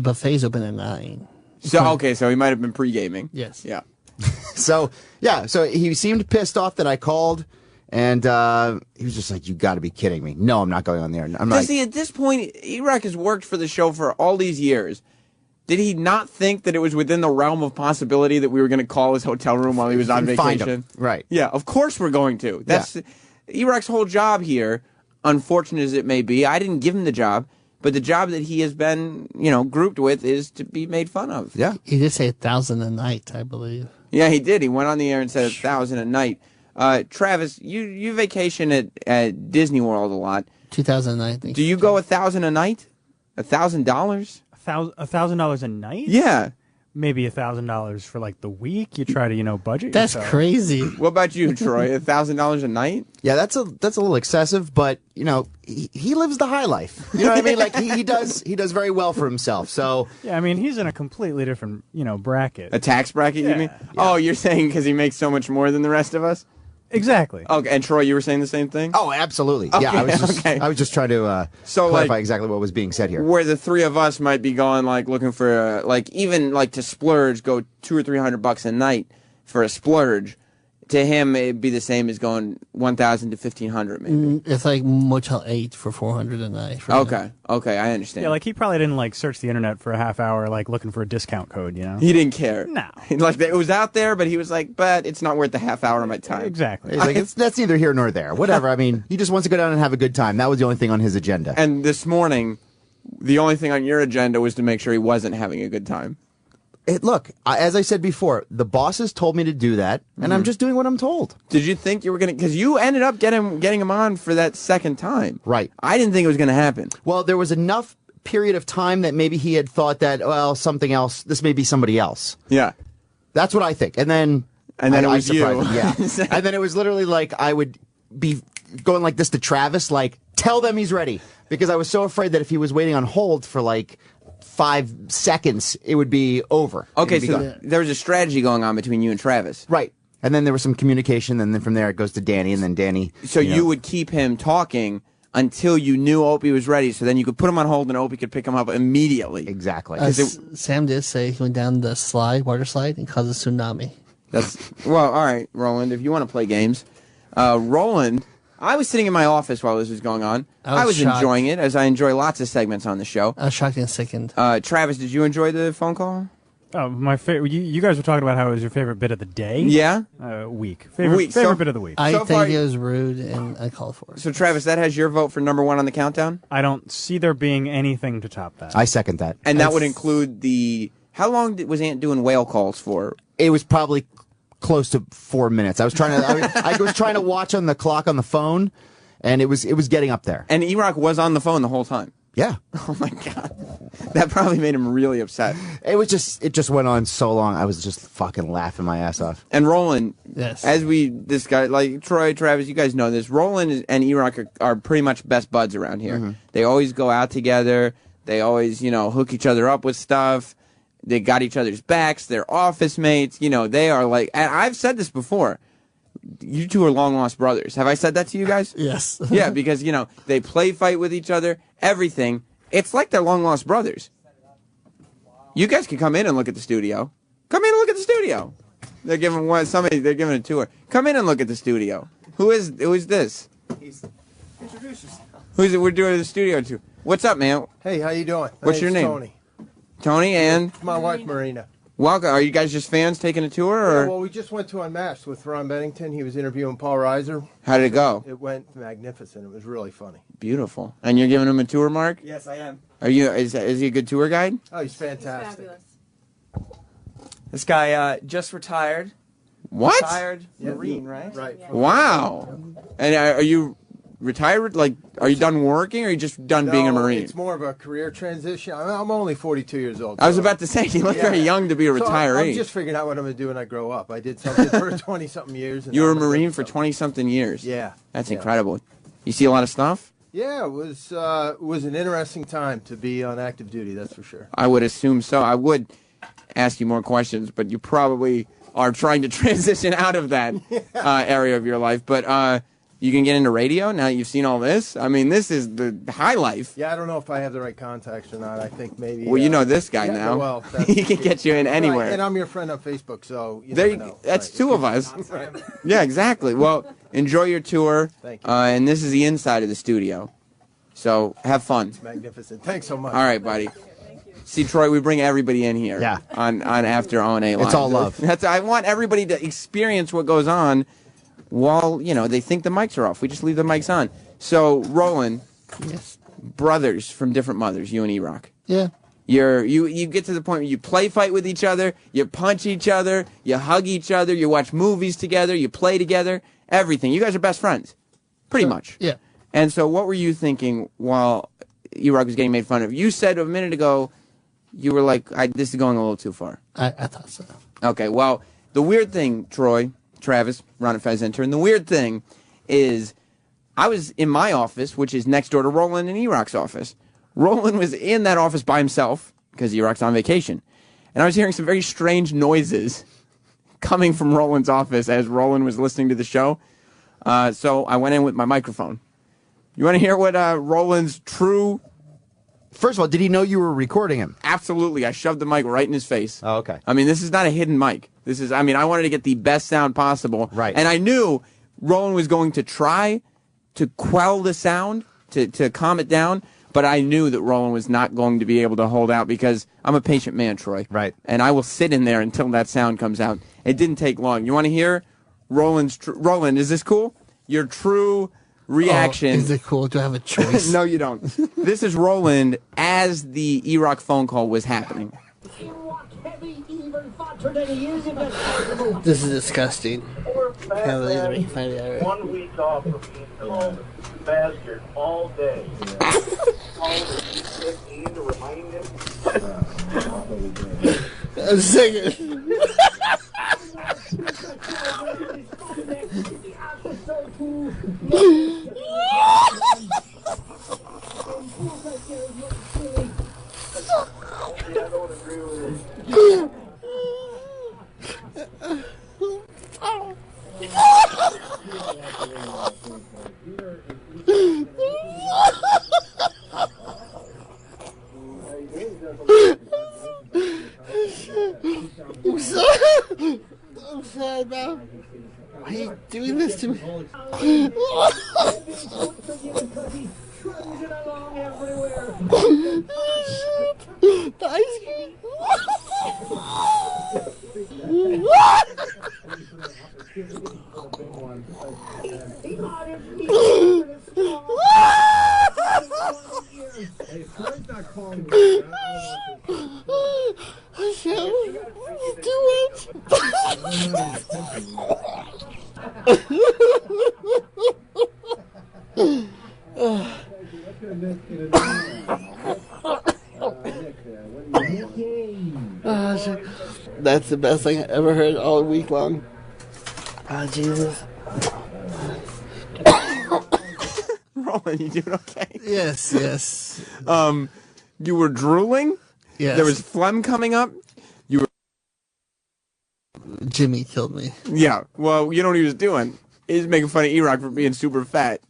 buffet's open at 9. So he might have been pre-gaming. Yes. Yeah. So he seemed pissed off that I called, and he was just like, "You got to be kidding me! No, I'm not going on there." I'm like, see, at this point, E-Rock has worked for the show for all these years. Did he not think that it was within the realm of possibility that we were going to call his hotel room while he was on find vacation? him. Right. Yeah, of course we're going to. That's E-Rock's whole job here, unfortunate as it may be. I didn't give him the job, but the job that he has been, grouped with is to be made fun of. Yeah. He did say 1,000 a night, I believe. Yeah, he did. He went on the air and said 1,000 a night. Travis, you vacation at Disney World a lot. 2,000 a night. Do you go 1,000 a night? $1,000? $1,000 a night? Yeah. Maybe $1,000 for like the week. You try to, budget. That's yourself. crazy. What about you, Troy? $1,000 a night? Yeah, that's a little excessive, but he lives the high life. You know what I mean? Like he does very well for himself. So yeah, I mean he's in a completely different bracket. A tax bracket, you mean? Yeah. Oh, you're saying because he makes so much more than the rest of us? Exactly. Okay, and Troy, you were saying the same thing? Oh, absolutely. Okay, yeah, I was just trying to clarify like, exactly what was being said here. Where the three of us might be going, like looking for, even to splurge, go $200 or $300 a night for a splurge. To him, it'd be the same as going $1,000 to $1,500, maybe. It's like Motel 8 for $400 a night. Okay, I understand. Yeah, he probably didn't search the internet for a half hour, looking for a discount code. He didn't care. No, it was out there, but he was like, but it's not worth the half hour of my time. Exactly. He's like, that's neither here nor there. Whatever. I mean, he just wants to go down and have a good time. That was the only thing on his agenda. And this morning, the only thing on your agenda was to make sure he wasn't having a good time. Look, as I said before, the bosses told me to do that, and I'm just doing what I'm told. Did you think you were going to... Because you ended up getting him on for that second time. Right. I didn't think it was going to happen. Well, there was enough period of time that maybe he had thought that, well, something else, this may be somebody else. Yeah. That's what I think. And then it was you. Yeah. And then it was literally like I would be going like this to Travis, like, tell them he's ready. Because I was so afraid that if he was waiting on hold for like 5 seconds, it would be over. Okay, so there was a strategy going on between you and Travis. Right. And then there was some communication, and then from there it goes to Danny, and then Danny... So you would keep him talking until you knew Opie was ready, so then you could put him on hold and Opie could pick him up immediately. Exactly. Sam did say he went down the water slide, and caused a tsunami. Well, all right, Roland, if you want to play games. Roland... I was sitting in my office while this was going on. I was enjoying it, as I enjoy lots of segments on the show. I was shocked and sickened. Travis, did you enjoy the phone call? Oh, my favorite. You guys were talking about how it was your favorite bit of the day. Yeah. Week. Favorite bit of the week. I think it was rude and uncalled for. So, Travis, that has your vote for number 1 on the countdown? I don't see there being anything to top that. I second that. And that would include the... How long was Ant doing whale calls for? It was probably close to 4 minutes. I was trying to watch on the clock on the phone, and it was getting up there. And E-Rock was on the phone the whole time. Yeah. Oh my God. That probably made him really upset. It just went on so long. I was just fucking laughing my ass off. And Roland, yes. As this guy, like Troy, Travis, you guys know this. Roland and E-Rock are pretty much best buds around here. Mm-hmm. They always go out together. They always, hook each other up with stuff. They got each other's backs. They're office mates. They are like, and I've said this before. You two are long-lost brothers. Have I said that to you guys? Yes. Yeah, because, they play fight with each other, everything. It's like they're long-lost brothers. You guys can come in and look at the studio. Come in and look at the studio. They're giving a tour. Come in and look at the studio. Who is this? Introduce yourself. We're doing the studio tour. What's up, man? Hey, how you doing? What's your name? Tony. Tony and? My wife, Marina. Welcome. Are you guys just fans taking a tour? Or? Yeah, well, we just went to Unmasked with Ron Bennington. He was interviewing Paul Reiser. How did it go? It went magnificent. It was really funny. Beautiful. And you're giving him a tour, Mark? Yes, I am. Is he a good tour guide? Oh, he's fantastic. He's fabulous. This guy just retired. What? Retired Marine, right? Right. Wow. And are you retired? Like, are you done working, or are you just done being a Marine? It's more of a career transition. I'm only 42 years old. I was about to say, you look very young to be a retiree. I'm just figuring out what I'm going to do when I grow up. I did something for 20-something years. You were a Marine for 20-something years? Yeah. That's incredible. You see a lot of stuff? Yeah, it was an interesting time to be on active duty, that's for sure. I would assume so. I would ask you more questions, but you probably are trying to transition out of that area of your life. But you can get into radio now that you've seen all this. I mean, this is the high life. Yeah, I don't know if I have the right contacts or not. I think maybe... Well, you know this guy now. Well, he can get you in anywhere. Right, and I'm your friend on Facebook, so you never know. That's two of us. Yeah, exactly. Well, enjoy your tour. Thank you. And this is the inside of the studio. So have fun. It's magnificent. Thanks so much. All right, buddy. See, Troy, we bring everybody in here. Yeah. On After O&A Live. It's all love. I want everybody to experience what goes on while, they think the mics are off. We just leave the mics on. So, Roland, yes, brothers from different mothers, you and E-Rock. Yeah. You get to the point where you play fight with each other, you punch each other, you hug each other, you watch movies together, you play together, everything. You guys are best friends. Pretty much. Yeah. And so what were you thinking while E-Rock was getting made fun of? You said a minute ago, you were like, this is going a little too far. I thought so. Okay, well, the weird thing, Troy, Travis, Ron and Fez intern, the weird thing is I was in my office, which is next door to Roland and E-Rock's office. Roland was in that office by himself because E-Rock's on vacation. And I was hearing some very strange noises coming from Roland's office as Roland was listening to the show. So I went in with my microphone. You want to hear what Roland's true... First of all, did he know you were recording him? Absolutely. I shoved the mic right in his face. Oh, okay. I mean, this is not a hidden mic. I wanted to get the best sound possible. Right. And I knew Roland was going to try to quell the sound, to calm it down, but I knew that Roland was not going to be able to hold out because I'm a patient man, Troy. Right. And I will sit in there until that sound comes out. It didn't take long. You want to hear Roland, is this cool? Your true reaction. Is it cool? Do I have a choice? No, you don't. This is Roland as the E-Rock phone call was happening. This is disgusting. Can't believe they're making fun of me. 1 week off from being called bastard all day. Called 15 to remind him. I'm sick. I'm sad now. Why are you doing this to me? The ice cream. That's the best thing I ever heard all week long. Oh, Jesus. Roland, you doing okay? Yes. You were drooling? Yes. There was phlegm coming up? You were... Jimmy killed me. Yeah. Well, you know what he was doing? He was making fun of E-Rock for being super fat.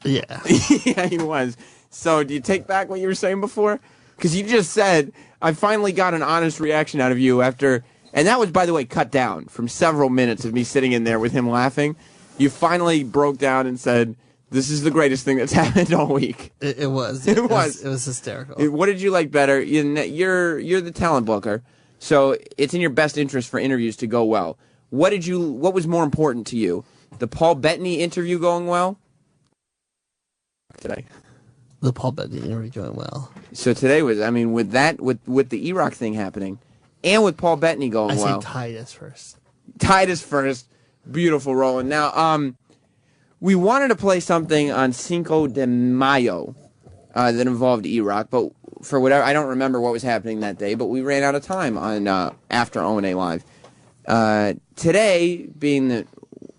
Yeah. Yeah, he was. So, do you take back what you were saying before? Because you just said, I finally got an honest reaction out of you after... And that was, by the way, cut down from several minutes of me sitting in there with him laughing. You finally broke down and said, this is the greatest thing that's happened all week. It was. It was hysterical. What did you like better? You're the talent booker, so it's in your best interest for interviews to go well. What was more important to you? The Paul Bettany interview going well? Today. The Paul Bettany interview going well. So today was, I mean, with the E-Rock thing happening, and with Paul Bettany going well. I say Titus first. Titus first. Beautiful, Roland. Now, we wanted to play something on Cinco de Mayo that involved E-Rock, but for whatever, I don't remember what was happening that day, but we ran out of time on after O&A Live. Today, being that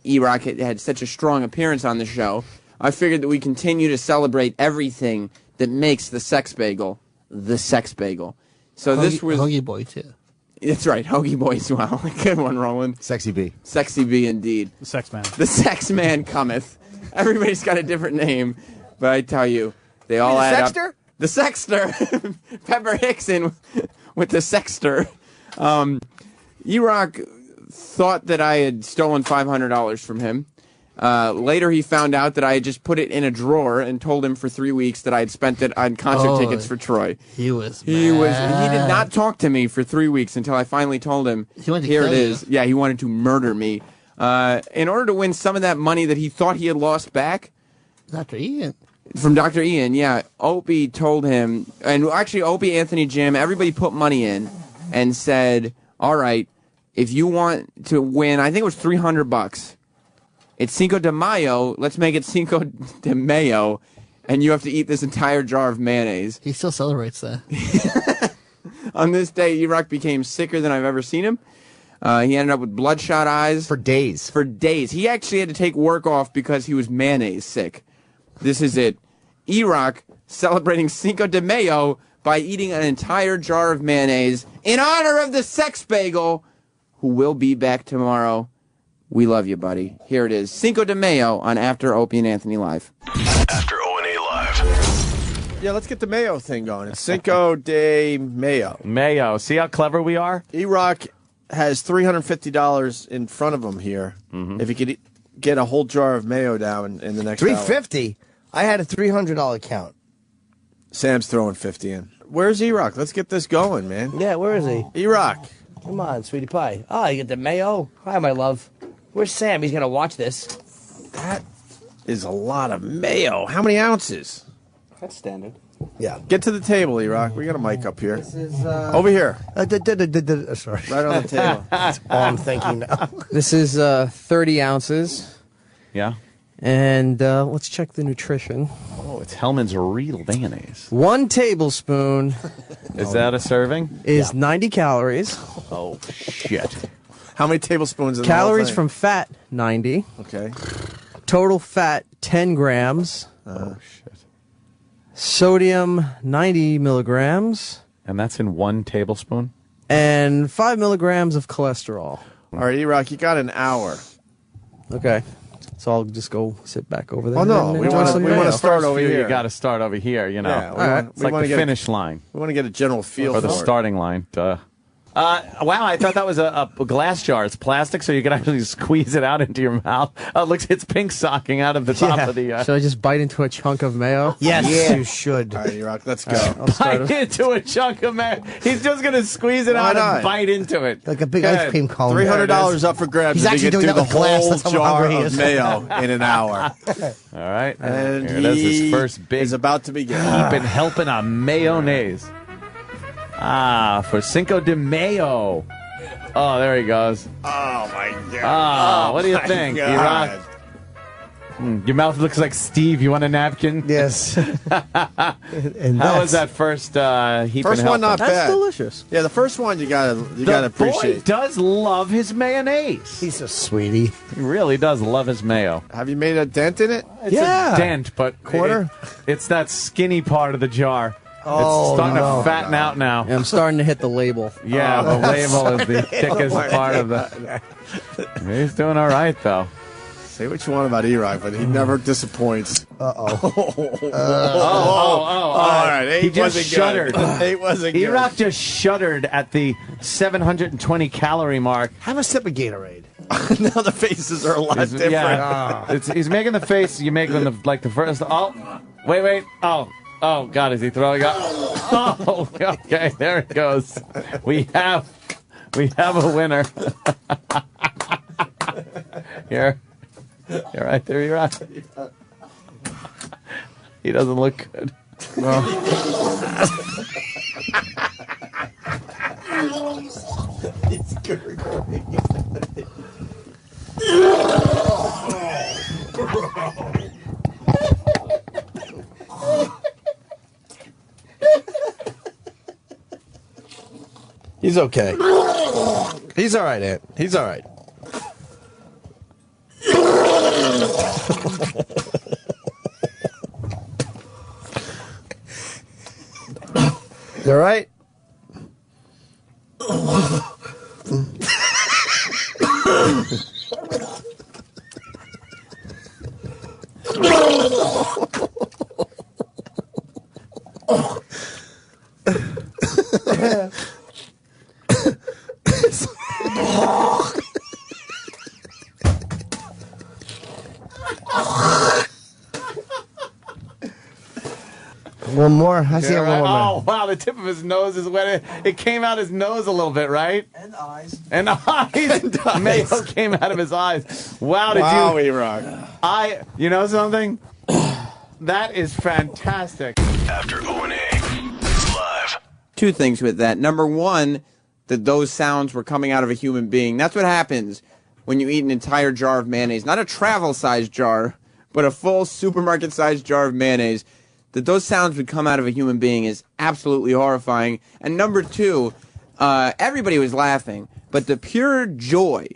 E-Rock had such a strong appearance on the show, I figured that we continue to celebrate everything that makes the sex bagel the sex bagel. So this was Hoagie Boy too. That's right, Hoagie Boy as well. Good one, Roland. Sexy B. Sexy B, indeed. The sex man. The sex man cometh. Everybody's got a different name, but I tell you, they all add up. The Sexter. Pepper Hickson with the Sexter. E-Rock thought that I had stolen $500 from him. Later, he found out that I had just put it in a drawer and told him for 3 weeks that I had spent it on concert tickets for Troy. He was. He did not talk to me for 3 weeks until I finally told him. He wanted to Here kill it is. you. Yeah, he wanted to murder me. In order to win some of that money that he thought he had lost back. Dr. Ian. From Dr. Ian, yeah. Opie told him, and actually Opie, Anthony, Jim, everybody put money in and said, all right, if you want to win, I think it was $300. It's Cinco de Mayo. Let's make it Cinco de Mayo, and you have to eat this entire jar of mayonnaise. He still celebrates that. On this day, E-Rock became sicker than I've ever seen him. He ended up with bloodshot eyes. For days. For days. He actually had to take work off because he was mayonnaise sick. This is it. E-Rock celebrating Cinco de Mayo by eating an entire jar of mayonnaise in honor of the sex bagel, who will be back tomorrow. We love you, buddy. Here it is. Cinco de Mayo on After Opie and Anthony Live. After O&A Live. Yeah, let's get the Mayo thing going. It's Cinco de Mayo. Mayo. See how clever we are? E-Rock has $350 in front of him here. Mm-hmm. If he could get a whole jar of mayo down in the next $350? I had a $300 count. Sam's throwing 50 in. Where's E-Rock? Let's get this going, man. Yeah, where is he? E-Rock. Come on, sweetie pie. Oh, you get the mayo? Hi, my love. Where's Sam? He's going to watch this. is a lot of mayo. How many ounces? That's standard. Yeah. Get to the table, E-Rock. We got a mic up here. This is, over here. Sorry. Right on the table. That's all I'm thinking now. This is 30 ounces. Yeah. And let's check the nutrition. Oh, it's Hellman's real mayonnaise. 1 tablespoon. Is that a serving? Is 90 calories. Oh, shit. How many tablespoons in Calories the whole from fat, 90. Okay. Total fat, 10 grams. Oh, shit. Sodium, 90 milligrams. And that's in 1 tablespoon? And 5 milligrams of cholesterol. All right, E-Rock, you got an hour. Okay. So I'll just go sit back over there. Oh, no. and We enjoy want some to mayo. start over here. You got to start over here, you know. Yeah, It's like the finish line. We want to get a general feel Or for the it. starting line. Wow, I thought that was a glass jar. It's plastic, so you can actually squeeze it out into your mouth. It's pink socking out of the top of the... Should I just bite into a chunk of mayo? Yes, you should. All right, E-Rock, let's go. Bite into a chunk of mayo. He's just going to squeeze it out and bite into it. Like a big ice cream cone. $300 up for grabs. He's if actually you doing do that the with glass. whole That's how jar hungry he of is. mayo in an hour. All right. And Here it is, he his first big... is about to begin. Been helping a mayonnaise. For Cinco de Mayo. Oh, there he goes. Oh, my God. What do you think? E-Rock? Your mouth looks like Steve. You want a napkin? Yes. How was that first heap First and one, not helping? bad. That's delicious. Yeah, the first one you gotta The appreciate. boy does love his mayonnaise. He's a sweetie. He really does love his mayo. Have you made a dent in it? It's Yeah. a dent, but Quarter? it's that skinny part of the jar. Oh, it's starting no. to fatten out now. I'm starting to hit the label. Yeah, the label is the thickest part of the... He's doing all right, though. Say what you want about E-Rock, but he never disappoints. Oh, all right. He just shuddered. 8 wasn't good. E-Rock just shuddered at the 720 calorie mark. Have a sip of Gatorade. Now the faces are a lot different. Yeah, he's making the face you make when the first. Oh, wait. Oh, God, is he throwing up? Oh, okay, there it goes. We have a winner. Here. You're right there, you're right. He doesn't look good. No. It's good. He's okay. He's all right, Ant. He's all right. You all right? One more. I see one more. Oh, wow, the tip of his nose is wet. It came out his nose a little bit, right? And eyes. And eyes. Mayo came out of his eyes. Wow, did you... E-Rock. You know something? That is fantastic. After O&A Live. 2 things with that. Number 1, that those sounds were coming out of a human being. That's what happens when you eat an entire jar of mayonnaise. Not a travel-sized jar, but a full supermarket-sized jar of mayonnaise. That those sounds would come out of a human being is absolutely horrifying. And number 2, everybody was laughing, but the pure joy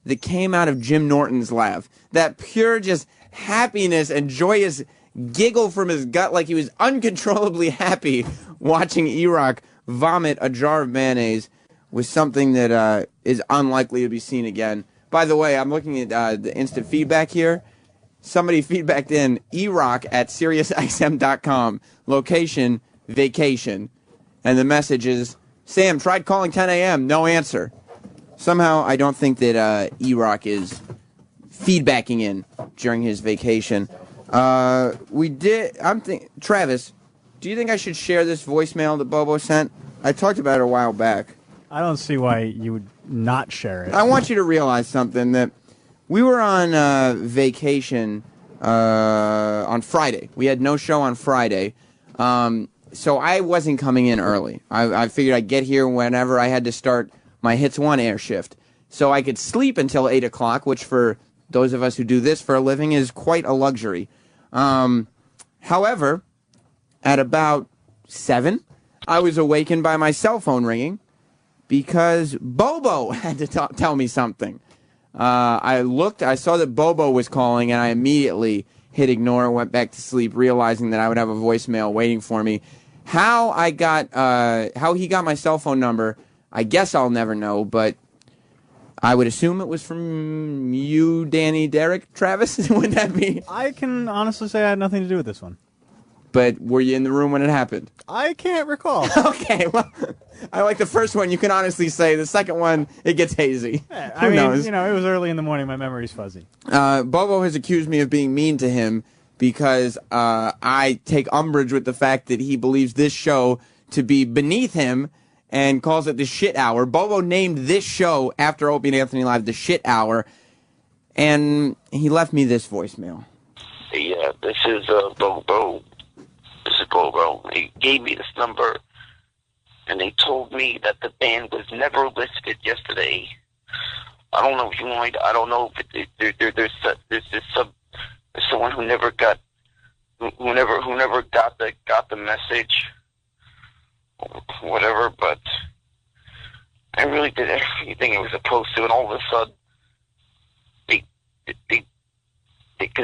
that came out of Jim Norton's laugh, that pure just happiness and joyous giggle from his gut like he was uncontrollably happy watching E-Rock vomit a jar of mayonnaise was something that is unlikely to be seen again. By the way, I'm looking at the instant feedback here. Somebody feedbacked in E-Rock at SiriusXM.com. Location, vacation. And the message is, Sam, tried calling 10 a.m. No answer. Somehow, I don't think that E-Rock is feedbacking in during his vacation. Travis, do you think I should share this voicemail that Bobo sent? I talked about it a while back. I don't see why you would not share it. I want you to realize something, that we were on vacation on Friday. We had no show on Friday. So I wasn't coming in early. I figured I'd get here whenever I had to start my Hits 1 air shift. So I could sleep until 8 o'clock, which for those of us who do this for a living is quite a luxury. However, at about 7, I was awakened by my cell phone ringing because Bobo had to tell me something. I saw that Bobo was calling, and I immediately hit ignore and went back to sleep, realizing that I would have a voicemail waiting for me. How he got my cell phone number, I guess I'll never know, but I would assume it was from you, Danny, Derek, Travis. Would that be? I can honestly say I had nothing to do with this one. But were you in the room when it happened? I can't recall. Okay, well, I like the first one. You can honestly say the second one, it gets hazy. Who knows? It was early in the morning. My memory's fuzzy. Bobo has accused me of being mean to him because I take umbrage with the fact that he believes this show to be beneath him and calls it the shit hour. Bobo named this show after Opie and Anthony Live the shit hour, and he left me this voicemail. Yeah, this is Bobo. This is Bobo. He gave me this number, and they told me that the band was never listed yesterday. I don't know if you want. I don't know if there's someone who never got the message, or whatever. But I really did everything I was supposed to, and all of a sudden, they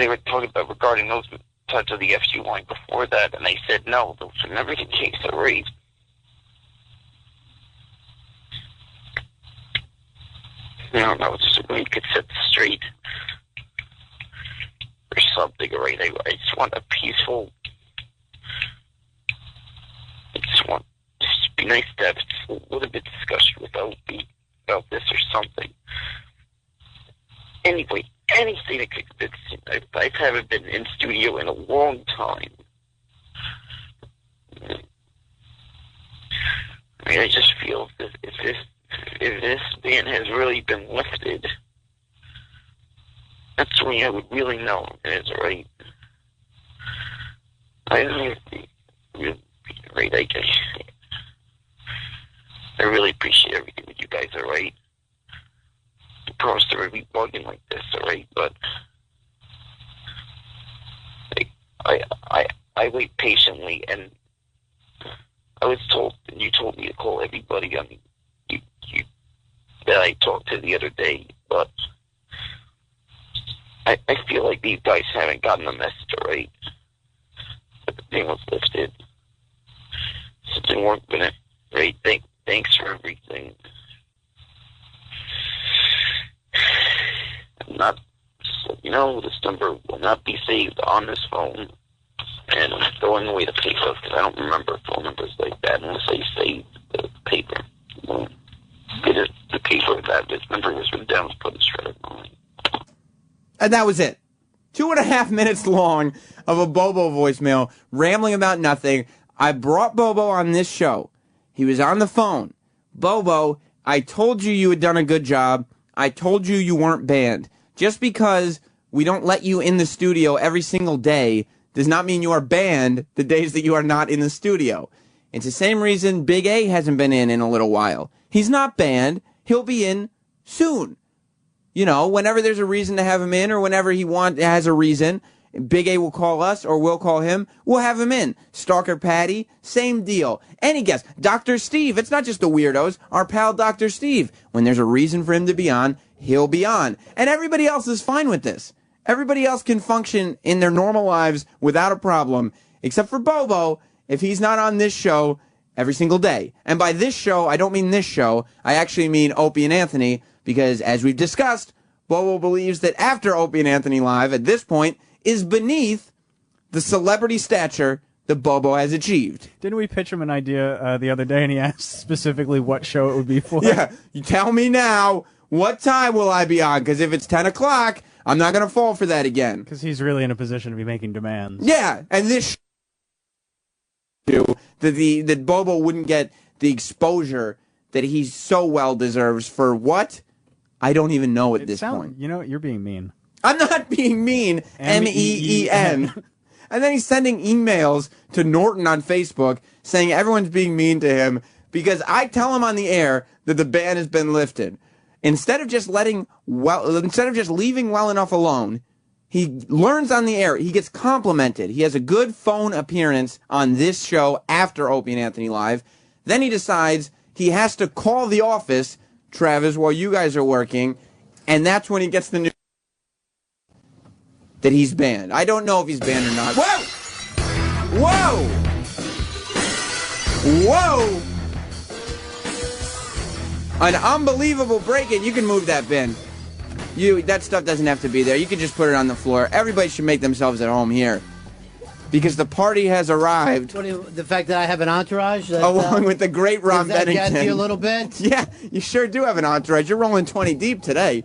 were talking about regarding those types of the FU line before that, and they said no, those were never the case. Right? I don't know. Just we could set straight or something, right? I just want a peaceful. I just want to be nice to have a little bit of discussion with Opie about this or something. Anyway, anything that could convince him. I haven't been in studio in a long time. I mean, I just feel if this ban has really been lifted, that's when I would really know it is, right? I really appreciate everything that you guys are, right? I promise to really be bugging like this, alright? But I wait patiently, and I was told, and you told me to call everybody that I talked to the other day, but I feel like these guys haven't gotten the message, alright? But the thing was lifted. Something worked with it, right? Thanks for everything. Not, this number will not be saved on this phone, and I'm throwing away the paper because I don't remember phone numbers like that unless I save the paper. The paper that this number was written down was put in shredded line. And that was it. 2.5 minutes long of a Bobo voicemail, rambling about nothing. I brought Bobo on this show. He was on the phone. Bobo, I told you had done a good job. I told you weren't banned. Just because we don't let you in the studio every single day does not mean you are banned the days that you are not in the studio. It's the same reason Big A hasn't been in a little while. He's not banned. He'll be in soon. Whenever there's a reason to have him in, or whenever he has a reason, Big A will call us or we'll call him. We'll have him in. Stalker Patty, same deal. Any guest. Dr. Steve, it's not just the weirdos. Our pal Dr. Steve. When there's a reason for him to be on, he'll be on. And everybody else is fine with this. Everybody else can function in their normal lives without a problem, except for Bobo, if he's not on this show every single day. And by this show, I don't mean this show. I actually mean Opie and Anthony, because as we've discussed, Bobo believes that after Opie and Anthony Live, at this point, is beneath the celebrity stature that Bobo has achieved. Didn't we pitch him an idea the other day, and he asked specifically what show it would be for? Yeah, you tell me now, what time will I be on? Because if it's 10 o'clock, I'm not going to fall for that again. Because he's really in a position to be making demands. Yeah, and this that Bobo wouldn't get the exposure that he so well deserves for what? I don't even know at this point. You're being mean. I'm not being mean. MEEN. And then he's sending emails to Norton on Facebook saying everyone's being mean to him because I tell him on the air that the ban has been lifted. Instead of just leaving well enough alone, he learns on the air. He gets complimented. He has a good phone appearance on this show after Opie and Anthony Live. Then he decides he has to call the office, Travis, while you guys are working, and that's when he gets the news that he's banned. I don't know if he's banned or not. Whoa! Whoa! An unbelievable break-in. You can move that bin. That stuff doesn't have to be there. You can just put it on the floor. Everybody should make themselves at home here. Because the party has arrived. The fact that I have an entourage? Along with the great Ron Bennington. Does that get you a little bit? Yeah, you sure do have an entourage. You're rolling 20 deep today.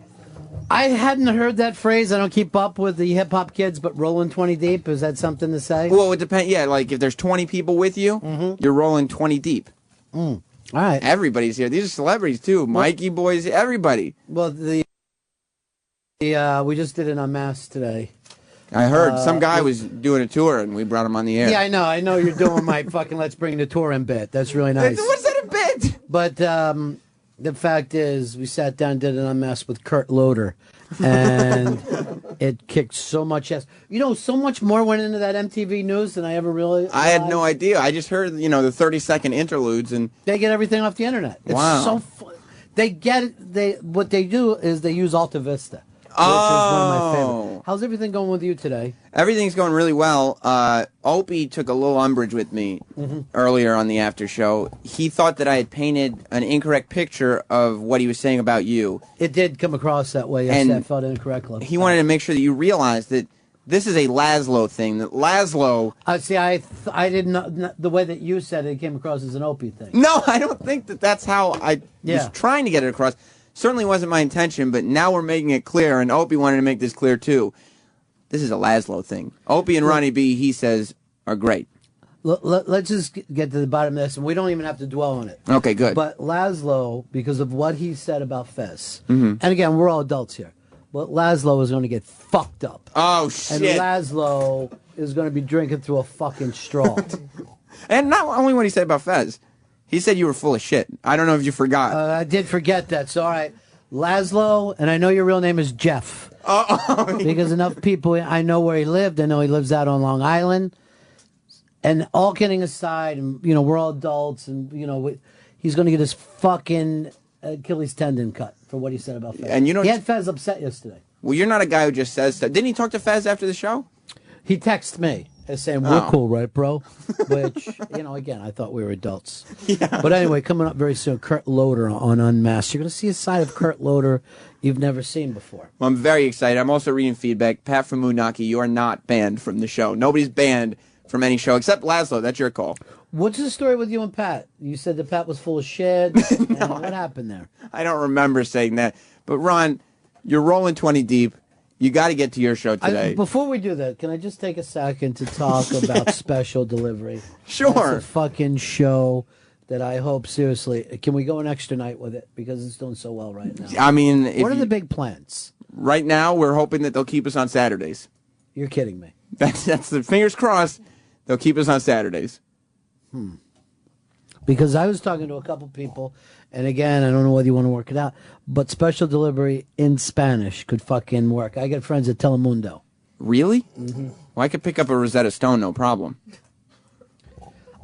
I hadn't heard that phrase. I don't keep up with the hip-hop kids, but rolling 20 deep, is that something to say? Well, it depends. Yeah, like if there's 20 people with you, you're rolling 20 deep. All right. Everybody's here. These are celebrities, too. Mikey boys, everybody. Well, we just did an unmasked today. I heard some guy was doing a tour, and we brought him on the air. Yeah, I know. I know you're doing my fucking Let's Bring the Tour in bit. That's really nice. What's that a bit? But the fact is, we sat down and did an unmasked with Kurt Loder, and it kicked so much ass. You know, so much more went into that MTV News than I ever really. I had no idea. I just heard, the 30-second interludes, and they get everything off the internet. It's so fun. They get it. What they do is they use Alta Vista. Which is one of my favorite. How's everything going with you today? Everything's going really well. Opie took a little umbrage with me earlier on the after show. He thought that I had painted an incorrect picture of what he was saying about you. It did come across that way. Yes, I felt incorrectly. He wanted to make sure that you realized that this is a Laszlo thing. That Laszlo... see, I didn't know, the way that you said it came across as an Opie thing. No, I don't think that's how I was trying to get it across. Certainly wasn't my intention, but now we're making it clear, and Opie wanted to make this clear, too. This is a Laszlo thing. Opie and Ronnie B, he says, are great. Let's just get to the bottom of this, and we don't even have to dwell on it. Okay, good. But Laszlo, because of what he said about Fez, and again, we're all adults here, but Laszlo is going to get fucked up. Oh, shit. And Laszlo is going to be drinking through a fucking straw. And not only what he said about Fez. He said you were full of shit. I don't know if you forgot. I did forget that. So, all right. Laszlo, and I know your real name is Jeff. Because enough people, I know where he lived. I know he lives out on Long Island. And all kidding aside, and, we're all adults, and, he's going to get his fucking Achilles tendon cut for what he said about Fez. And he had Fez upset yesterday. Well, you're not a guy who just says stuff. Didn't he talk to Fez after the show? He texted me. Saying, we're cool, right, bro? Which, again, I thought we were adults. Yeah. But anyway, coming up very soon, Kurt Loder on Unmasked. You're going to see a side of Kurt Loder you've never seen before. Well, I'm very excited. I'm also reading feedback. Pat from Moonaki, you are not banned from the show. Nobody's banned from any show except Laszlo. That's your call. What's the story with you and Pat? You said that Pat was full of shit. No, what happened there? I don't remember saying that. But, Ron, you're rolling 20 deep. You got to get to your show today. Before we do that, can I just take a second to talk about Special Delivery? Sure. That's a fucking show that I hope, seriously, can we go an extra night with it? Because it's doing so well right now. I mean... What are the big plans? Right now, we're hoping that they'll keep us on Saturdays. You're kidding me. That's the fingers crossed. They'll keep us on Saturdays. Because I was talking to a couple people, and again, I don't know whether you want to work it out, but Special Delivery in Spanish could fucking work. I got friends at Telemundo. Really? Well, I could pick up a Rosetta Stone, no problem.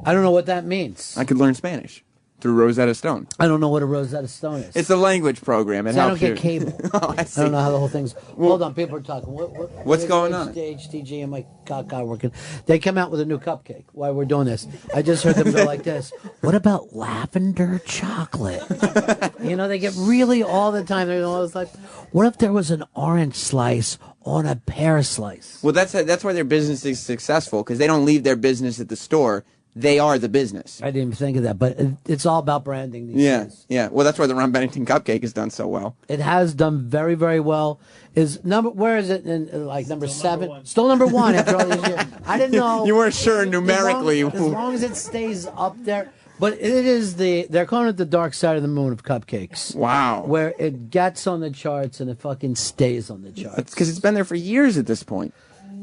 I don't know what that means. I could learn Spanish through Rosetta Stone. I don't know what a Rosetta Stone is. It's a language program. It helps I don't get cable. I don't know how the whole thing's... Hold on, people are talking. What's going on? HTG and my caca working. They come out with a new cupcake while we're doing this. I just heard them go like this. What about lavender chocolate? They get really all the time. They're always like, what if there was an orange slice on a pear slice? Well, that's why their business is successful, because they don't leave their business at the store. They are the business. I didn't even think of that, but it's all about branding these days. Yeah. Well, that's why the Ron Bennington cupcake has done so well. It has done very, very well. Where is it? In number 7? Still number 1 after all these years. I didn't know. You weren't sure numerically. As long as it stays up there. But it is they're calling it the dark side of the moon of cupcakes. Wow. Where it gets on the charts and it fucking stays on the charts. Because it's been there for years at this point.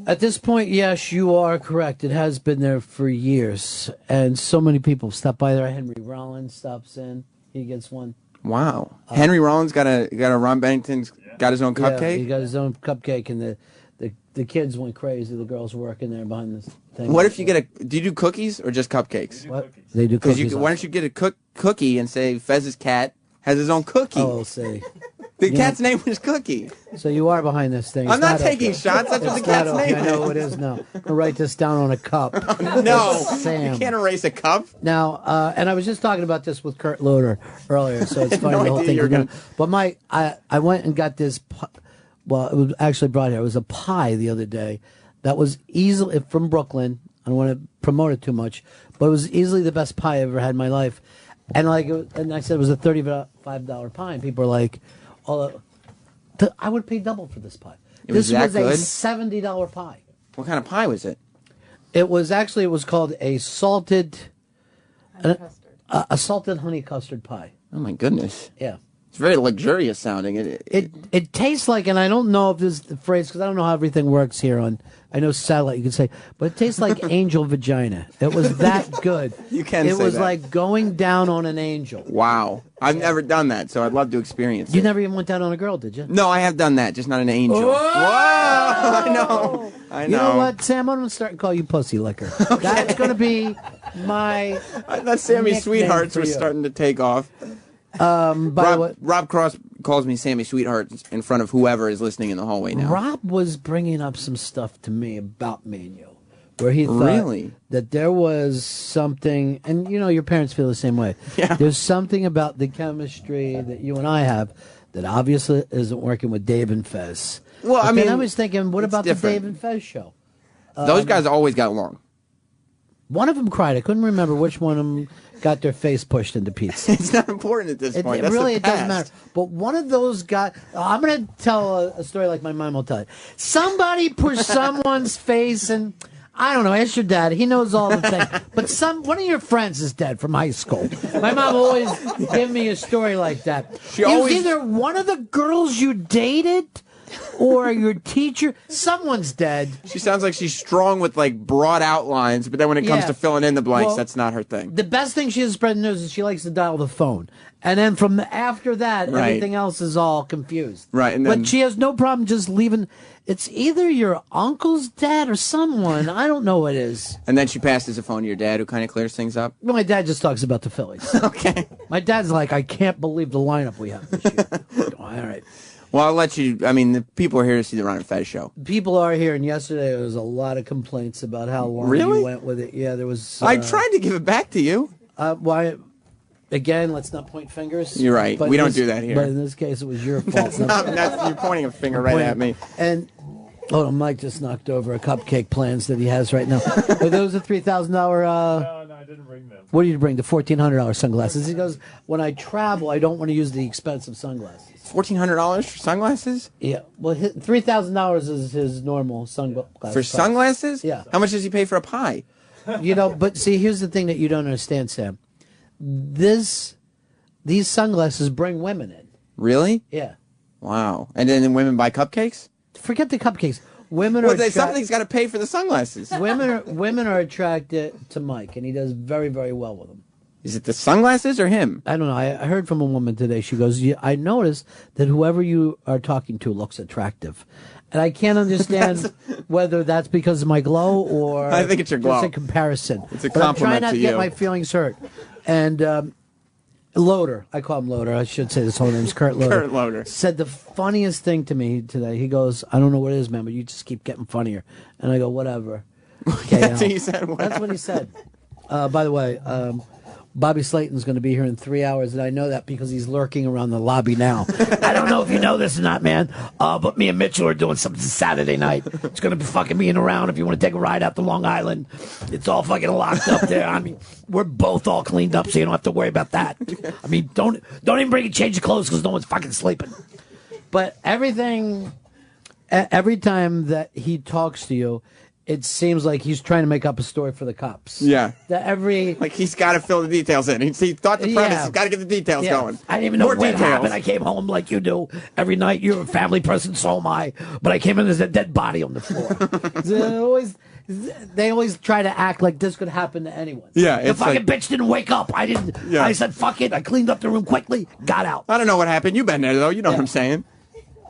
At this point, yes, you are correct. It has been there for years. And so many people stop by there. Henry Rollins stops in. He gets one. Wow. Henry Rollins got a Ron Bennington's got his own cupcake? Yeah, he got his own cupcake, and the kids went crazy. The girls were working there behind this thing. What if you get do you do cookies or just cupcakes? What? They do cookies. Why don't you get a cookie and say Fez's cat has his own cookie? Oh, see. The cat's name was Cookie. So you are behind this thing. I'm not taking shots. That's what the cat's name is. I know it is now. I'll write this down on a cup. No, Sam. you can't erase a cup. Now, and I was just talking about this with Kurt Loder earlier, so it's funny No the whole idea thing. But I went and got this. Well, it was actually brought here. It was a pie the other day that was easily from Brooklyn. I don't want to promote it too much, but it was easily the best pie I ever had in my life. And and I said it was a $35 pie, and people were like, "Oh, I would pay double for this pie." This was a $70 pie. What kind of pie was it? It was called a salted honey custard pie. Oh my goodness! Yeah. It's very luxurious sounding. It tastes like, and I don't know if this is the phrase because I don't know how everything works here on. I know satellite you can say, but it tastes like angel vagina. It was that good. You can say that. It was that. like going down on an angel. Wow, I've never done that, so I'd love to experience it. You never even went down on a girl, did you? No, I have done that, just not an angel. Whoa! I know. You know what, Sam? I'm gonna start and call you pussy licker. Okay. That's gonna be my. I thought Sammy Sweethearts was starting to take off. Rob Cross calls me Sammy Sweetheart in front of whoever is listening in the hallway now. Rob was bringing up some stuff to me about Manuel, where he thought that there was something, and you know your parents feel the same way. Yeah. There's something about the chemistry that you and I have that obviously isn't working with Dave and Fez. Well, but then I was thinking, what about different. the Dave and Fez show? Those guys always got along. One of them cried. I couldn't remember which one of them got their face pushed into pizza. It's not important at this point. It really doesn't matter. But one of those guys, I'm going to tell a story like my mom will tell you. Somebody pushed someone's face, and I don't know, ask your dad. He knows all the things. But one of your friends is dead from high school. My mom always gave me a story like that. It was either one of the girls you dated or your teacher. Someone's dead. She sounds like she's strong with like broad outlines, but then when it comes to filling in the blanks, that's not her thing. The best thing she has spread news is she likes to dial the phone, and then from after that, everything else is all confused. Right, and then, but she has no problem just leaving. It's either your uncle's dad or someone. I don't know what it is. And then she passes the phone to your dad, who kind of clears things up. Well, my dad just talks about the Phillies. Okay. My dad's like, I can't believe the lineup we have this year. All right. Well, I'll let you. I mean, the people are here to see the Ron and Fez show. People are here, and yesterday there was a lot of complaints about how long you went with it. Yeah, there was. I tried to give it back to you. Why? Again, let's not point fingers. You're right. We don't do that here. But in this case, it was your fault. You're pointing a finger right at me. And Mike just knocked over a cupcake plans that he has right now. Are those a $3,000? No, I didn't bring them. What did you bring? The $1,400 sunglasses. He goes, when I travel, I don't want to use the expensive sunglasses. $1,400 for sunglasses? Yeah. Well, $3,000 is his normal sunglasses. For sunglasses? Yeah. How much does he pay for a pie? You know, but see, here's the thing that you don't understand, Sam. These sunglasses bring women in. Really? Yeah. Wow. And then women buy cupcakes? Forget the cupcakes. Women are something's got to pay for the sunglasses. Women are attracted to Mike, and he does very, very well with them. Is it the sunglasses or him? I don't know. I heard from a woman today. She goes, I noticed that whoever you are talking to looks attractive. And I can't understand whether that's because of my glow or I think it's your glow. It's a comparison. It's a but compliment to you. I'm trying not to get my feelings hurt. And Loder, I call him Loder. I should say his whole name is Kurt Loder. Kurt Loder. Said the funniest thing to me today. He goes, I don't know what it is, man, but you just keep getting funnier. And I go, whatever. Okay, that's what he said. That's what he said. By the way, Bobby Slayton's going to be here in 3 hours, and I know that because he's lurking around the lobby now. I don't know if you know this or not, man, but me and Mitchell are doing something Saturday night. It's going to be fucking being around if you want to take a ride out to Long Island. It's all fucking locked up there. I mean, we're both all cleaned up, so you don't have to worry about that. I mean, don't even bring a change of clothes because no one's fucking sleeping. But every time that he talks to you, it seems like he's trying to make up a story for the cops. Yeah. Like he's got to fill the details in. He thought the premise. He's got to get the details going. I didn't even know More what details. happened. I came home like you do every night. You're a family person, so am I. But I came in, there's a dead body on the floor. They always try to act like this could happen to anyone. Yeah, the it's fucking like- bitch didn't wake up. I didn't. Yeah. I said fuck it. I cleaned up the room quickly. Got out. I don't know what happened. You've been there though. You know what I'm saying.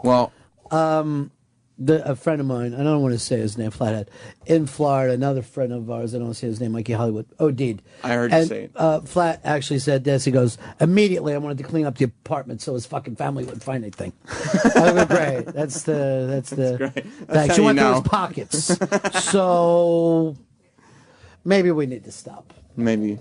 Well, a friend of mine, I don't want to say his name, Flathead, in Florida, another friend of ours, I don't want to say his name, Mikey Hollywood, OD'd. I heard you say it. Flat actually said this. He goes, immediately I wanted to clean up the apartment so his fucking family wouldn't find anything. I was great. That's great. Thanks. That's She how went you through know. his pockets. So maybe we need to stop. Maybe.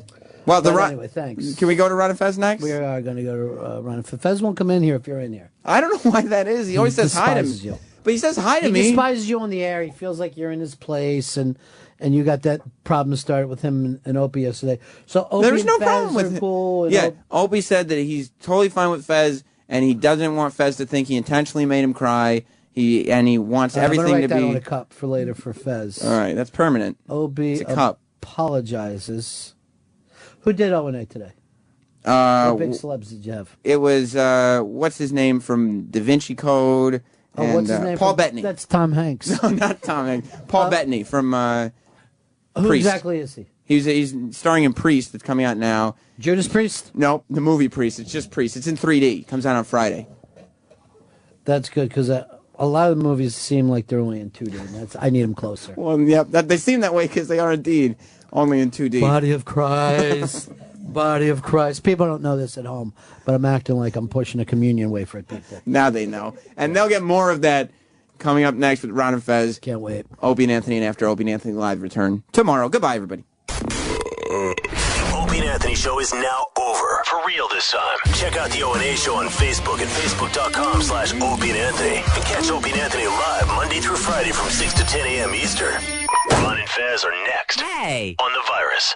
Well, Anyway, thanks. Can we go to Ron and Fez next? We are going to go to Ron and Fez. Fez won't come in here if you're in here. I don't know why that is. He always says hi to me. despises you. But he says hi to He me. despises you on the air. He feels like you're in his place, and you got that problem started with him and Opie yesterday. So Opie There's and no Fez problem with are it. cool. and Yeah, Opie said that he's totally fine with Fez, and he doesn't want Fez to think he intentionally made him cry. He wants I'm everything gonna to write that be. on a cup for later for Fez. All right, that's permanent. Opie It's a cup. apologizes. Who did O&A today? Uh, What big celebs did you have? It was what's his name from Da Vinci Code? Oh, and, what's his name? Paul from- Bettany. That's Tom Hanks. No, not Tom Hanks. Paul Bettany from Who Priest. exactly is he? He's starring in Priest. That's coming out now. Judas Priest? No, the movie Priest. It's just Priest. It's in 3D. Comes out on Friday. That's good because a lot of the movies seem like they're only in 2D. And I need them closer. Well, yeah, they seem that way because they are indeed only in 2D. Body of Christ. Body of Christ. People don't know this at home, but I'm acting like I'm pushing a communion wafer at people. Now they know. And they'll get more of that coming up next with Ron and Fez. Can't wait. Opie and Anthony, and after Opie and Anthony Live return tomorrow. Goodbye, everybody. Opie and Anthony Show is now over. For real this time. Check out the O&A Show on Facebook at facebook.com/Opie and Anthony. And catch Opie and Anthony live Monday through Friday from 6 to 10 a.m. Eastern. Ron and Fez are next. On The Virus.